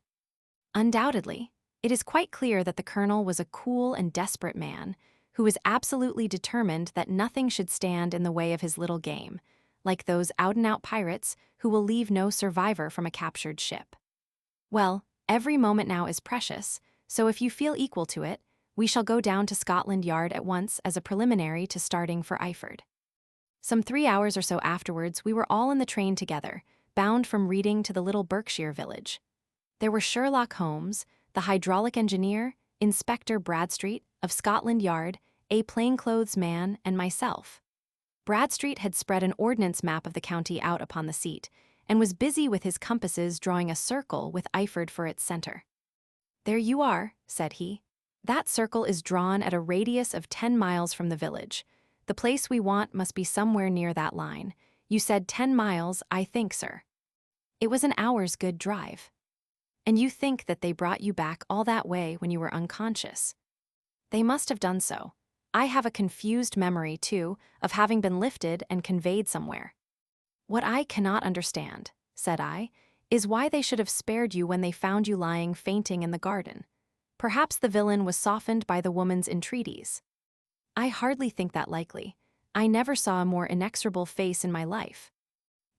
"Undoubtedly. It is quite clear that the colonel was a cool and desperate man, who was absolutely determined that nothing should stand in the way of his little game, like those out-and-out pirates who will leave no survivor from a captured ship. Well, every moment now is precious, so if you feel equal to it, we shall go down to Scotland Yard at once as a preliminary to starting for Iford." Some 3 hours or so afterwards, we were all in the train together, bound from Reading to the little Berkshire village. There were Sherlock Holmes, the hydraulic engineer, Inspector Bradstreet, of Scotland Yard, a plainclothes man, and myself. Bradstreet had spread an ordnance map of the county out upon the seat, and was busy with his compasses drawing a circle with Iford for its center. "There you are," said he. "That circle is drawn at a radius of 10 miles from the village. The place we want must be somewhere near that line. You said 10 miles, I think, sir." "It was an hour's good drive." "And you think that they brought you back all that way when you were unconscious?" "They must have done so. I have a confused memory, too, of having been lifted and conveyed somewhere." "What I cannot understand," said I, "is why they should have spared you when they found you lying fainting in the garden. Perhaps the villain was softened by the woman's entreaties." "I hardly think that likely. I never saw a more inexorable face in my life."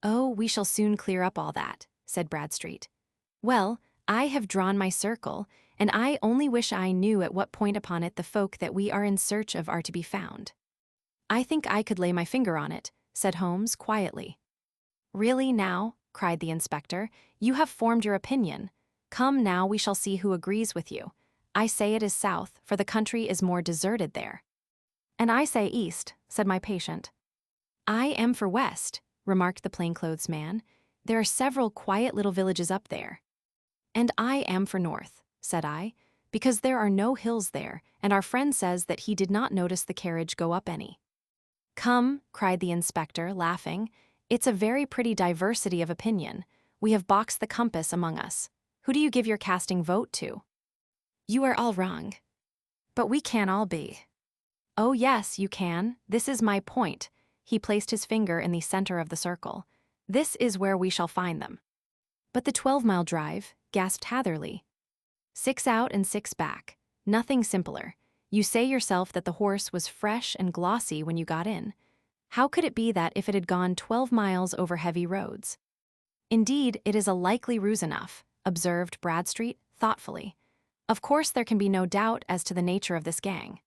"Oh, we shall soon clear up all that," said Bradstreet. "Well, I have drawn my circle, and I only wish I knew at what point upon it the folk that we are in search of are to be found." "I think I could lay my finger on it," said Holmes quietly. "Really now?" cried the inspector. "You have formed your opinion. Come now, we shall see who agrees with you. I say it is south, for the country is more deserted there." "And I say east," said my patient. "I am for west," remarked the plainclothes man. "There are several quiet little villages up there." "And I am for north," said I, "because there are no hills there, and our friend says that he did not notice the carriage go up any." "Come," cried the inspector, laughing, "it's a very pretty diversity of opinion. We have boxed the compass among us. Who do you give your casting vote to?" "You are all wrong." "But we can all be." "Oh yes, you can. This is my point." He placed his finger in the center of the circle. "This is where we shall find them." "But the 12-mile drive," gasped Hatherley. "6 out and 6 back. Nothing simpler. You say yourself that the horse was fresh and glossy when you got in. How could it be that if it had gone 12 miles over heavy roads?" "Indeed, it is a likely ruse enough," observed Bradstreet thoughtfully. "Of course there can be no doubt as to the nature of this gang."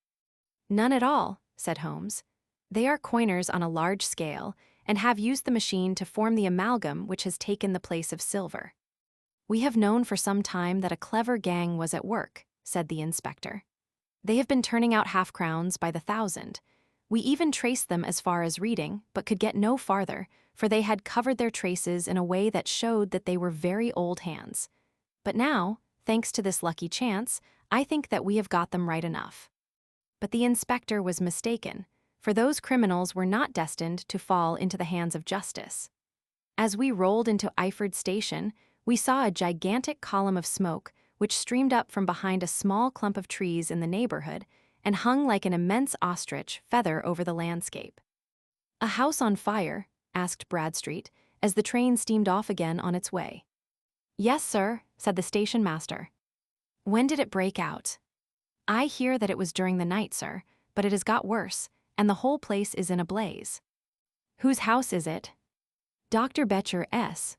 "None at all," said Holmes. "They are coiners on a large scale, and have used the machine to form the amalgam which has taken the place of silver." "We have known for some time that a clever gang was at work," said the inspector. "They have been turning out half-crowns by the thousand. We even traced them as far as Reading, but could get no farther, for they had covered their traces in a way that showed that they were very old hands. But now, thanks to this lucky chance, I think that we have got them right enough." But the inspector was mistaken, for those criminals were not destined to fall into the hands of justice. As we rolled into Iford Station, we saw a gigantic column of smoke which streamed up from behind a small clump of trees in the neighborhood and hung like an immense ostrich feather over the landscape. "A house on fire?" asked Bradstreet, as the train steamed off again on its way. "Yes, sir," said the station master. "When did it break out?" "I hear that it was during the night, sir, but it has got worse, and the whole place is in a blaze." "Whose house is it?" "Dr. Becher S."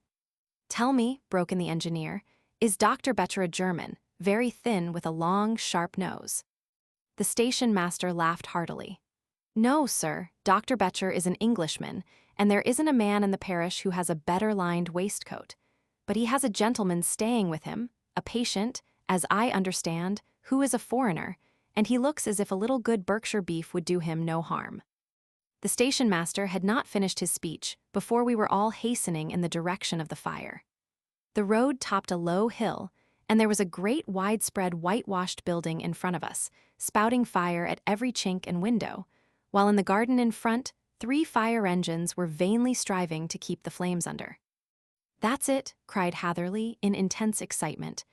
"Tell me," broke in the engineer, "is Dr. Becher a German, very thin with a long, sharp nose?" The station master laughed heartily. "No, sir, Dr. Becher is an Englishman, and there isn't a man in the parish who has a better lined waistcoat. But he has a gentleman staying with him, a patient, as I understand, who is a foreigner, and he looks as if a little good Berkshire beef would do him no harm." The station master had not finished his speech before we were all hastening in the direction of the fire. The road topped a low hill, and there was a great widespread whitewashed building in front of us, spouting fire at every chink and window, while in the garden in front, 3 fire engines were vainly striving to keep the flames under. "That's it," cried Hatherley in intense excitement.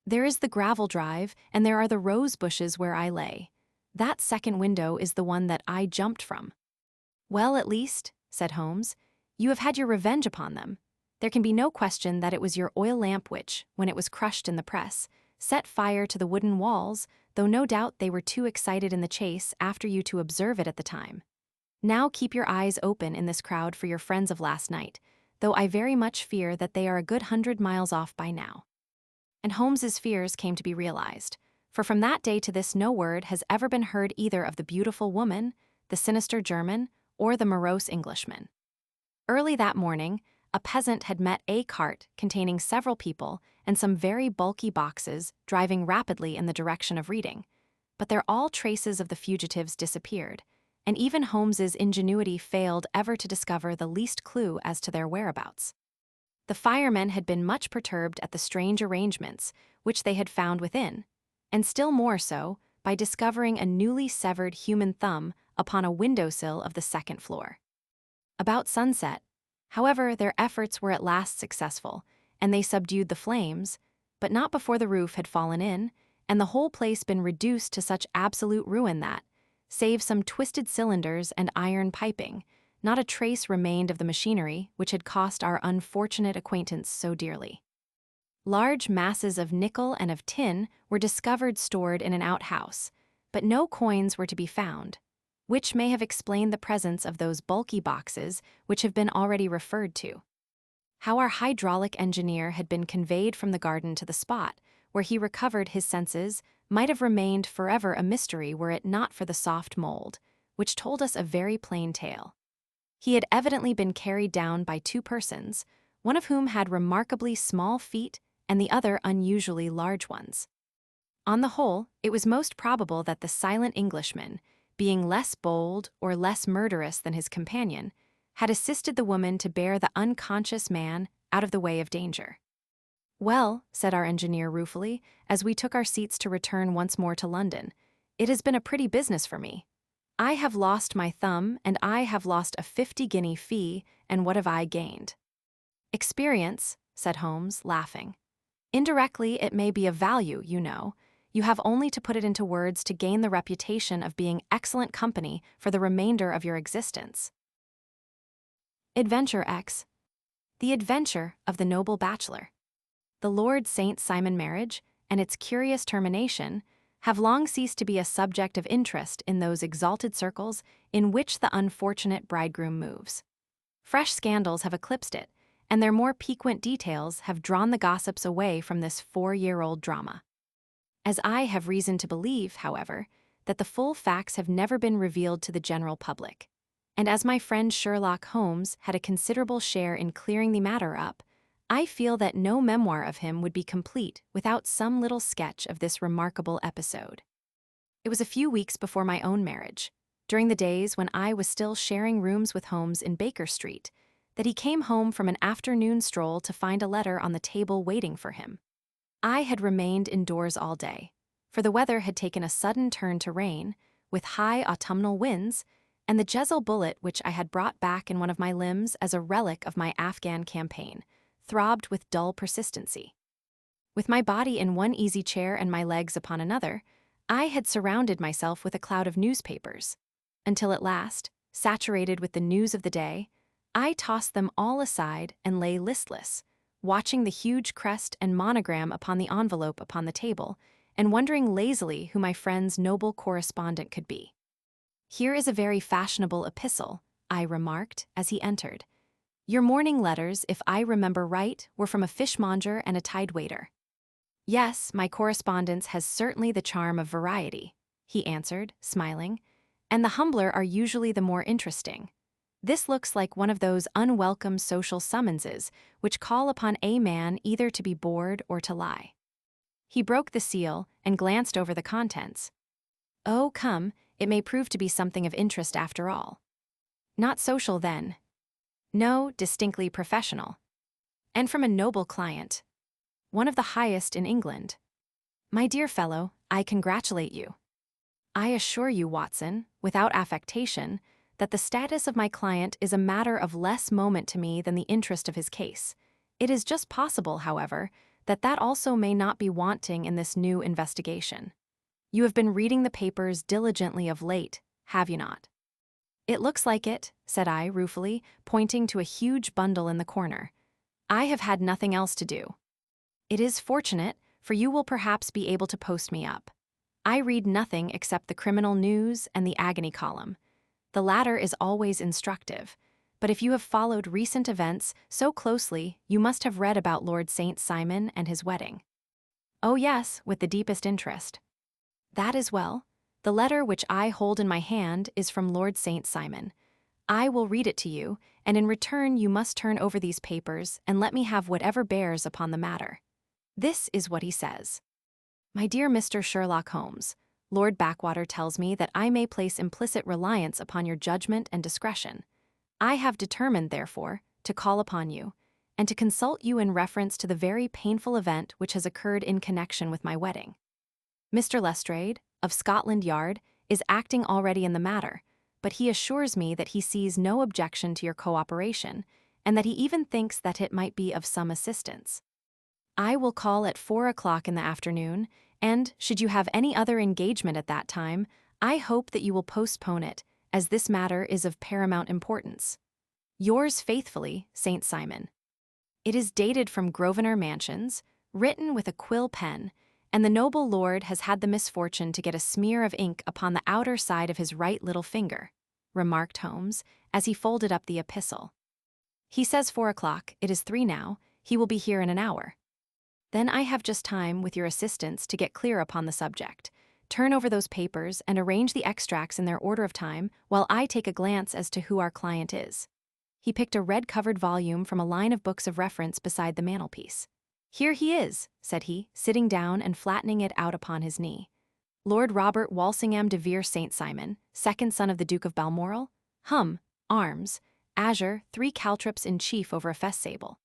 "There is the gravel drive, and there are the rose bushes where I lay. That second window is the one that I jumped from." "Well, at least," said Holmes, "you have had your revenge upon them. There can be no question that it was your oil lamp which, when it was crushed in the press, set fire to the wooden walls, though no doubt they were too excited in the chase after you to observe it at the time. Now keep your eyes open in this crowd for your friends of last night, though I very much fear that they are a good 100 miles off by now." And Holmes's fears came to be realized, for from that day to this no word has ever been heard either of the beautiful woman, the sinister German, or the morose Englishman. Early that morning, a peasant had met a cart containing several people and some very bulky boxes driving rapidly in the direction of Reading, but there all traces of the fugitives disappeared, and even Holmes's ingenuity failed ever to discover the least clue as to their whereabouts. The firemen had been much perturbed at the strange arrangements which they had found within, and still more so by discovering a newly severed human thumb upon a windowsill of the second floor. About sunset, however, their efforts were at last successful, and they subdued the flames, but not before the roof had fallen in, and the whole place been reduced to such absolute ruin that, save some twisted cylinders and iron piping, not a trace remained of the machinery which had cost our unfortunate acquaintance so dearly. Large masses of nickel and of tin were discovered stored in an outhouse, but no coins were to be found, which may have explained the presence of those bulky boxes which have been already referred to. How our hydraulic engineer had been conveyed from the garden to the spot where he recovered his senses might have remained forever a mystery were it not for the soft mold, which told us a very plain tale. He had evidently been carried down by two persons, one of whom had remarkably small feet and the other unusually large ones. On the whole, it was most probable that the silent Englishman, being less bold or less murderous than his companion, had assisted the woman to bear the unconscious man out of the way of danger. "Well," said our engineer ruefully, as we took our seats to return once more to London, "it has been a pretty business for me. I have lost my thumb, and I have lost a 50-guinea fee, and what have I gained?" "Experience," said Holmes, laughing. "Indirectly it may be of value, you know. You have only to put it into words to gain the reputation of being excellent company for the remainder of your existence." Adventure X. The Adventure of the Noble Bachelor. The Lord St. Simon marriage, and its curious termination, have long ceased to be a subject of interest in those exalted circles in which the unfortunate bridegroom moves. Fresh scandals have eclipsed it, and their more piquant details have drawn the gossips away from this 4-year-old drama. As I have reason to believe, however, that the full facts have never been revealed to the general public, and as my friend Sherlock Holmes had a considerable share in clearing the matter up, I feel that no memoir of him would be complete without some little sketch of this remarkable episode. It was a few weeks before my own marriage, during the days when I was still sharing rooms with Holmes in Baker Street, that he came home from an afternoon stroll to find a letter on the table waiting for him. I had remained indoors all day, for the weather had taken a sudden turn to rain, with high autumnal winds, and the Jezel bullet which I had brought back in one of my limbs as a relic of my Afghan campaign throbbed with dull persistency. With my body in one easy chair and my legs upon another, I had surrounded myself with a cloud of newspapers, until at last, saturated with the news of the day, I tossed them all aside and lay listless, watching the huge crest and monogram upon the envelope upon the table, and wondering lazily who my friend's noble correspondent could be. "Here is a very fashionable epistle," I remarked as he entered. "Your morning letters, if I remember right, were from a fishmonger and a tidewaiter." "Yes, my correspondence has certainly the charm of variety," he answered, smiling, "and the humbler are usually the more interesting. This looks like one of those unwelcome social summonses which call upon a man either to be bored or to lie." He broke the seal and glanced over the contents. "Oh, come, it may prove to be something of interest after all." "Not social, then?" "No, distinctly professional. And from a noble client. One of the highest in England. My dear fellow, I congratulate you. I assure you, Watson, without affectation, that the status of my client is a matter of less moment to me than the interest of his case. It is just possible, however, that also may not be wanting in this new investigation. You have been reading the papers diligently of late, have you not?" "It looks like it," said I ruefully, pointing to a huge bundle in the corner. "I have had nothing else to do." "It is fortunate, for you will perhaps be able to post me up. I read nothing except the criminal news and the agony column. The latter is always instructive, but if you have followed recent events so closely, you must have read about Lord St. Simon and his wedding." "Oh yes, with the deepest interest." "That is well. The letter which I hold in my hand is from Lord St. Simon. I will read it to you, and in return you must turn over these papers and let me have whatever bears upon the matter. This is what he says. "My dear Mr. Sherlock Holmes, Lord Backwater tells me that I may place implicit reliance upon your judgment and discretion. I have determined, therefore, to call upon you, and to consult you in reference to the very painful event which has occurred in connection with my wedding. Mr. Lestrade, of Scotland Yard, is acting already in the matter, but he assures me that he sees no objection to your cooperation, and that he even thinks that it might be of some assistance. I will call at 4 o'clock in the afternoon, and, should you have any other engagement at that time, I hope that you will postpone it, as this matter is of paramount importance. Yours faithfully, St. Simon. It is dated from Grosvenor Mansions, written with a quill pen, and the noble lord has had the misfortune to get a smear of ink upon the outer side of his right little finger, remarked Holmes, as he folded up the epistle. He says 4 o'clock, it is 3 now, he will be here in an hour. Then I have just time, with your assistance, to get clear upon the subject, turn over those papers, and arrange the extracts in their order of time, while I take a glance as to who our client is. He picked a red-covered volume from a line of books of reference beside the mantelpiece. Here he is, said he, sitting down and flattening it out upon his knee. Lord Robert Walsingham de Vere St. Simon, second son of the Duke of Balmoral. Arms, azure, 3 caltrops in chief over a fess sable.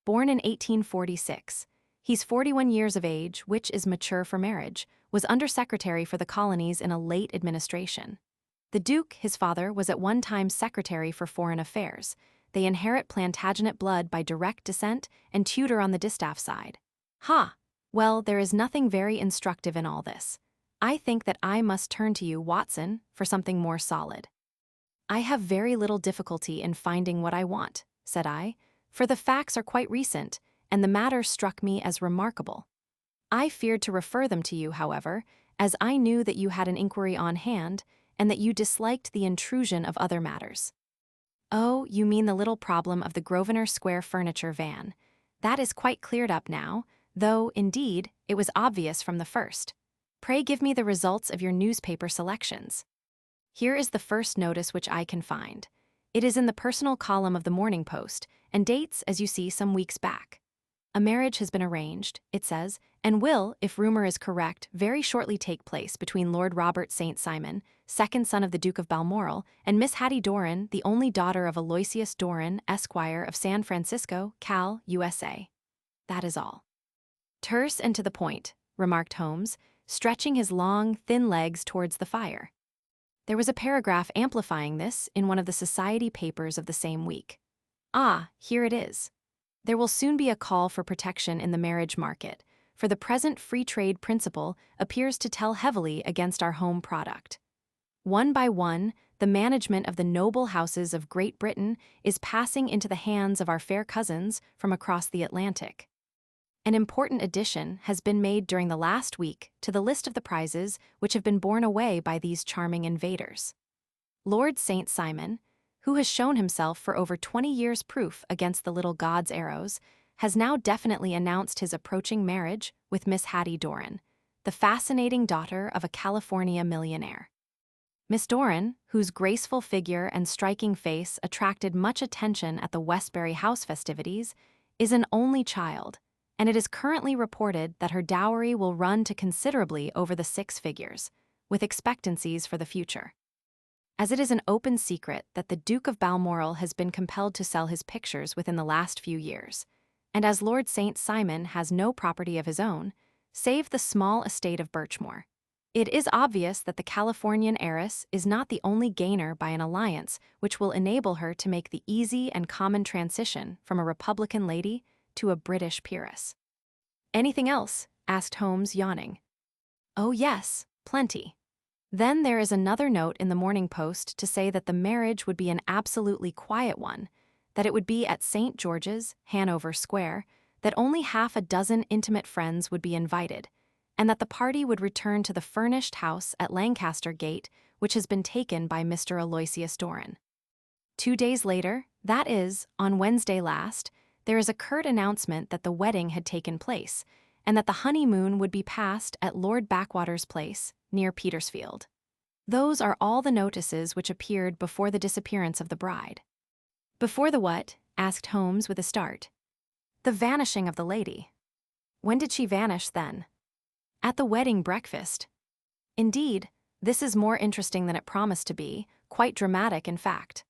Born in 1846. He's 41 years of age, which is mature for marriage, was Under-Secretary for the Colonies in a late administration. The Duke, his father, was at one time Secretary for Foreign Affairs. They inherit Plantagenet blood by direct descent and Tudor on the distaff side. Well, there is nothing very instructive in all this. I think that I must turn to you, Watson, for something more solid. I have very little difficulty in finding what I want, said I, for the facts are quite recent, and the matter struck me as remarkable. I feared to refer them to you, however, as I knew that you had an inquiry on hand, and that you disliked the intrusion of other matters. Oh, you mean the little problem of the Grosvenor Square furniture van. That is quite cleared up now, though, indeed, it was obvious from the first. Pray give me the results of your newspaper selections. Here is the first notice which I can find. It is in the personal column of the Morning Post, and dates, as you see, some weeks back. A marriage has been arranged, it says, and will, if rumor is correct, very shortly take place between Lord Robert St. Simon, second son of the Duke of Balmoral, and Miss Hattie Doran, the only daughter of Aloysius Doran, Esquire of San Francisco, Cal, USA. That is all. Terse and to the point, remarked Holmes, stretching his long, thin legs towards the fire. There was a paragraph amplifying this in one of the society papers of the same week. Here it is. There will soon be a call for protection in the marriage market, for the present free trade principle appears to tell heavily against our home product. One by one, the management of the noble houses of Great Britain is passing into the hands of our fair cousins from across the Atlantic. An important addition has been made during the last week to the list of the prizes which have been borne away by these charming invaders. Lord St. Simon, who has shown himself for over 20 years proof against the little god's arrows, has now definitely announced his approaching marriage with Miss Hattie Doran, the fascinating daughter of a California millionaire. Miss Doran, whose graceful figure and striking face attracted much attention at the Westbury House festivities, is an only child, and it is currently reported that her dowry will run to considerably over the 6 figures, with expectancies for the future. As it is an open secret that the Duke of Balmoral has been compelled to sell his pictures within the last few years, and as Lord St. Simon has no property of his own, save the small estate of Birchmoor, it is obvious that the Californian heiress is not the only gainer by an alliance which will enable her to make the easy and common transition from a Republican lady to a British peeress. Anything else? Asked Holmes, yawning. Oh yes, plenty. Then there is another note in the Morning Post to say that the marriage would be an absolutely quiet one, that it would be at St. George's, Hanover Square, that only half a dozen intimate friends would be invited, and that the party would return to the furnished house at Lancaster Gate, which has been taken by Mr. Aloysius Doran. 2 days later, that is, on Wednesday last, there is a curt announcement that the wedding had taken place, and that the honeymoon would be passed at Lord Backwater's place, near Petersfield. Those are all the notices which appeared before the disappearance of the bride. Before the what? Asked Holmes with a start. The vanishing of the lady. When did she vanish, then? At the wedding breakfast. Indeed, this is more interesting than it promised to be, quite dramatic in fact.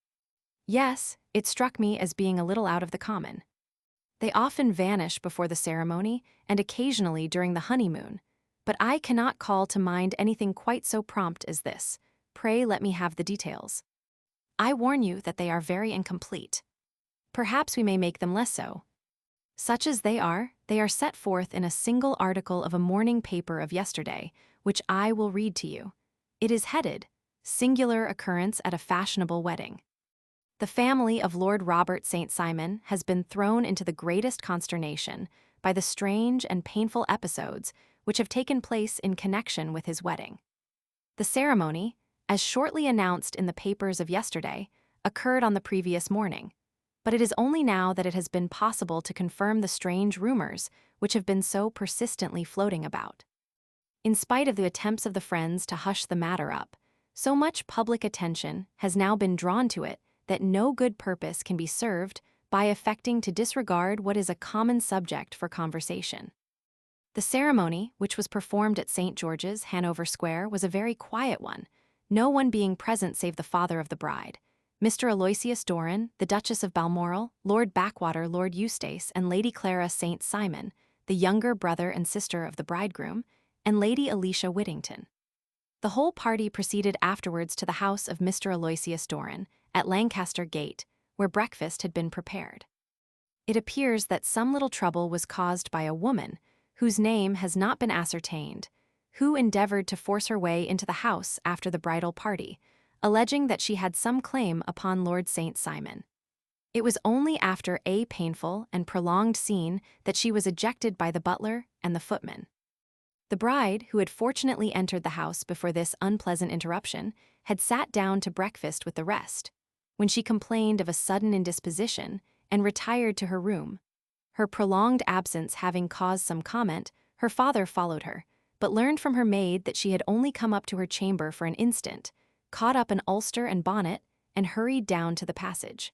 Yes, it struck me as being a little out of the common. They often vanish before the ceremony and occasionally during the honeymoon, but I cannot call to mind anything quite so prompt as this. Pray let me have the details. I warn you that they are very incomplete. Perhaps we may make them less so. Such as they are set forth in a single article of a morning paper of yesterday, which I will read to you. It is headed, Singular Occurrence at a Fashionable Wedding. The family of Lord Robert St. Simon has been thrown into the greatest consternation by the strange and painful episodes which have taken place in connection with his wedding. The ceremony, as shortly announced in the papers of yesterday, occurred on the previous morning, but it is only now that it has been possible to confirm the strange rumors which have been so persistently floating about. In spite of the attempts of the friends to hush the matter up, so much public attention has now been drawn to it that no good purpose can be served by affecting to disregard what is a common subject for conversation. The ceremony, which was performed at St. George's, Hanover Square, was a very quiet one, no one being present save the father of the bride, Mr. Aloysius Doran, the Duchess of Balmoral, Lord Backwater, Lord Eustace, and Lady Clara St. Simon, the younger brother and sister of the bridegroom, and Lady Alicia Whittington. The whole party proceeded afterwards to the house of Mr. Aloysius Doran, at Lancaster Gate, where breakfast had been prepared. It appears that some little trouble was caused by a woman, whose name has not been ascertained, who endeavored to force her way into the house after the bridal party, alleging that she had some claim upon Lord St. Simon. It was only after a painful and prolonged scene that she was ejected by the butler and the footman. The bride, who had fortunately entered the house before this unpleasant interruption, had sat down to breakfast with the rest, when she complained of a sudden indisposition and retired to her room. Her prolonged absence having caused some comment, her father followed her, but learned from her maid that she had only come up to her chamber for an instant, caught up an ulster and bonnet, and hurried down to the passage.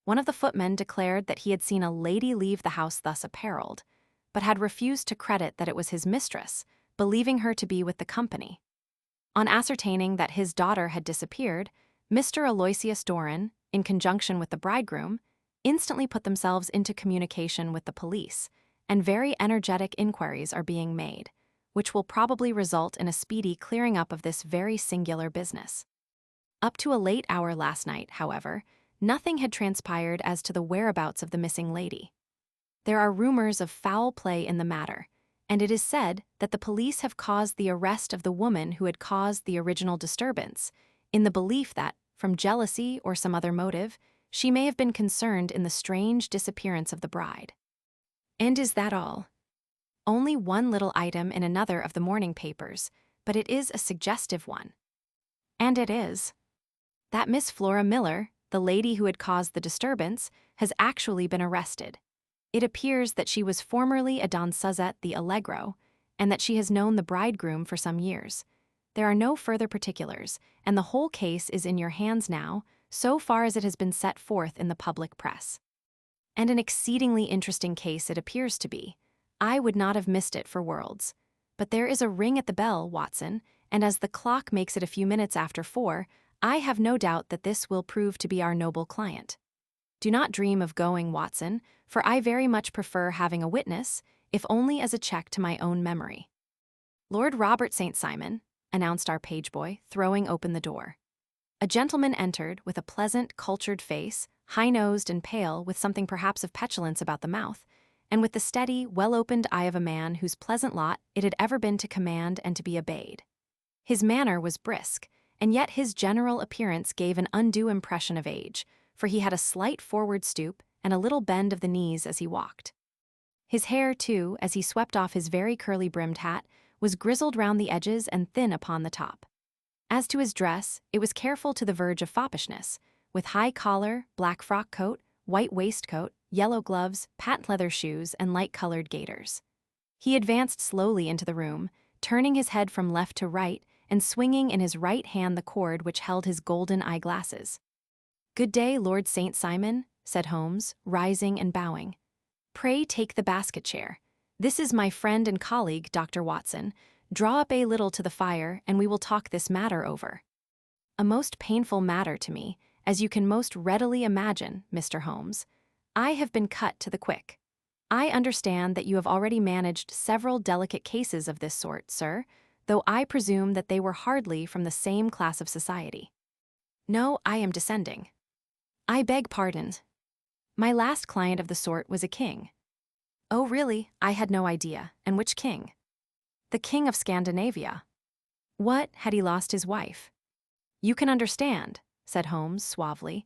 One of the footmen declared that he had seen a lady leave the house thus apparelled, but had refused to credit that it was his mistress, believing her to be with the company. On ascertaining that his daughter had disappeared, Mr. Aloysius Doran, in conjunction with the bridegroom, instantly put themselves into communication with the police, and very energetic inquiries are being made, which will probably result in a speedy clearing up of this very singular business. Up to a late hour last night, however, nothing had transpired as to the whereabouts of the missing lady. There are rumors of foul play in the matter, and it is said that the police have caused the arrest of the woman who had caused the original disturbance, in the belief that, from jealousy or some other motive, she may have been concerned in the strange disappearance of the bride. And is that all? Only one little item in another of the morning papers, but it is a suggestive one. And it is that Miss Flora Miller, the lady who had caused the disturbance, has actually been arrested. It appears that she was formerly a danseuse at the Allegro, and that she has known the bridegroom for some years. There are no further particulars, and the whole case is in your hands now, so far as it has been set forth in the public press. And an exceedingly interesting case it appears to be. I would not have missed it for worlds. But there is a ring at the bell, Watson, and as the clock makes it a few minutes after 4, I have no doubt that this will prove to be our noble client. Do not dream of going, Watson, for I very much prefer having a witness, if only as a check to my own memory. Lord Robert St. Simon, announced our page boy, throwing open the door. A gentleman entered with a pleasant, cultured face, high-nosed and pale, with something perhaps of petulance about the mouth, and with the steady, well-opened eye of a man whose pleasant lot it had ever been to command and to be obeyed. His manner was brisk, and yet his general appearance gave an undue impression of age, for he had a slight forward stoop and a little bend of the knees as he walked. His hair, too, as he swept off his very curly-brimmed hat, was grizzled round the edges and thin upon the top. As to his dress, it was careful to the verge of foppishness, with high collar, black frock coat, white waistcoat, yellow gloves, patent leather shoes, and light-colored gaiters. He advanced slowly into the room, turning his head from left to right and swinging in his right hand the cord which held his golden eyeglasses. "Good day, Lord St. Simon," said Holmes, rising and bowing. "Pray take the basket chair. This is my friend and colleague, Dr. Watson. Draw up a little to the fire, and we will talk this matter over." "A most painful matter to me, as you can most readily imagine, Mr. Holmes. I have been cut to the quick. I understand that you have already managed several delicate cases of this sort, sir, though I presume that they were hardly from the same class of society. No, I am descending. I beg pardon. My last client of the sort was a king. Oh, really? I had no idea. And which king? The King of Scandinavia. What, had he lost his wife? You can understand, said Holmes suavely,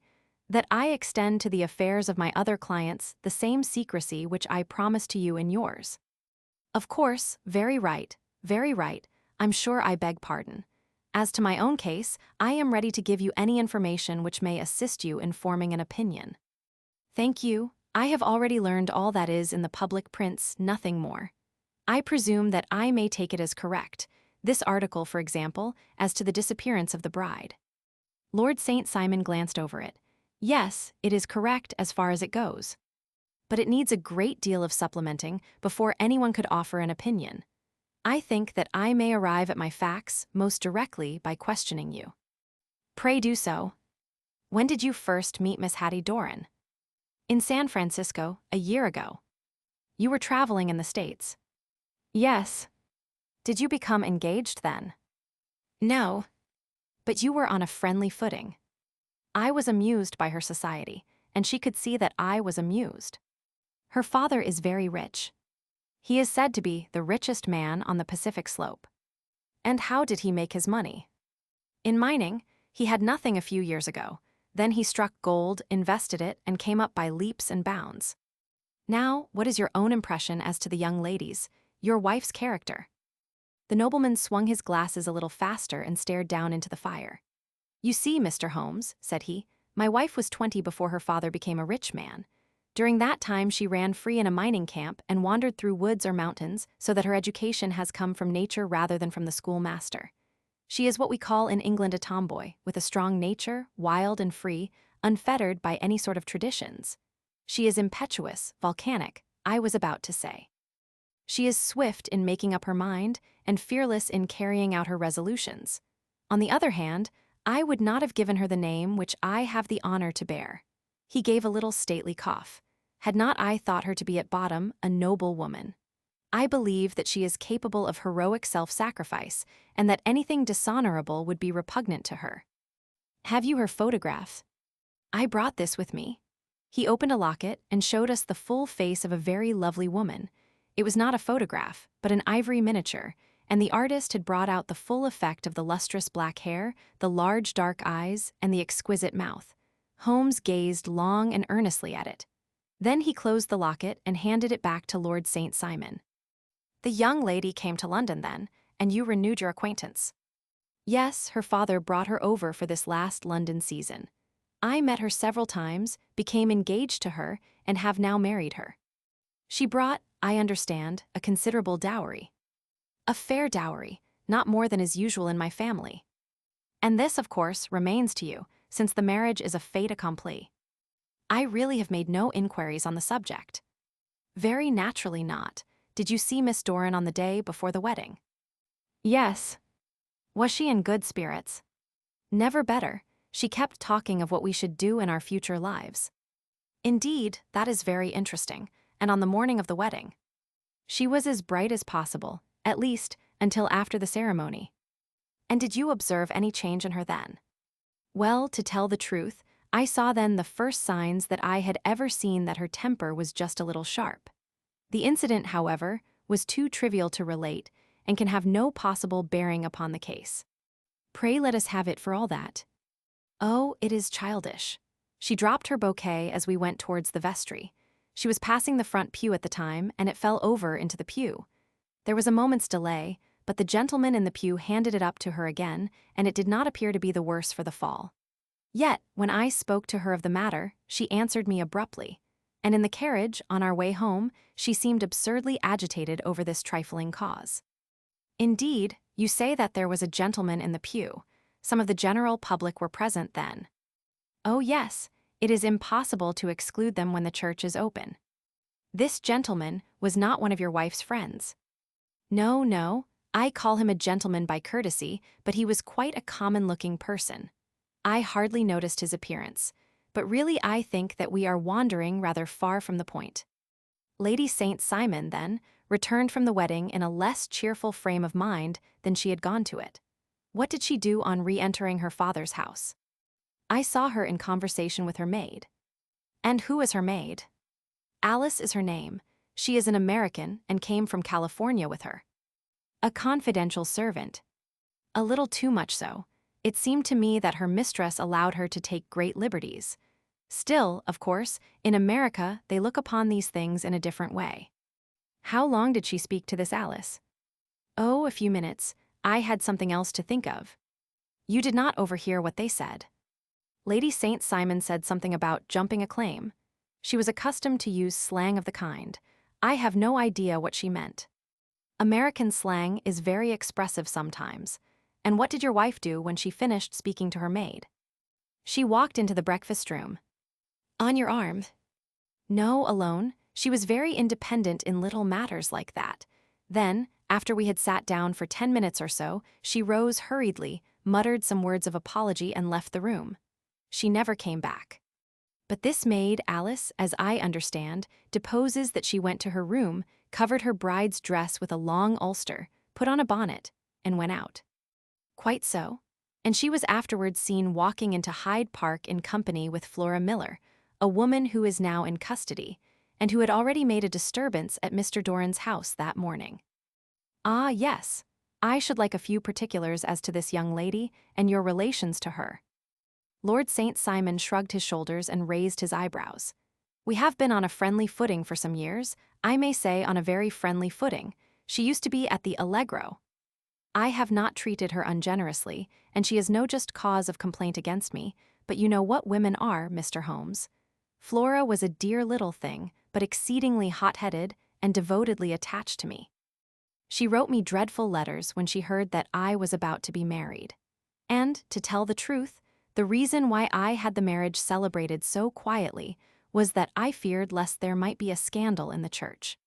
that I extend to the affairs of my other clients the same secrecy which I promised to you in yours. Of course, very right, very right. I'm sure I beg pardon. As to my own case, I am ready to give you any information which may assist you in forming an opinion. Thank you. I have already learned all that is in the public prints, nothing more. I presume that I may take it as correct, this article, for example, as to the disappearance of the bride. Lord St. Simon glanced over it. Yes, it is correct as far as it goes. But it needs a great deal of supplementing before anyone could offer an opinion. I think that I may arrive at my facts most directly by questioning you. Pray do so. When did you first meet Miss Hattie Doran? In San Francisco, a year ago. You were traveling in the States. Yes. Did you become engaged then? No. But you were on a friendly footing. I was amused by her society, and she could see that I was amused. Her father is very rich. He is said to be the richest man on the Pacific slope. And how did he make his money? In mining, he had nothing a few years ago. Then he struck gold, invested it, and came up by leaps and bounds. Now, what is your own impression as to the young ladies, your wife's character? The nobleman swung his glasses a little faster and stared down into the fire. You see, Mr. Holmes, said he, my wife was 20 before her father became a rich man. During that time she ran free in a mining camp and wandered through woods or mountains, so that her education has come from nature rather than from the schoolmaster. She is what we call in England a tomboy, with a strong nature, wild and free, unfettered by any sort of traditions. She is impetuous, volcanic, I was about to say. She is swift in making up her mind and fearless in carrying out her resolutions. On the other hand, I would not have given her the name which I have the honor to bear. He gave a little stately cough. Had not I thought her to be at bottom a noble woman? I believe that she is capable of heroic self-sacrifice, and that anything dishonorable would be repugnant to her. Have you her photograph? I brought this with me. He opened a locket and showed us the full face of a very lovely woman. It was not a photograph, but an ivory miniature, and the artist had brought out the full effect of the lustrous black hair, the large dark eyes, and the exquisite mouth. Holmes gazed long and earnestly at it. Then he closed the locket and handed it back to Lord St. Simon. The young lady came to London then, and you renewed your acquaintance. Yes, her father brought her over for this last London season. I met her several times, became engaged to her, and have now married her. She brought, I understand, a considerable dowry. A fair dowry, not more than is usual in my family. And this, of course, remains to you, since the marriage is a fait accompli. I really have made no inquiries on the subject. Very naturally not. Did you see Miss Doran on the day before the wedding? Yes. Was she in good spirits? Never better. She kept talking of what we should do in our future lives. Indeed, that is very interesting. And on the morning of the wedding, she was as bright as possible, at least, until after the ceremony. And did you observe any change in her then? Well, to tell the truth, I saw then the first signs that I had ever seen that her temper was just a little sharp. The incident, however, was too trivial to relate, and can have no possible bearing upon the case. Pray let us have it for all that. Oh, it is childish. She dropped her bouquet as we went towards the vestry. She was passing the front pew at the time, and it fell over into the pew. There was a moment's delay, but the gentleman in the pew handed it up to her again, and it did not appear to be the worse for the fall. Yet, when I spoke to her of the matter, she answered me abruptly, and in the carriage, on our way home, she seemed absurdly agitated over this trifling cause. Indeed, you say that there was a gentleman in the pew. Some of the general public were present then. Oh yes, it is impossible to exclude them when the church is open. This gentleman was not one of your wife's friends. No, no, I call him a gentleman by courtesy, but he was quite a common-looking person. I hardly noticed his appearance, but really I think that we are wandering rather far from the point. Lady St. Simon, then, returned from the wedding in a less cheerful frame of mind than she had gone to it. What did she do on re-entering her father's house? I saw her in conversation with her maid. And who is her maid? Alice is her name. She is an American and came from California with her. A confidential servant. A little too much so. It seemed to me that her mistress allowed her to take great liberties. Still, of course, in America, they look upon these things in a different way. How long did she speak to this Alice? Oh, a few minutes. I had something else to think of. You did not overhear what they said. Lady St. Simon said something about jumping a claim. She was accustomed to use slang of the kind. I have no idea what she meant. American slang is very expressive sometimes. And what did your wife do when she finished speaking to her maid? She walked into the breakfast room. On your arm? No, alone. She was very independent in little matters like that. Then, after we had sat down for 10 minutes or so, she rose hurriedly, muttered some words of apology and left the room. She never came back. But this maid, Alice, as I understand, deposes that she went to her room, covered her bride's dress with a long ulster, put on a bonnet, and went out. Quite so. And she was afterwards seen walking into Hyde Park in company with Flora Miller, a woman who is now in custody, and who had already made a disturbance at Mr. Doran's house that morning. Ah, yes. I should like a few particulars as to this young lady and your relations to her. Lord St. Simon shrugged his shoulders and raised his eyebrows. We have been on a friendly footing for some years, I may say on a very friendly footing. She used to be at the Allegro. I have not treated her ungenerously, and she is no just cause of complaint against me, but you know what women are, Mr. Holmes. Flora was a dear little thing, but exceedingly hot-headed and devotedly attached to me. She wrote me dreadful letters when she heard that I was about to be married. And, to tell the truth, the reason why I had the marriage celebrated so quietly was that I feared lest there might be a scandal in the church.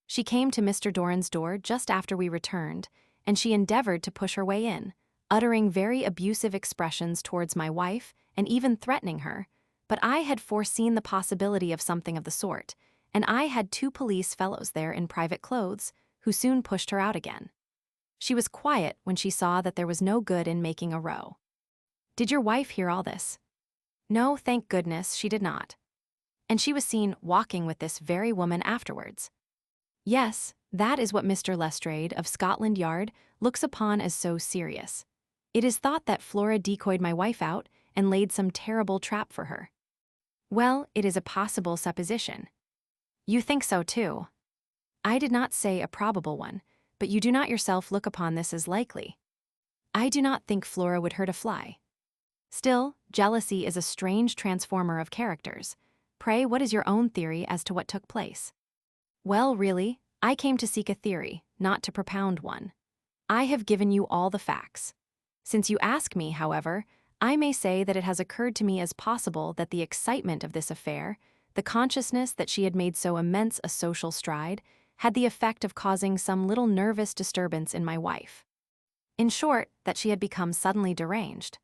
She came to Mr. Doran's door just after we returned, and she endeavored to push her way in, uttering very abusive expressions towards my wife and even threatening her, but I had foreseen the possibility of something of the sort, and I had 2 police fellows there in private clothes, who soon pushed her out again. She was quiet when she saw that there was no good in making a row. Did your wife hear all this? No, thank goodness, she did not. And she was seen walking with this very woman afterwards. Yes, that is what Mr. Lestrade of Scotland Yard looks upon as so serious. It is thought that Flora decoyed my wife out and laid some terrible trap for her. Well, it is a possible supposition. You think so too. I did not say a probable one, but you do not yourself look upon this as likely. I do not think Flora would hurt a fly. Still, jealousy is a strange transformer of characters. Pray, what is your own theory as to what took place? Well, really, I came to seek a theory, not to propound one. I have given you all the facts. Since you ask me, however, I may say that it has occurred to me as possible that the excitement of this affair, the consciousness that she had made so immense a social stride, had the effect of causing some little nervous disturbance in my wife. In short, that she had become suddenly deranged.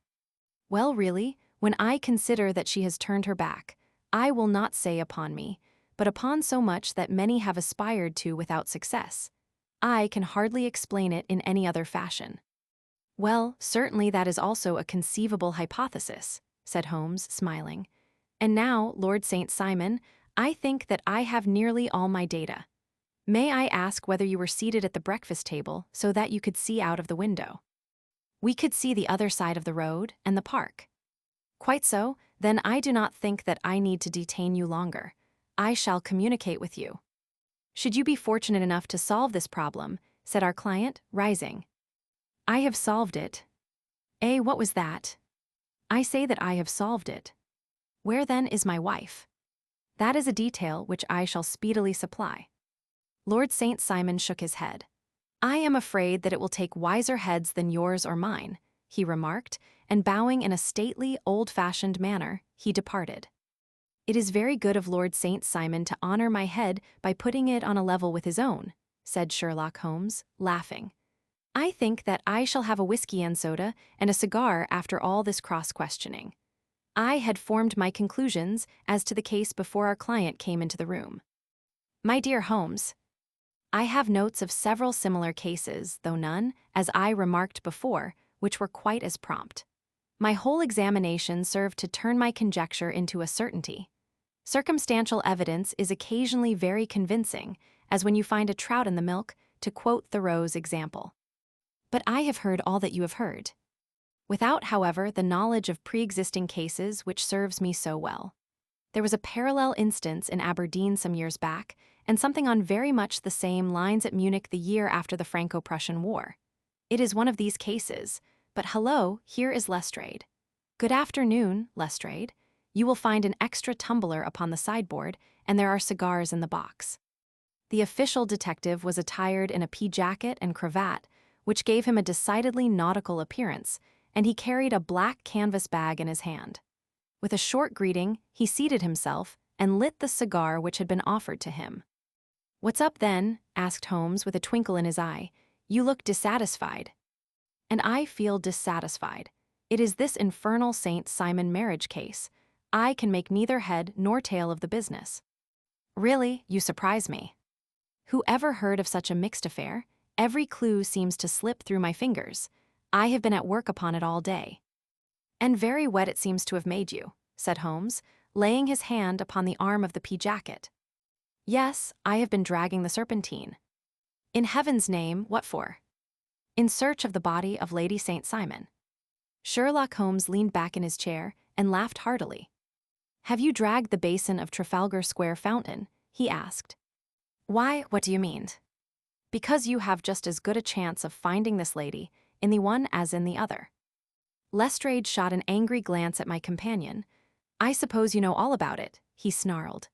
Well, really, when I consider that she has turned her back, I will not say upon me, but upon so much that many have aspired to without success. I can hardly explain it in any other fashion. Well, certainly that is also a conceivable hypothesis, said Holmes, smiling. And now, Lord St. Simon, I think that I have nearly all my data. May I ask whether you were seated at the breakfast table so that you could see out of the window? We could see the other side of the road and the park. Quite so, then I do not think that I need to detain you longer. I shall communicate with you. Should you be fortunate enough to solve this problem, said our client, rising. I have solved it. Eh, what was that? I say that I have solved it. Where then is my wife? That is a detail which I shall speedily supply. Lord St. Simon shook his head. I am afraid that it will take wiser heads than yours or mine, he remarked, and bowing in a stately, old-fashioned manner, he departed. It is very good of Lord St. Simon to honor my head by putting it on a level with his own, said Sherlock Holmes, laughing. I think that I shall have a whiskey and soda and a cigar after all this cross-questioning. I had formed my conclusions as to the case before our client came into the room. My dear Holmes, I have notes of several similar cases, though none, as I remarked before, which were quite as prompt. My whole examination served to turn my conjecture into a certainty. Circumstantial evidence is occasionally very convincing, as when you find a trout in the milk, to quote Thoreau's example. But I have heard all that you have heard, without, however, the knowledge of pre-existing cases which serves me so well. There was a parallel instance in Aberdeen some years back, and something on very much the same lines at Munich the year after the Franco-Prussian War. It is one of these cases, but hello, here is Lestrade. Good afternoon, Lestrade. You will find an extra tumbler upon the sideboard, and there are cigars in the box. The official detective was attired in a pea jacket and cravat, which gave him a decidedly nautical appearance, and he carried a black canvas bag in his hand. With a short greeting, he seated himself and lit the cigar which had been offered to him. "What's up, then?" asked Holmes with a twinkle in his eye. "You look dissatisfied." "And I feel dissatisfied. It is this infernal St. Simon marriage case. I can make neither head nor tail of the business." "Really, you surprise me. Who ever heard of such a mixed affair? Every clue seems to slip through my fingers. I have been at work upon it all day." "And very wet it seems to have made you," said Holmes, laying his hand upon the arm of the pea jacket. "Yes, I have been dragging the Serpentine." "In heaven's name, what for?" "In search of the body of Lady St. Simon." Sherlock Holmes leaned back in his chair and laughed heartily. "Have you dragged the basin of Trafalgar Square fountain?" he asked. "Why, what do you mean?" "Because you have just as good a chance of finding this lady in the one as in the other." Lestrade shot an angry glance at my companion. "I suppose you know all about it," he snarled.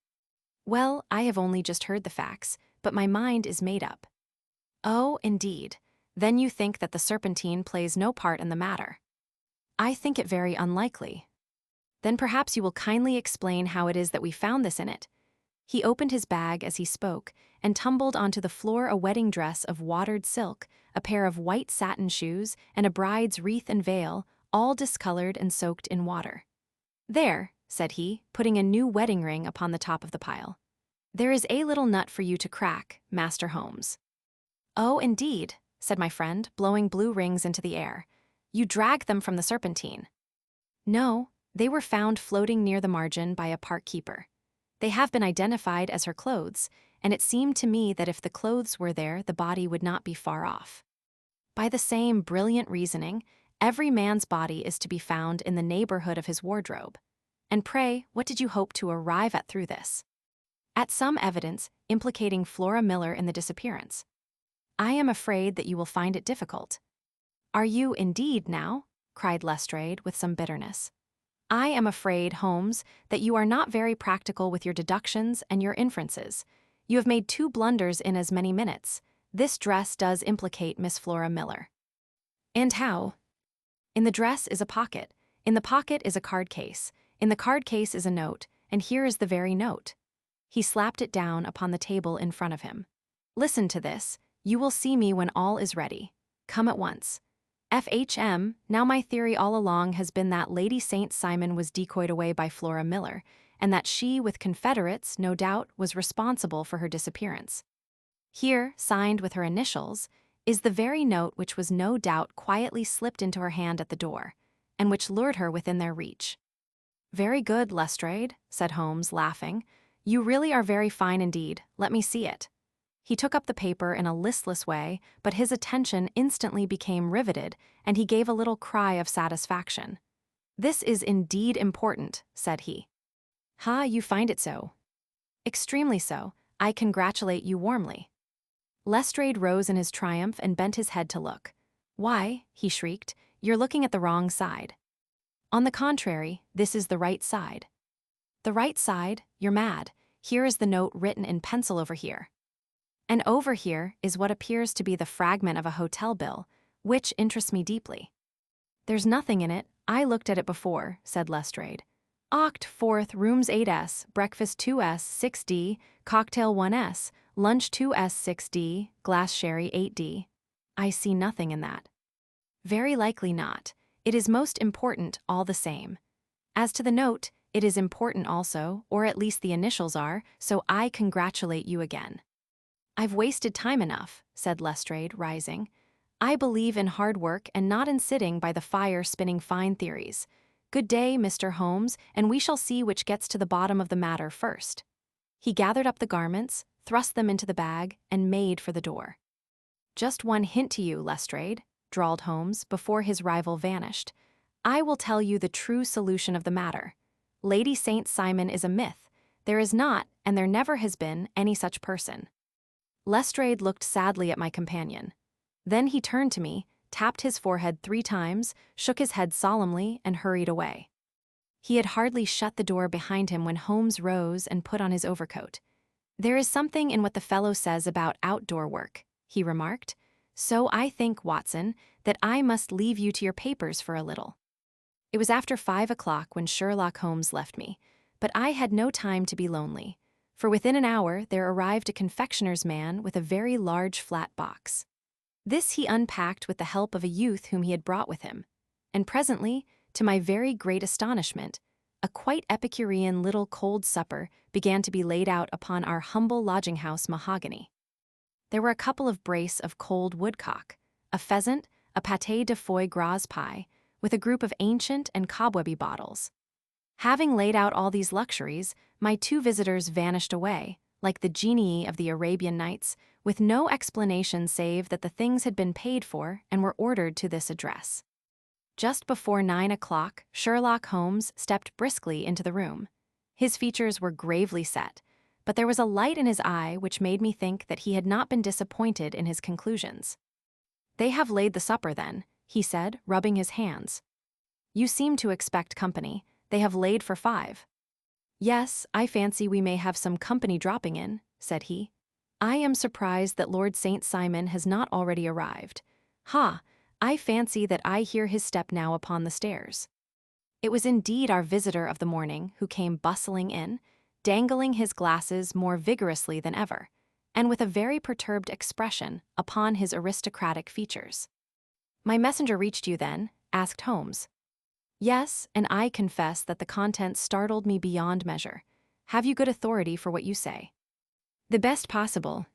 "Well, I have only just heard the facts, but my mind is made up." "Oh, indeed. Then you think that the Serpentine plays no part in the matter." "I think it very unlikely." "Then perhaps you will kindly explain how it is that we found this in it." He opened his bag as he spoke and tumbled onto the floor a wedding dress of watered silk, a pair of white satin shoes, and a bride's wreath and veil, all discolored and soaked in water. "There," said he, putting a new wedding ring upon the top of the pile. "There is a little nut for you to crack, Master Holmes." "Oh, indeed," said my friend, blowing blue rings into the air. "You dragged them from the Serpentine." "No, they were found floating near the margin by a park keeper. They have been identified as her clothes, and it seemed to me that if the clothes were there, the body would not be far off. By the same brilliant reasoning, every man's body is to be found in the neighborhood of his wardrobe. And pray, what did you hope to arrive at through this?" "At some evidence implicating Flora Miller in the disappearance." "I am afraid that you will find it difficult." "Are you indeed now?" cried Lestrade with some bitterness. "I am afraid, Holmes, that you are not very practical with your deductions and your inferences. You have made 2 blunders in as many minutes. This dress does implicate Miss Flora Miller." "And how?" "In the dress is a pocket. In the pocket is a card case. In the card case is a note, and here is the very note." He slapped it down upon the table in front of him. "Listen to this. You will see me when all is ready. Come at once. FHM, now my theory all along has been that Lady St. Simon was decoyed away by Flora Miller, and that she, with confederates, no doubt, was responsible for her disappearance. Here, signed with her initials, is the very note which was no doubt quietly slipped into her hand at the door, and which lured her within their reach." "Very good, Lestrade," said Holmes, laughing. "You really are very fine indeed. Let me see it." He took up the paper in a listless way, but his attention instantly became riveted, and he gave a little cry of satisfaction. "This is indeed important," said he. "Ha, you find it so?" "Extremely so. I congratulate you warmly." Lestrade rose in his triumph and bent his head to look. "Why," he shrieked, "you're looking at the wrong side." "On the contrary, this is the right side." "The right side? You're mad. Here is the note written in pencil over here. And over here is what appears to be the fragment of a hotel bill, which interests me deeply." "There's nothing in it. I looked at it before," said Lestrade. "Oct. 4th, rooms 8S, breakfast 2S, 6D, cocktail 1S, lunch 2S, 6D, glass sherry 8D. I see nothing in that." "Very likely not. It is most important all the same. As to the note, It is important also, or at least the initials are, so I congratulate you again." "I've wasted time enough," said Lestrade, rising. "I believe in hard work and not in sitting by the fire spinning fine theories. Good day, Mr. Holmes, and we shall see which gets to the bottom of the matter first." He gathered up the garments, thrust them into the bag, and made for the door. "Just one hint to you, Lestrade," drawled Holmes before his rival vanished. "I will tell you the true solution of the matter. Lady St. Simon is a myth. There is not, and there never has been, any such person." Lestrade looked sadly at my companion. Then he turned to me, tapped his forehead 3 times, shook his head solemnly, and hurried away. He had hardly shut the door behind him when Holmes rose and put on his overcoat. "There is something in what the fellow says about outdoor work," he remarked. "So I think, Watson, that I must leave you to your papers for a little." It was after 5 o'clock when Sherlock Holmes left me, but I had no time to be lonely, for within an hour there arrived a confectioner's man with a very large flat box. This he unpacked with the help of a youth whom he had brought with him, and presently, to my very great astonishment, a quite Epicurean little cold supper began to be laid out upon our humble lodging-house mahogany. There were a couple of brace of cold woodcock, a pheasant, a pâté de foie gras pie, with a group of ancient and cobwebby bottles. Having laid out all these luxuries, my 2 visitors vanished away, like the genii of the Arabian Nights, with no explanation save that the things had been paid for and were ordered to this address. Just before 9 o'clock, Sherlock Holmes stepped briskly into the room. His features were gravely set, but there was a light in his eye which made me think that he had not been disappointed in his conclusions. "They have laid the supper, then," he said, rubbing his hands. "You seem to expect company. They have laid for 5. "Yes, I fancy we may have some company dropping in," said he. "I am surprised that Lord St. Simon has not already arrived. Ha! I fancy that I hear his step now upon the stairs." It was indeed our visitor of the morning who came bustling in, dangling his glasses more vigorously than ever, and with a very perturbed expression upon his aristocratic features. "My messenger reached you, then?" asked Holmes. "Yes, and I confess that the contents startled me beyond measure. Have you good authority for what you say?" "The best possible."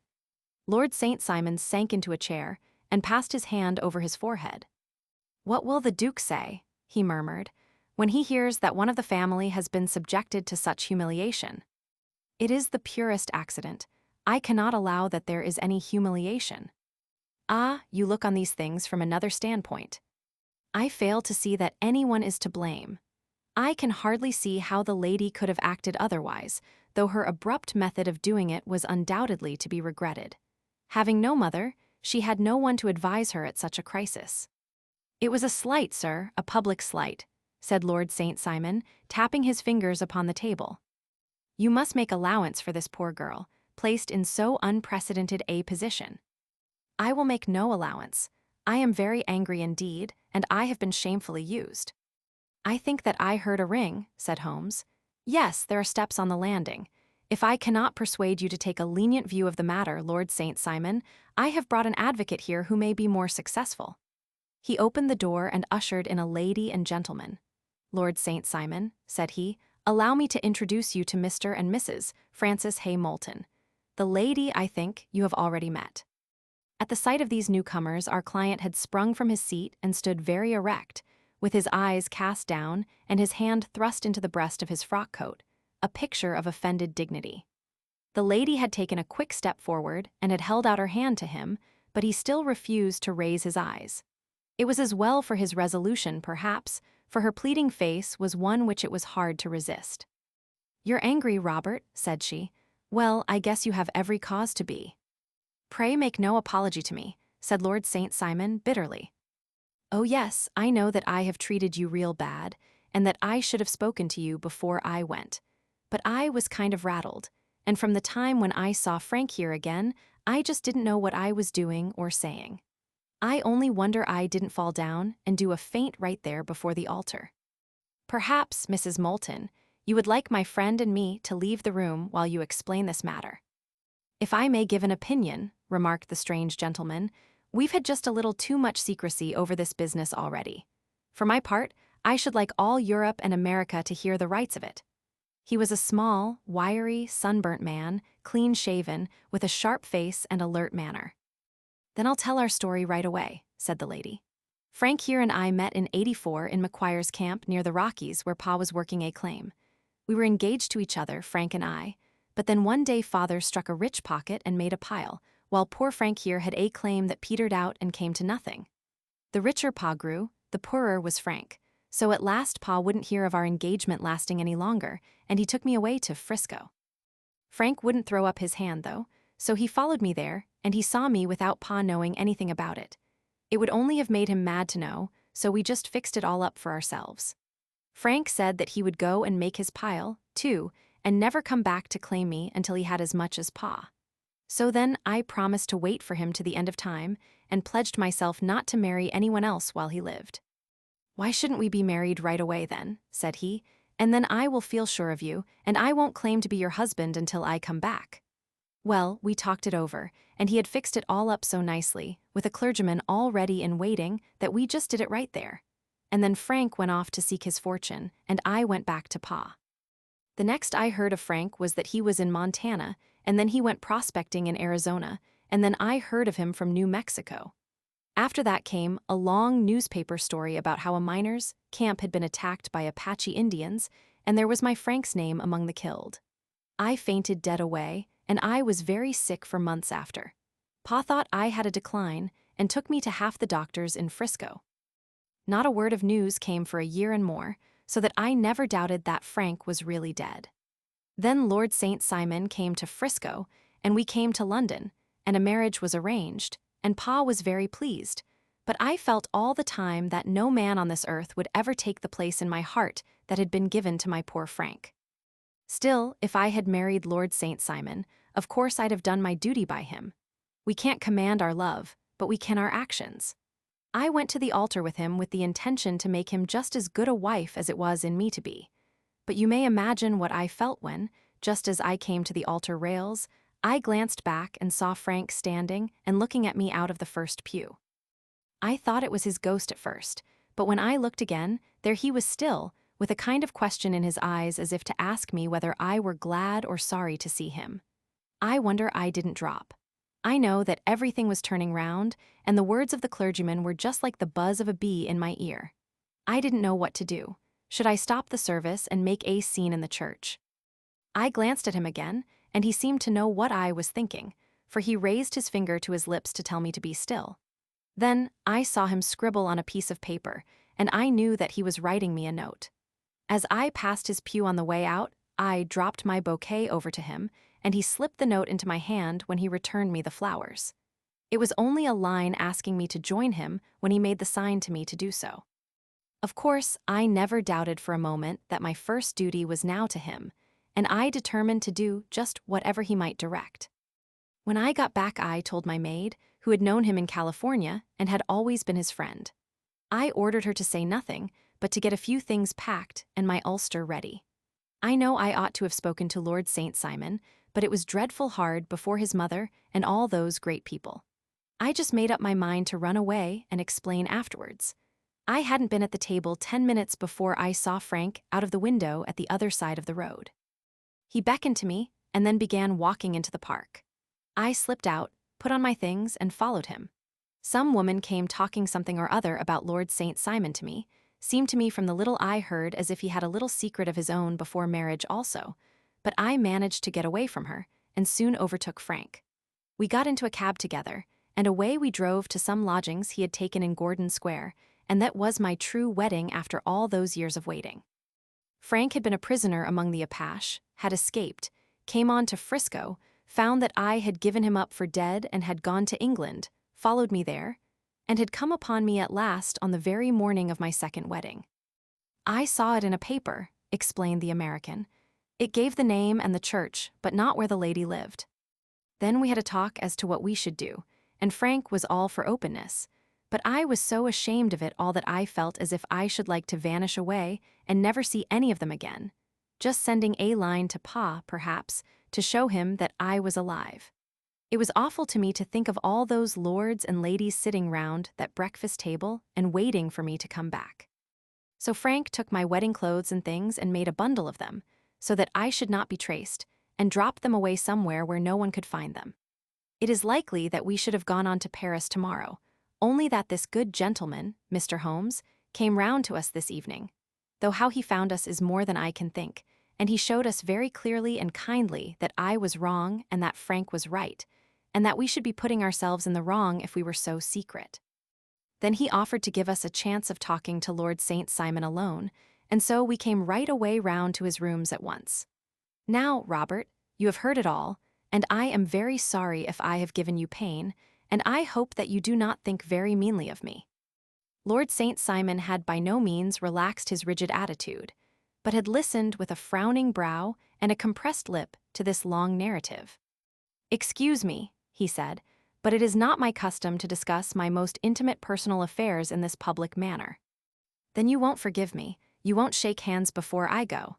Lord St. Simon sank into a chair and passed his hand over his forehead. "What will the Duke say," he murmured, "when he hears that one of the family has been subjected to such humiliation?" "It is the purest accident. I cannot allow that there is any humiliation." "Ah, you look on these things from another standpoint." "I fail to see that anyone is to blame. I can hardly see how the lady could have acted otherwise, though her abrupt method of doing it was undoubtedly to be regretted. Having no mother, she had no one to advise her at such a crisis." "It was a slight, sir, a public slight," said Lord St. Simon, tapping his fingers upon the table. "You must make allowance for this poor girl, placed in so unprecedented a position." "I will make no allowance. I am very angry indeed, and I have been shamefully used." "I think that I heard a ring," said Holmes. "Yes, there are steps on the landing. If I cannot persuade you to take a lenient view of the matter, Lord St. Simon, I have brought an advocate here who may be more successful." He opened the door and ushered in a lady and gentleman. "Lord St. Simon," said he, "allow me to introduce you to Mr. and Mrs. Francis Hay Moulton. The lady, I think, you have already met." At the sight of these newcomers, our client had sprung from his seat and stood very erect, with his eyes cast down and his hand thrust into the breast of his frock coat, a picture of offended dignity. The lady had taken a quick step forward and had held out her hand to him, but he still refused to raise his eyes. It was as well for his resolution, perhaps, for her pleading face was one which it was hard to resist. "You're angry, Robert," said she. "Well, I guess you have every cause to be." "Pray make no apology to me," said Lord St. Simon bitterly. "Oh yes, I know that I have treated you real bad, and that I should have spoken to you before I went. But I was kind of rattled, and from the time when I saw Frank here again, I just didn't know what I was doing or saying. I only wonder I didn't fall down and do a faint right there before the altar. Perhaps, Mrs. Moulton, you would like my friend and me to leave the room while you explain this matter." "If I may give an opinion," remarked the strange gentleman, "we've had just a little too much secrecy over this business already. For my part, I should like all Europe and America to hear the rights of it. He was a small, wiry, sunburnt man, clean-shaven, with a sharp face and alert manner. "Then I'll tell our story right away," said the lady. "Frank here and I met in '84 in McQuire's camp near the Rockies where Pa was working a claim. We were engaged to each other, Frank and I, but then one day Father struck a rich pocket and made a pile, while poor Frank here had a claim that petered out and came to nothing. The richer Pa grew, the poorer was Frank, so at last Pa wouldn't hear of our engagement lasting any longer, and he took me away to Frisco. Frank wouldn't throw up his hand, though, so he followed me there, and he saw me without Pa knowing anything about it. It would only have made him mad to know, so we just fixed it all up for ourselves. Frank said that he would go and make his pile, too, and never come back to claim me until he had as much as Pa. So then I promised to wait for him to the end of time and pledged myself not to marry anyone else while he lived. "Why shouldn't we be married right away then?" said he, "and then I will feel sure of you, and I won't claim to be your husband until I come back." Well, we talked it over, and he had fixed it all up so nicely, with a clergyman all ready and waiting, that we just did it right there. And then Frank went off to seek his fortune, and I went back to Pa. The next I heard of Frank was that he was in Montana, and then he went prospecting in Arizona, and then I heard of him from New Mexico. After that came a long newspaper story about how a miners' camp had been attacked by Apache Indians, and there was my Frank's name among the killed. I fainted dead away, and I was very sick for months after. Pa thought I had a decline and took me to half the doctors in Frisco. Not a word of news came for a year and more, so that I never doubted that Frank was really dead. Then Lord St. Simon came to Frisco, and we came to London, and a marriage was arranged, and Pa was very pleased, but I felt all the time that no man on this earth would ever take the place in my heart that had been given to my poor Frank. Still, if I had married Lord St. Simon, of course I'd have done my duty by him. We can't command our love, but we can our actions. I went to the altar with him with the intention to make him just as good a wife as it was in me to be. But you may imagine what I felt when, just as I came to the altar rails, I glanced back and saw Frank standing and looking at me out of the first pew. I thought it was his ghost at first, but when I looked again, there he was still, with a kind of question in his eyes as if to ask me whether I were glad or sorry to see him. I wonder I didn't drop. I know that everything was turning round, and the words of the clergyman were just like the buzz of a bee in my ear. I didn't know what to do. Should I stop the service and make a scene in the church? I glanced at him again, and he seemed to know what I was thinking, for he raised his finger to his lips to tell me to be still. Then I saw him scribble on a piece of paper, and I knew that he was writing me a note. As I passed his pew on the way out, I dropped my bouquet over to him, and he slipped the note into my hand when he returned me the flowers. It was only a line asking me to join him when he made the sign to me to do so. Of course, I never doubted for a moment that my first duty was now to him, and I determined to do just whatever he might direct. When I got back, I told my maid, who had known him in California and had always been his friend. I ordered her to say nothing, but to get a few things packed and my ulster ready. I know I ought to have spoken to Lord St. Simon, but it was dreadful hard before his mother and all those great people. I just made up my mind to run away and explain afterwards. I hadn't been at the table 10 minutes before I saw Frank out of the window at the other side of the road. He beckoned to me and then began walking into the park. I slipped out, put on my things, and followed him. Some woman came talking something or other about Lord St. Simon to me, seemed to me from the little I heard as if he had a little secret of his own before marriage also, but I managed to get away from her and soon overtook Frank. We got into a cab together, and away we drove to some lodgings he had taken in Gordon Square, and that was my true wedding after all those years of waiting. Frank had been a prisoner among the Apache, had escaped, came on to Frisco, found that I had given him up for dead and had gone to England, followed me there, and had come upon me at last on the very morning of my second wedding. "I saw it in a paper," explained the American. "It gave the name and the church, but not where the lady lived." Then we had a talk as to what we should do, and Frank was all for openness, but I was so ashamed of it all that I felt as if I should like to vanish away and never see any of them again, just sending a line to Pa, perhaps, to show him that I was alive. It was awful to me to think of all those lords and ladies sitting round that breakfast table and waiting for me to come back. So Frank took my wedding clothes and things and made a bundle of them, so that I should not be traced, and dropped them away somewhere where no one could find them. It is likely that we should have gone on to Paris tomorrow, only that this good gentleman, Mr. Holmes, came round to us this evening, though how he found us is more than I can think, and he showed us very clearly and kindly that I was wrong and that Frank was right, and that we should be putting ourselves in the wrong if we were so secret. Then he offered to give us a chance of talking to Lord St. Simon alone, and so we came right away round to his rooms at once. Now, Robert, you have heard it all, and I am very sorry if I have given you pain, and I hope that you do not think very meanly of me. Lord St. Simon had by no means relaxed his rigid attitude, but had listened with a frowning brow and a compressed lip to this long narrative. "Excuse me," he said, "but it is not my custom to discuss my most intimate personal affairs in this public manner." "Then you won't forgive me, you won't shake hands before I go?"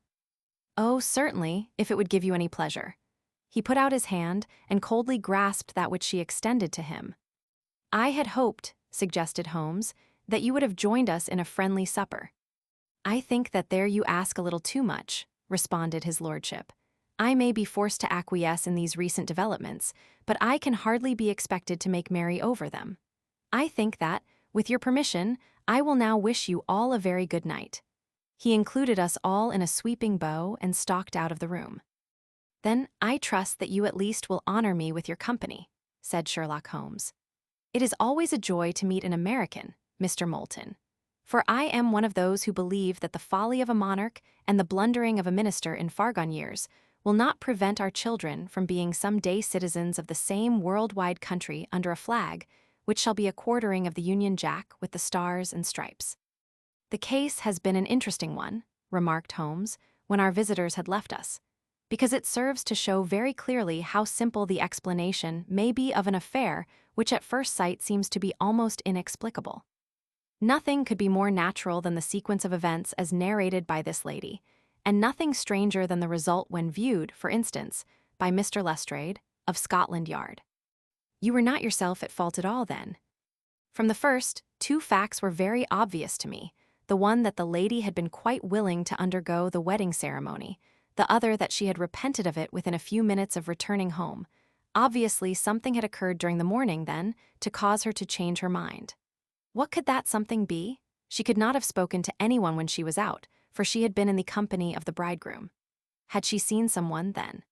"Oh, certainly, if it would give you any pleasure." He put out his hand and coldly grasped that which she extended to him. "I had hoped," suggested Holmes, "that you would have joined us in a friendly supper." "I think that there you ask a little too much," responded his lordship. "I may be forced to acquiesce in these recent developments, but I can hardly be expected to make merry over them. I think that, with your permission, I will now wish you all a very good night." He included us all in a sweeping bow and stalked out of the room. "Then I trust that you at least will honor me with your company," said Sherlock Holmes. "It is always a joy to meet an American, Mr. Moulton, for I am one of those who believe that the folly of a monarch and the blundering of a minister in fargone years will not prevent our children from being some day citizens of the same world-wide country under a flag which shall be a quartering of the Union Jack with the stars and stripes." "The case has been an interesting one," remarked Holmes, when our visitors had left us, "because it serves to show very clearly how simple the explanation may be of an affair which at first sight seems to be almost inexplicable. Nothing could be more natural than the sequence of events as narrated by this lady, and nothing stranger than the result when viewed, for instance, by Mr. Lestrade, of Scotland Yard." "You were not yourself at fault at all, then?" "From the first, two facts were very obvious to me, the one that the lady had been quite willing to undergo the wedding ceremony, the other that she had repented of it within a few minutes of returning home. Obviously, something had occurred during the morning, then, to cause her to change her mind. What could that something be? She could not have spoken to anyone when she was out, for she had been in the company of the bridegroom. Had she seen someone, then?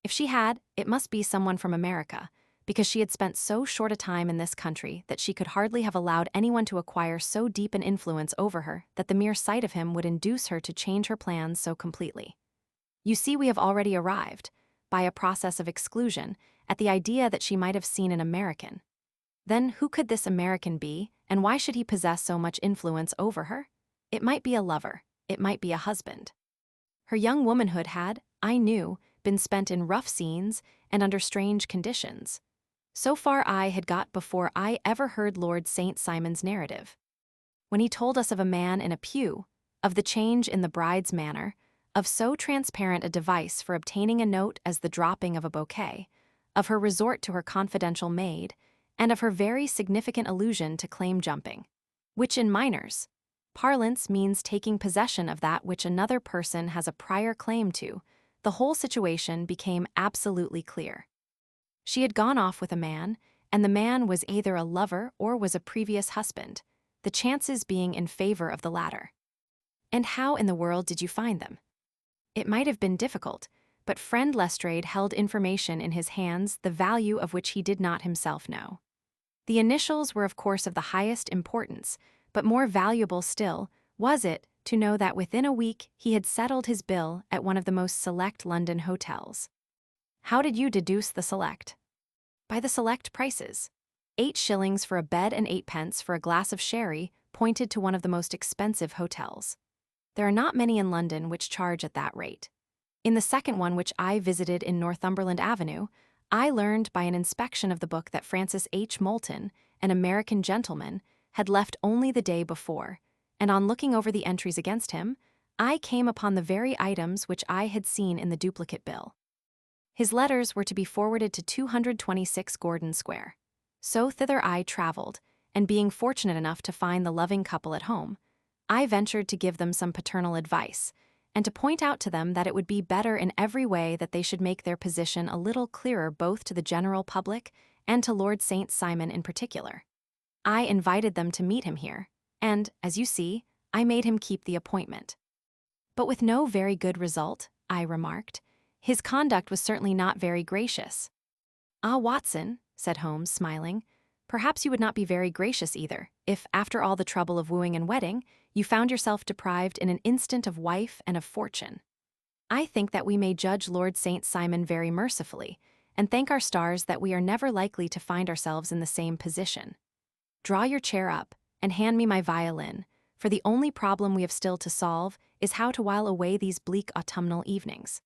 If she had, it must be someone from America, because she had spent so short a time in this country that she could hardly have allowed anyone to acquire so deep an influence over her that the mere sight of him would induce her to change her plans so completely. You see, we have already arrived, by a process of exclusion, at the idea that she might have seen an American. Then who could this American be, and why should he possess so much influence over her? It might be a lover, it might be a husband. Her young womanhood had, I knew, been spent in rough scenes and under strange conditions. So far I had got before I ever heard Lord St. Simon's narrative. When he told us of a man in a pew, of the change in the bride's manner, of so transparent a device for obtaining a note as the dropping of a bouquet, of her resort to her confidential maid, and of her very significant allusion to claim jumping, which in minors' parlance means taking possession of that which another person has a prior claim to, the whole situation became absolutely clear. She had gone off with a man, and the man was either a lover or was a previous husband, the chances being in favor of the latter. And how in the world did you find them? It might have been difficult, but friend Lestrade held information in his hands the value of which he did not himself know. The initials were of course of the highest importance, but more valuable still was it to know that within a week he had settled his bill at one of the most select London hotels. How did you deduce the select? By the select prices. 8 shillings for a bed and 8 pence for a glass of sherry pointed to one of the most expensive hotels. There are not many in London which charge at that rate. In the second one, which I visited in Northumberland Avenue, I learned by an inspection of the book that Francis H. Moulton, an American gentleman, had left only the day before, and on looking over the entries against him, I came upon the very items which I had seen in the duplicate bill. His letters were to be forwarded to 226 Gordon Square. So thither I traveled, and being fortunate enough to find the loving couple at home, I ventured to give them some paternal advice, and to point out to them that it would be better in every way that they should make their position a little clearer both to the general public and to Lord St. Simon in particular. I invited them to meet him here, and, as you see, I made him keep the appointment. But with no very good result, I remarked. His conduct was certainly not very gracious. Ah, Watson, said Holmes, smiling, perhaps you would not be very gracious either, if, after all the trouble of wooing and wedding, you found yourself deprived in an instant of wife and of fortune. I think that we may judge Lord St. Simon very mercifully, and thank our stars that we are never likely to find ourselves in the same position. Draw your chair up, and hand me my violin, for the only problem we have still to solve is how to while away these bleak autumnal evenings.